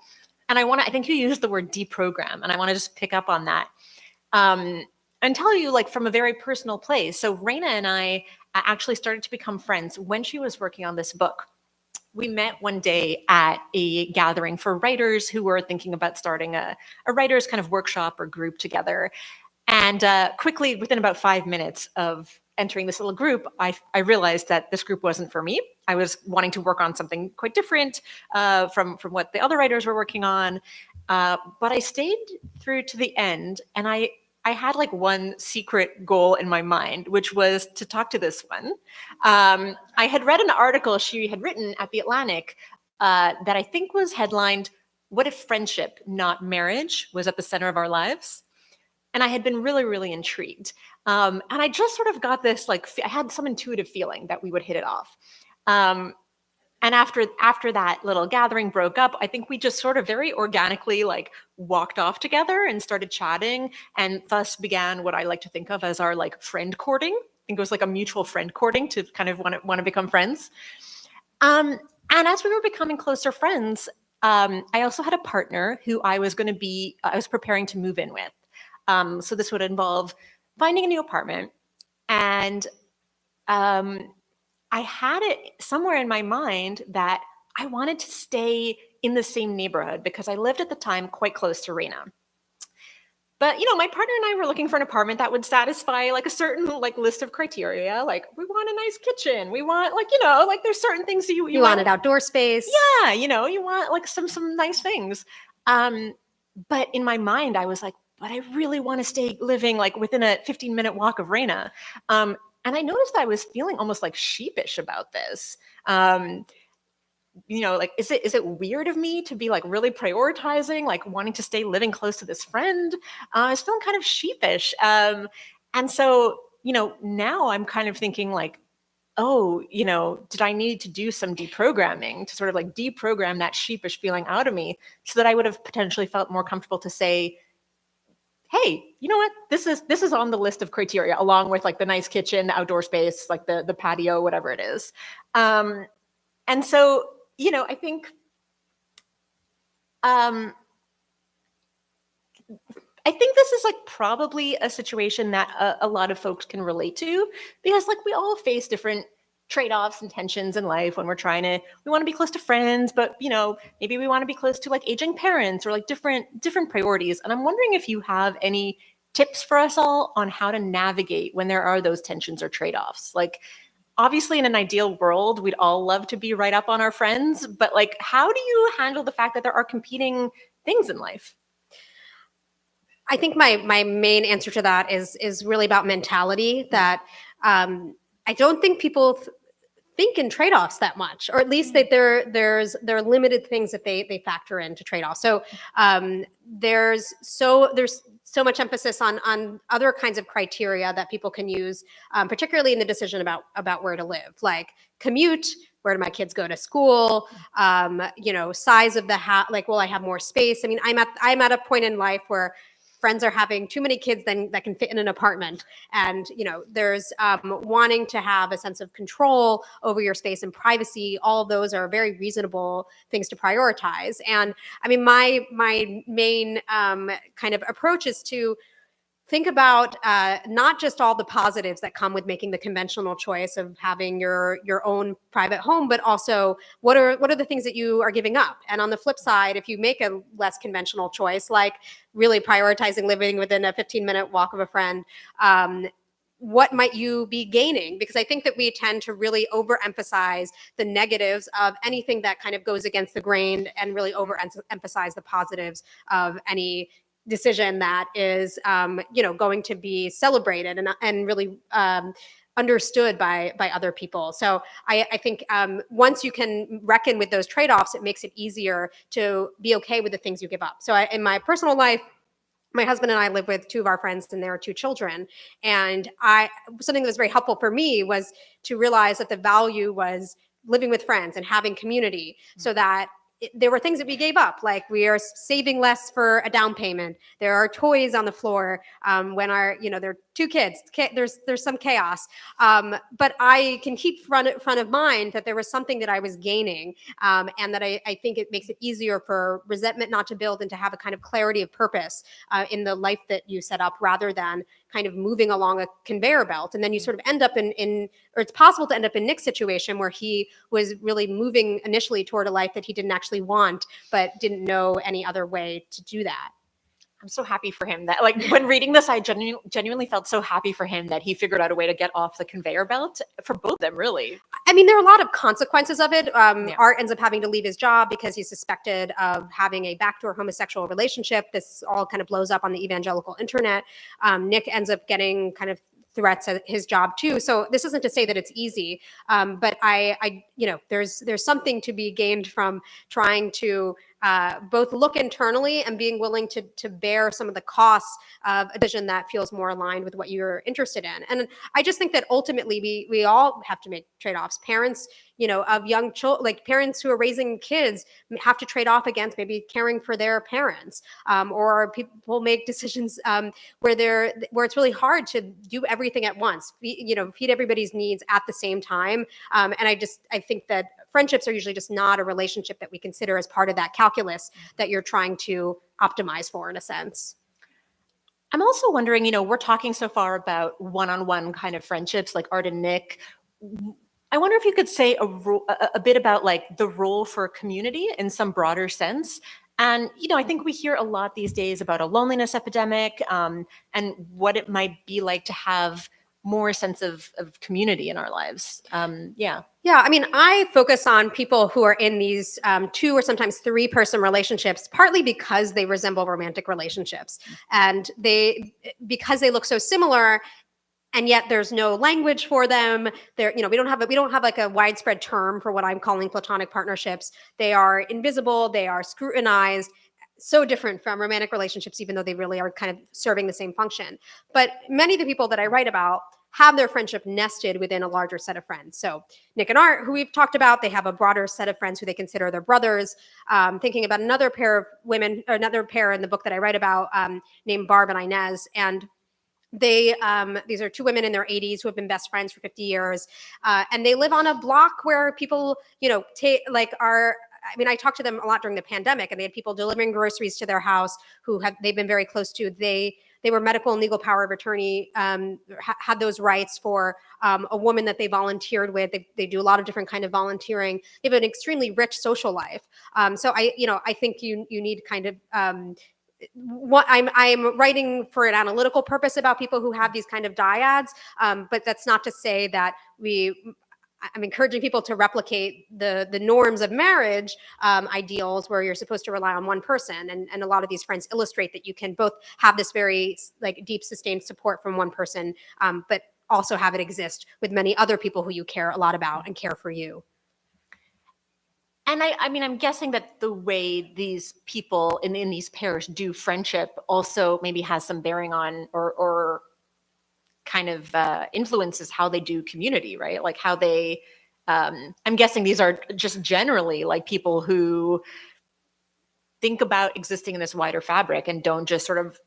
T: And I think you used the word deprogram, and I want to just pick up on that and tell you like from a very personal place. So Raina and I actually started to become friends when she was working on this book. We met one day at a gathering for writers who were thinking about starting a writers kind of workshop or group together. And quickly, within about 5 minutes of entering this little group, I realized that this group wasn't for me. I was wanting to work on something quite different from what the other writers were working on. But I stayed through to the end, and I had like one secret goal in my mind, which was to talk to this one. I had read an article she had written at The Atlantic that I think was headlined what if friendship, not marriage, was at the center of our lives? And I had been really, really intrigued. And I just sort of got this, like, I had some intuitive feeling that we would hit it off. And after that little gathering broke up, I think we just sort of very organically like walked off together and started chatting, and thus began what I like to think of as our like friend courting. I think it was like a mutual friend courting to kind of want to become friends. And as we were becoming closer friends, I also had a partner who I was preparing to move in with. So this would involve finding a new apartment, and I had it somewhere in my mind that I wanted to stay in the same neighborhood because I lived at the time quite close to Reina. But, you know, my partner and I were looking for an apartment that would satisfy like a certain like list of criteria. Like we want a nice kitchen. We want like, you know, like there's certain things that you
U: wanted outdoor space.
T: Yeah. You know, you want like some nice things. But in my mind, I was like, but I really want to stay living like within a 15-minute walk of Reina. And I noticed that I was feeling almost like sheepish about this. You know, like, is it weird of me to be like really prioritizing, like wanting to stay living close to this friend? I was feeling kind of sheepish. And so, you know, now I'm kind of thinking like, oh, you know, did I need to do some deprogramming to sort of like deprogram that sheepish feeling out of me so that I would have potentially felt more comfortable to say, hey, you know what? This is on the list of criteria, along with like the nice kitchen, the outdoor space, like the patio, whatever it is. And so, you know, I think this is like probably a situation that a lot of folks can relate to, because like we all face different trade-offs and tensions in life when we want to be close to friends, but you know, maybe we want to be close to like aging parents or like different priorities. And I'm wondering if you have any tips for us all on how to navigate when there are those tensions or trade-offs. Like obviously in an ideal world, we'd all love to be right up on our friends, but like how do you handle the fact that there are competing things in life?
U: I think my main answer to that is really about mentality, that I don't think people think in trade-offs that much, or at least that there are limited things that they factor into trade-offs. So there's so much emphasis on other kinds of criteria that people can use, particularly in the decision about where to live, like commute. Where do my kids go to school? You know, size of the house. Like, will I have more space? I mean, I'm at a point in life where friends are having too many kids that can fit in an apartment. And, you know, there's wanting to have a sense of control over your space and privacy. All of those are very reasonable things to prioritize. And I mean, my main kind of approach is to think about not just all the positives that come with making the conventional choice of having your own private home, but also what are the things that you are giving up. And on the flip side, if you make a less conventional choice, like really prioritizing living within a 15-minute walk of a friend, what might you be gaining? Because I think that we tend to really overemphasize the negatives of anything that kind of goes against the grain and really overemphasize the positives of any decision that is, you know, going to be celebrated and really understood by other people. So I think once you can reckon with those trade-offs, it makes it easier to be okay with the things you give up. So in my personal life, my husband and I live with two of our friends and their two children. And something that was very helpful for me was to realize that the value was living with friends and having community, so that there were things that we gave up, like we are saving less for a down payment. There are toys on the floor when there are two kids. There's some chaos, but I can keep front of mind that there was something that I was gaining, and that I think it makes it easier for resentment not to build and to have a kind of clarity of purpose in the life that you set up, rather than kind of moving along a conveyor belt. And then you sort of end up or it's possible to end up in Nick's situation, where he was really moving initially toward a life that he didn't actually want, but didn't know any other way to do that.
T: I'm so happy for him that, like, when reading this, I genuinely felt so happy for him that he figured out a way to get off the conveyor belt for both of them, really.
U: I mean, there are a lot of consequences of it. Art ends up having to leave his job because he's suspected of having a backdoor homosexual relationship. This all kind of blows up on the evangelical internet. Nick ends up getting kind of threats at his job too. So this isn't to say that it's easy, but I there's something to be gained from trying to both look internally and being willing to bear some of the costs of a decision that feels more aligned with what you're interested in. And I just think that ultimately we all have to make trade-offs. Parents, of young children, like parents who are raising kids, have to trade off against maybe caring for their parents, or people make decisions where it's really hard to do everything at once, feed everybody's needs at the same time. And I think that friendships are usually just not a relationship that we consider as part of that calculus that you're trying to optimize for, in a sense.
T: I'm also wondering, we're talking so far about one-on-one kind of friendships like Art and Nick. I wonder if you could say a bit about like the role for community in some broader sense. And, I think we hear a lot these days about a loneliness epidemic, and what it might be like to have more sense of community in our lives. Yeah.
U: Yeah, I mean, I focus on people who are in these 2 or sometimes 3-person relationships, partly because they resemble romantic relationships, and because they look so similar, and yet there's no language for them. We don't have like a widespread term for what I'm calling platonic partnerships. They are invisible. They are scrutinized. So different from romantic relationships, even though they really are kind of serving the same function. But many of the people that I write about have their friendship nested within a larger set of friends. So Nick and Art, who we've talked about, they have a broader set of friends who they consider their brothers. Thinking about another pair of women, or another pair in the book that I write about, named Barb and Inez. And these are 2 women in their 80s who have been best friends for 50 years. And they live on a block where people, I talked to them a lot during the pandemic, and they had people delivering groceries to their house who they've been very close to. They were medical and legal power of attorney, had those rights for a woman that they volunteered with. They do a lot of different kind of volunteering. They have an extremely rich social life. So I think you need kind of, what I'm writing for an analytical purpose about people who have these kind of dyads, but that's not to say that I'm encouraging people to replicate the norms of marriage ideals where you're supposed to rely on one person. And a lot of these friends illustrate that you can both have this very deep sustained support from one person, but also have it exist with many other people who you care a lot about and care for you.
T: And I'm guessing that the way these people in these pairs do friendship also maybe has some bearing on or kind of influences how they do community, right? Like how they, I'm guessing these are just generally like people who think about existing in this wider fabric and don't just sort of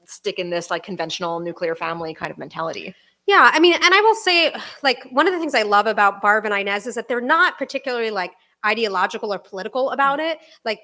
T: stick in this like conventional nuclear family kind of mentality.
U: Yeah, and I will say, like, one of the things I love about Barb and Inez is that they're not particularly like ideological or political about it. Like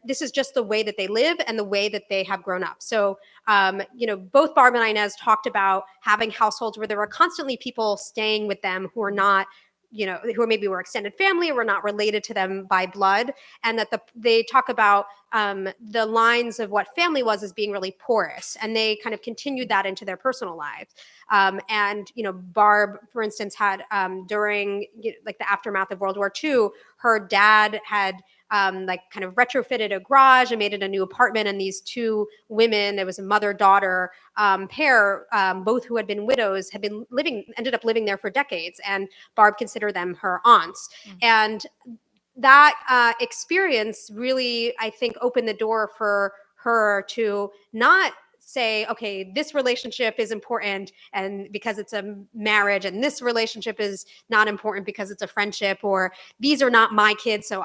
U: this is just the way that they live and the way that they have grown up. So, both Barb and Inez talked about having households where there were constantly people staying with them who are not, who maybe were extended family or were not related to them by blood. And that they talk about the lines of what family was as being really porous. And they kind of continued that into their personal lives. And Barb, for instance, had during like the aftermath of World War II, her dad had kind of retrofitted a garage and made it a new apartment. And these 2 women, there was a mother-daughter pair, both who had been widows, ended up living there for decades. And Barb considered them her aunts. And that experience really, I think, opened the door for her to not say, okay, this relationship is important and because it's a marriage, and this relationship is not important because it's a friendship, or these are not my kids, so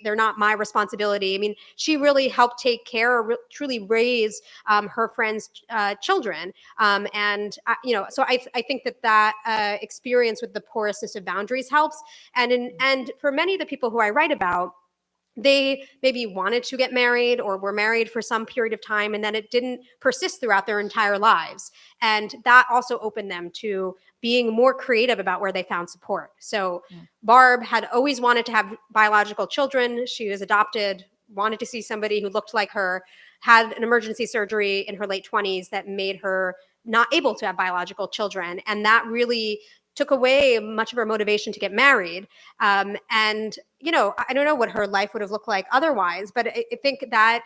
U: they're not my responsibility. She really helped take care or truly raise her friends' children. So I think that experience with the porousness of boundaries helps. And for many of the people who I write about, they maybe wanted to get married or were married for some period of time, and then it didn't persist throughout their entire lives. And that also opened them to being more creative about where they found support. So Barb had always wanted to have biological children. She was adopted, wanted to see somebody who looked like her, had an emergency surgery in her late 20s that made her not able to have biological children. And that really took away much of her motivation to get married. And, you know, I don't know what her life would have looked like otherwise, but I think that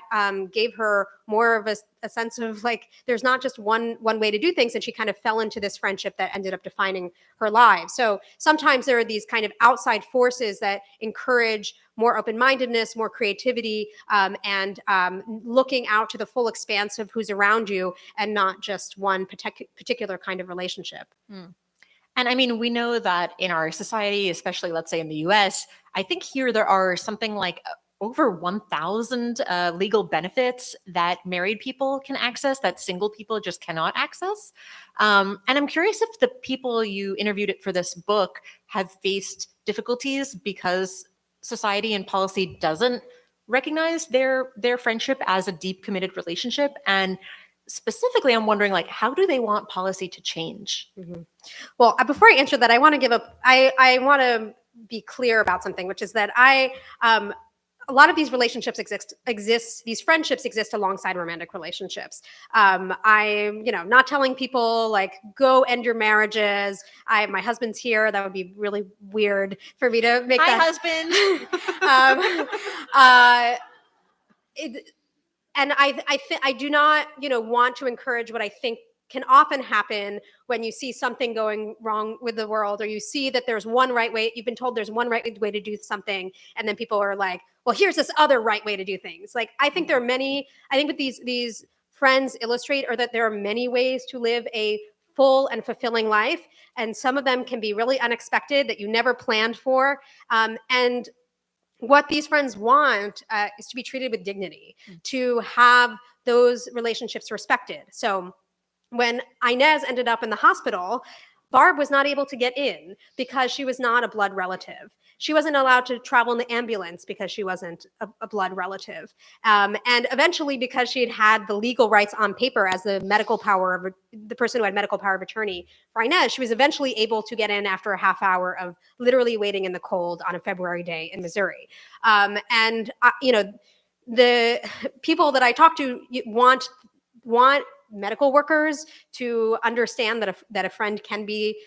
U: gave her more of a sense of like, there's not just one way to do things. And she kind of fell into this friendship that ended up defining her life. So sometimes there are these kind of outside forces that encourage more open-mindedness, more creativity, and looking out to the full expanse of who's around you and not just one particular kind of relationship.
T: And I mean, we know that in our society, especially let's say in the US, I think here there are something like over 1,000 legal benefits that married people can access that single people just cannot access. And I'm curious if the people you interviewed for this book have faced difficulties because society and policy doesn't recognize their friendship as a deep committed relationship. And specifically, I'm wondering, like, how do they want policy to change?
U: Well, before I answer that, I want to be clear about something, which is that a lot of these relationships these friendships exist alongside romantic relationships. I'm, not telling people like, go end your marriages. My husband's here. That would be really weird for me to make
T: Hi,
U: that.
T: husband.
U: And I do not, want to encourage what I think can often happen when you see something going wrong with the world, or you see that there's one right way, you've been told there's one right way to do something, and then people are like, well, here's this other right way to do things. Like, I think there are many, I think what these friends illustrate are that there are many ways to live a full and fulfilling life, and some of them can be really unexpected that you never planned for, and what these friends want is to be treated with dignity, to have those relationships respected. So when Inez ended up in the hospital, Barb was not able to get in because she was not a blood relative. She wasn't allowed to travel in the ambulance because she wasn't a blood relative. And eventually, because she had the legal rights on paper as the person who had medical power of attorney for Inez, she was eventually able to get in after a half hour of literally waiting in the cold on a February day in Missouri. The people that I talk to want medical workers to understand that a friend can be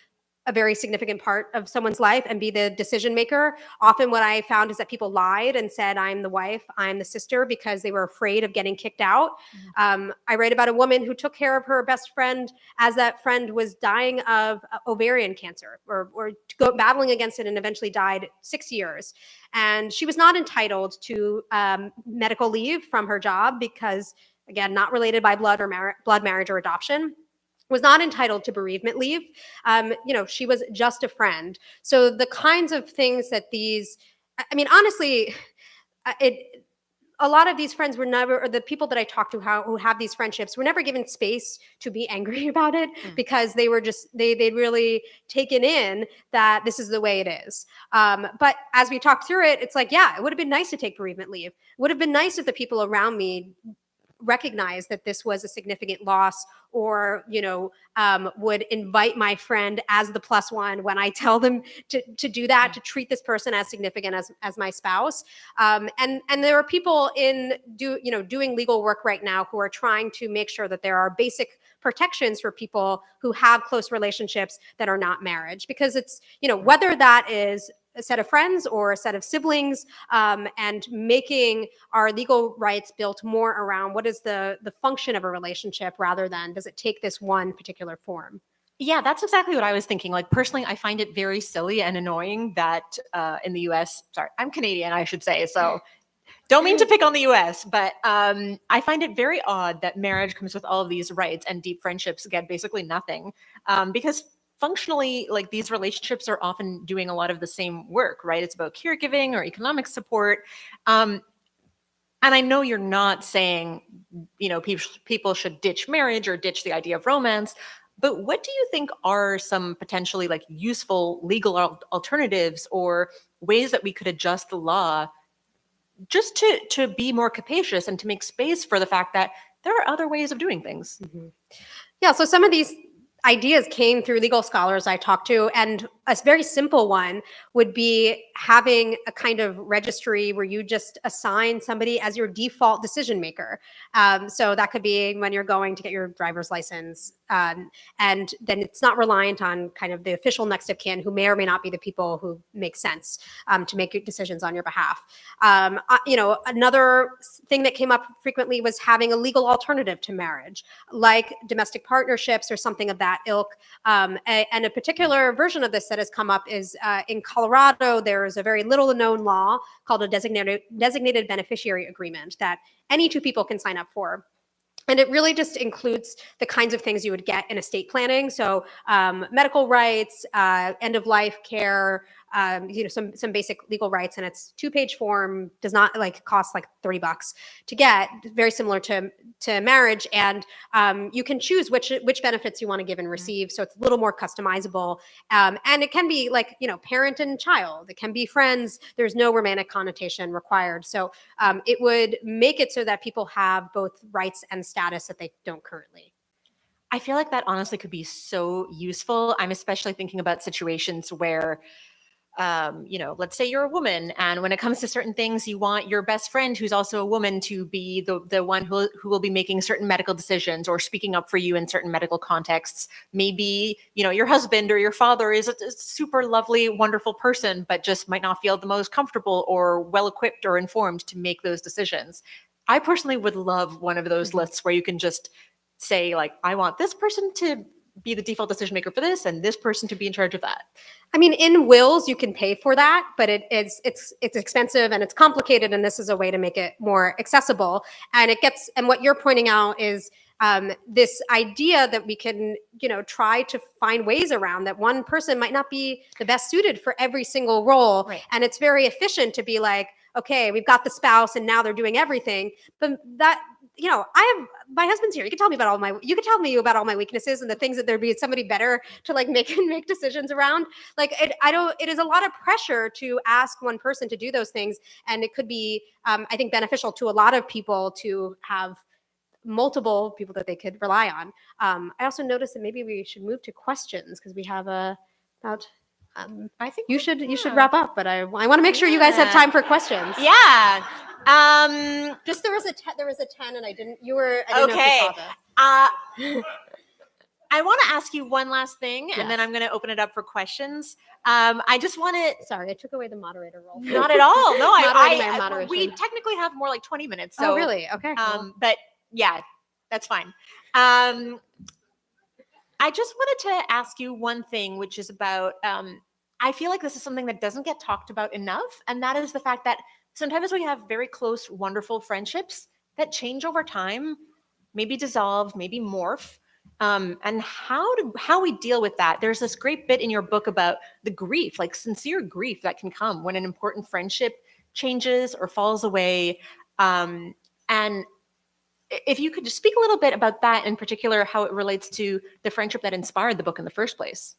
U: a very significant part of someone's life and be the decision maker. Often what I found is that people lied and said, I'm the wife, I'm the sister, because they were afraid of getting kicked out. I read about a woman who took care of her best friend as that friend was dying of ovarian cancer or battling against it, and eventually died 6 years. And she was not entitled to medical leave from her job because, again, not related by blood or blood marriage or adoption, was not entitled to bereavement leave. She was just a friend. So the kinds of things that honestly, a lot of these friends were never, or the people that I talk to who have these friendships were never given space to be angry about it, because they were just, they'd really taken in that this is the way it is. But as we talked through it, it's like, yeah, it would have been nice to take bereavement leave. It would have been nice if the people around me recognize that this was a significant loss, or would invite my friend as the plus one when I tell them to do that, to treat this person as significant as my spouse. And there are people doing legal work right now who are trying to make sure that there are basic protections for people who have close relationships that are not marriage, because it's whether that is a set of friends or a set of siblings, and making our legal rights built more around what is the function of a relationship, rather than does it take this one particular form.
T: Yeah, that's exactly what I was thinking. Like, personally, I find it very silly and annoying that in the US, sorry, I'm Canadian, I should say, so don't mean to pick on the US, but I find it very odd that marriage comes with all of these rights and deep friendships get basically nothing, because functionally, like, these relationships are often doing a lot of the same work, right? It's about caregiving or economic support. And I know you're not saying, people should ditch marriage or ditch the idea of romance, but what do you think are some potentially like useful legal alternatives or ways that we could adjust the law just to be more capacious and to make space for the fact that there are other ways of doing things?
U: Yeah, so some of these ideas came through legal scholars I talked to, and a very simple one would be having a kind of registry where you just assign somebody as your default decision maker. So that could be when you're going to get your driver's license, and then it's not reliant on kind of the official next of kin, who may or may not be the people who make sense to make decisions on your behalf. Another thing that came up frequently was having a legal alternative to marriage, like domestic partnerships or something of that ilk. And a particular version of this that has come up is in Colorado, there is a very little known law called a designated beneficiary agreement that any two people can sign up for. And it really just includes the kinds of things you would get in estate planning. So medical rights, end of life care, some basic legal rights, and it's 2-page form, does not cost like $30 to get, very similar to marriage. And you can choose which benefits you want to give and receive. So it's a little more customizable. And it can be parent and child, it can be friends. There's no romantic connotation required. So it would make it so that people have both rights and status that they don't currently.
T: I feel like that honestly could be so useful. I'm especially thinking about situations where, let's say you're a woman, and when it comes to certain things, you want your best friend, who's also a woman, to be the one who will be making certain medical decisions or speaking up for you in certain medical contexts. Maybe, your husband or your father is a super lovely, wonderful person, but just might not feel the most comfortable or well-equipped or informed to make those decisions. I personally would love one of those lists where you can just say, I want this person to be the default decision maker for this, and this person to be in charge of that.
U: I mean, in wills, you can pay for that, but it's expensive and it's complicated, and this is a way to make it more accessible. And what you're pointing out is this idea that we can, try to find ways around that. One person might not be the best suited for every single role.
T: Right.
U: And it's very efficient to be like, okay, we've got the spouse and now they're doing everything. But that, my husband's here. You can tell me about all my weaknesses and the things that there'd be somebody better to make decisions around. It is a lot of pressure to ask one person to do those things. And it could be, I think, beneficial to a lot of people to have multiple people that they could rely on. I also noticed that maybe we should move to questions, because we have about I think you should wrap up, but I want to make sure you guys have time for questions.
T: Yeah.
U: Just there was a 10 and I didn't know if
T: Okay.
U: you saw this.
T: I want to ask you one last thing,
U: Yes.
T: and then I'm going to open it up for questions. I just want to.
U: Sorry, I took away the moderator role.
T: Not at all. No,
U: Moderation.
T: we technically have more like 20 minutes.
U: Oh,
T: So,
U: really? Okay. Cool.
T: But yeah, that's fine. I just wanted to ask you one thing, which is about, I feel like this is something that doesn't get talked about enough. And that is the fact that sometimes we have very close, wonderful friendships that change over time, maybe dissolve, maybe morph. And how we deal with that. There's this great bit in your book about the grief, like sincere grief that can come when an important friendship changes or falls away. And if you could just speak a little bit about that, in particular, how it relates to the friendship that inspired the book in the first place.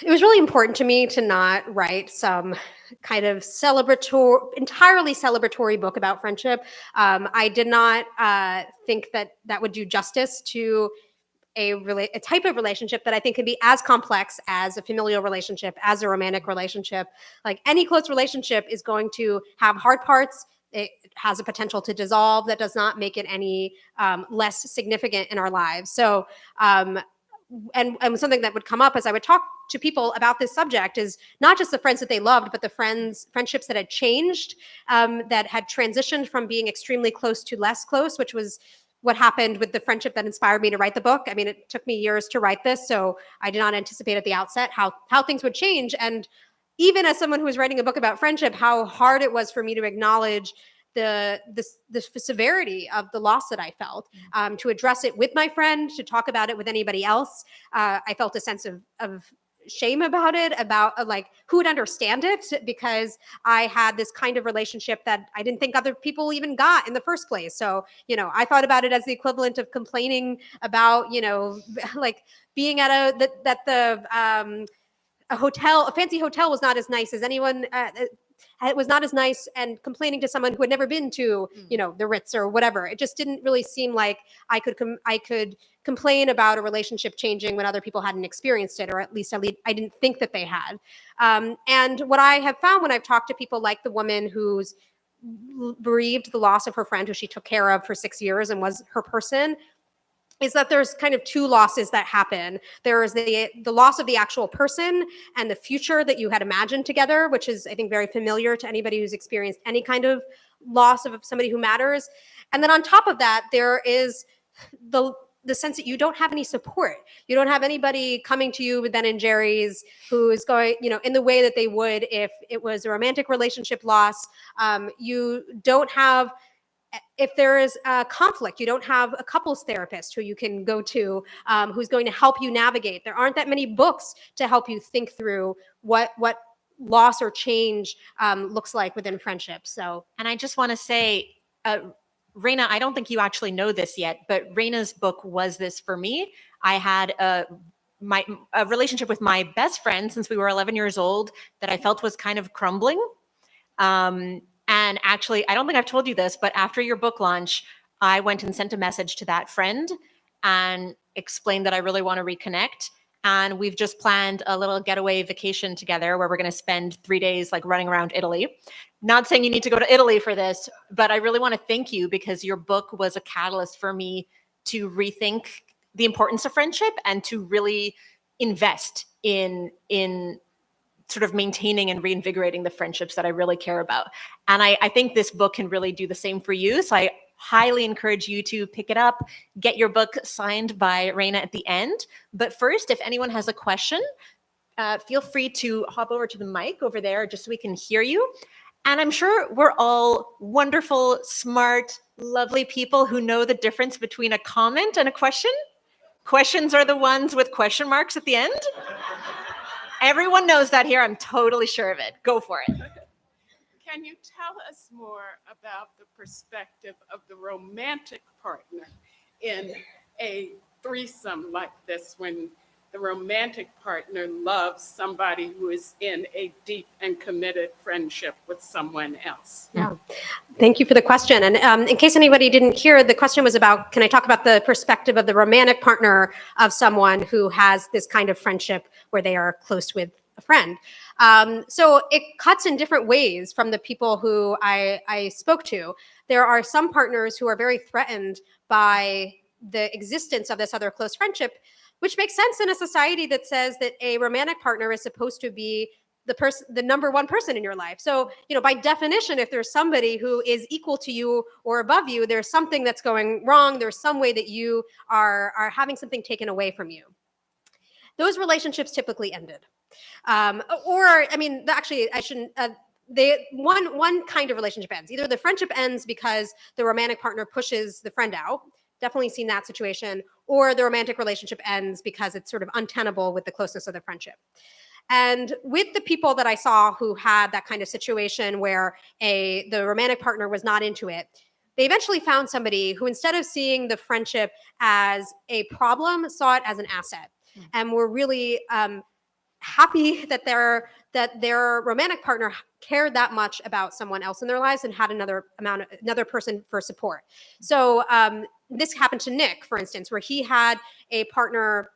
U: It was really important to me to not write some kind of entirely celebratory book about friendship. I did not think that would do justice to a type of relationship that I think can be as complex as a familial relationship, as a romantic relationship. Like any close relationship is going to have hard parts. It has a potential to dissolve. That does not make it any less significant in our lives. So, and something that would come up as I would talk to people about this subject is not just the friends that they loved, but the friendships that had changed, that had transitioned from being extremely close to less close, which was what happened with the friendship that inspired me to write the book. I mean, it took me years to write this, so I did not anticipate at the outset how things would change. And even as someone who was writing a book about friendship, how hard it was for me to acknowledge the severity of the loss that I felt, to address it with my friend, to talk about it with anybody else. I felt a sense of shame about it, about like who would understand it, because I had this kind of relationship that I didn't think other people even got in the first place. So, I thought about it as the equivalent of complaining about, like being at a fancy hotel was not as nice as anyone. It was not as nice, and complaining to someone who had never been to, the Ritz or whatever. It just didn't really seem like I could complain about a relationship changing when other people hadn't experienced it, or at least I didn't think that they had. And what I have found when I've talked to people like the woman who's bereaved the loss of her friend who she took care of for 6 years and was her person, is that there's kind of two losses that happen. There is the loss of the actual person and the future that you had imagined together, which is, I think, very familiar to anybody who's experienced any kind of loss of somebody who matters. And then on top of that, there is the sense that you don't have any support. You don't have anybody coming to you with Ben and Jerry's who is going, in the way that they would if it was a romantic relationship loss. You don't have, if there is a conflict, you don't have a couples therapist who you can go to, who's going to help you navigate. There aren't that many books to help you think through what loss or change looks like within friendship. So,
T: and I just want to say, Raina, I don't think you actually know this yet, but Raina's book was this for me. I had a relationship with my best friend since we were 11 years old that I felt was kind of crumbling. And actually, I don't think I've told you this, but after your book launch, I went and sent a message to that friend and explained that I really want to reconnect. And we've just planned a little getaway vacation together where we're going to spend 3 days like running around Italy. Not saying you need to go to Italy for this, but I really want to thank you because your book was a catalyst for me to rethink the importance of friendship and to really invest in sort of maintaining and reinvigorating the friendships that I really care about. And I think this book can really do the same for you. So I highly encourage you to pick it up, get your book signed by Raina at the end. But first, if anyone has a question, feel free to hop over to the mic over there just so we can hear you. And I'm sure we're all wonderful, smart, lovely people who know the difference between a comment and a question. Questions are the ones with question marks at the end. Everyone knows that here. I'm totally sure of it. Go for it.
B: Can you tell us more about the perspective of the romantic partner in a threesome like this, when the romantic partner loves somebody who is in a deep and committed friendship with someone else?
U: Yeah. Thank you for the question. And in case anybody didn't hear, the question was about, can I talk about the perspective of the romantic partner of someone who has this kind of friendship where they are close with a friend? So it cuts in different ways from the people who I spoke to. There are some partners who are very threatened by the existence of this other close friendship, which makes sense in a society that says that a romantic partner is supposed to be the number one person in your life. So, by definition, if there's somebody who is equal to you or above you, there's something that's going wrong. There's some way that you are having something taken away from you. Those relationships typically ended. Actually, I shouldn't. One kind of relationship ends. Either the friendship ends because the romantic partner pushes the friend out. Definitely seen that situation. Or the romantic relationship ends because it's sort of untenable with the closeness of the friendship. And with the people that I saw who had that kind of situation where the romantic partner was not into it, they eventually found somebody who, instead of seeing the friendship as a problem, saw it as an asset, and were really happy that their romantic partner cared that much about someone else in their lives and had another person for support. So this happened to Nick, for instance, where he had a partner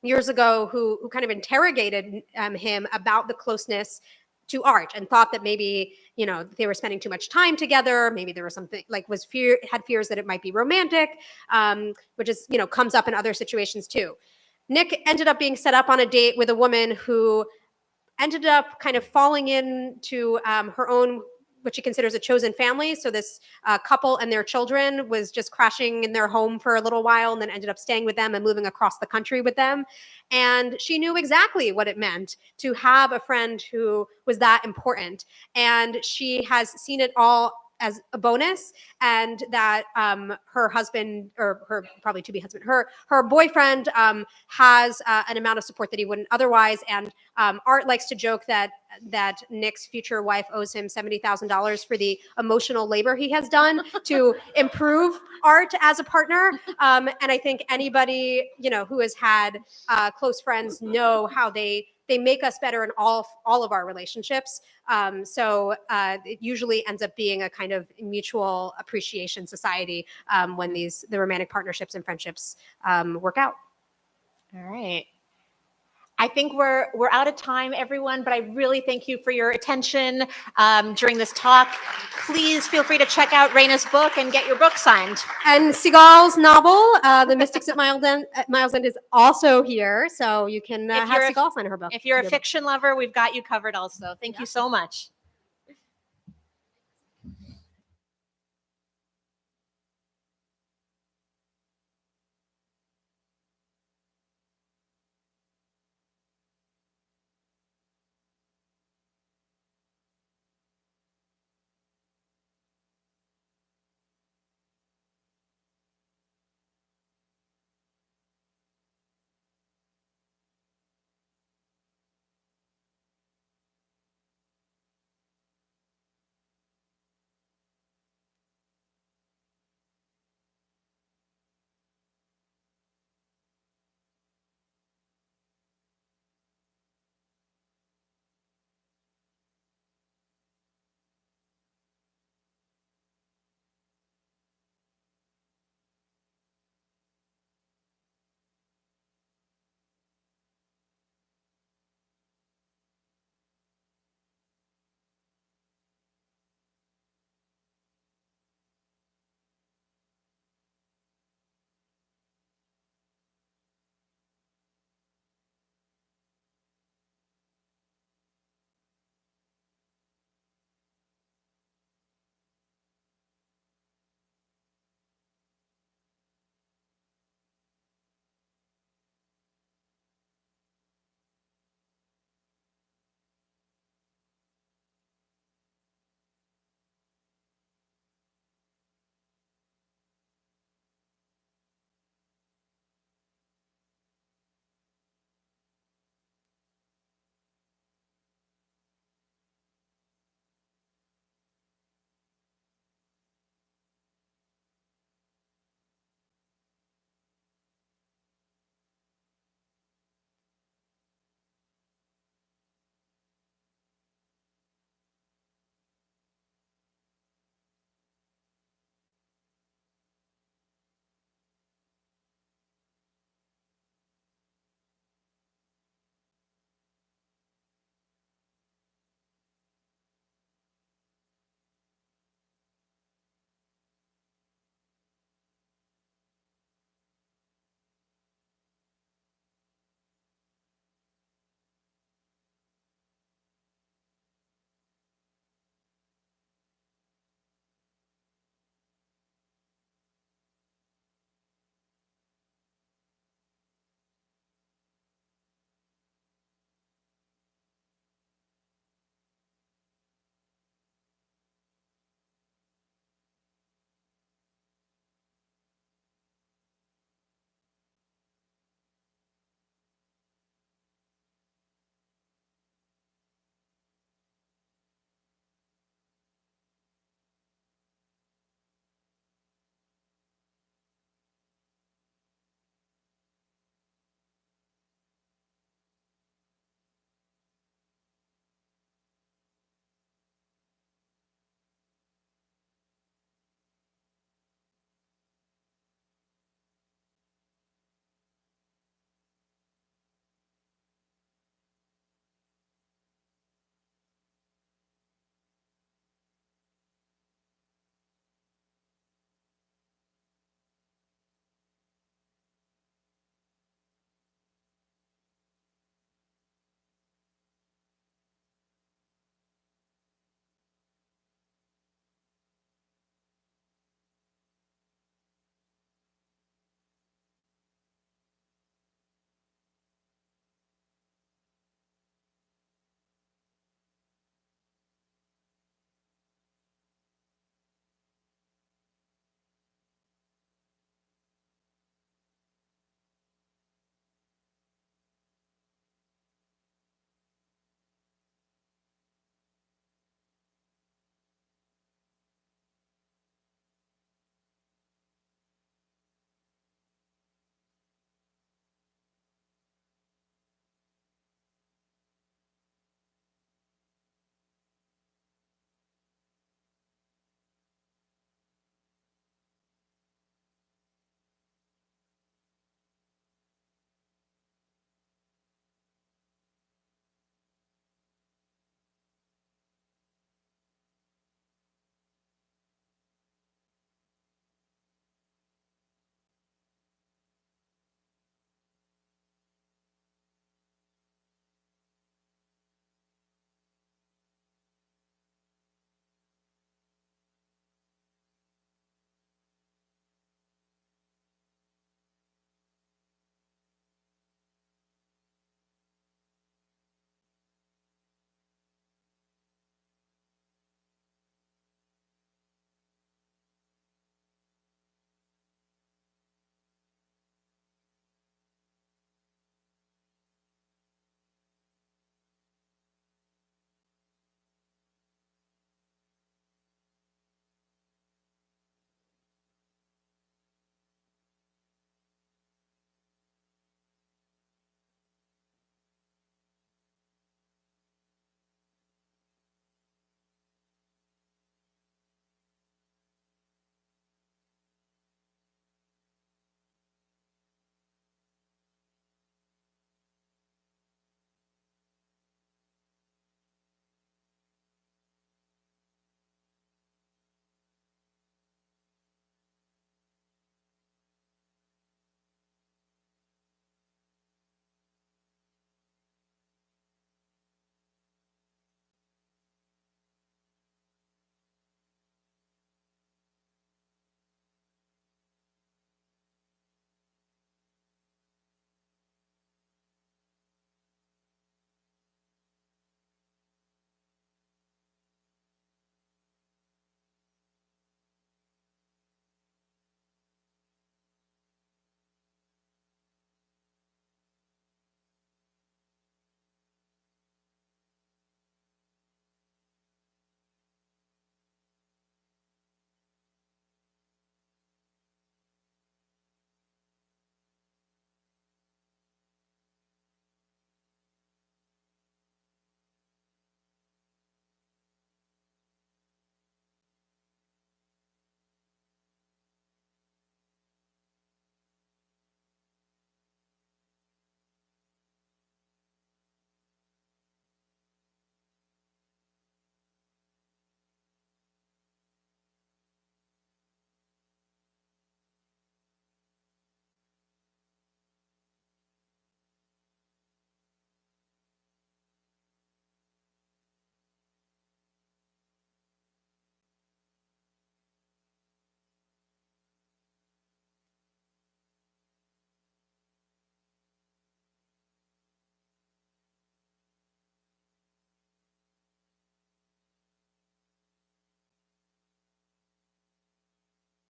U: years ago who kind of interrogated him about the closeness to art and thought that maybe they were spending too much time together. Maybe there was something like had fears that it might be romantic, which is comes up in other situations too. Nick ended up being set up on a date with a woman who ended up kind of falling into her own, what she considers a chosen family. So this couple and their children was just crashing in their home for a little while and then ended up staying with them and moving across the country with them. And she knew exactly what it meant to have a friend who was that important. And she has seen it all as a bonus, and that her husband, or her probably to-be husband, her boyfriend has an amount of support that he wouldn't otherwise. And Art likes to joke that Nick's future wife owes him $70,000 for the emotional labor he has done to improve Art as a partner. And I think anybody who has had close friends know how they they make us better in all of our relationships. So it usually ends up being a kind of mutual appreciation society when the romantic partnerships and friendships work out.
T: All right. I think we're out of time, everyone, but I really thank you for your attention during this talk. Please feel free to check out Raina's book and get your book signed.
U: And Sigal's novel, The Mystics at Miles End, is also here, so you can have Sigal sign her book.
T: If you're a fiction lover, we've got you covered also. Thank you so much.